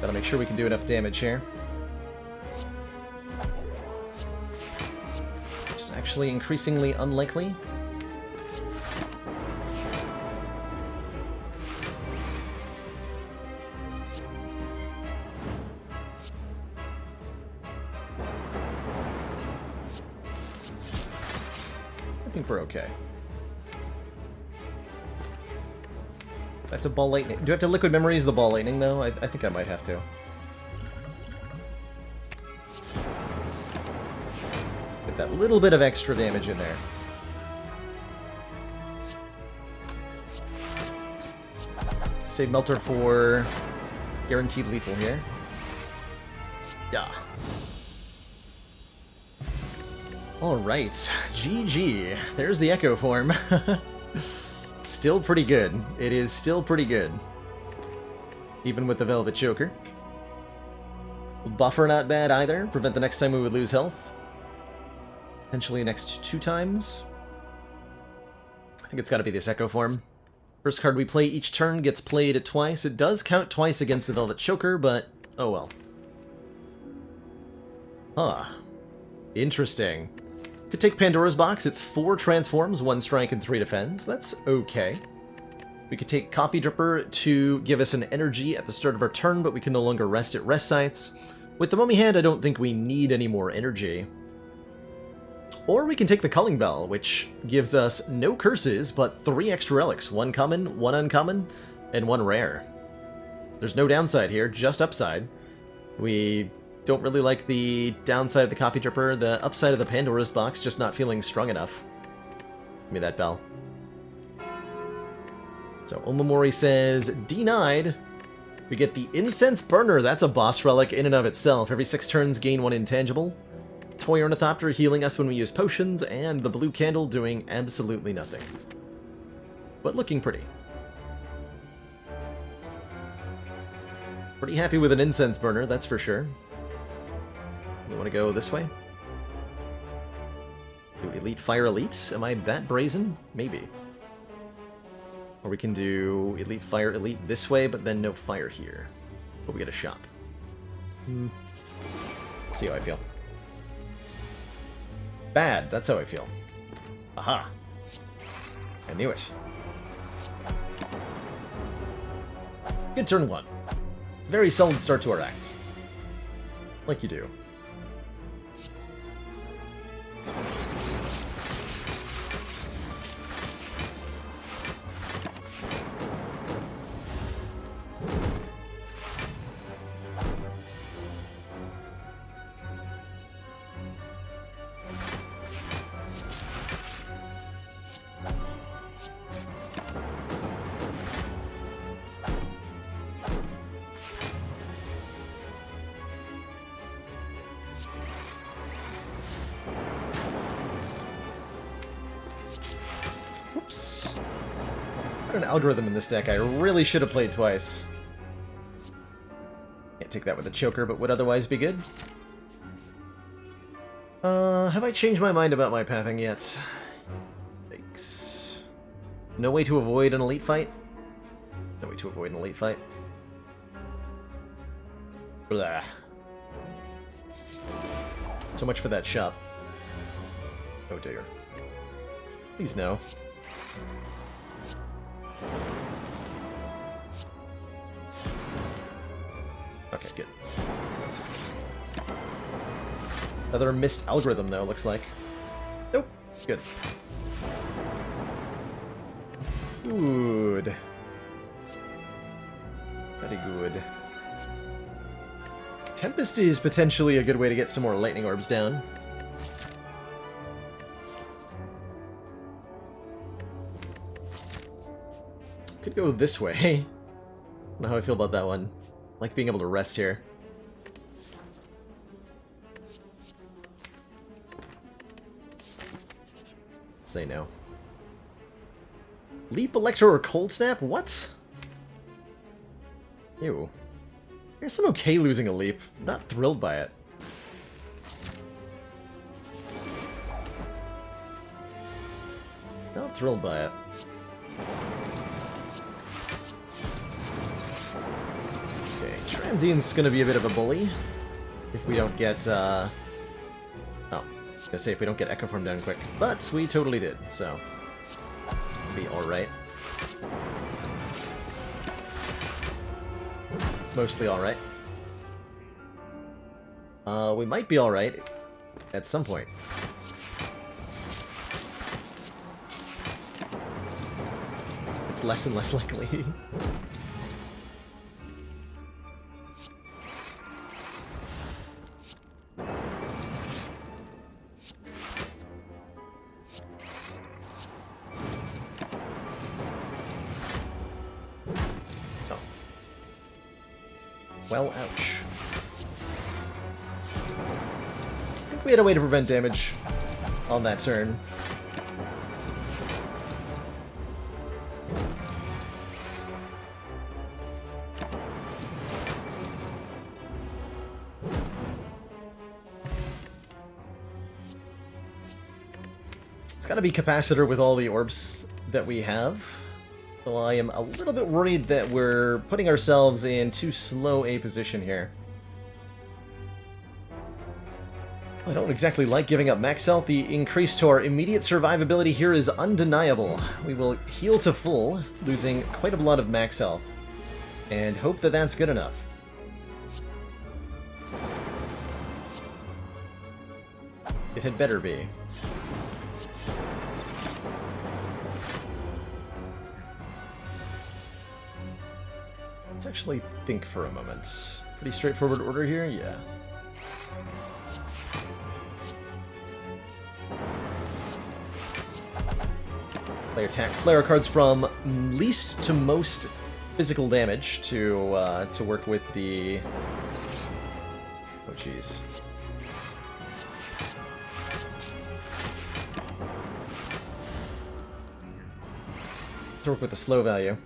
Gotta make sure we can do enough damage here. It's actually increasingly unlikely. I think we're okay. Do I have to ball lightning? Do I have to liquid memories the ball lightning though? I think I might have to. Get that little bit of extra damage in there. Save Melter for guaranteed lethal here. Yeah. Alright, GG. There's the Echo form. Still pretty good. It is still pretty good. Even with the Velvet Joker. Buffer not bad either. Prevent the next time we would lose health. Potentially next 2 times. I think it's gotta be this Echo form. First card we play each turn gets played twice. It does count twice against the Velvet Choker, but oh well. Huh. Interesting. Could take Pandora's Box. It's 4 transforms, 1 strike, and 3 defense. That's okay. We could take Coffee Dripper to give us an energy at the start of our turn, but we can no longer rest at rest sites. With the Mummy Hand, I don't think we need any more energy. Or we can take the Culling Bell, which gives us no curses, but 3 extra relics. 1 common, 1 uncommon, and 1 rare. There's no downside here, just upside. We don't really like the downside of the Coffee Dripper. The upside of the Pandora's Box, just not feeling strong enough. Give me that bell. So Omamori says, denied. We get the Incense Burner. That's a boss relic in and of itself. Every 6 turns, gain 1 intangible. Toy Ornithopter healing us when we use potions, and the blue candle doing absolutely nothing. But looking pretty. Pretty happy with an Incense Burner, that's for sure. We want to go this way? Do Elite Fire Elite? Am I that brazen? Maybe. Or we can do Elite Fire Elite this way, but then no fire here. But we get a shop. Let's see how I feel. Bad, that's how I feel. Aha. I knew it. Good turn 1. Very solid start to our act. Like you do. Whoops. Got an algorithm in this deck I really should have played twice. Can't take that with a choker, but would otherwise be good. Have I changed my mind about my pathing yet? Thanks. No way to avoid an elite fight? No way to avoid an elite fight. Blah. So much for that shop. Oh dear. Please no. Okay, good. Another missed algorithm, though, looks like. Nope. Good. Good. Very good. Tempest is potentially a good way to get some more lightning orbs down. Could go this way. I don't know how I feel about that one. I like being able to rest here. Say no. Leap, Electro, or Cold Snap? What? Ew. I guess I'm okay losing a leap. I'm not thrilled by it. Not thrilled by it. Okay, Transient's gonna be a bit of a bully if we don't get, oh, I was gonna say if we don't get Echo Form down quick, but we totally did, so be alright. Mostly alright. We might be alright at some point. It's less and less likely. Well, ouch. I think we had a way to prevent damage on that turn. It's gotta be Capacitor with all the orbs that we have. So I am a little bit worried that we're putting ourselves in too slow a position here. I don't exactly like giving up max health. The increase to our immediate survivability here is undeniable. We will heal to full, losing quite a lot of max health, and hope that that's good enough. It had better be. Let's actually think for a moment. Pretty straightforward order here, yeah. Player cards from least to most physical damage to work with the... Oh, jeez. To work with the slow value.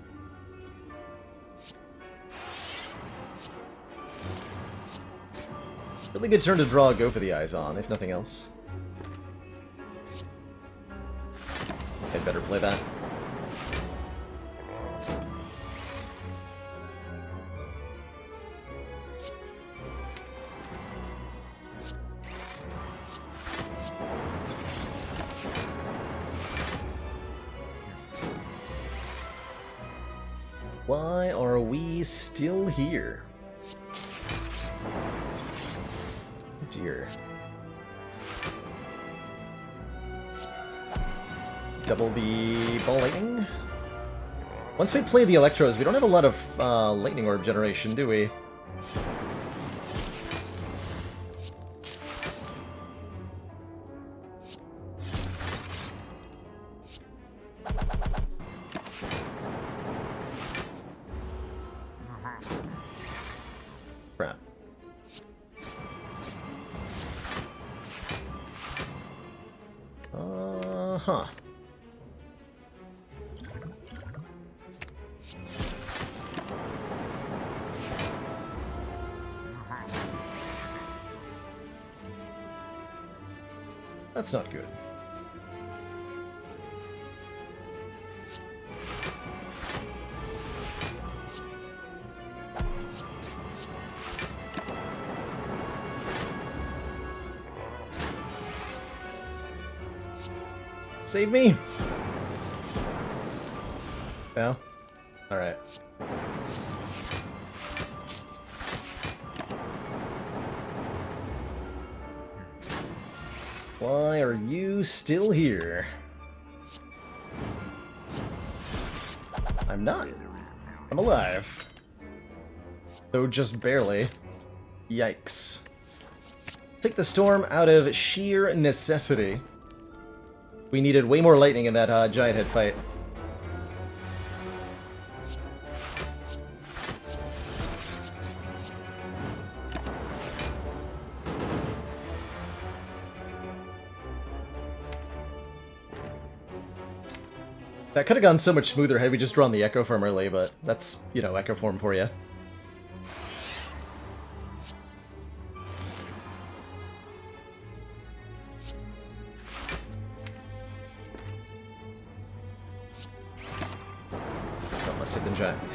Really good turn to draw a Go for the Eyes on, if nothing else. I'd better play that. Why are we still here? Oh dear. Double the ball lightning. Once we play the Electros, we don't have a lot of lightning orb generation, do we? Crap. Huh. That's not good. Save me! No? Alright. Why are you still here? I'm not. I'm alive. Though just barely. Yikes. Take the storm out of sheer necessity. We needed way more lightning in that giant head fight. That could have gone so much smoother had we just drawn the Echo Form early, but that's, you know, Echo Form for you.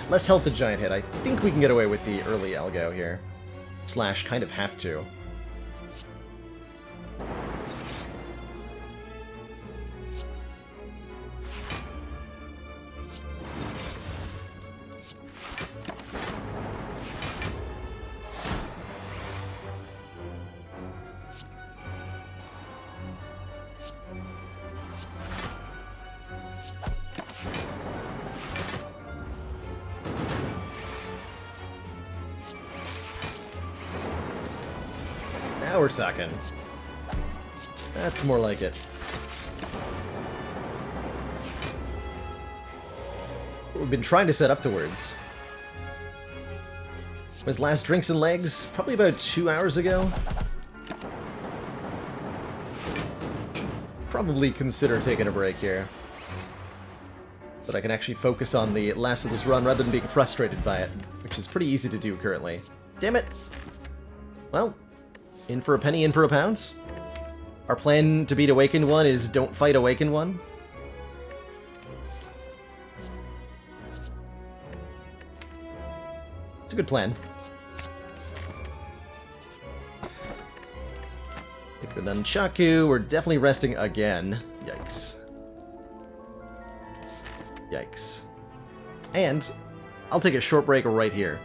Less health than Giant Hit. I think we can get away with the early Algo here. Slash kind of have to. Now we're talking. That's more like it. We've been trying to set up towards. Was last Drinks and Legs probably about 2 hours ago? Probably consider taking a break here. But I can actually focus on the last of this run rather than being frustrated by it, which is pretty easy to do currently. Damn it! Well, in for a penny, in for a pound. Our plan to beat Awakened One is don't fight Awakened One. It's a good plan. Take the Nunchaku. We're definitely resting again. Yikes. Yikes. And I'll take a short break right here.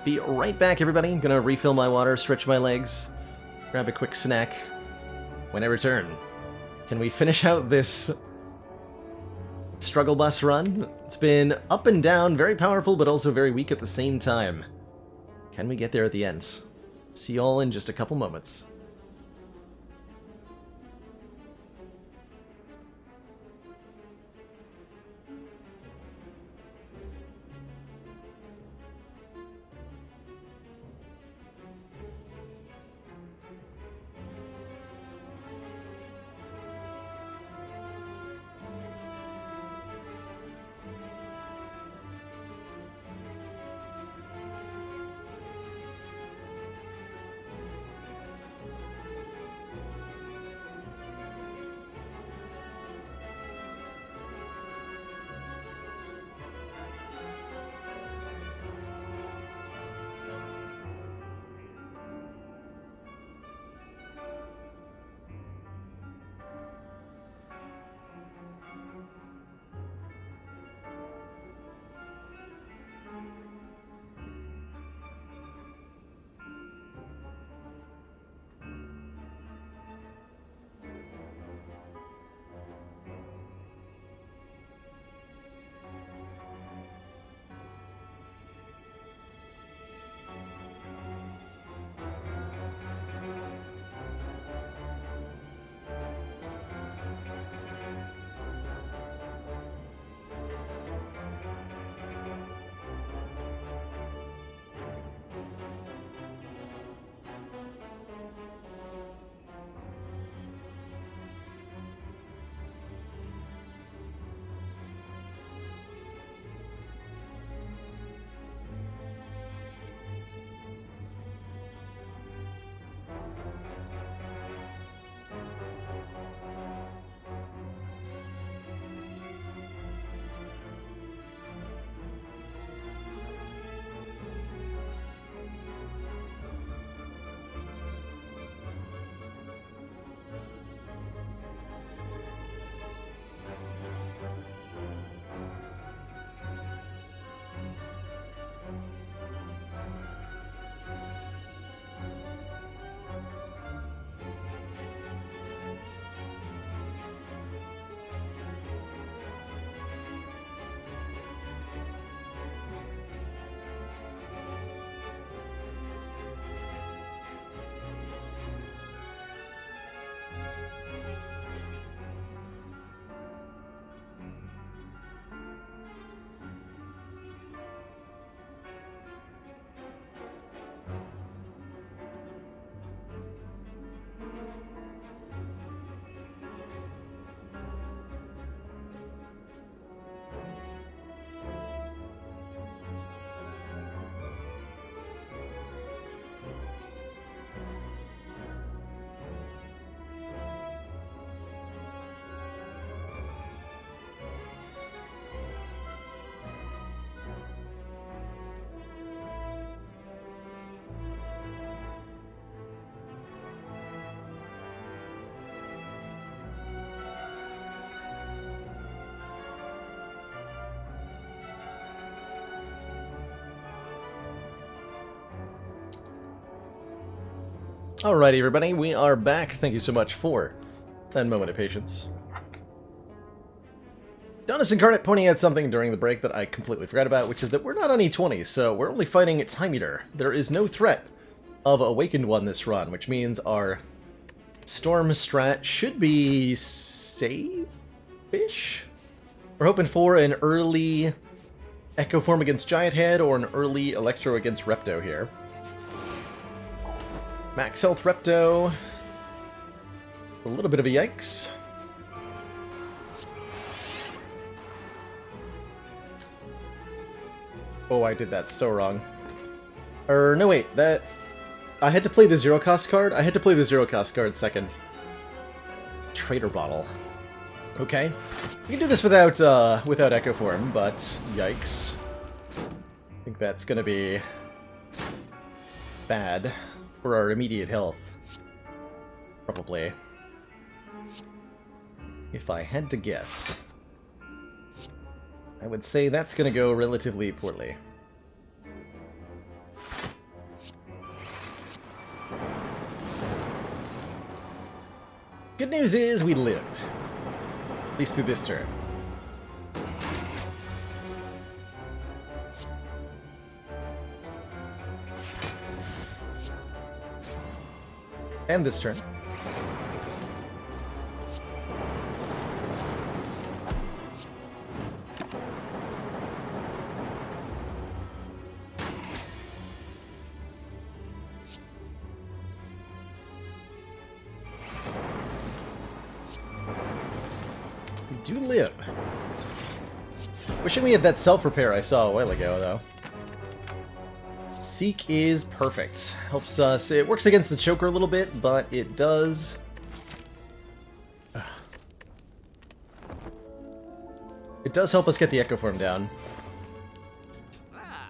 Be right back, everybody. I'm gonna refill my water, stretch my legs, grab a quick snack when I return. Can we finish out this struggle bus run? It's been up and down, very powerful, but also very weak at the same time. Can we get there at the end? See you all in just a couple moments. Alrighty, everybody, we are back. Thank you so much for that moment of patience. Donis Incarnate pointing out something during the break that I completely forgot about, which is that we're not on E20, so we're only fighting Time Eater. There is no threat of Awakened One this run, which means our Storm strat should be safe-ish? We're hoping for an early Echo Form against Giant Head or an early Electro against Repto here. Max Health Repto. A little bit of a yikes. Oh, I did that so wrong. No wait, that... I had to play the zero cost card? I had to play the zero cost card second. Trader Bottle. Okay. We can do this without Echo Form, but yikes. I think that's gonna be bad for our immediate health. Probably. If I had to guess, I would say that's gonna go relatively poorly. Good news is we live. At least through this turn. And this turn. We do live. Wishing we had that self-repair I saw a while ago, though. Seek is perfect. Helps us... It works against the choker a little bit, but it does... It does help us get the Echo Form down.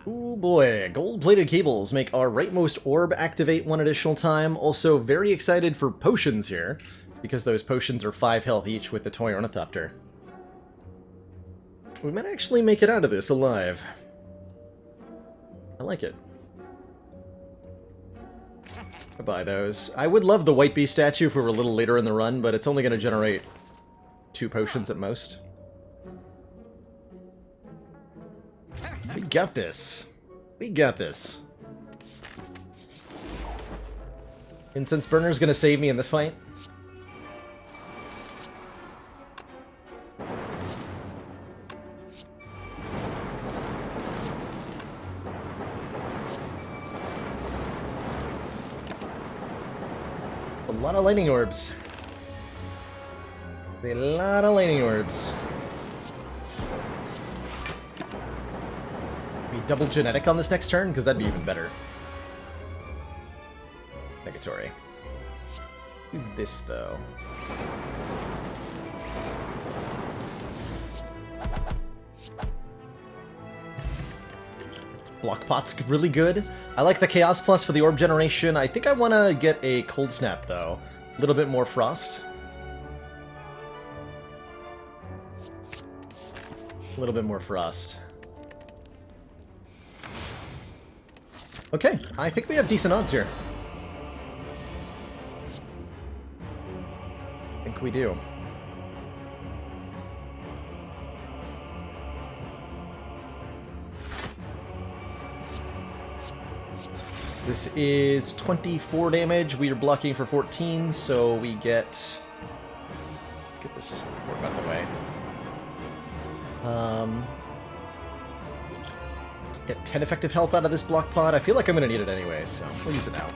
Ooh boy, gold-plated cables make our rightmost orb activate one additional time. Also very excited for potions here, because those potions are 5 health each with the Toy Ornithopter. We might actually make it out of this alive. I like it. I'll buy those. I would love the White Beast statue if we were a little later in the run, but it's only going to generate 2 potions at most. We got this. We got this. Incense Burner's going to save me in this fight. A lot of lightning orbs. A lot of lightning orbs. Be double genetic on this next turn, because that'd be even better. Negatory. Do this though. Block Pot's really good. I like the Chaos Plus for the orb generation. I think I want to get a Cold Snap, though. A little bit more Frost. A little bit more Frost. Okay, I think we have decent odds here. I think we do. This is 24 damage. We are blocking for 14, so we get... Let's get this orb out of the way. Get 10 effective health out of this block pod. I feel like I'm going to need it anyway, so we'll use it now.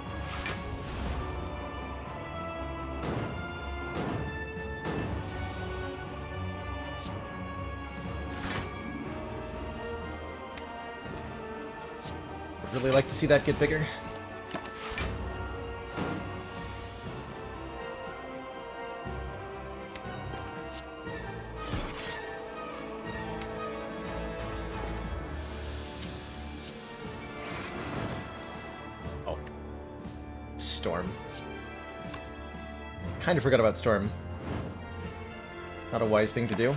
I'd really like to see that get bigger. Oh. Storm. Kind of forgot about Storm. Not a wise thing to do.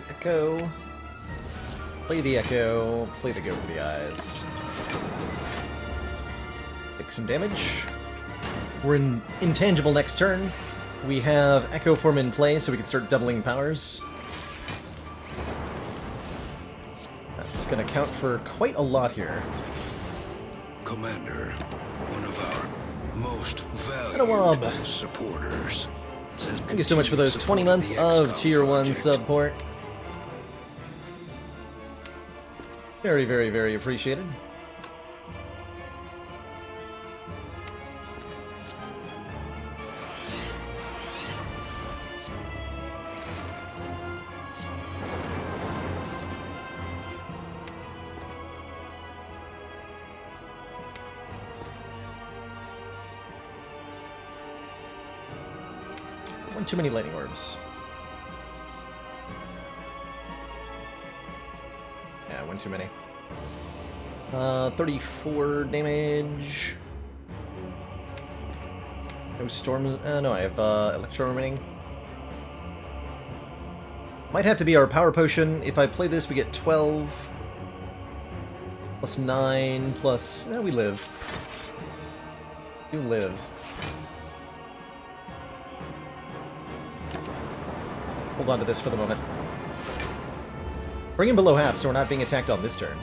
Echo. Play the Echo. Play the Go for the Eyes. Take some damage. We're in intangible next turn. We have Echo Form in play, so we can start doubling powers. That's going to count for quite a lot here. Commander, one of our most valued supporters. Thank you so much for those 20 months of Tier 1 support. Very, very, very appreciated. One too many lightning orbs. Yeah, one too many. 34 damage. No storm. No, I have Electro remaining. Might have to be our power potion. If I play this, we get 12 plus 9 plus... we live. You live. Hold on to this for the moment. Bring him below half so we're not being attacked on this turn.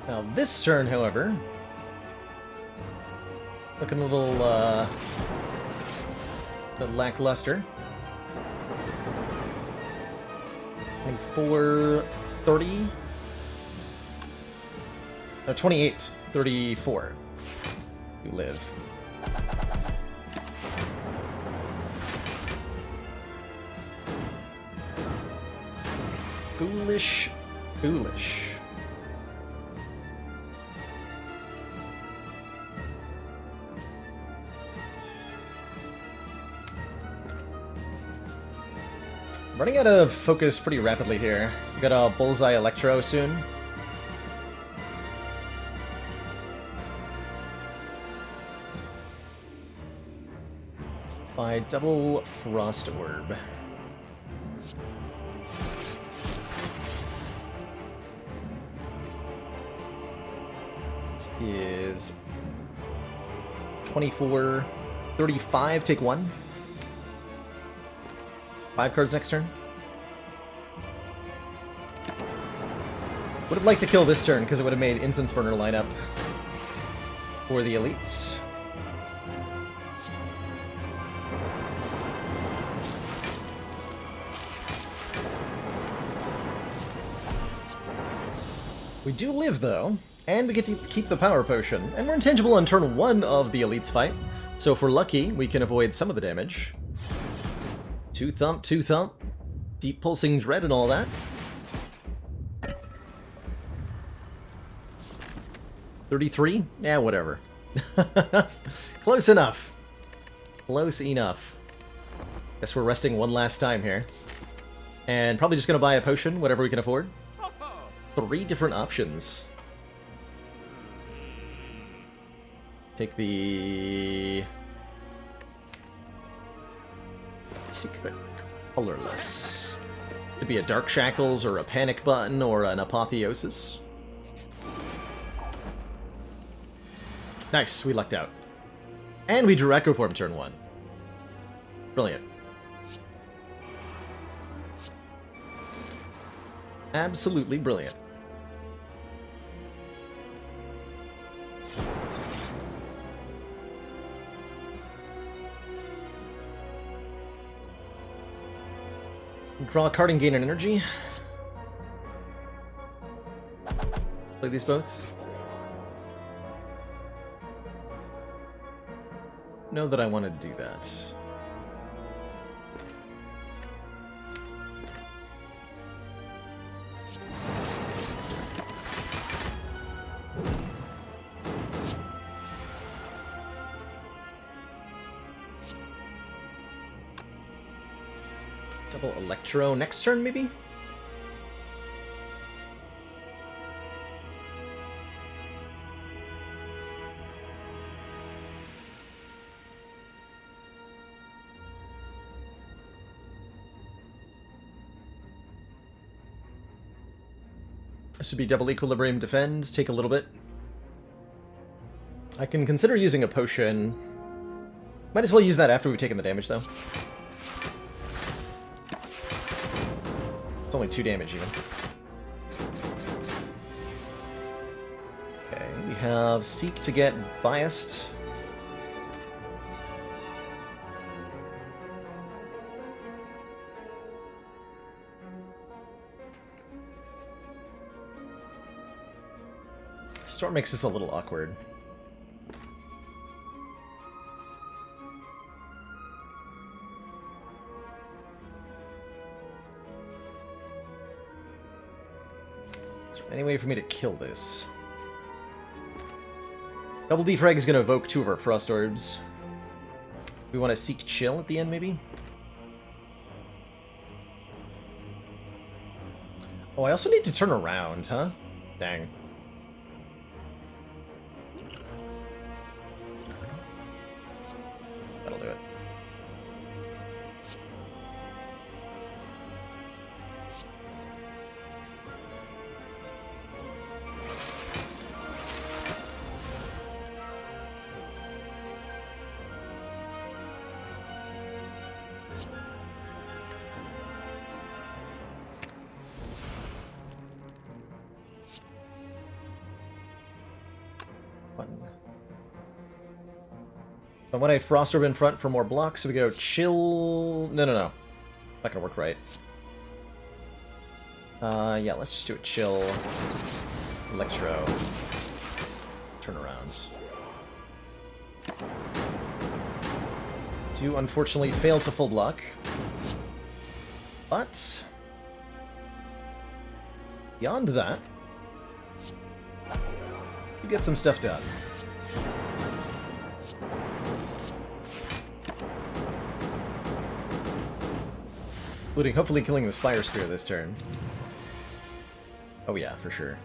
Now this turn, however, looking a little lackluster. 24, 30. No, 28, 34. You live. Foolish, foolish. Running out of focus pretty rapidly here. We got a Bullseye Electro soon. By double Frost Orb. This is 24, 35, take 1. 5 cards next turn. Would have liked to kill this turn because it would have made Incense Burner lineup for the elites. We do live though, and we get to keep the power potion, and we're intangible on turn 1 of the elites fight, so if we're lucky, we can avoid some of the damage. 2 thump, 2 thump, deep pulsing dread and all that. $33? Yeah, whatever. Close enough. Close enough. Guess we're resting one last time here. And probably just gonna buy a potion, whatever we can afford. 3 different options. Take the colorless. Could be a Dark Shackles or a Panic Button or an Apotheosis. Nice, we lucked out. And we drew Echo Form turn 1. Brilliant. Absolutely brilliant. Draw a card and gain an energy. Play these both. Know that I want to do that. Double Electro next turn, maybe? This would be double Equilibrium Defend, take a little bit. I can consider using a potion. Might as well use that after we've taken the damage, though. It's only 2 damage, even. Okay, we have Seek to get Biased. Storm makes this a little awkward. Is there any way for me to kill this? Double Defrag is going to evoke 2 of our Frost Orbs. We want to Seek Chill at the end, maybe? Oh, I also need to turn around, huh? Dang. That'll do it. I want a Frost Orb in front for more blocks, so we go chill... No. Not gonna work right. Yeah, let's just do it chill. Electro. Turnarounds. Do unfortunately fail to full block. But... beyond that... you get some stuff done. Including hopefully killing the Spire Spear this turn. Oh yeah, for sure.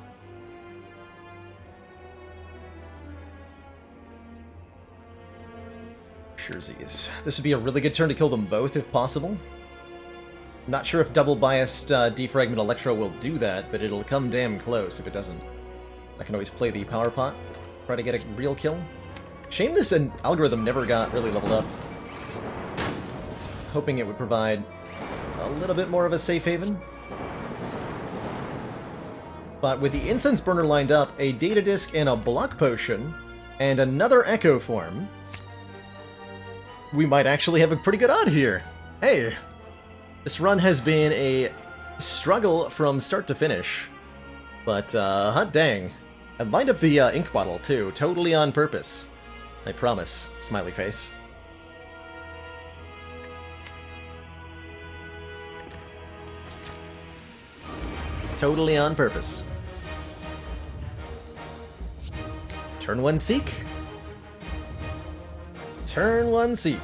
Surezies. This would be a really good turn to kill them both if possible. Not sure if double biased defragment Electro will do that, but it'll come damn close if it doesn't. I can always play the Power Pot, try to get a real kill. Shame this algorithm never got really leveled up. Hoping it would provide a little bit more of a safe haven. But with the Incense Burner lined up, a Data Disc and a Block Potion, and another Echo Form, we might actually have a pretty good odd here. Hey! This run has been a struggle from start to finish. But, hot dang. I lined up the ink bottle, too, totally on purpose. I promise. Smiley face. Totally on purpose. Turn 1 Seek. Turn 1 Seek.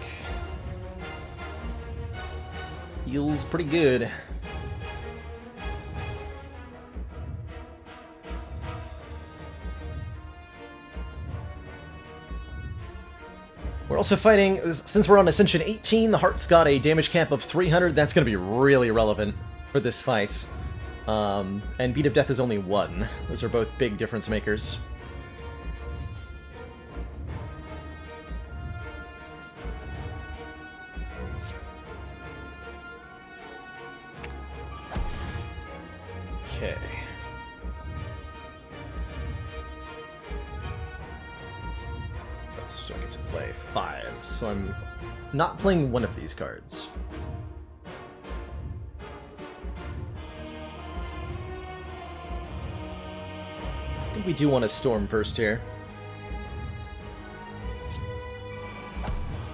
Feels pretty good. We're also fighting, since we're on Ascension 18, the Heart's got a damage cap of 300. That's going to be really relevant for this fight. And Beat of Death is only 1. Those are both big difference makers. Okay. Let's still get to play 5, so I'm not playing one of these cards. I think we do want to Storm first here.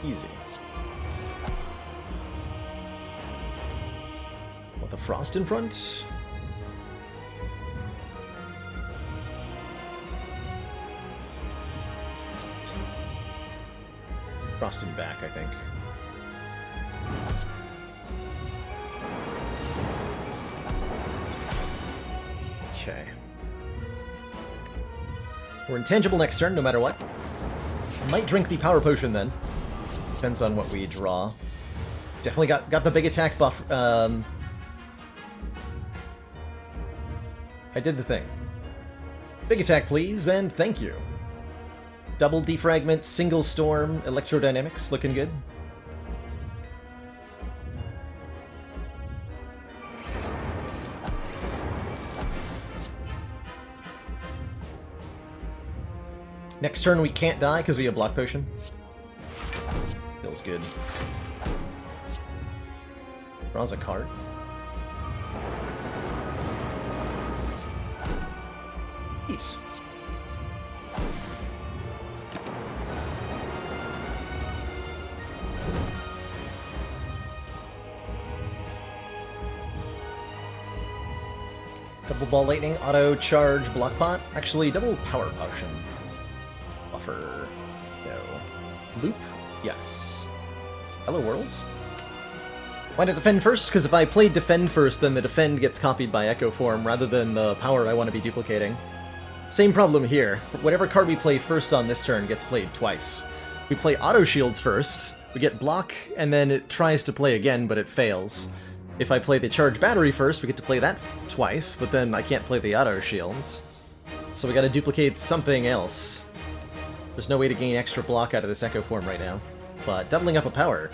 Easy. Want the Frost in front? Frost in back, I think. Okay. We're intangible next turn, no matter what. Might drink the Power Potion then. Depends on what we draw. Definitely got the big attack buff. I did the thing. Big attack, please, and thank you. Double defragment, single storm, electrodynamics, looking good. Next turn we can't die because we have Block Potion. Feels good. Draws a card. Eat. Double Ball Lightning, Auto Charge, Block Pot. Actually, double Power Potion. Buffer. No. Loop? Yes. Hello, Worlds? Why not defend first? Because if I play defend first, then the defend gets copied by Echo Form rather than the power I want to be duplicating. Same problem here. Whatever card we play first on this turn gets played twice. We play auto shields first, we get block, and then it tries to play again, but it fails. If I play the charge battery first, we get to play that twice, but then I can't play the auto shields. So we gotta duplicate something else. There's no way to gain extra block out of this Echo Form right now. But doubling up a power.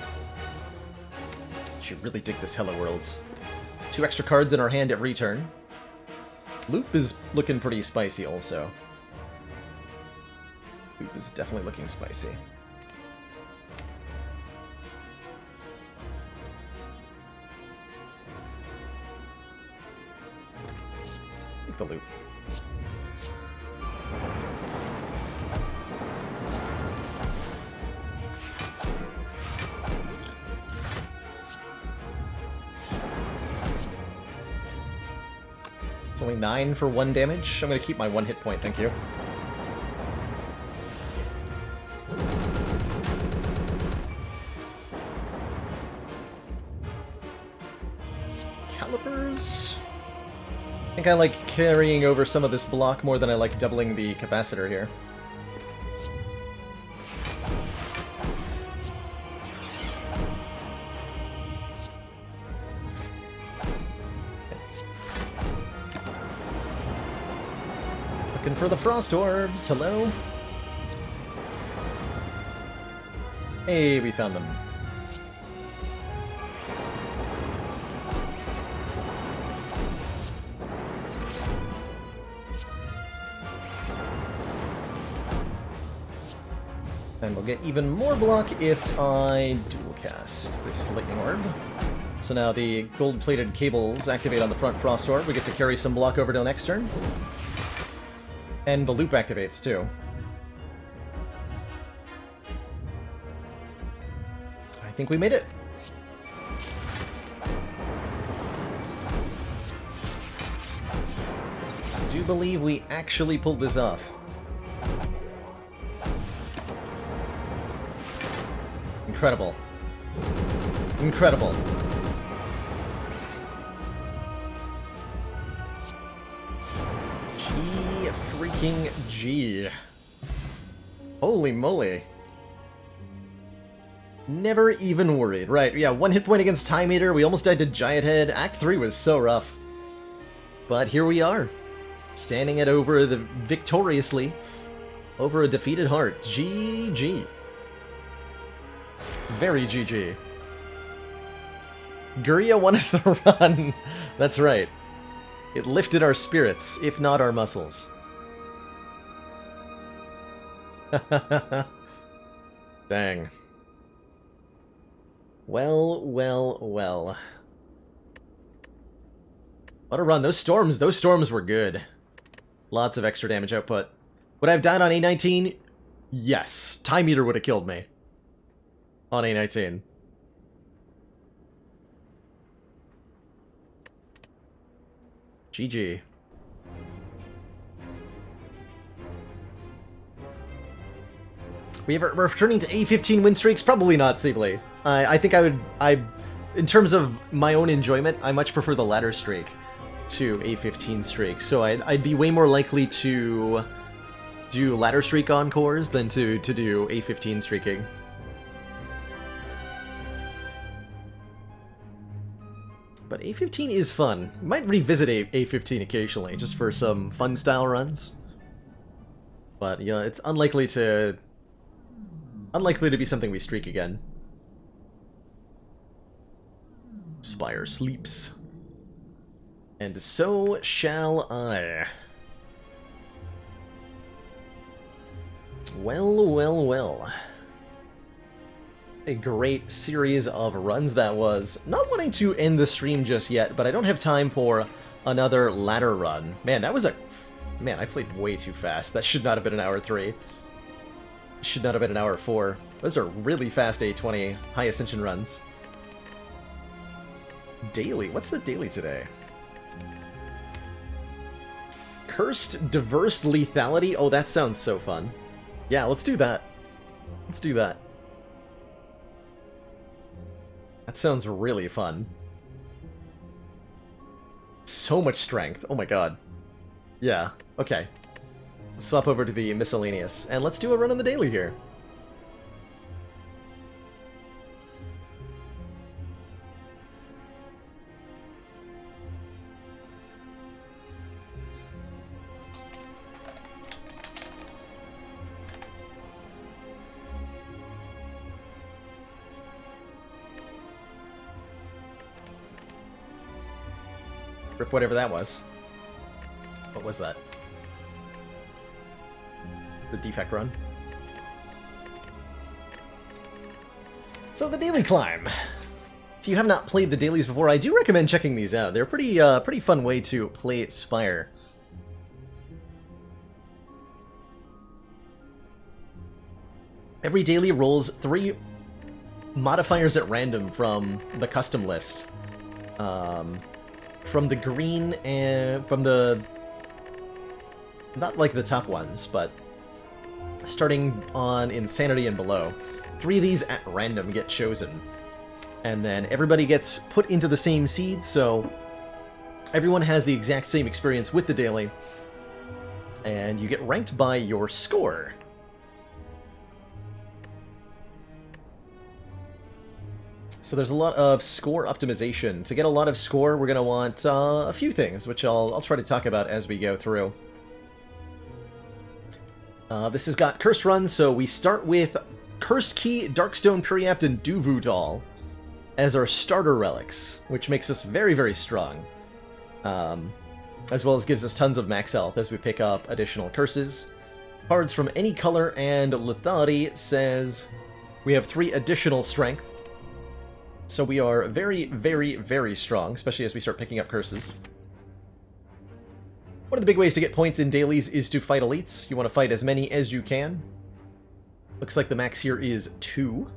Should really dig this Hello World. 2 extra cards in our hand every turn. Loop is looking pretty spicy also. Loop is definitely looking spicy. Take the loop. It's only 9 for 1 damage. I'm going to keep my 1 hit point, thank you. Calipers? I think I like carrying over some of this block more than I like doubling the capacitor here. Looking for the Frost Orbs, hello? Hey, we found them. And we'll get even more block if I dual cast this Lightning Orb. So now the gold-plated cables activate on the front Frost Orb. We get to carry some block over till next turn. And the loop activates, too. I think we made it. I do believe we actually pulled this off. Incredible. Incredible. Freaking G. Holy moly. Never even worried. Right, yeah, 1 hit point against Time Eater. We almost died to Giant Head. Act 3 was so rough. But here we are. Standing it over the victoriously over a defeated heart. GG. Very GG. Guria won us the run. That's right. It lifted our spirits, if not our muscles. Dang. Well, well, well. What a run. Those storms were good. Lots of extra damage output. Would I have died on A19? Yes. Time Eater would have killed me. On A19. GG. We're returning to A15 win streaks? Probably not, Seebly. I think in terms of my own enjoyment, I much prefer the ladder streak to A15 streak. So I'd be way more likely to do ladder streak encores than to do A15 streaking. But A15 is fun. Might revisit A15 occasionally, just for some fun style runs. But yeah, it's unlikely to be something we streak again. Spire sleeps. And so shall I. Well, well, well. A great series of runs that was. Not wanting to end the stream just yet, but I don't have time for another ladder run. Man, that was a... Man, I played way too fast. That should not have been an hour 3. Should not have been an hour 4. Those are really fast A20 high ascension runs. Daily? What's the daily today? Cursed Diverse Lethality? Oh, that sounds so fun. Yeah, let's do that. Let's do that. That sounds really fun. So much strength. Oh my god. Yeah, okay. Let's swap over to the miscellaneous, and let's do a run on the daily here. Rip whatever that was. What was that? The defect run. So the daily climb. If you have not played the dailies before, I do recommend checking these out. They're a pretty fun way to play Spire. Every daily rolls 3 modifiers at random from the custom list. From the green and from the... not like the top ones, but starting on Insanity and below. 3 of these at random get chosen. And then everybody gets put into the same seed, so everyone has the exact same experience with the daily. And you get ranked by your score. So there's a lot of score optimization. To get a lot of score, we're going to want a few things, which I'll try to talk about as we go through. This has got Cursed Runs, so we start with Cursed Key, Darkstone, Periapt, and Duvutal as our starter relics, which makes us very, very strong. As well as gives us tons of max health as we pick up additional curses. Cards from any color, and Lethality says we have 3 additional strength. So we are very, very, very strong, especially as we start picking up curses. One of the big ways to get points in dailies is to fight elites. You want to fight as many as you can. Looks like the max here is 2.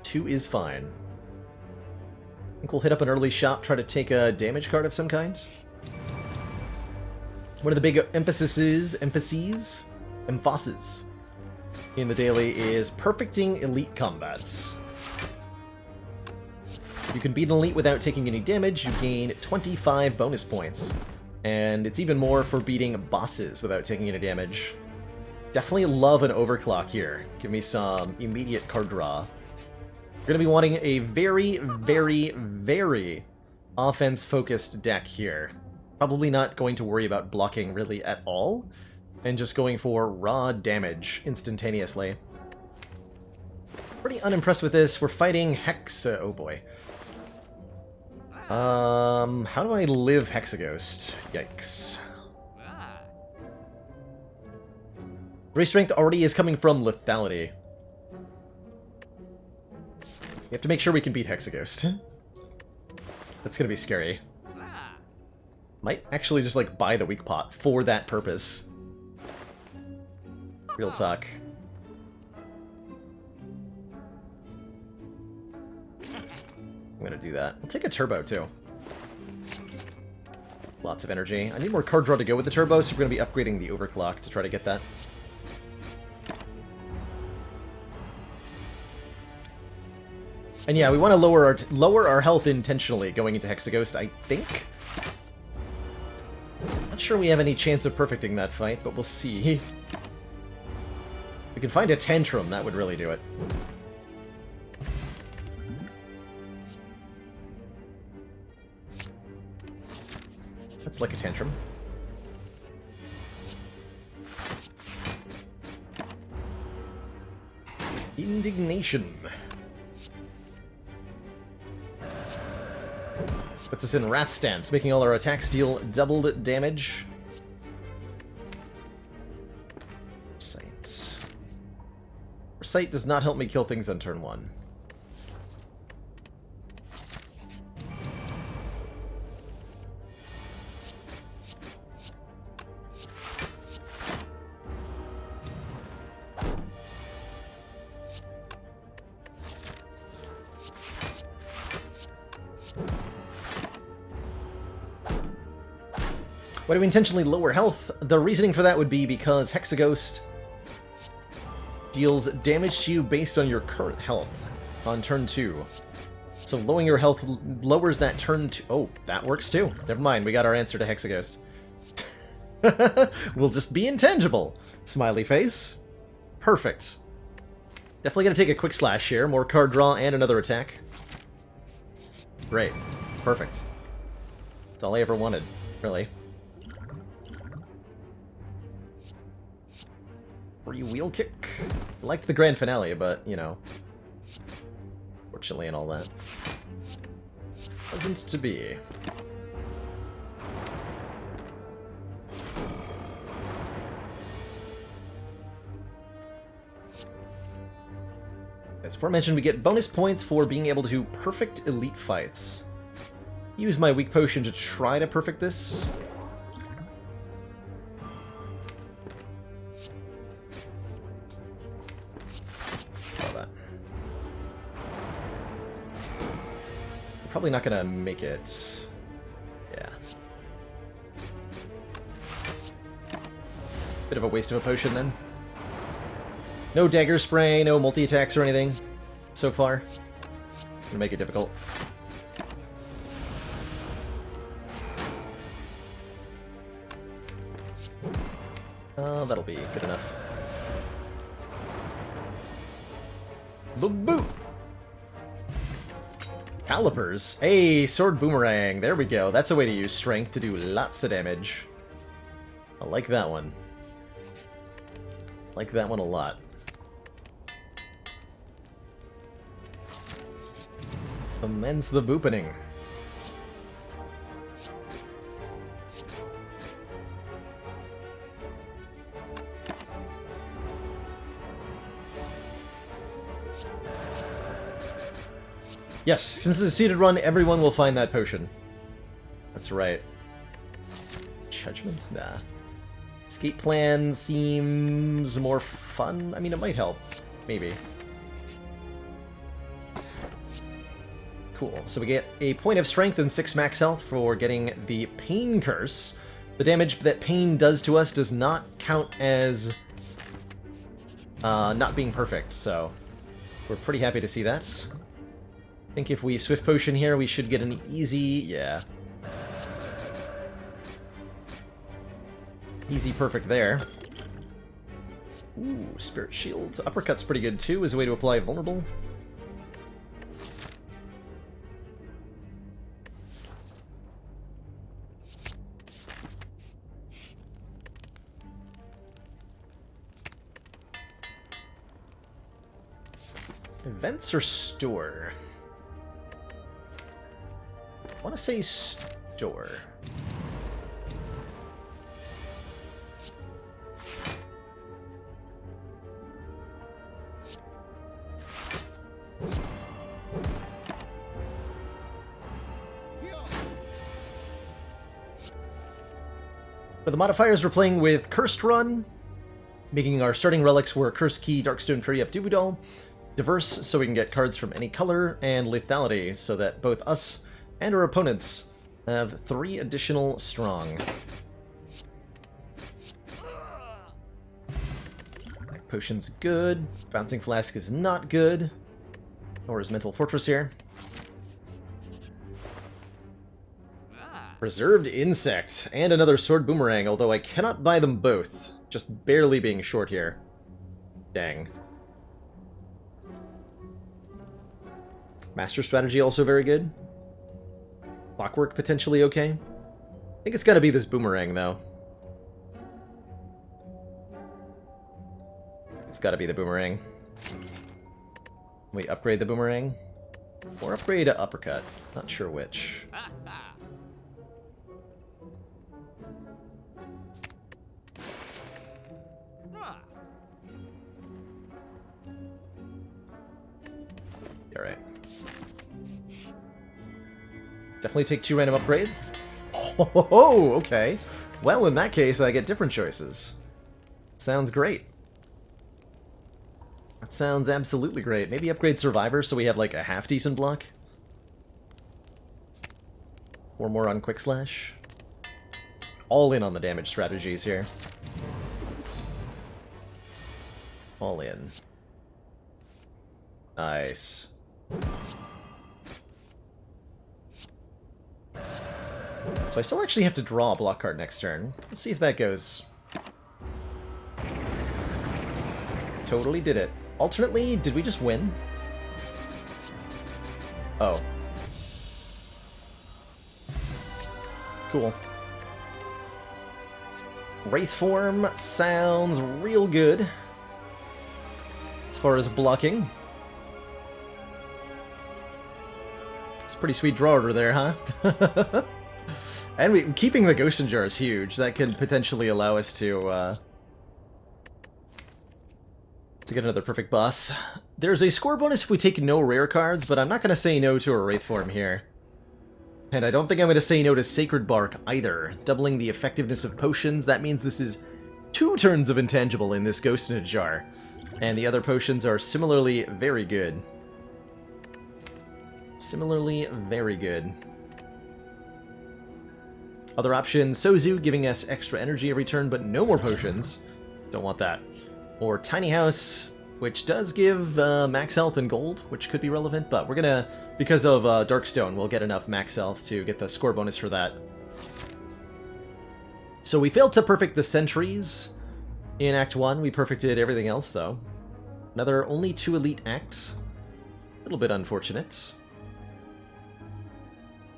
2 is fine. I think we'll hit up an early shop, try to take a damage card of some kind. One of the big emphases in the daily is perfecting elite combats. You can beat an elite without taking any damage, you gain 25 bonus points. And it's even more for beating bosses without taking any damage. Definitely love an overclock here. Give me some immediate card draw. We're going to be wanting a very, very, very offense-focused deck here. Probably not going to worry about blocking really at all, and just going for raw damage instantaneously. Pretty unimpressed with this. We're fighting Hexa... oh boy. How do I live Hexaghost? Yikes. 3 strength already is coming from Lethality. We have to make sure we can beat Hexaghost. That's gonna be scary. Might actually just, like, buy the weak pot for that purpose. Real talk. I'm gonna do that. We'll take a turbo, too. Lots of energy. I need more card draw to go with the turbo, so we're gonna be upgrading the overclock to try to get that. And yeah, we want to lower our health intentionally going into Hexaghost, I think. Not sure we have any chance of perfecting that fight, but we'll see. We can find a Tantrum, that would really do it. That's like a Tantrum. Indignation. Puts us in Rat Stance, making all our attacks deal doubled damage. Sight. Sight does not help me kill things on turn 1. Why do we intentionally lower health? The reasoning for that would be because Hexaghost deals damage to you based on your current health on turn 2. So lowering your health lowers that turn 2. Oh, that works too. Never mind, we got our answer to Hexaghost. We'll just be intangible. Smiley face. Perfect. Definitely gonna take a quick slash here. More card draw and another attack. Great. Perfect. That's all I ever wanted, really. Free wheel kick. Liked the grand finale, but, you know. Fortunately and all that. Wasn't to be. As aforementioned, we get bonus points for being able to do perfect elite fights. Use my weak potion to try to perfect this. Probably not gonna make it. Yeah. Bit of a waste of a potion then. No dagger spray, no multi-attacks or anything so far. Gonna make it difficult. That'll be good enough. Boo-boo! Calipers. Hey, sword boomerang. There we go. That's a way to use strength to do lots of damage. I like that one. Like that one a lot. Amends the boopening. Yes, since it's a seated run, everyone will find that potion. That's right. Judgment? Nah. Escape plan seems more fun. I mean, it might help. Maybe. Cool. So we get a point of strength and 6 max health for getting the Pain Curse. The damage that Pain does to us does not count as not being perfect, so we're pretty happy to see that. I think if we Swift Potion here, we should get an easy... yeah. Easy perfect there. Ooh, Spirit Shield. Uppercut's pretty good too, as a way to apply Vulnerable. Events or store? I want to say store. For the modifiers, we're playing with Cursed Run, making our starting relics were Cursed Key, Darkstone Periup Dubudal, Diverse, so we can get cards from any color, and Lethality, so that both us and our opponents have 3 additional strong. Black Potion's good. Bouncing Flask is not good. Nor is Mental Fortress here. Preserved Insect and another Sword Boomerang, although I cannot buy them both. Just barely being short here. Dang. Master Strategy also very good. Clockwork potentially okay. I think it's gotta be this Boomerang, though. It's gotta be the Boomerang. We upgrade the Boomerang? Or upgrade to Uppercut. Not sure which. Alright. Definitely take 2 random upgrades. Oh, okay. Well, in that case, I get different choices. Sounds great. That sounds absolutely great. Maybe upgrade Survivor so we have like a half-decent block. 4 more on Quick Slash. All in on the damage strategies here. All in. Nice. So I still actually have to draw a block card next turn. Let's see if that goes. Totally did it. Alternately, did we just win? Oh. Cool. Wraith form sounds real good. As far as blocking. It's a pretty sweet draw order there, huh? And keeping the Ghost in Jar is huge. That could potentially allow us to get another perfect boss. There's a score bonus if we take no rare cards, but I'm not going to say no to a Wraith form here. And I don't think I'm going to say no to Sacred Bark either. Doubling the effectiveness of potions, that means this is 2 turns of intangible in this Ghost in a Jar. And the other potions are similarly very good. Similarly very good. Other options, Sozu giving us extra energy every turn, but no more potions. Don't want that. Or Tiny House, which does give max health and gold, which could be relevant, but we're gonna, because of Darkstone, we'll get enough max health to get the score bonus for that. So we failed to perfect the sentries in Act 1. We perfected everything else, though. Another only 2 elite acts. A little bit unfortunate.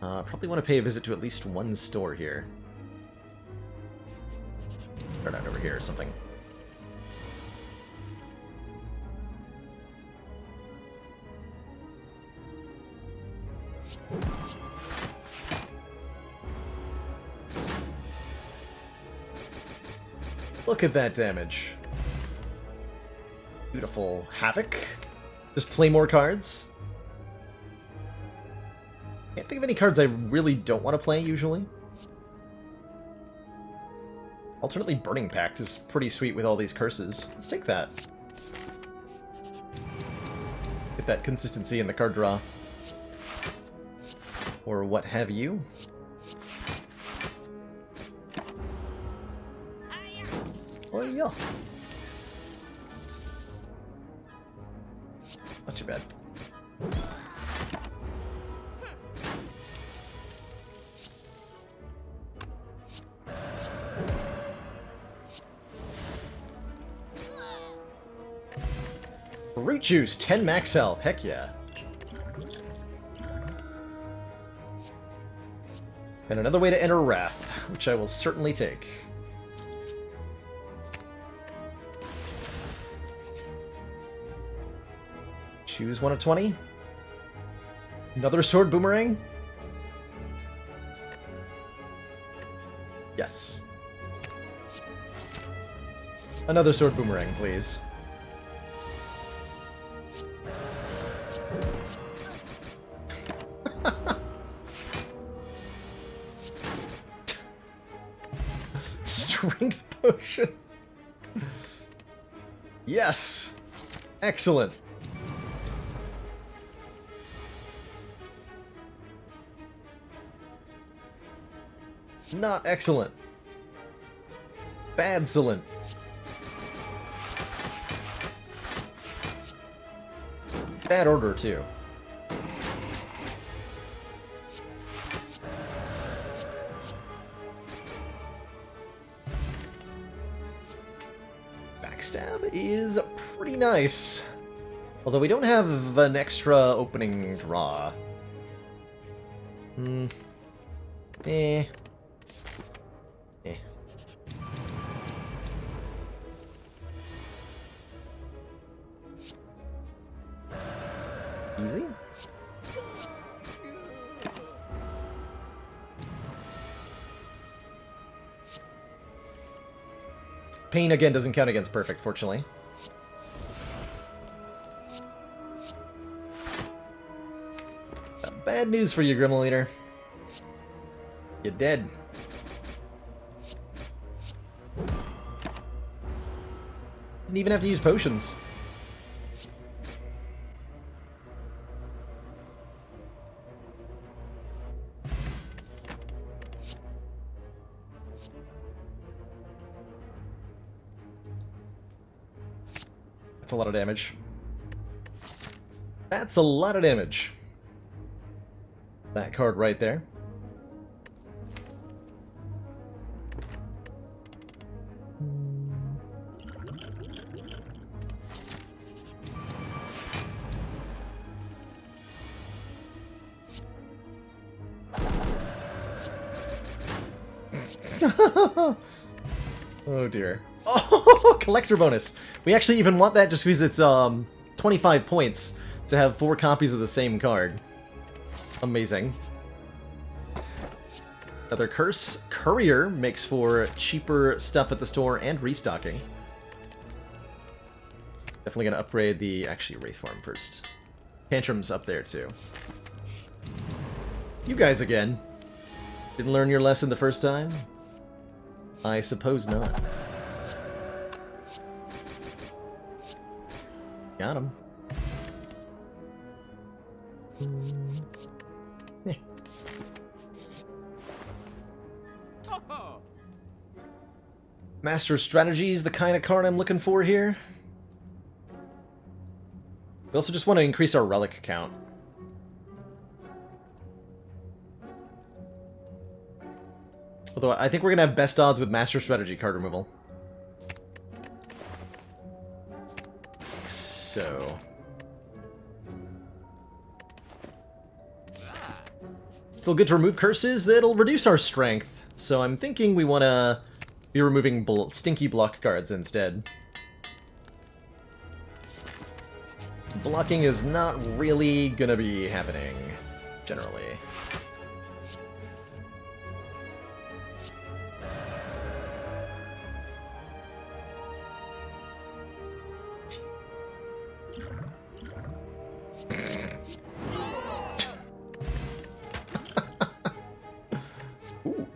Probably want to pay a visit to at least one store here. Start out over here or something. Look at that damage. Beautiful. Havoc. Just play more cards. Can't think of any cards I really don't want to play, usually. Alternately, Burning Pact is pretty sweet with all these curses. Let's take that. Get that consistency in the card draw. Or what have you. Oh yeah. Not too bad. Root Juice, 10 max health, heck yeah. And another way to enter Wrath, which I will certainly take. Choose one of 20. Another Sword Boomerang? Yes. Another Sword Boomerang, please. Strength potion. Yes. Excellent. Not excellent. Bad-cellent. Bad order, too. Backstab is pretty nice. Although we don't have an extra opening draw. Eh. Easy. Pain again doesn't count against perfect, fortunately. Bad news for you, Gremlin Leader. You're dead. Didn't even have to use potions. That's a lot of damage. That's a lot of damage. That card right there. Oh dear. Oh, collector bonus. We actually even want that just because it's 25 points to have 4 copies of the same card. Amazing. Another curse. Courier makes for cheaper stuff at the store and restocking. Definitely gonna upgrade the actually Wraith Farm first. Tantrum's up there too. You guys again. Didn't learn your lesson the first time? I suppose not. Got him. Yeah. Master Strategy is the kind of card I'm looking for here. We also just want to increase our relic count. Although I think we're going to have best odds with Master Strategy card removal. So... still good to remove curses that'll reduce our strength. So I'm thinking we want to be removing stinky block cards instead. Blocking is not really going to be happening, generally. Ooh.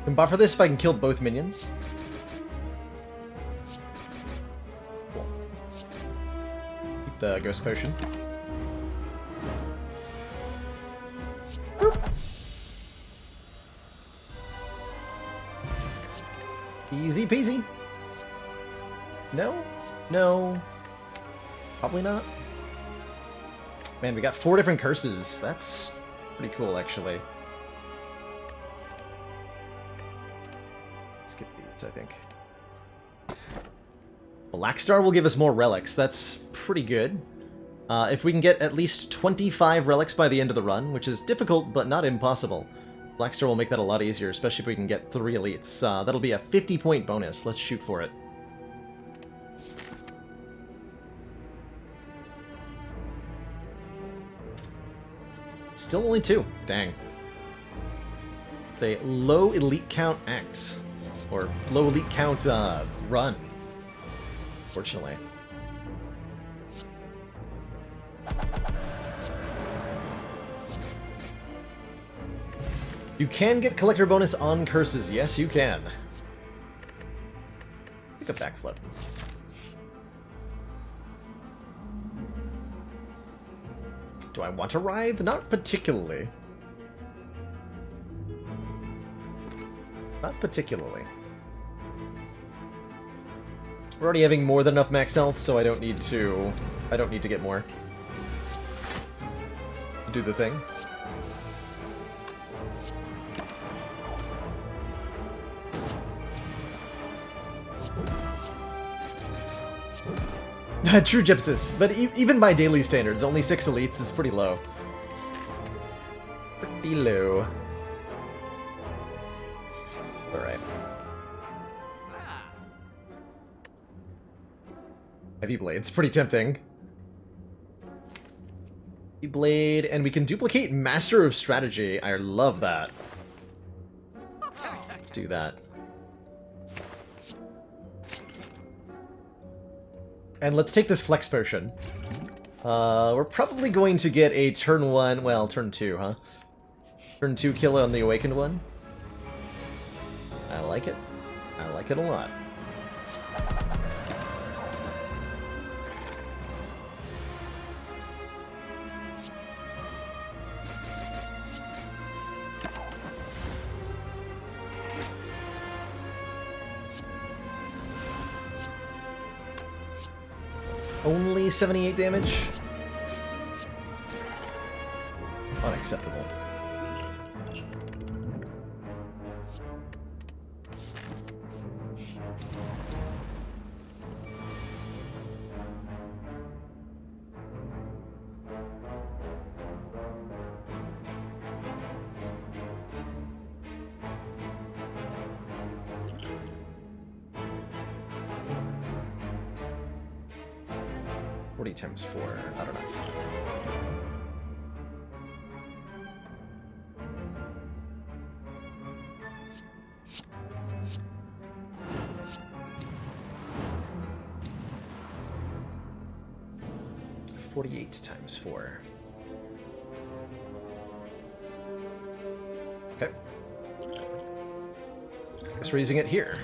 Can buffer this if I can kill both minions. Cool. Keep the ghost potion. Boop. Easy peasy. No? No. Probably not. Man, we got 4 different curses. That's pretty cool, actually. Skip these, I think. Black Star will give us more relics. That's pretty good. If we can get at least 25 relics by the end of the run, which is difficult but not impossible, Black Star will make that a lot easier, especially if we can get 3 elites. That'll be a 50-point bonus. Let's shoot for it. Still only 2. Dang. It's a low elite count act. Or low elite count run. Fortunately. You can get collector bonus on curses. Yes, you can. Take a backflip. Do I want to writhe? Not particularly. Not particularly. We're already having more than enough max health, so I don't need to get more. Do the thing. True Gypsis, but even by daily standards, only 6 elites is pretty low. Pretty low. Alright. Heavy Blade's pretty tempting. Heavy Blade, and we can duplicate Master of Strategy. I love that. Let's do that. And let's take this flex potion. We're probably going to get a turn 1, well, turn 2, huh? Turn 2 kill on the awakened one. I like it. I like it a lot. Only 78 damage? Unacceptable. Times 4, I don't know. Times 4. Okay. Guess we're using it here.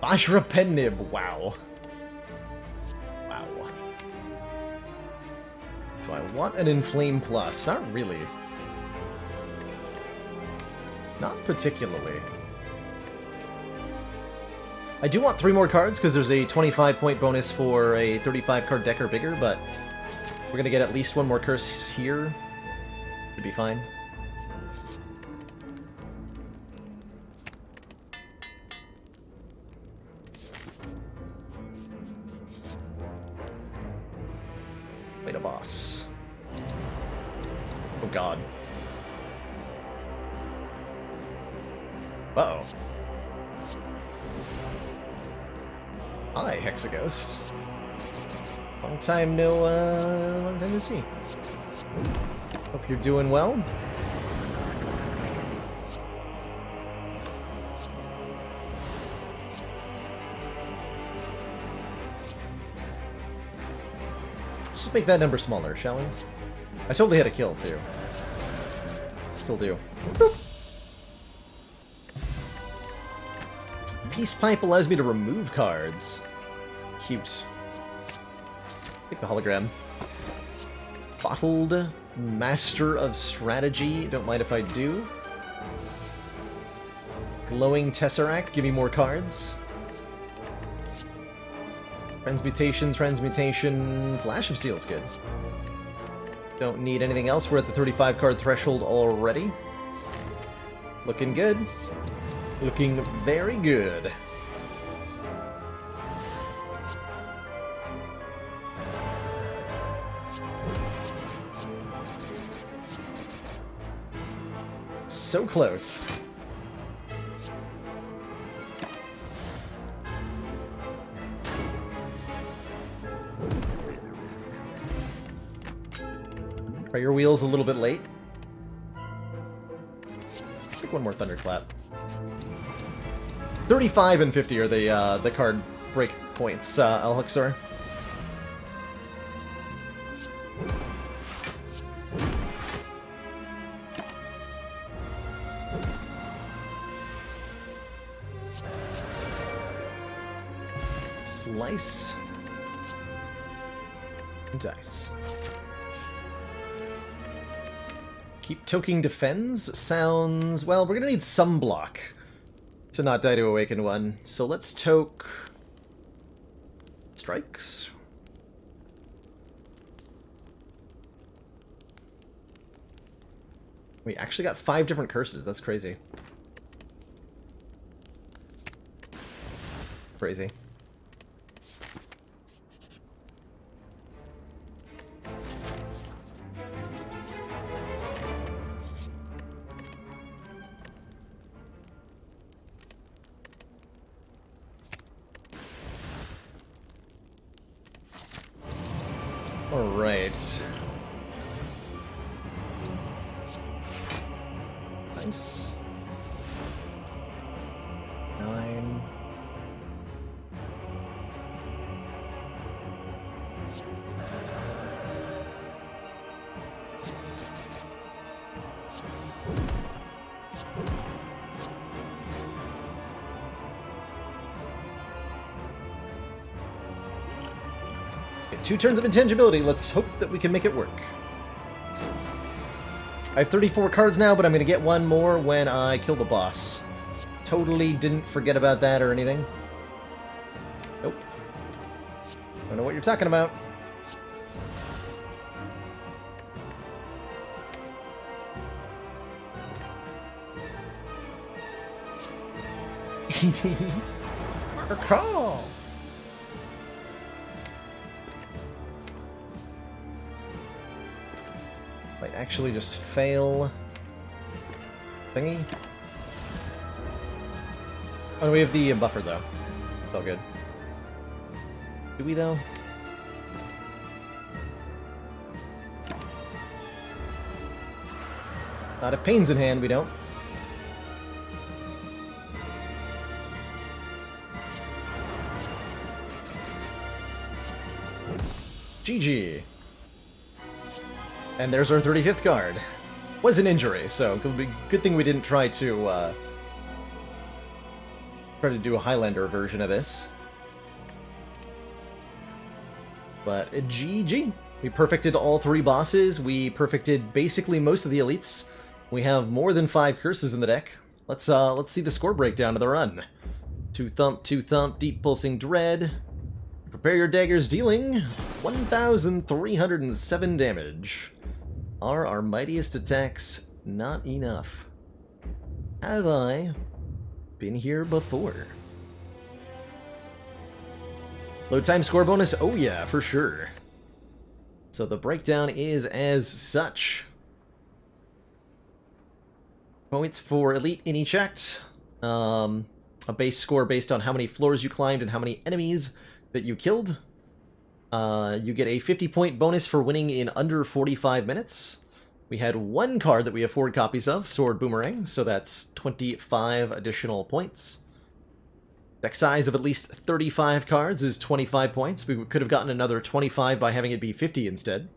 Ashra Pennib, wow. Wow. Do I want an Inflame Plus? Not really. Not particularly. I do want 3 more cards, because there's a 25-point bonus for a 35-card deck or bigger, but we're going to get at least 1 more curse here. Should be fine. Wait, a boss. Oh god. Uh-oh. Hi, Hexaghost. Long time no see. Hope you're doing well. Let's just make that number smaller, shall we? I totally had a kill, too. Still do. Peace Pipe allows me to remove cards. Cute. Pick the hologram. Bottled Master of Strategy. Don't mind if I do. Glowing Tesseract. Give me more cards. Transmutation. Flash of Steel's good. Don't need anything else. We're at the 35 card threshold already. Looking good. Looking very good. So close. Prayer Wheel's a little bit late. Let's take 1 more Thunderclap. 35 and 50 are the card break points, Elhuxor. Slice. And dice. Keep Toking Defends sounds... Well, we're gonna need some block to not die to Awaken one. So let's toke... Strikes? We actually got 5 different curses. That's crazy. Crazy. Alright. Nice. 9. 2 turns of intangibility. Let's hope that we can make it work. I have 34 cards now, but I'm going to get one more when I kill the boss. Totally didn't forget about that or anything. Nope. Don't know what you're talking about. Call. Might actually just fail thingy. Oh, we have the buffer though. It's all good. Do we though? Not if pain's in hand, we don't. GG. And there's our 35th card. Was an injury, so good thing we didn't try to do a Highlander version of this. But GG. We perfected all 3 bosses. We perfected basically most of the elites. We have more than 5 curses in the deck. Let's see the score breakdown of the run. 2 thump, deep pulsing dread. Prepare your daggers, dealing 1,307 damage. Are our mightiest attacks not enough? Have I been here before? Load time score bonus? Oh yeah, for sure. So the breakdown is as such. Points for elite in each act. A base score based on how many floors you climbed and how many enemies that you killed. You get a 50-point bonus for winning in under 45 minutes. We had 1 card that we have 4 copies of, Sword Boomerang, so that's 25 additional points. Deck size of at least 35 cards is 25 points. We could have gotten another 25 by having it be 50 instead.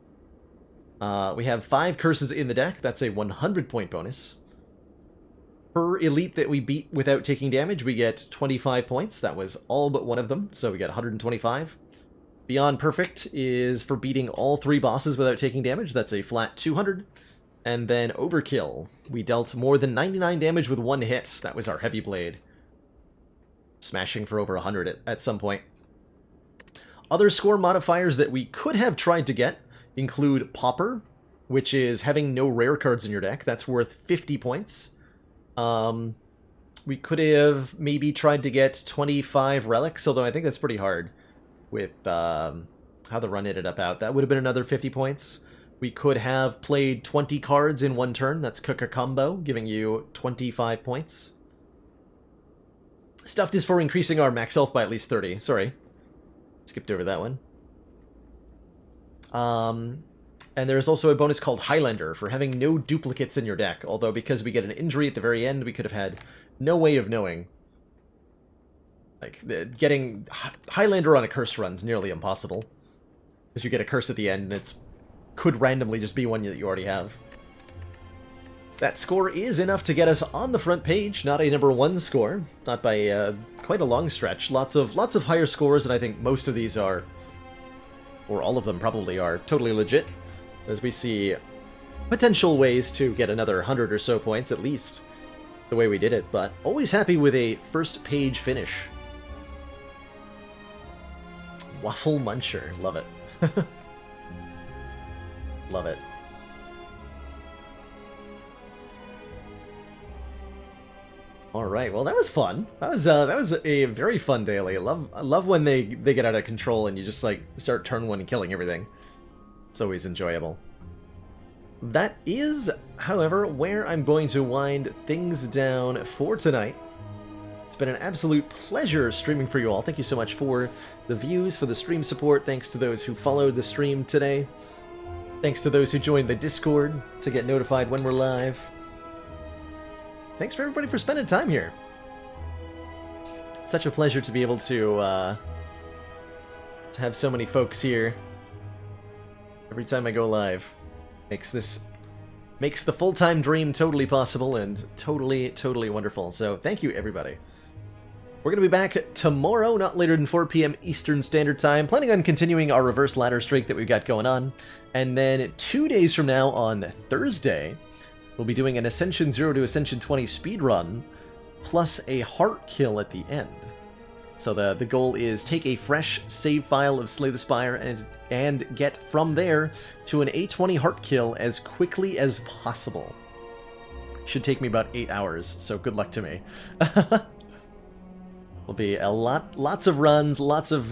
We have 5 curses in the deck, that's a 100-point bonus. Per elite that we beat without taking damage, we get 25 points. That was all but one of them, so we get 125. Beyond Perfect is for beating all 3 bosses without taking damage. That's a flat 200. And then Overkill. We dealt more than 99 damage with 1 hit. That was our Heavy Blade. Smashing for over 100 at some point. Other score modifiers that we could have tried to get include Pauper, which is having no rare cards in your deck. That's worth 50 points. We could have maybe tried to get 25 relics, although I think that's pretty hard with how the run ended up out. That would have been another 50 points. We could have played 20 cards in 1 turn. That's Cook a Combo, giving you 25 points. Stuffed is for increasing our max health by at least 30. Sorry. Skipped over that one. And there's also a bonus called Highlander for having no duplicates in your deck, although because we get an injury at the very end, we could have had no way of knowing. Like, getting Highlander on a curse run's nearly impossible. Because you get a curse at the end, and it's could randomly just be one that you already have. That score is enough to get us on the front page, not a number 1 score. Not by quite a long stretch. Lots of higher scores, and I think most of these are, or all of them probably are, totally legit. As we see potential ways to get another 100 or so points, at least, the way we did it, but always happy with a first page finish. Waffle Muncher, love it. Love it. Alright, well that was fun. That was a very fun daily. I love when they get out of control and you just like start turn 1 killing everything. It's always enjoyable. That is, however, where I'm going to wind things down for tonight. It's been an absolute pleasure streaming for you all. Thank you so much for the views, for the stream support. Thanks to those who followed the stream today. Thanks to those who joined the Discord to get notified when we're live. Thanks for everybody for spending time here. It's such a pleasure to be able to have so many folks here every time I go live. Makes the full-time dream totally possible and totally wonderful. So thank you, everybody. Of We're going to be back tomorrow, not later than 4 p.m. Eastern Standard Time. Planning on continuing our reverse ladder streak that we've got going on. And then 2 days from now on Thursday, we'll be doing an Ascension 0 to Ascension 20 speedrun, plus a heart kill at the end. So the goal is take a fresh save file of Slay the Spire and get from there to an A20 heart kill as quickly as possible. Should take me about 8 hours, so good luck to me. Will be a lots of runs, lots of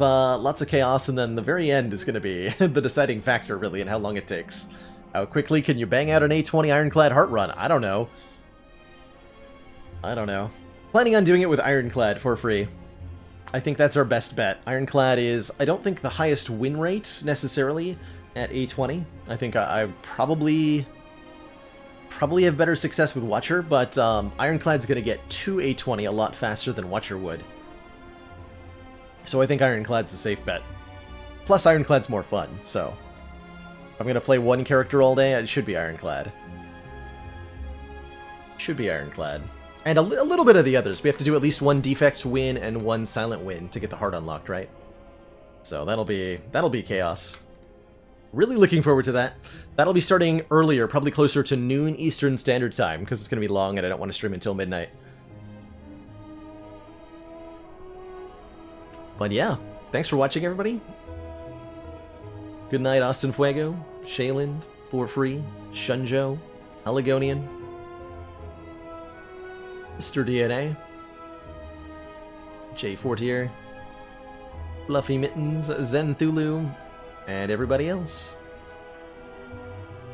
chaos, and then the very end is going to be the deciding factor, really, in how long it takes. How quickly can you bang out an A20 Ironclad heart run? I don't know. Planning on doing it with Ironclad for free. I think that's our best bet. Ironclad is, I don't think, the highest win rate, necessarily, at A20. I think I probably have better success with Watcher, but Ironclad's going to get to A20 a lot faster than Watcher would. So I think Ironclad's the safe bet. Plus, Ironclad's more fun, so if I'm going to play one character all day, it should be Ironclad. Should be Ironclad. And a little bit of the others. We have to do at least one defect win and one silent win to get the heart unlocked, right? So that'll be chaos. Really looking forward to that. That'll be starting earlier, probably closer to noon Eastern Standard Time, because it's going to be long and I don't want to stream until midnight. But yeah, thanks for watching, everybody. Good night, Austin Fuego, Shayland, For Free, Shunjo, Haligonian, Mr. DNA, J Fortier, Fluffy Mittens, Zenthulu, and everybody else.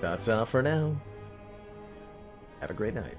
That's all for now. Have a great night.